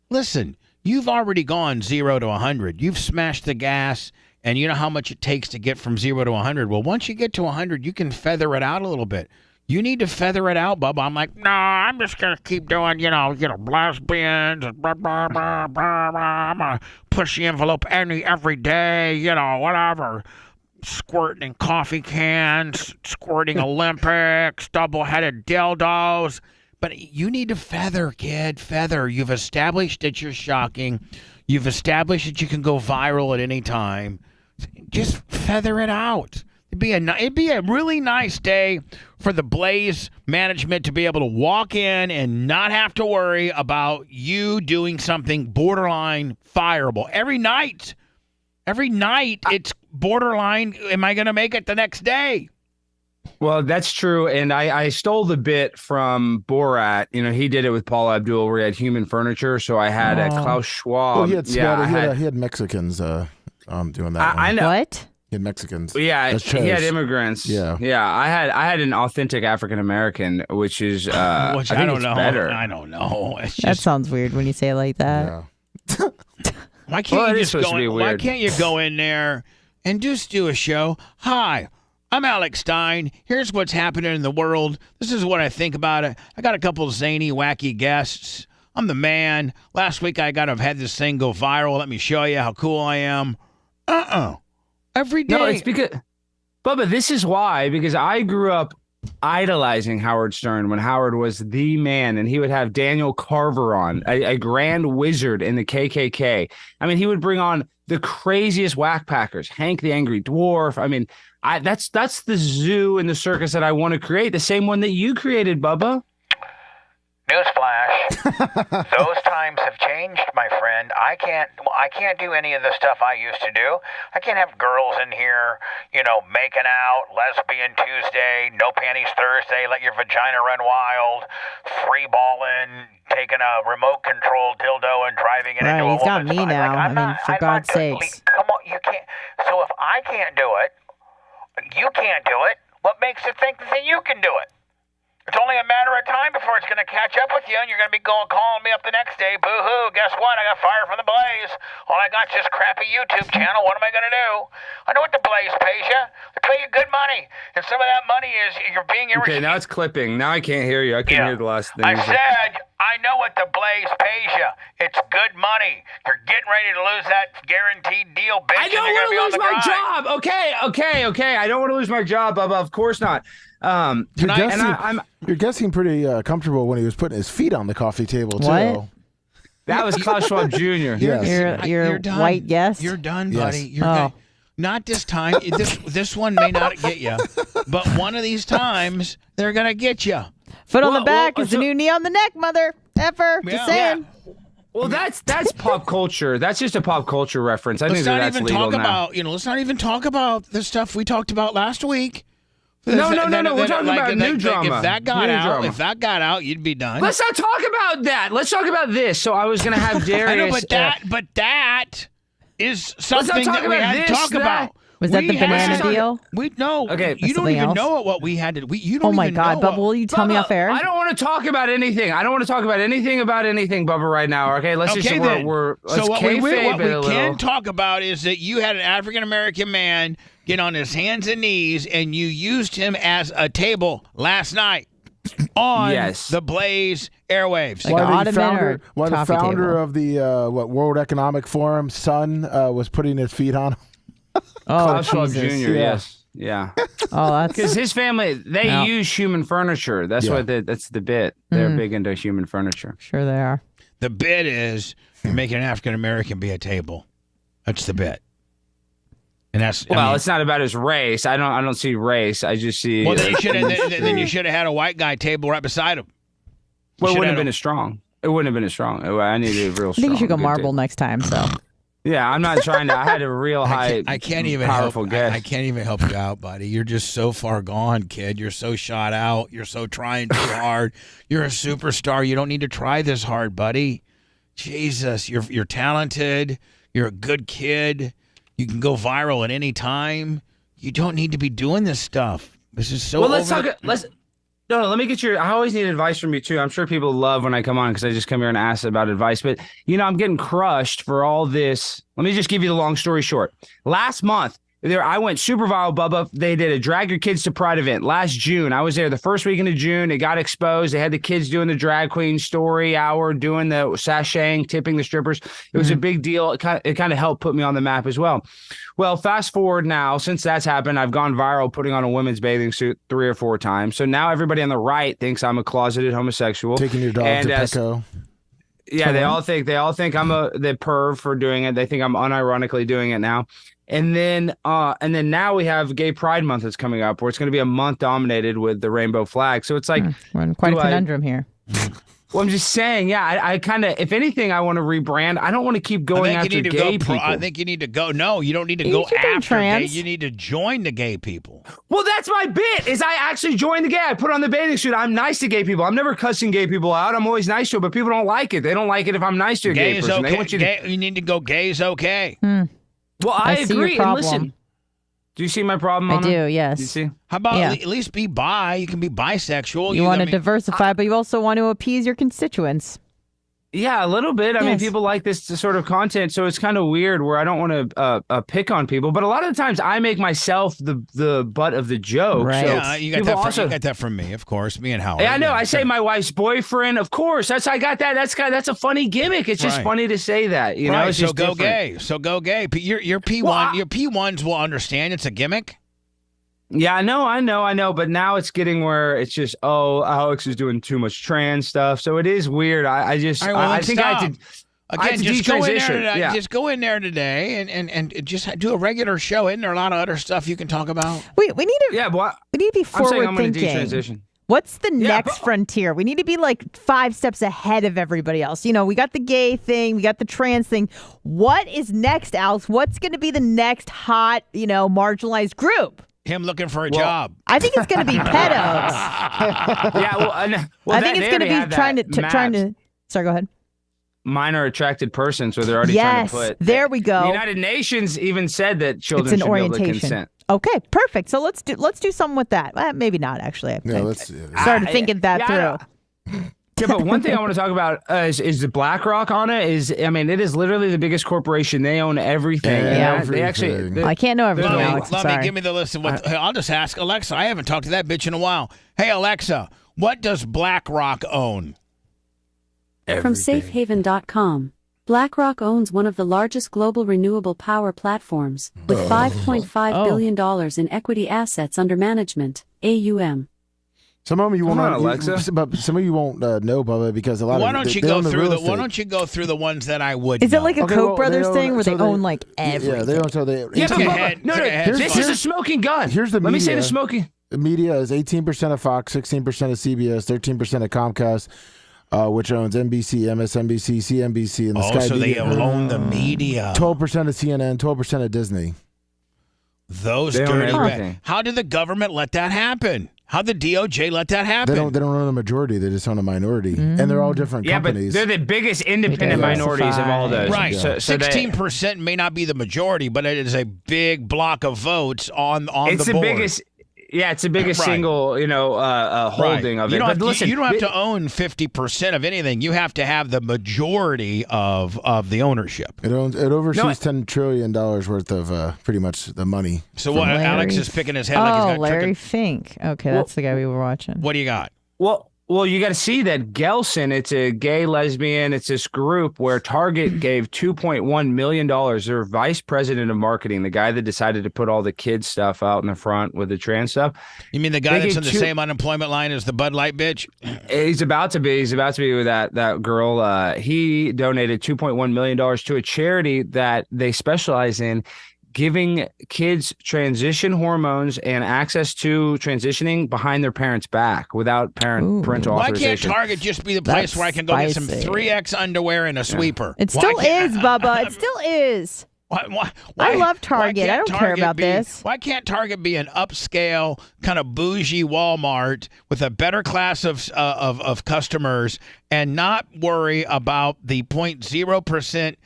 listen, you've already gone 0 to 100. You've smashed the gas, and you know how much it takes to get from 0 to 100. Well, once you get to 100, you can feather it out a little bit. You need to feather it out, Bubba. I'm like, no, I'm just going to keep doing, blast bins, and blah, blah, blah, blah, blah. I'm going to push the envelope every day, whatever. Squirting in coffee cans, squirting Olympics, double-headed dildos. But you need to feather, kid, feather. You've established that you're shocking. You've established that you can go viral at any time. Just feather it out. It'd be a really nice day for the Blaze management to be able to walk in and not have to worry about you doing something borderline fireable. Every night, it's borderline, am I going to make it the next day? Well, that's true. And I stole the bit from Borat. You know, he did it with Paul Abdul where he had human furniture. So I had a Klaus Schwab. Well, he had Mexicans doing that. I know. What? He had Mexicans. Yeah, he had immigrants. Yeah. I had an authentic African American, which is Which I don't know. Better. I don't know. It's That sounds weird when you say it like that. Yeah. Why can't you just go? Why Why can't you go in there and just do a show? Hi, I'm Alex Stein. Here's what's happening in the world. This is what I think about it. I got a couple of zany, wacky guests. I'm the man. Last week I had this thing go viral. Let me show you how cool I am. Every day. No, it's because, Bubba, this is why, because I grew up idolizing Howard Stern when Howard was the man, and he would have Daniel Carver on, a grand wizard in the KKK. I mean, he would bring on the craziest whack packers, Hank the Angry Dwarf. I mean, that's the zoo and the circus that I want to create, the same one that you created, Bubba. Newsflash. Those times have changed, my friend. I can't do any of the stuff I used to do. I can't have girls in here, making out, lesbian Tuesday, no panties Thursday, let your vagina run wild, free balling, taking a remote control dildo and driving it into a He's got woman's me body. now. Like, I mean, for God's sakes. Come on, you can't. So if I can't do it, you can't do it. What makes you think that you can do it? It's only a matter of time before it's going to catch up with you, and you're going to be calling me up the next day. Boo-hoo, guess what? I got fired from the Blaze. All I got is this crappy YouTube channel. What am I going to do? I know what the Blaze pays you. They pay you good money. And some of that money is you're being Okay, now it's clipping. Now I can't hear you. I couldn't hear the last thing. I said, I know what the Blaze pays you. It's good money. You're getting ready to lose that guaranteed deal, bitch. I don't want to lose my job. Okay. I don't want to lose my job, Bubba. Of course not. You're guessing pretty comfortable when he was putting his feet on the coffee table, too. What? That was Klaus Schwab Jr. Yes. You're done. white guest? You're done, Yes. buddy. You're good. Not this time. This one may not get you, but one of these times they're gonna get you. Foot on the back is the new knee on the neck, mother effer. Just saying. Well, that's pop culture. That's just a pop culture reference. I think that's legal now. Let's not even talk about the stuff we talked about last week. No. We're talking about new drama. If that got out, you'd be done. Let's not talk about that. Let's talk about this. So I was going to have Darius. I know, but that is something that we had to talk about. Was that the banana deal? Okay, you don't even know what we had to. You don't. Oh my even God, know Bubba! Will you tell me off air? I don't want to talk about anything. I don't want to talk about anything Bubba, right now. Okay, let's let's what we can talk about is that you had an African American man get on his hands and knees, and you used him as a table last night on the Blaze airwaves. Why the founder of the World Economic Forum's son was putting his feet on him. Klaus Schwab Jr. Yes. Yeah. Oh, that's because his family use human furniture. That's what that's the bit. They're big into human furniture. Sure they are. The bit is you're making an African American be a table. That's the bit. And that's it's not about his race. I don't see race. I just see. Well, then you should have had a white guy table right beside him. Well, it wouldn't have been as strong. It wouldn't have been as strong. I needed a real strong. I think you should go marble next time. So. Yeah, I'm not trying to. I had a real high. I can't even powerful guess. I can't even help you out, buddy. You're just so far gone, kid. You're so shot out. You're so trying too hard. You're a superstar. You don't need to try this hard, buddy. Jesus, you're talented. You're a good kid. You can go viral at any time. You don't need to be doing this stuff. This is so. Well, let me get I always need advice from you too. I'm sure people love when I come on because I just come here and ask about advice. But I'm getting crushed for all this. Let me just give you the long story short. Last month, I went super viral, Bubba. They did a Drag Your Kids to Pride event last June. I was there the first weekend of June. It got exposed. They had the kids doing the drag queen story hour, doing the sashaying, tipping the strippers. It was a big deal. It kind of helped put me on the map as well. Well, fast forward now, since that's happened, I've gone viral putting on a women's bathing suit 3 or 4 times. So now everybody on the right thinks I'm a closeted homosexual. Taking your dog to Petco. Yeah, they all think I'm the perv for doing it. They think I'm unironically doing it now. And then now we have Gay Pride Month that's coming up, where it's going to be a month dominated with the rainbow flag. So it's like we're in quite a conundrum here. Well, I'm just saying, yeah, I kind of, if anything, I want to rebrand. I don't want to keep going after gay people. I think you need to go. No, you don't need to You go should go after trans. gay. You need to join the gay people. Well, that's my bit, is I actually join the gay. I put on the bathing suit. I'm nice to gay people. I'm never cussing gay people out. I'm always nice to them, but people don't like it. They don't like it if I'm nice to a gay Gay is person. They okay. want you You need to go gay is okay. Well, I see your agree. And problem. listen, do you see my problem, I Mona? do, yes. Do you see? How about Yeah. at least be bi? You can be bisexual. You want to I mean, diversify, but you also want to appease your constituents. Yeah, a little bit. I mean, Yes. people like this sort of content, so it's kind of weird where I don't want to pick on people, but a lot of the times I make myself the butt of the joke. Right. So Yeah, you got people that. You got that from me, of course. Me and Howard. Yeah, I know. Yeah, I say my wife's boyfriend. Of course, I got that. That's a funny gimmick. It's just Right. funny to say that. You know, Right, it's so just go different. gay. So go gay. But your P1, Well, your P1s will understand it's a gimmick. Yeah, I know. But now it's getting where it's just, oh, Alex is doing too much trans stuff. So it is weird. I just, All right, well, I let's think I stop. had to. I had Again, to just go in there. detransition. Today, Yeah. Just go in there today and just do a regular show. Isn't there a lot of other stuff you can talk about? We need to Yeah, but we need to be I'm saying I'm forward going to thinking. detransition. What's the next frontier? We need to be like 5 steps ahead of everybody else. You know, we got the gay thing, we got the trans thing. What is next, Alex? What's going to be the next hot, marginalized group? Him looking for a job. I think it's going to be pedos. Yeah, well, I think it's going to be trying to. Sorry, go ahead. Minor attracted persons, where they're already Yes, trying to put. there we go. The United Nations even said that children It's an should be able to orientation. consent. Okay, perfect. So let's do something with that. Maybe not actually. I started thinking that through. Yeah, but one thing I want to talk about is the BlackRock on it. It is literally the biggest corporation. They own everything. Yeah. They actually. I can't know everything, Alex. I'm Let me sorry. give me the list of what. I'll just ask Alexa. I haven't talked to that bitch in a while. Hey Alexa, what does BlackRock own? From safehaven.com. BlackRock owns one of the largest global renewable power platforms, with $5.5 billion in equity assets under management, AUM. Some of them you won't Come on, know, Alexa. but some of you won't know, Bubba, because a lot Why of don't they- you they go own the through real the? estate. Why don't you go through the ones that I would? Is it know? like a Okay, Koch well, brothers they thing where so they own like everything? Yeah, they own so they. Yeah, but Go ahead. no, Go ahead. this is a smoking gun. Here's the Let me say media. the smoking. The media is 18% of Fox, 16% of CBS, 13% of Comcast, which owns NBC, MSNBC, CNBC, and the Sky so they Media. own the media. 12% of CNN, 12% of Disney. Those They own dirty. everything. How did the government let that happen? How did the DOJ let that happen? They don't own a majority; they just own a minority, and they're all different Yeah, but companies. they're the biggest independent minorities of all those. Right. So they- 16% may not be the majority, but it is a big block of votes on it's the the board. biggest. Yeah, it's the biggest Right. single, holding of You it. don't, But have to, listen, you don't have to own 50% of anything. You have to have the majority of the ownership. It oversees $10 trillion worth of pretty much the money. So what? Alex is picking his head like he's got Larry chicken. Fink. Okay, that's the guy we were watching. What do you got? Well, you got to see that Gelson, it's a gay, lesbian, it's this group where Target gave $2.1 million. Their vice president of marketing, the guy that decided to put all the kids stuff out in the front with the trans stuff. You mean the guy They that's gave in the same unemployment line as the Bud Light bitch? He's about to be with that girl. He donated $2.1 million to a charity that they specialize in giving kids transition hormones and access to transitioning behind their parents' back without parental Why authorization. can't Target just be the place That's where I can go get some spicy. 3X underwear and a sweeper? It still is, Bubba. It still is. I love Target. I don't care about this. Why can't Target be an upscale, kind of bougie Walmart with a better class of customers and not worry about the 0.0%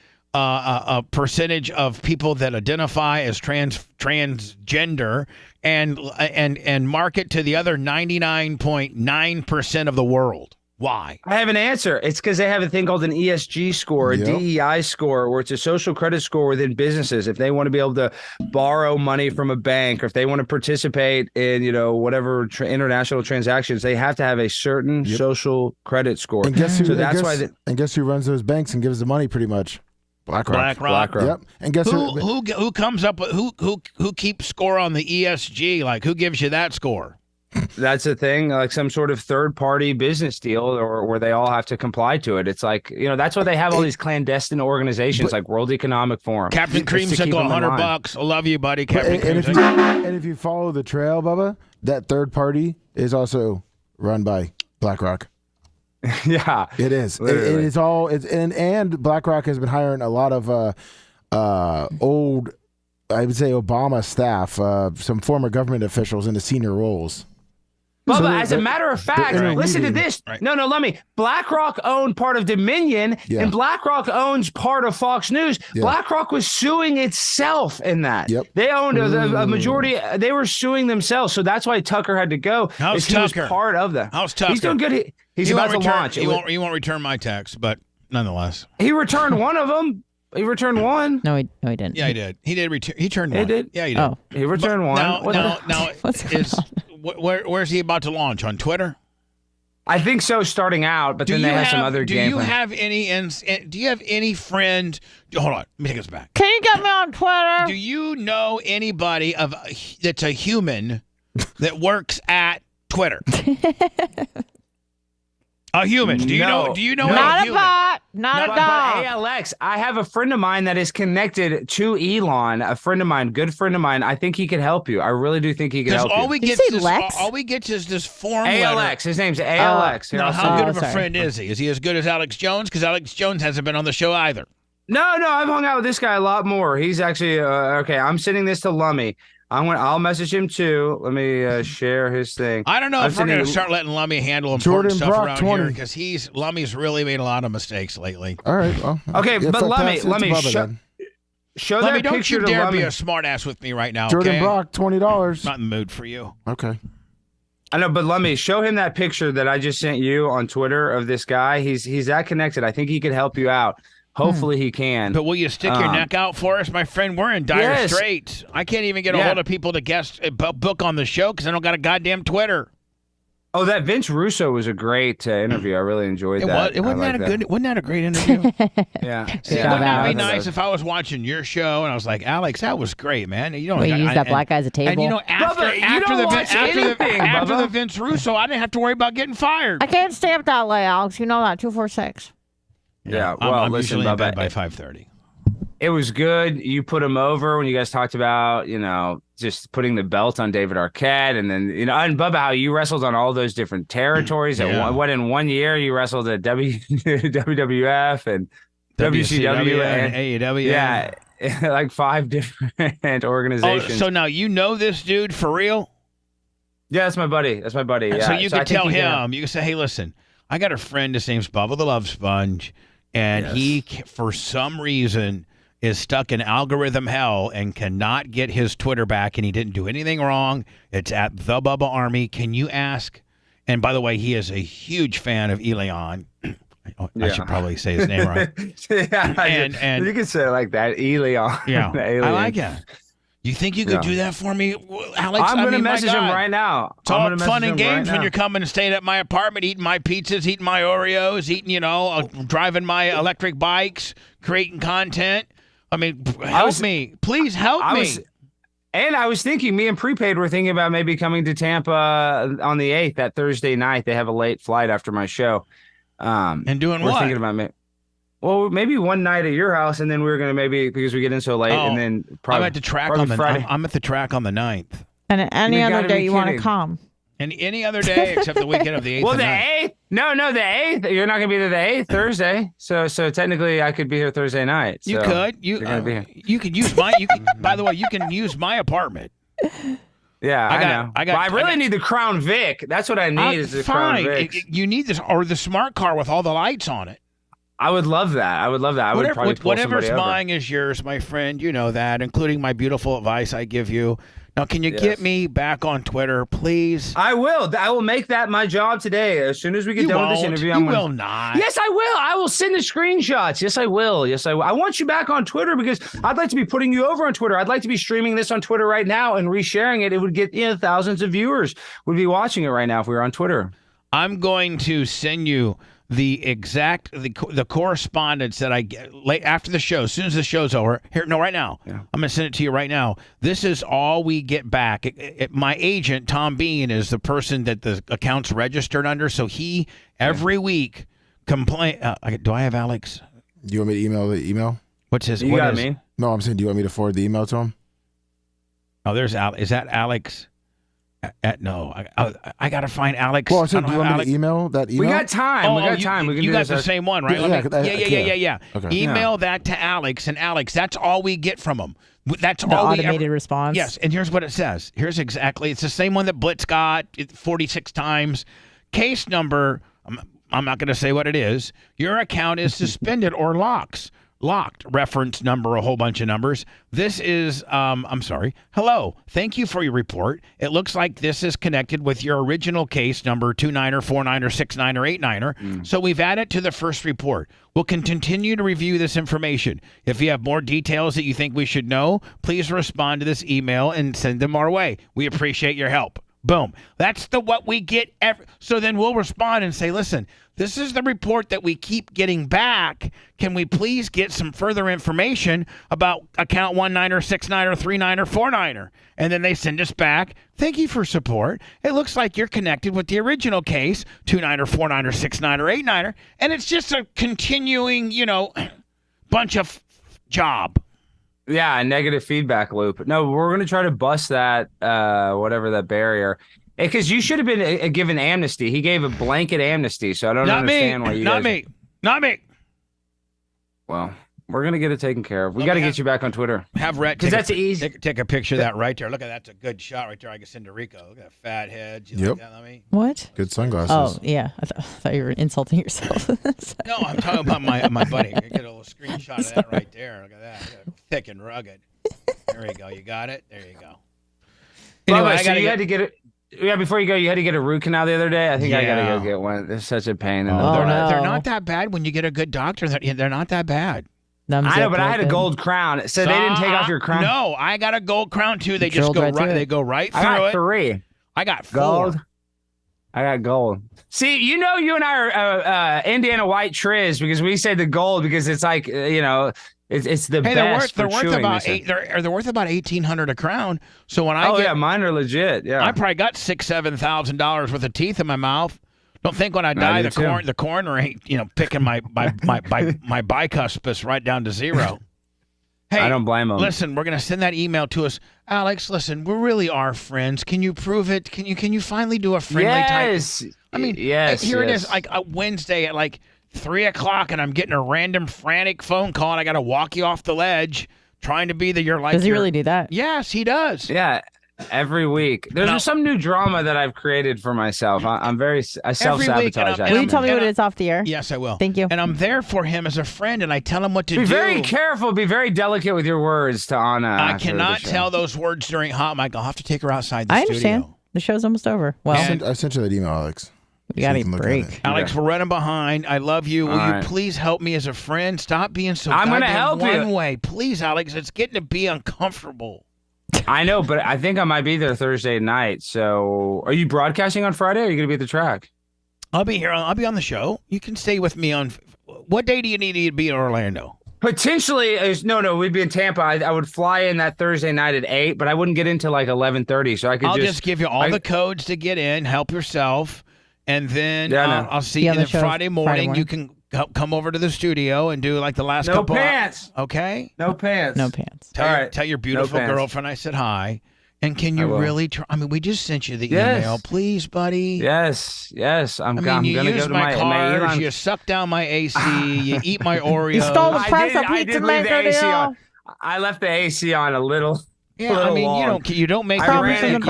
percentage of people that identify as transgender and market to the other 99.9% of the world? Why? I have an answer. It's because they have a thing called an ESG score, a DEI score, where it's a social credit score within businesses. If they want to be able to borrow money from a bank, or if they want to participate in, whatever international transactions, they have to have a certain social credit score. And guess who? So that's why. And guess who runs those banks and gives the money? Pretty much, BlackRock. Yep. And guess who comes up with who keeps score on the ESG? Like, who gives you that score? That's the thing, like some sort of third-party business deal, or where they all have to comply to it. It's like, that's why they have all these clandestine organizations like World Economic Forum. Captain Creamsicle, $100. I love you, buddy. Captain Creamsicle. And if you follow the trail, Bubba, that third party is also run by BlackRock. Yeah, it is. It is all. And BlackRock has been hiring a lot of old, I would say, Obama staff, some former government officials into senior roles. Bubba, as a matter of fact, listen to this. Right. No, let me. BlackRock owned part of Dominion, and BlackRock owns part of Fox News. Yeah. BlackRock was suing itself in that. Yep. They owned a majority. They were suing themselves, so that's why Tucker had to go. How's Tucker? He was part of that. How's Tucker? He's doing good. He's about to launch. He won't return my text, but nonetheless, he returned one of them. He returned one. No, he didn't. Yeah, he did. He did return. He turned one. He did. Yeah, he did. Oh, he returned one. Now, where's he about to launch on Twitter? I think so, starting out, but then they have some other gameplay. Do you have any friend? Hold on, let me take this back. Can you get me on Twitter? Do you know anybody that's a human that works at Twitter? A human. Do you know? Not a bot. Not a dog. But ALX, I have a friend of mine that is connected to Elon. A friend of mine, good friend of mine. I think he could help you. I really do think he could help you. All we get is this form ALX. letter. His name's ALX. Now, how good of a friend is he? Is he as good as Alex Jones? Because Alex Jones hasn't been on the show either. No, I've hung out with this guy a lot more. He's actually okay. I'm sending this to Lummy. I'll message him too. Let me share his thing. I don't know if we're going to start letting Lummy handle important stuff around here because Lummy's really made a lot of mistakes lately. All right. Well, okay, but Lummy, show Lummy, that don't picture you dare to be a smartass with me right now. Jordan Brock, $20. Not in the mood for you. Okay. I know, but Lummy, show him that picture that I just sent you on Twitter of this guy. He's that connected. I think he could help you out. Hopefully he can. But will you stick your neck out for us, my friend? We're in dire straits. I can't even get a hold of people to book on the show because I don't got a goddamn Twitter. Oh, that Vince Russo was a great interview. I really enjoyed that. Wasn't that a great interview? Yeah. See, wouldn't that be nice if I was watching your show and I was like, Alex, that was great, man. You don't use that black guy as a table. And you know, after the Vince Russo, I didn't have to worry about getting fired. I can't stay up that late, Alex. You know that 246. Yeah, well, I'm listen, usually in Bubba, bed by 5:30. It was good. You put him over when you guys talked about, just putting the belt on David Arquette, and then and Bubba, how you wrestled on all those different territories. Yeah. In 1 year you wrestled at WWF and WCW and AEW. Yeah, like 5 different organizations. Oh, so now you know this dude for real? Yeah, that's my buddy. Yeah. So you can tell him. You can say, hey, listen, I got a friend. His name's Bubba the Love Sponge. And he, for some reason, is stuck in algorithm hell and cannot get his Twitter back, and he didn't do anything wrong. It's at the Bubba Army. Can you ask? And by the way, he is a huge fan of Elion. I should probably say his name right. And you can say it like that, Elion. Yeah, I like it. You think you could do that for me, Alex? I'm going to message him right now. It's all fun and games when you're coming and staying at my apartment, eating my pizzas, eating my Oreos, driving my electric bikes, creating content. I mean, help me. Please help me. And I was thinking, me and Prepaid were thinking about maybe coming to Tampa on the 8th, that Thursday night. They have a late flight after my show. And doing we're what? Thinking about well, maybe one night at your house, and then we were going to maybe, because we get in so late, and then probably I'm at the track on the Friday. I'm at the track on the 9th. And any other day you want to come. And any other day except the weekend of the 8th. Well, the 8th? No, the 8th. You're not going to be there the 8th, Thursday. So technically, I could be here Thursday night. So you could. You could use my. By the way, you can use my apartment. Yeah, I know. I really need the Crown Vic. That's what I need. Is the Crown Vic. You need this or the smart car with all the lights on it. I would love that. I would probably pull whatever's somebody mine is yours, my friend. You know that, including my beautiful advice I give you. Now, can you get me back on Twitter, please? I will. I will make that my job today. As soon as we get done with this interview, You will not. Yes, I will. I will send the screenshots. Yes, I will. I want you back on Twitter because I'd like to be putting you over on Twitter. I'd like to be streaming this on Twitter right now and resharing it. It would get thousands of viewers would be watching it right now if we were on Twitter. I'm going to send you the correspondence that I get late after the show. As soon as the show's over, right now. Yeah. I'm going to send it to you right now. This is all we get back. My agent, Tom Bean, is the person that the account's registered under. So he every week complain. Do I have Alex? Do you want me to email the email? What's his? You got me? No, I'm saying, do you want me to forward the email to him? Oh, there's Alex. Is that Alex? No, I got to find Alex. Well, so I do don't you have want me to email that email? We got time. we got time. We can you do got this the our- same one, right? Yeah. Okay. Email that to Alex, and Alex, that's all we get from him. That's The all automated response. Yes, and here's what it says. It's the same one that Blitz got 46 times. Case number, I'm not going to say what it is. Your account is suspended or locked. Reference number, a whole bunch of numbers. This is, I'm sorry. Hello. Thank you for your report. It looks like this is connected with your original case number 29er, 49er, 69er, 89er. So we've added to the first report. We'll continue to review this information. If you have more details that you think we should know, please respond to this email and send them our way. We appreciate your help. Boom. That's what we get. So then we'll respond and say, listen, this is the report that we keep getting back. Can we please get some further information about account 19er, 69er, 39er, 49er? And then they send us back. Thank you for support. It looks like you're connected with the original case, 29er, 49er, 69er, 89er. And it's just a continuing, bunch of job. Yeah, a negative feedback loop. No, we're going to try to bust that, whatever that barrier. Because you should have been given amnesty. He gave a blanket amnesty, so I don't understand why you Not me. Well, we're going to get it taken care of. We got to get you back on Twitter. Have Rhett because that's easy. Take a picture of that right there. Look at that's a good shot right there. I can send to Rico. Look at that fat head. You like that, Lemmy? What? Good sunglasses. Oh, yeah. I thought you were insulting yourself. No, I'm talking about my buddy. Get a little screenshot of that right there. Look at that. Look at that. Thick and rugged. There we go. You got it? There you go. Anyway, so you had to get it. Yeah, before you go, you had to get a root canal the other day. I think I got to go get one. It's such a pain. In the they're not that bad when you get a good doctor. They're not that bad. I know, but I had a gold crown. So they didn't take off your crown? No, I got a gold crown too. They just go right. They go right through it. I got 3. I got 4. Gold. I got gold. See, you and I are Indiana White Triz because we say the gold because it's like it's the best. They're worth about they're worth about $1,800 a crown. So when I mine are legit. Yeah, I probably got $6,000-$7,000 worth of teeth in my mouth. Don't think when I die the coroner ain't picking my bicuspid right down to 0. Hey, I don't blame them. Listen, we're gonna send that email to us, Alex. Listen, we really are friends. Can you prove it? Can you finally do a friendly type? I mean, yes. Here it is, like a Wednesday at like 3:00, and I'm getting a random frantic phone call, and I got to walk you off the ledge, trying to be Does he really do that? Yes, he does. Yeah. Every week. There's some new drama that I've created for myself. I self-sabotage. Will you tell me what it is off the air? Yes, I will. Thank you. And I'm there for him as a friend, and I tell him what to do. Be very careful. Be very delicate with your words to Anna. I cannot tell those words during hot mic. I'll have to take her outside the studio. I understand. The show's almost over. Well, I sent you that email, Alex. We got a break. Alex, we're running behind. I love you. Will you please help me as a friend? Stop being so I'm going to help you. One way. Please, Alex. It's getting to be uncomfortable. I know, but I think I might be there Thursday night. So are you broadcasting on Friday or are you going to be at the track? I'll be here. I'll be on the show. You can stay with me on. What day do you need to be in Orlando? Potentially. No, we'd be in Tampa. I would fly in that Thursday night at 8, but I wouldn't get into like 11:30. So I'll just give you all the codes to get in. Help yourself. And then I'll see you on Friday morning. You can come over to the studio and do like the last couple. No pants. Okay? No pants. No pants. Tell your beautiful girlfriend I said hi. And can you really try? I mean, we just sent you the email. Please, buddy. Yes. I'm going to you go use to my cars, Elon. you suck down my AC, you eat my Oreos. You stole the Presto I pizza did leave the AC maker on. I left the AC on a little. Yeah, I mean, you don't make I ran it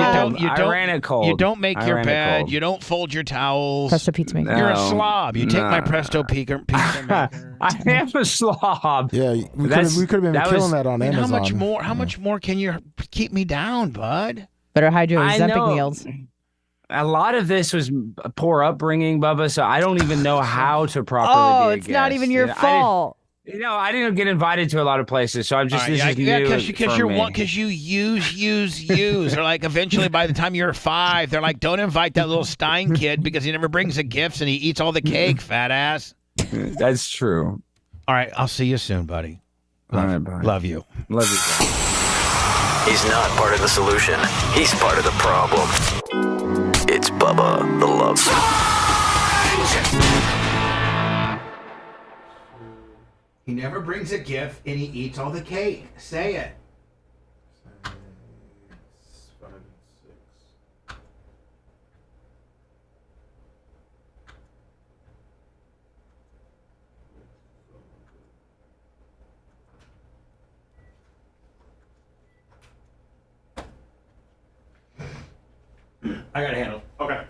cold. You don't make your bed. You don't fold your towels. Presto pizza maker. You're a slob. You take my Presto pizza maker. I am a slob. Yeah, we could have been killing that on Amazon. How much more can you keep me down, bud? Better hide your Ozempic meals. A lot of this was poor upbringing, Bubba, so I don't even know how to properly be a it's not even your fault. I didn't get invited to a lot of places, so I'm just this is new because you use. They're like, eventually, by the time you're 5, they're like, don't invite that little Stein kid because he never brings the gifts and he eats all the cake, fat ass. That's true. All right, I'll see you soon, buddy. All right, buddy. Love you. Love you. He's not part of the solution. He's part of the problem. It's Bubba the Love Sponge. He never brings a gift, and he eats all the cake. Say it. I got to handle. Okay.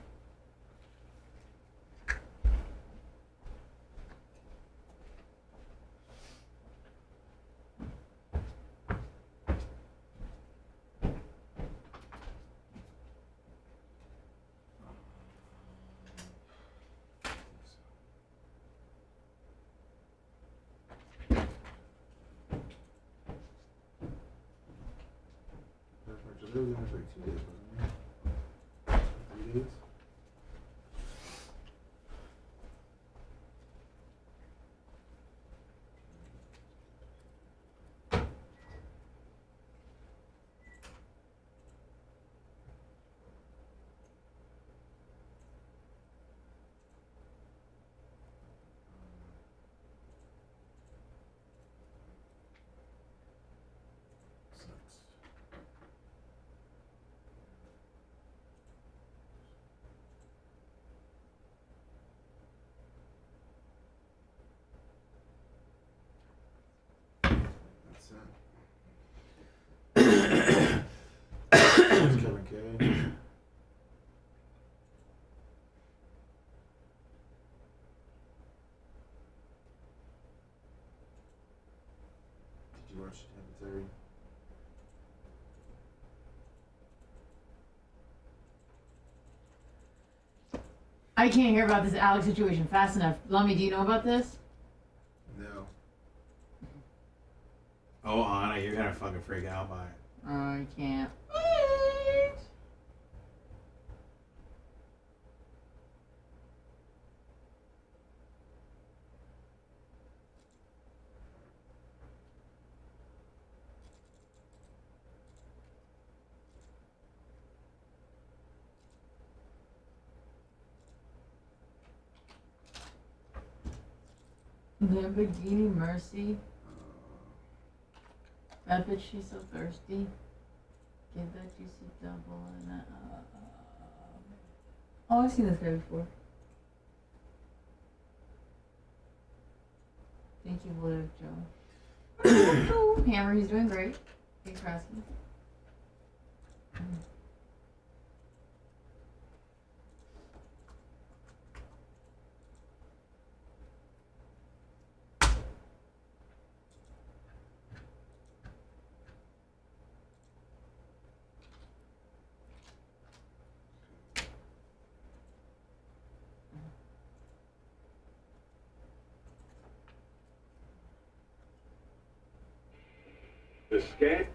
I can't hear about this Alex situation fast enough. Lummy, do you know about this? No. Oh, Anna, you're gonna fucking freak out by it. Oh, I can't. Lamborghini Mercy. I bet she's so thirsty. Give that juicy double and that. Oh, I've seen this guy before. Thank you, Liv, Joe. Oh, Hammer, he's doing great. Thanks for asking. The scan.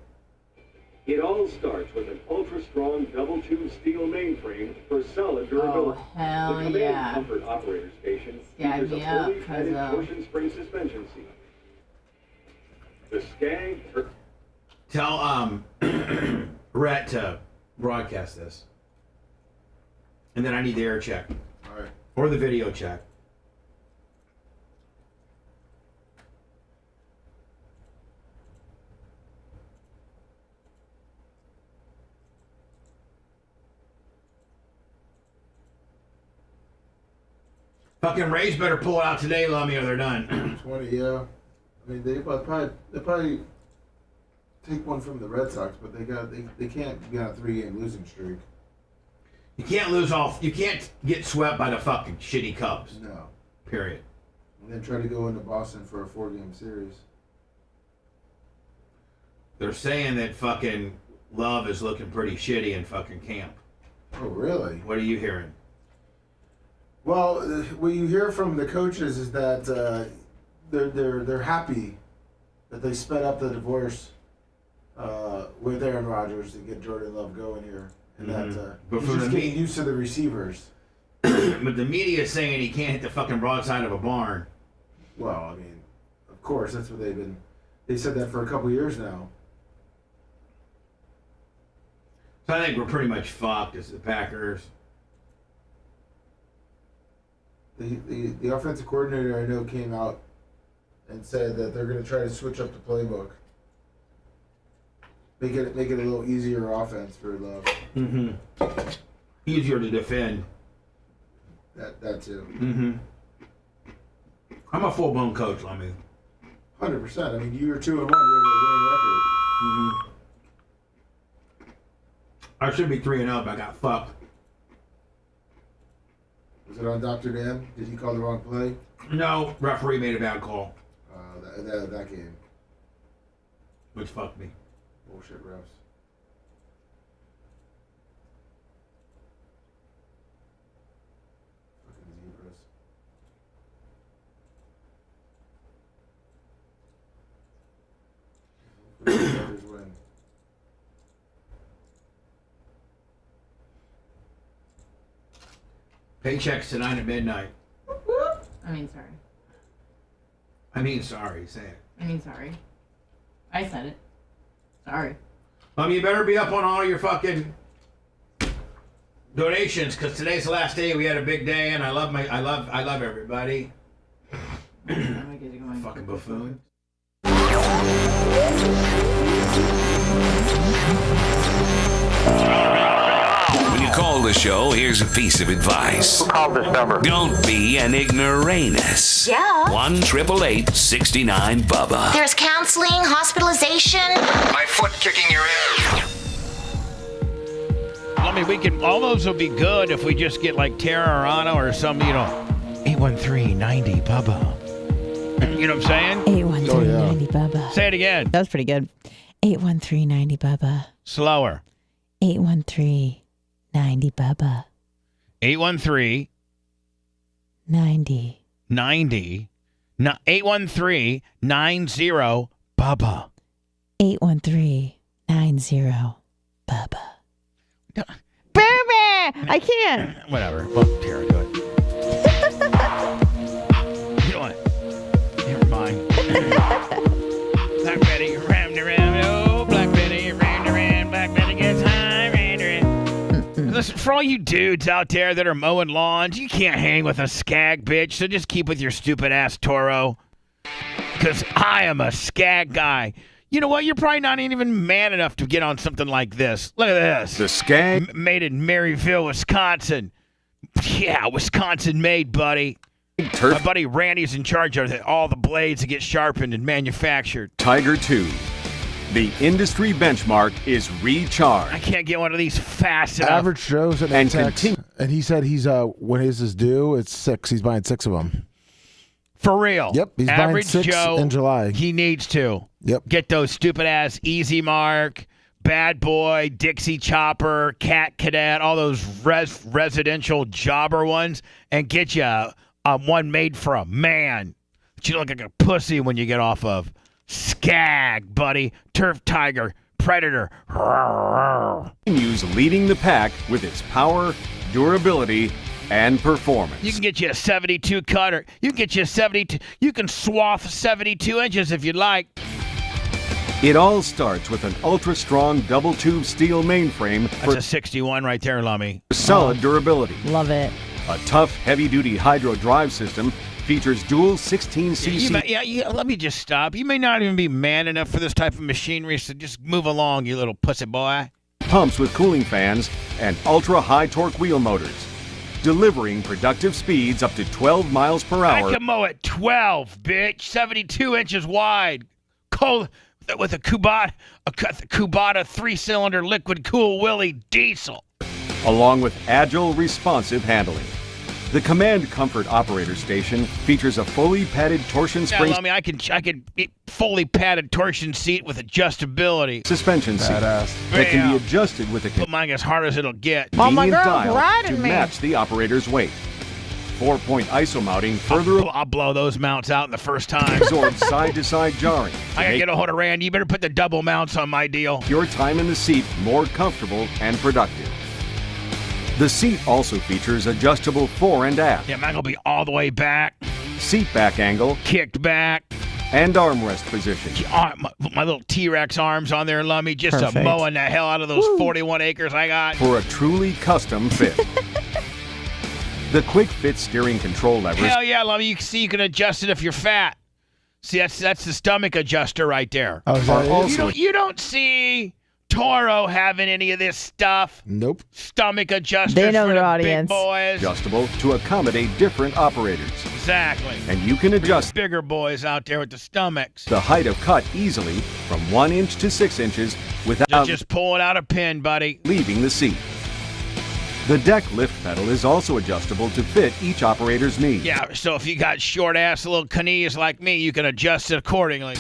It all starts with an ultra-strong double-tube steel mainframe for solid durability. Oh, hell the Command yeah. Comfort Operator Station Scag features me a up, fully padded cuzzo. torsion spring suspension seat. The Skag. Tell Rhett to broadcast this, and then I need the air check. All right. Or the video check. Fucking Rays better pull it out today, Lummy, or they're done. 20, yeah. I mean, they probably take one from the Red Sox, but they can't be on a 3-game losing streak. You can't lose all. You can't get swept by the fucking shitty Cubs. No. Period. And then try to go into Boston for a 4-game series. They're saying that fucking Love is looking pretty shitty in fucking camp. Oh, really? What are you hearing? Well, what you hear from the coaches is that they're happy that they sped up the divorce with Aaron Rodgers to get Jordan Love going here, and that But he's for just the getting used to the receivers. But the media is saying he can't hit the fucking broadside of a barn. Well, I mean, of course, that's what they said that for a couple years now. So I think we're pretty much fucked as the Packers. The offensive coordinator I know came out and said that they're going to try to switch up the playbook, make it a little easier offense for Love. Mm-hmm. Easier to defend. That too. Mm-hmm. I'm a full-blown coach, I mean. 100%. I mean, you're 2-1. You have a winning record. Mm-hmm. I should be 3-0, but I got fucked. Was it on Dr. Dan? Did he call the wrong play? No, referee made a bad call. That game. Which fucked me. Bullshit refs. Fucking zebras. Others win. Paychecks tonight at midnight. Sorry. Say it. Sorry. I said it. Sorry. You better be up on all your fucking donations, because today's the last day. We had a big day, and I love everybody. Fucking buffoon. When you call the show, here's a piece of advice. Who called this number? Don't be an ignoramus. Yeah. 1-888-69-BUBBA. There's counseling, hospitalization. My foot kicking your ass. We can. All those will be good if we just get like Tara Arano or some, 813-90-BUBBA. You know what I'm saying? 813-90-BUBBA. Say it again. That was pretty good. 813-90-BUBBA. Slower. 813-90-BUBBA. 813 90. 813-90-BUBBA. 813-90-BUBBA. Baby! I can't. Whatever. Well, Tara, do it. You know what? Never mind. Black Betty, ram to ram. Oh, Black Betty, ram to ram. Black Betty gets high, ram to ram. Listen, for all you dudes out there that are mowing lawns, you can't hang with a skag bitch, so just keep with your stupid ass Toro. Because I am a skag guy. You know what? You're probably not even man enough to get on something like this. Look at this. The skag? Made in Maryville, Wisconsin. Yeah, Wisconsin made, buddy. My buddy Randy's in charge of all the blades that get sharpened and manufactured. Tiger 2. The industry benchmark is Recharge. I can't get one of these fast enough. Average Joe's at and he said he's when is his due? It's 6. He's buying 6 of them. For real. Yep, he's Average buying 6 Joe, in July. He needs to. Yep. Get those stupid ass Easy Mark, Bad Boy, Dixie Chopper, Cat Cadet, all those residential jobber ones, and get you one made for a man. But you look like a pussy when you get off of. Skag, buddy. Turf Tiger, Predator. Continues leading the pack with its power, durability, and performance. You can get you a 72 cutter. You can get you a 72. You can swath 72 inches if you'd like. It all starts with an ultra-strong double-tube steel mainframe That's a 61 right there, Lummy. Solid durability. Love it. A tough, heavy-duty hydro drive system features dual 16cc. Let me just stop. You may not even be man enough for this type of machinery, so just move along, you little pussy boy. Pumps with cooling fans and ultra-high torque wheel motors, delivering productive speeds up to 12 miles per hour. I can mow at 12, bitch. 72 inches wide. Cold with a Kubota 3-cylinder liquid cool Willie diesel. Along with agile, responsive handling. The Command Comfort Operator Station features a fully padded torsion spring. I can fully padded torsion seat with adjustability. Suspension seat that can be adjusted with a put mine as hard as it'll get. convenient dial to match the operator's weight. 4-point ISO mounting further. I'll blow those mounts out in the first time. Absorb side-to-side jarring. I gotta get a hold of Randy. You better put the double mounts on my deal. Your time in the seat more comfortable and productive. The seat also features adjustable fore and aft. Yeah, mine will be all the way back. Seat back angle. Kicked back. And armrest position. My little T-Rex arms on there, Lummy, just mowing the hell out of those 41 acres I got. For a truly custom fit. The quick fit steering control levers. Hell yeah, Lummy. You can adjust it if you're fat. See, that's the stomach adjuster right there. Oh, you don't see Toro having any of this stuff. Nope. Stomach adjusters they know for their the audience. Big boys. Adjustable to accommodate different operators. Exactly. And you can adjust bigger boys out there with the stomachs. The height of cut easily from 1 inch to 6 inches without just pulling out a pin, buddy. Leaving the seat. The deck lift pedal is also adjustable to fit each operator's needs. Yeah, so if you got short-ass little knees like me, you can adjust it accordingly.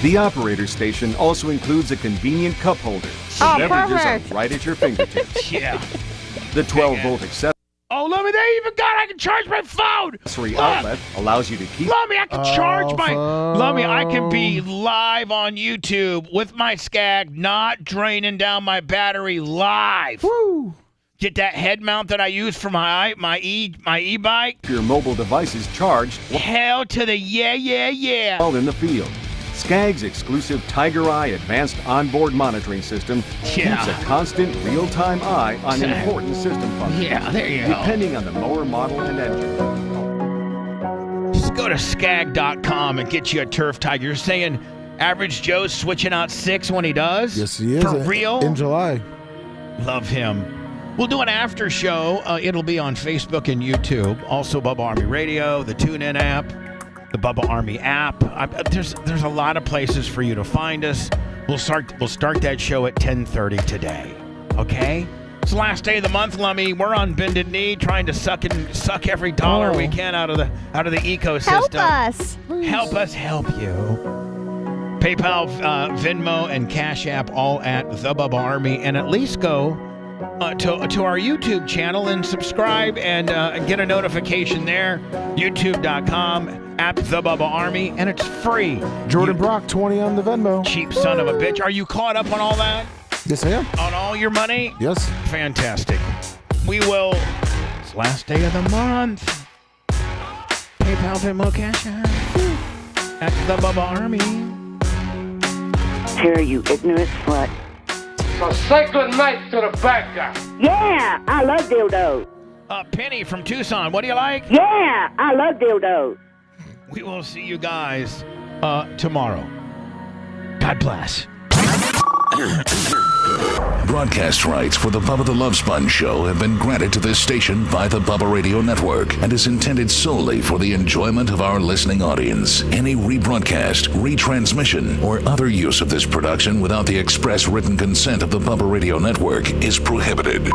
The operator station also includes a convenient cup holder. So beverages are right at your fingertips. Yeah. The 12-volt accessory Oh, Lummy, they even got I can charge my phone. Outlet allows you to keep. Lummy, I can charge my. Lummy, I can be live on YouTube with my Skag, not draining down my battery live. Woo! Get that head mount that I use for my e-bike. Your mobile device is charged. Hell to the yeah. While in the field. Skag's exclusive Tiger Eye advanced onboard monitoring system keeps a constant real-time eye on important system functions. Yeah, there you go. Depending on the mower model and engine. Just go to skag.com and get you a Turf Tiger. You're saying Average Joe's switching out 6 when he does? Yes, he is. For real? In July. Love him. We'll do an after show. It'll be on Facebook and YouTube. Also, Bubba Army Radio, the TuneIn app. The Bubba Army app. There's a lot of places for you to find us. We'll start that show at 10:30 today. Okay? It's the last day of the month, Lummy. We're on bended knee, trying to suck every dollar we can out of the ecosystem. Help us. Help us help you. PayPal, Venmo, and Cash App all at the Bubba Army, and at least go to our YouTube channel and subscribe and get a notification there. YouTube.com at the Bubba Army, and it's free. Jordan Brock, 20 on the Venmo. Cheap son of a bitch. Are you caught up on all that? Yes, I am. On all your money? Yes. Fantastic. We will. It's last day of the month. PayPal, Venmo, Cash App at the Bubba Army. Terry, you ignorant slut. So say good night to the bad guy. Yeah, I love dildos. Penny from Tucson, what do you like? Yeah, I love dildos. We will see you guys tomorrow. God bless. Broadcast rights for the Bubba the Love Sponge show have been granted to this station by the Bubba Radio Network and is intended solely for the enjoyment of our listening audience. Any rebroadcast, retransmission, or other use of this production without the express written consent of the Bubba Radio Network is prohibited.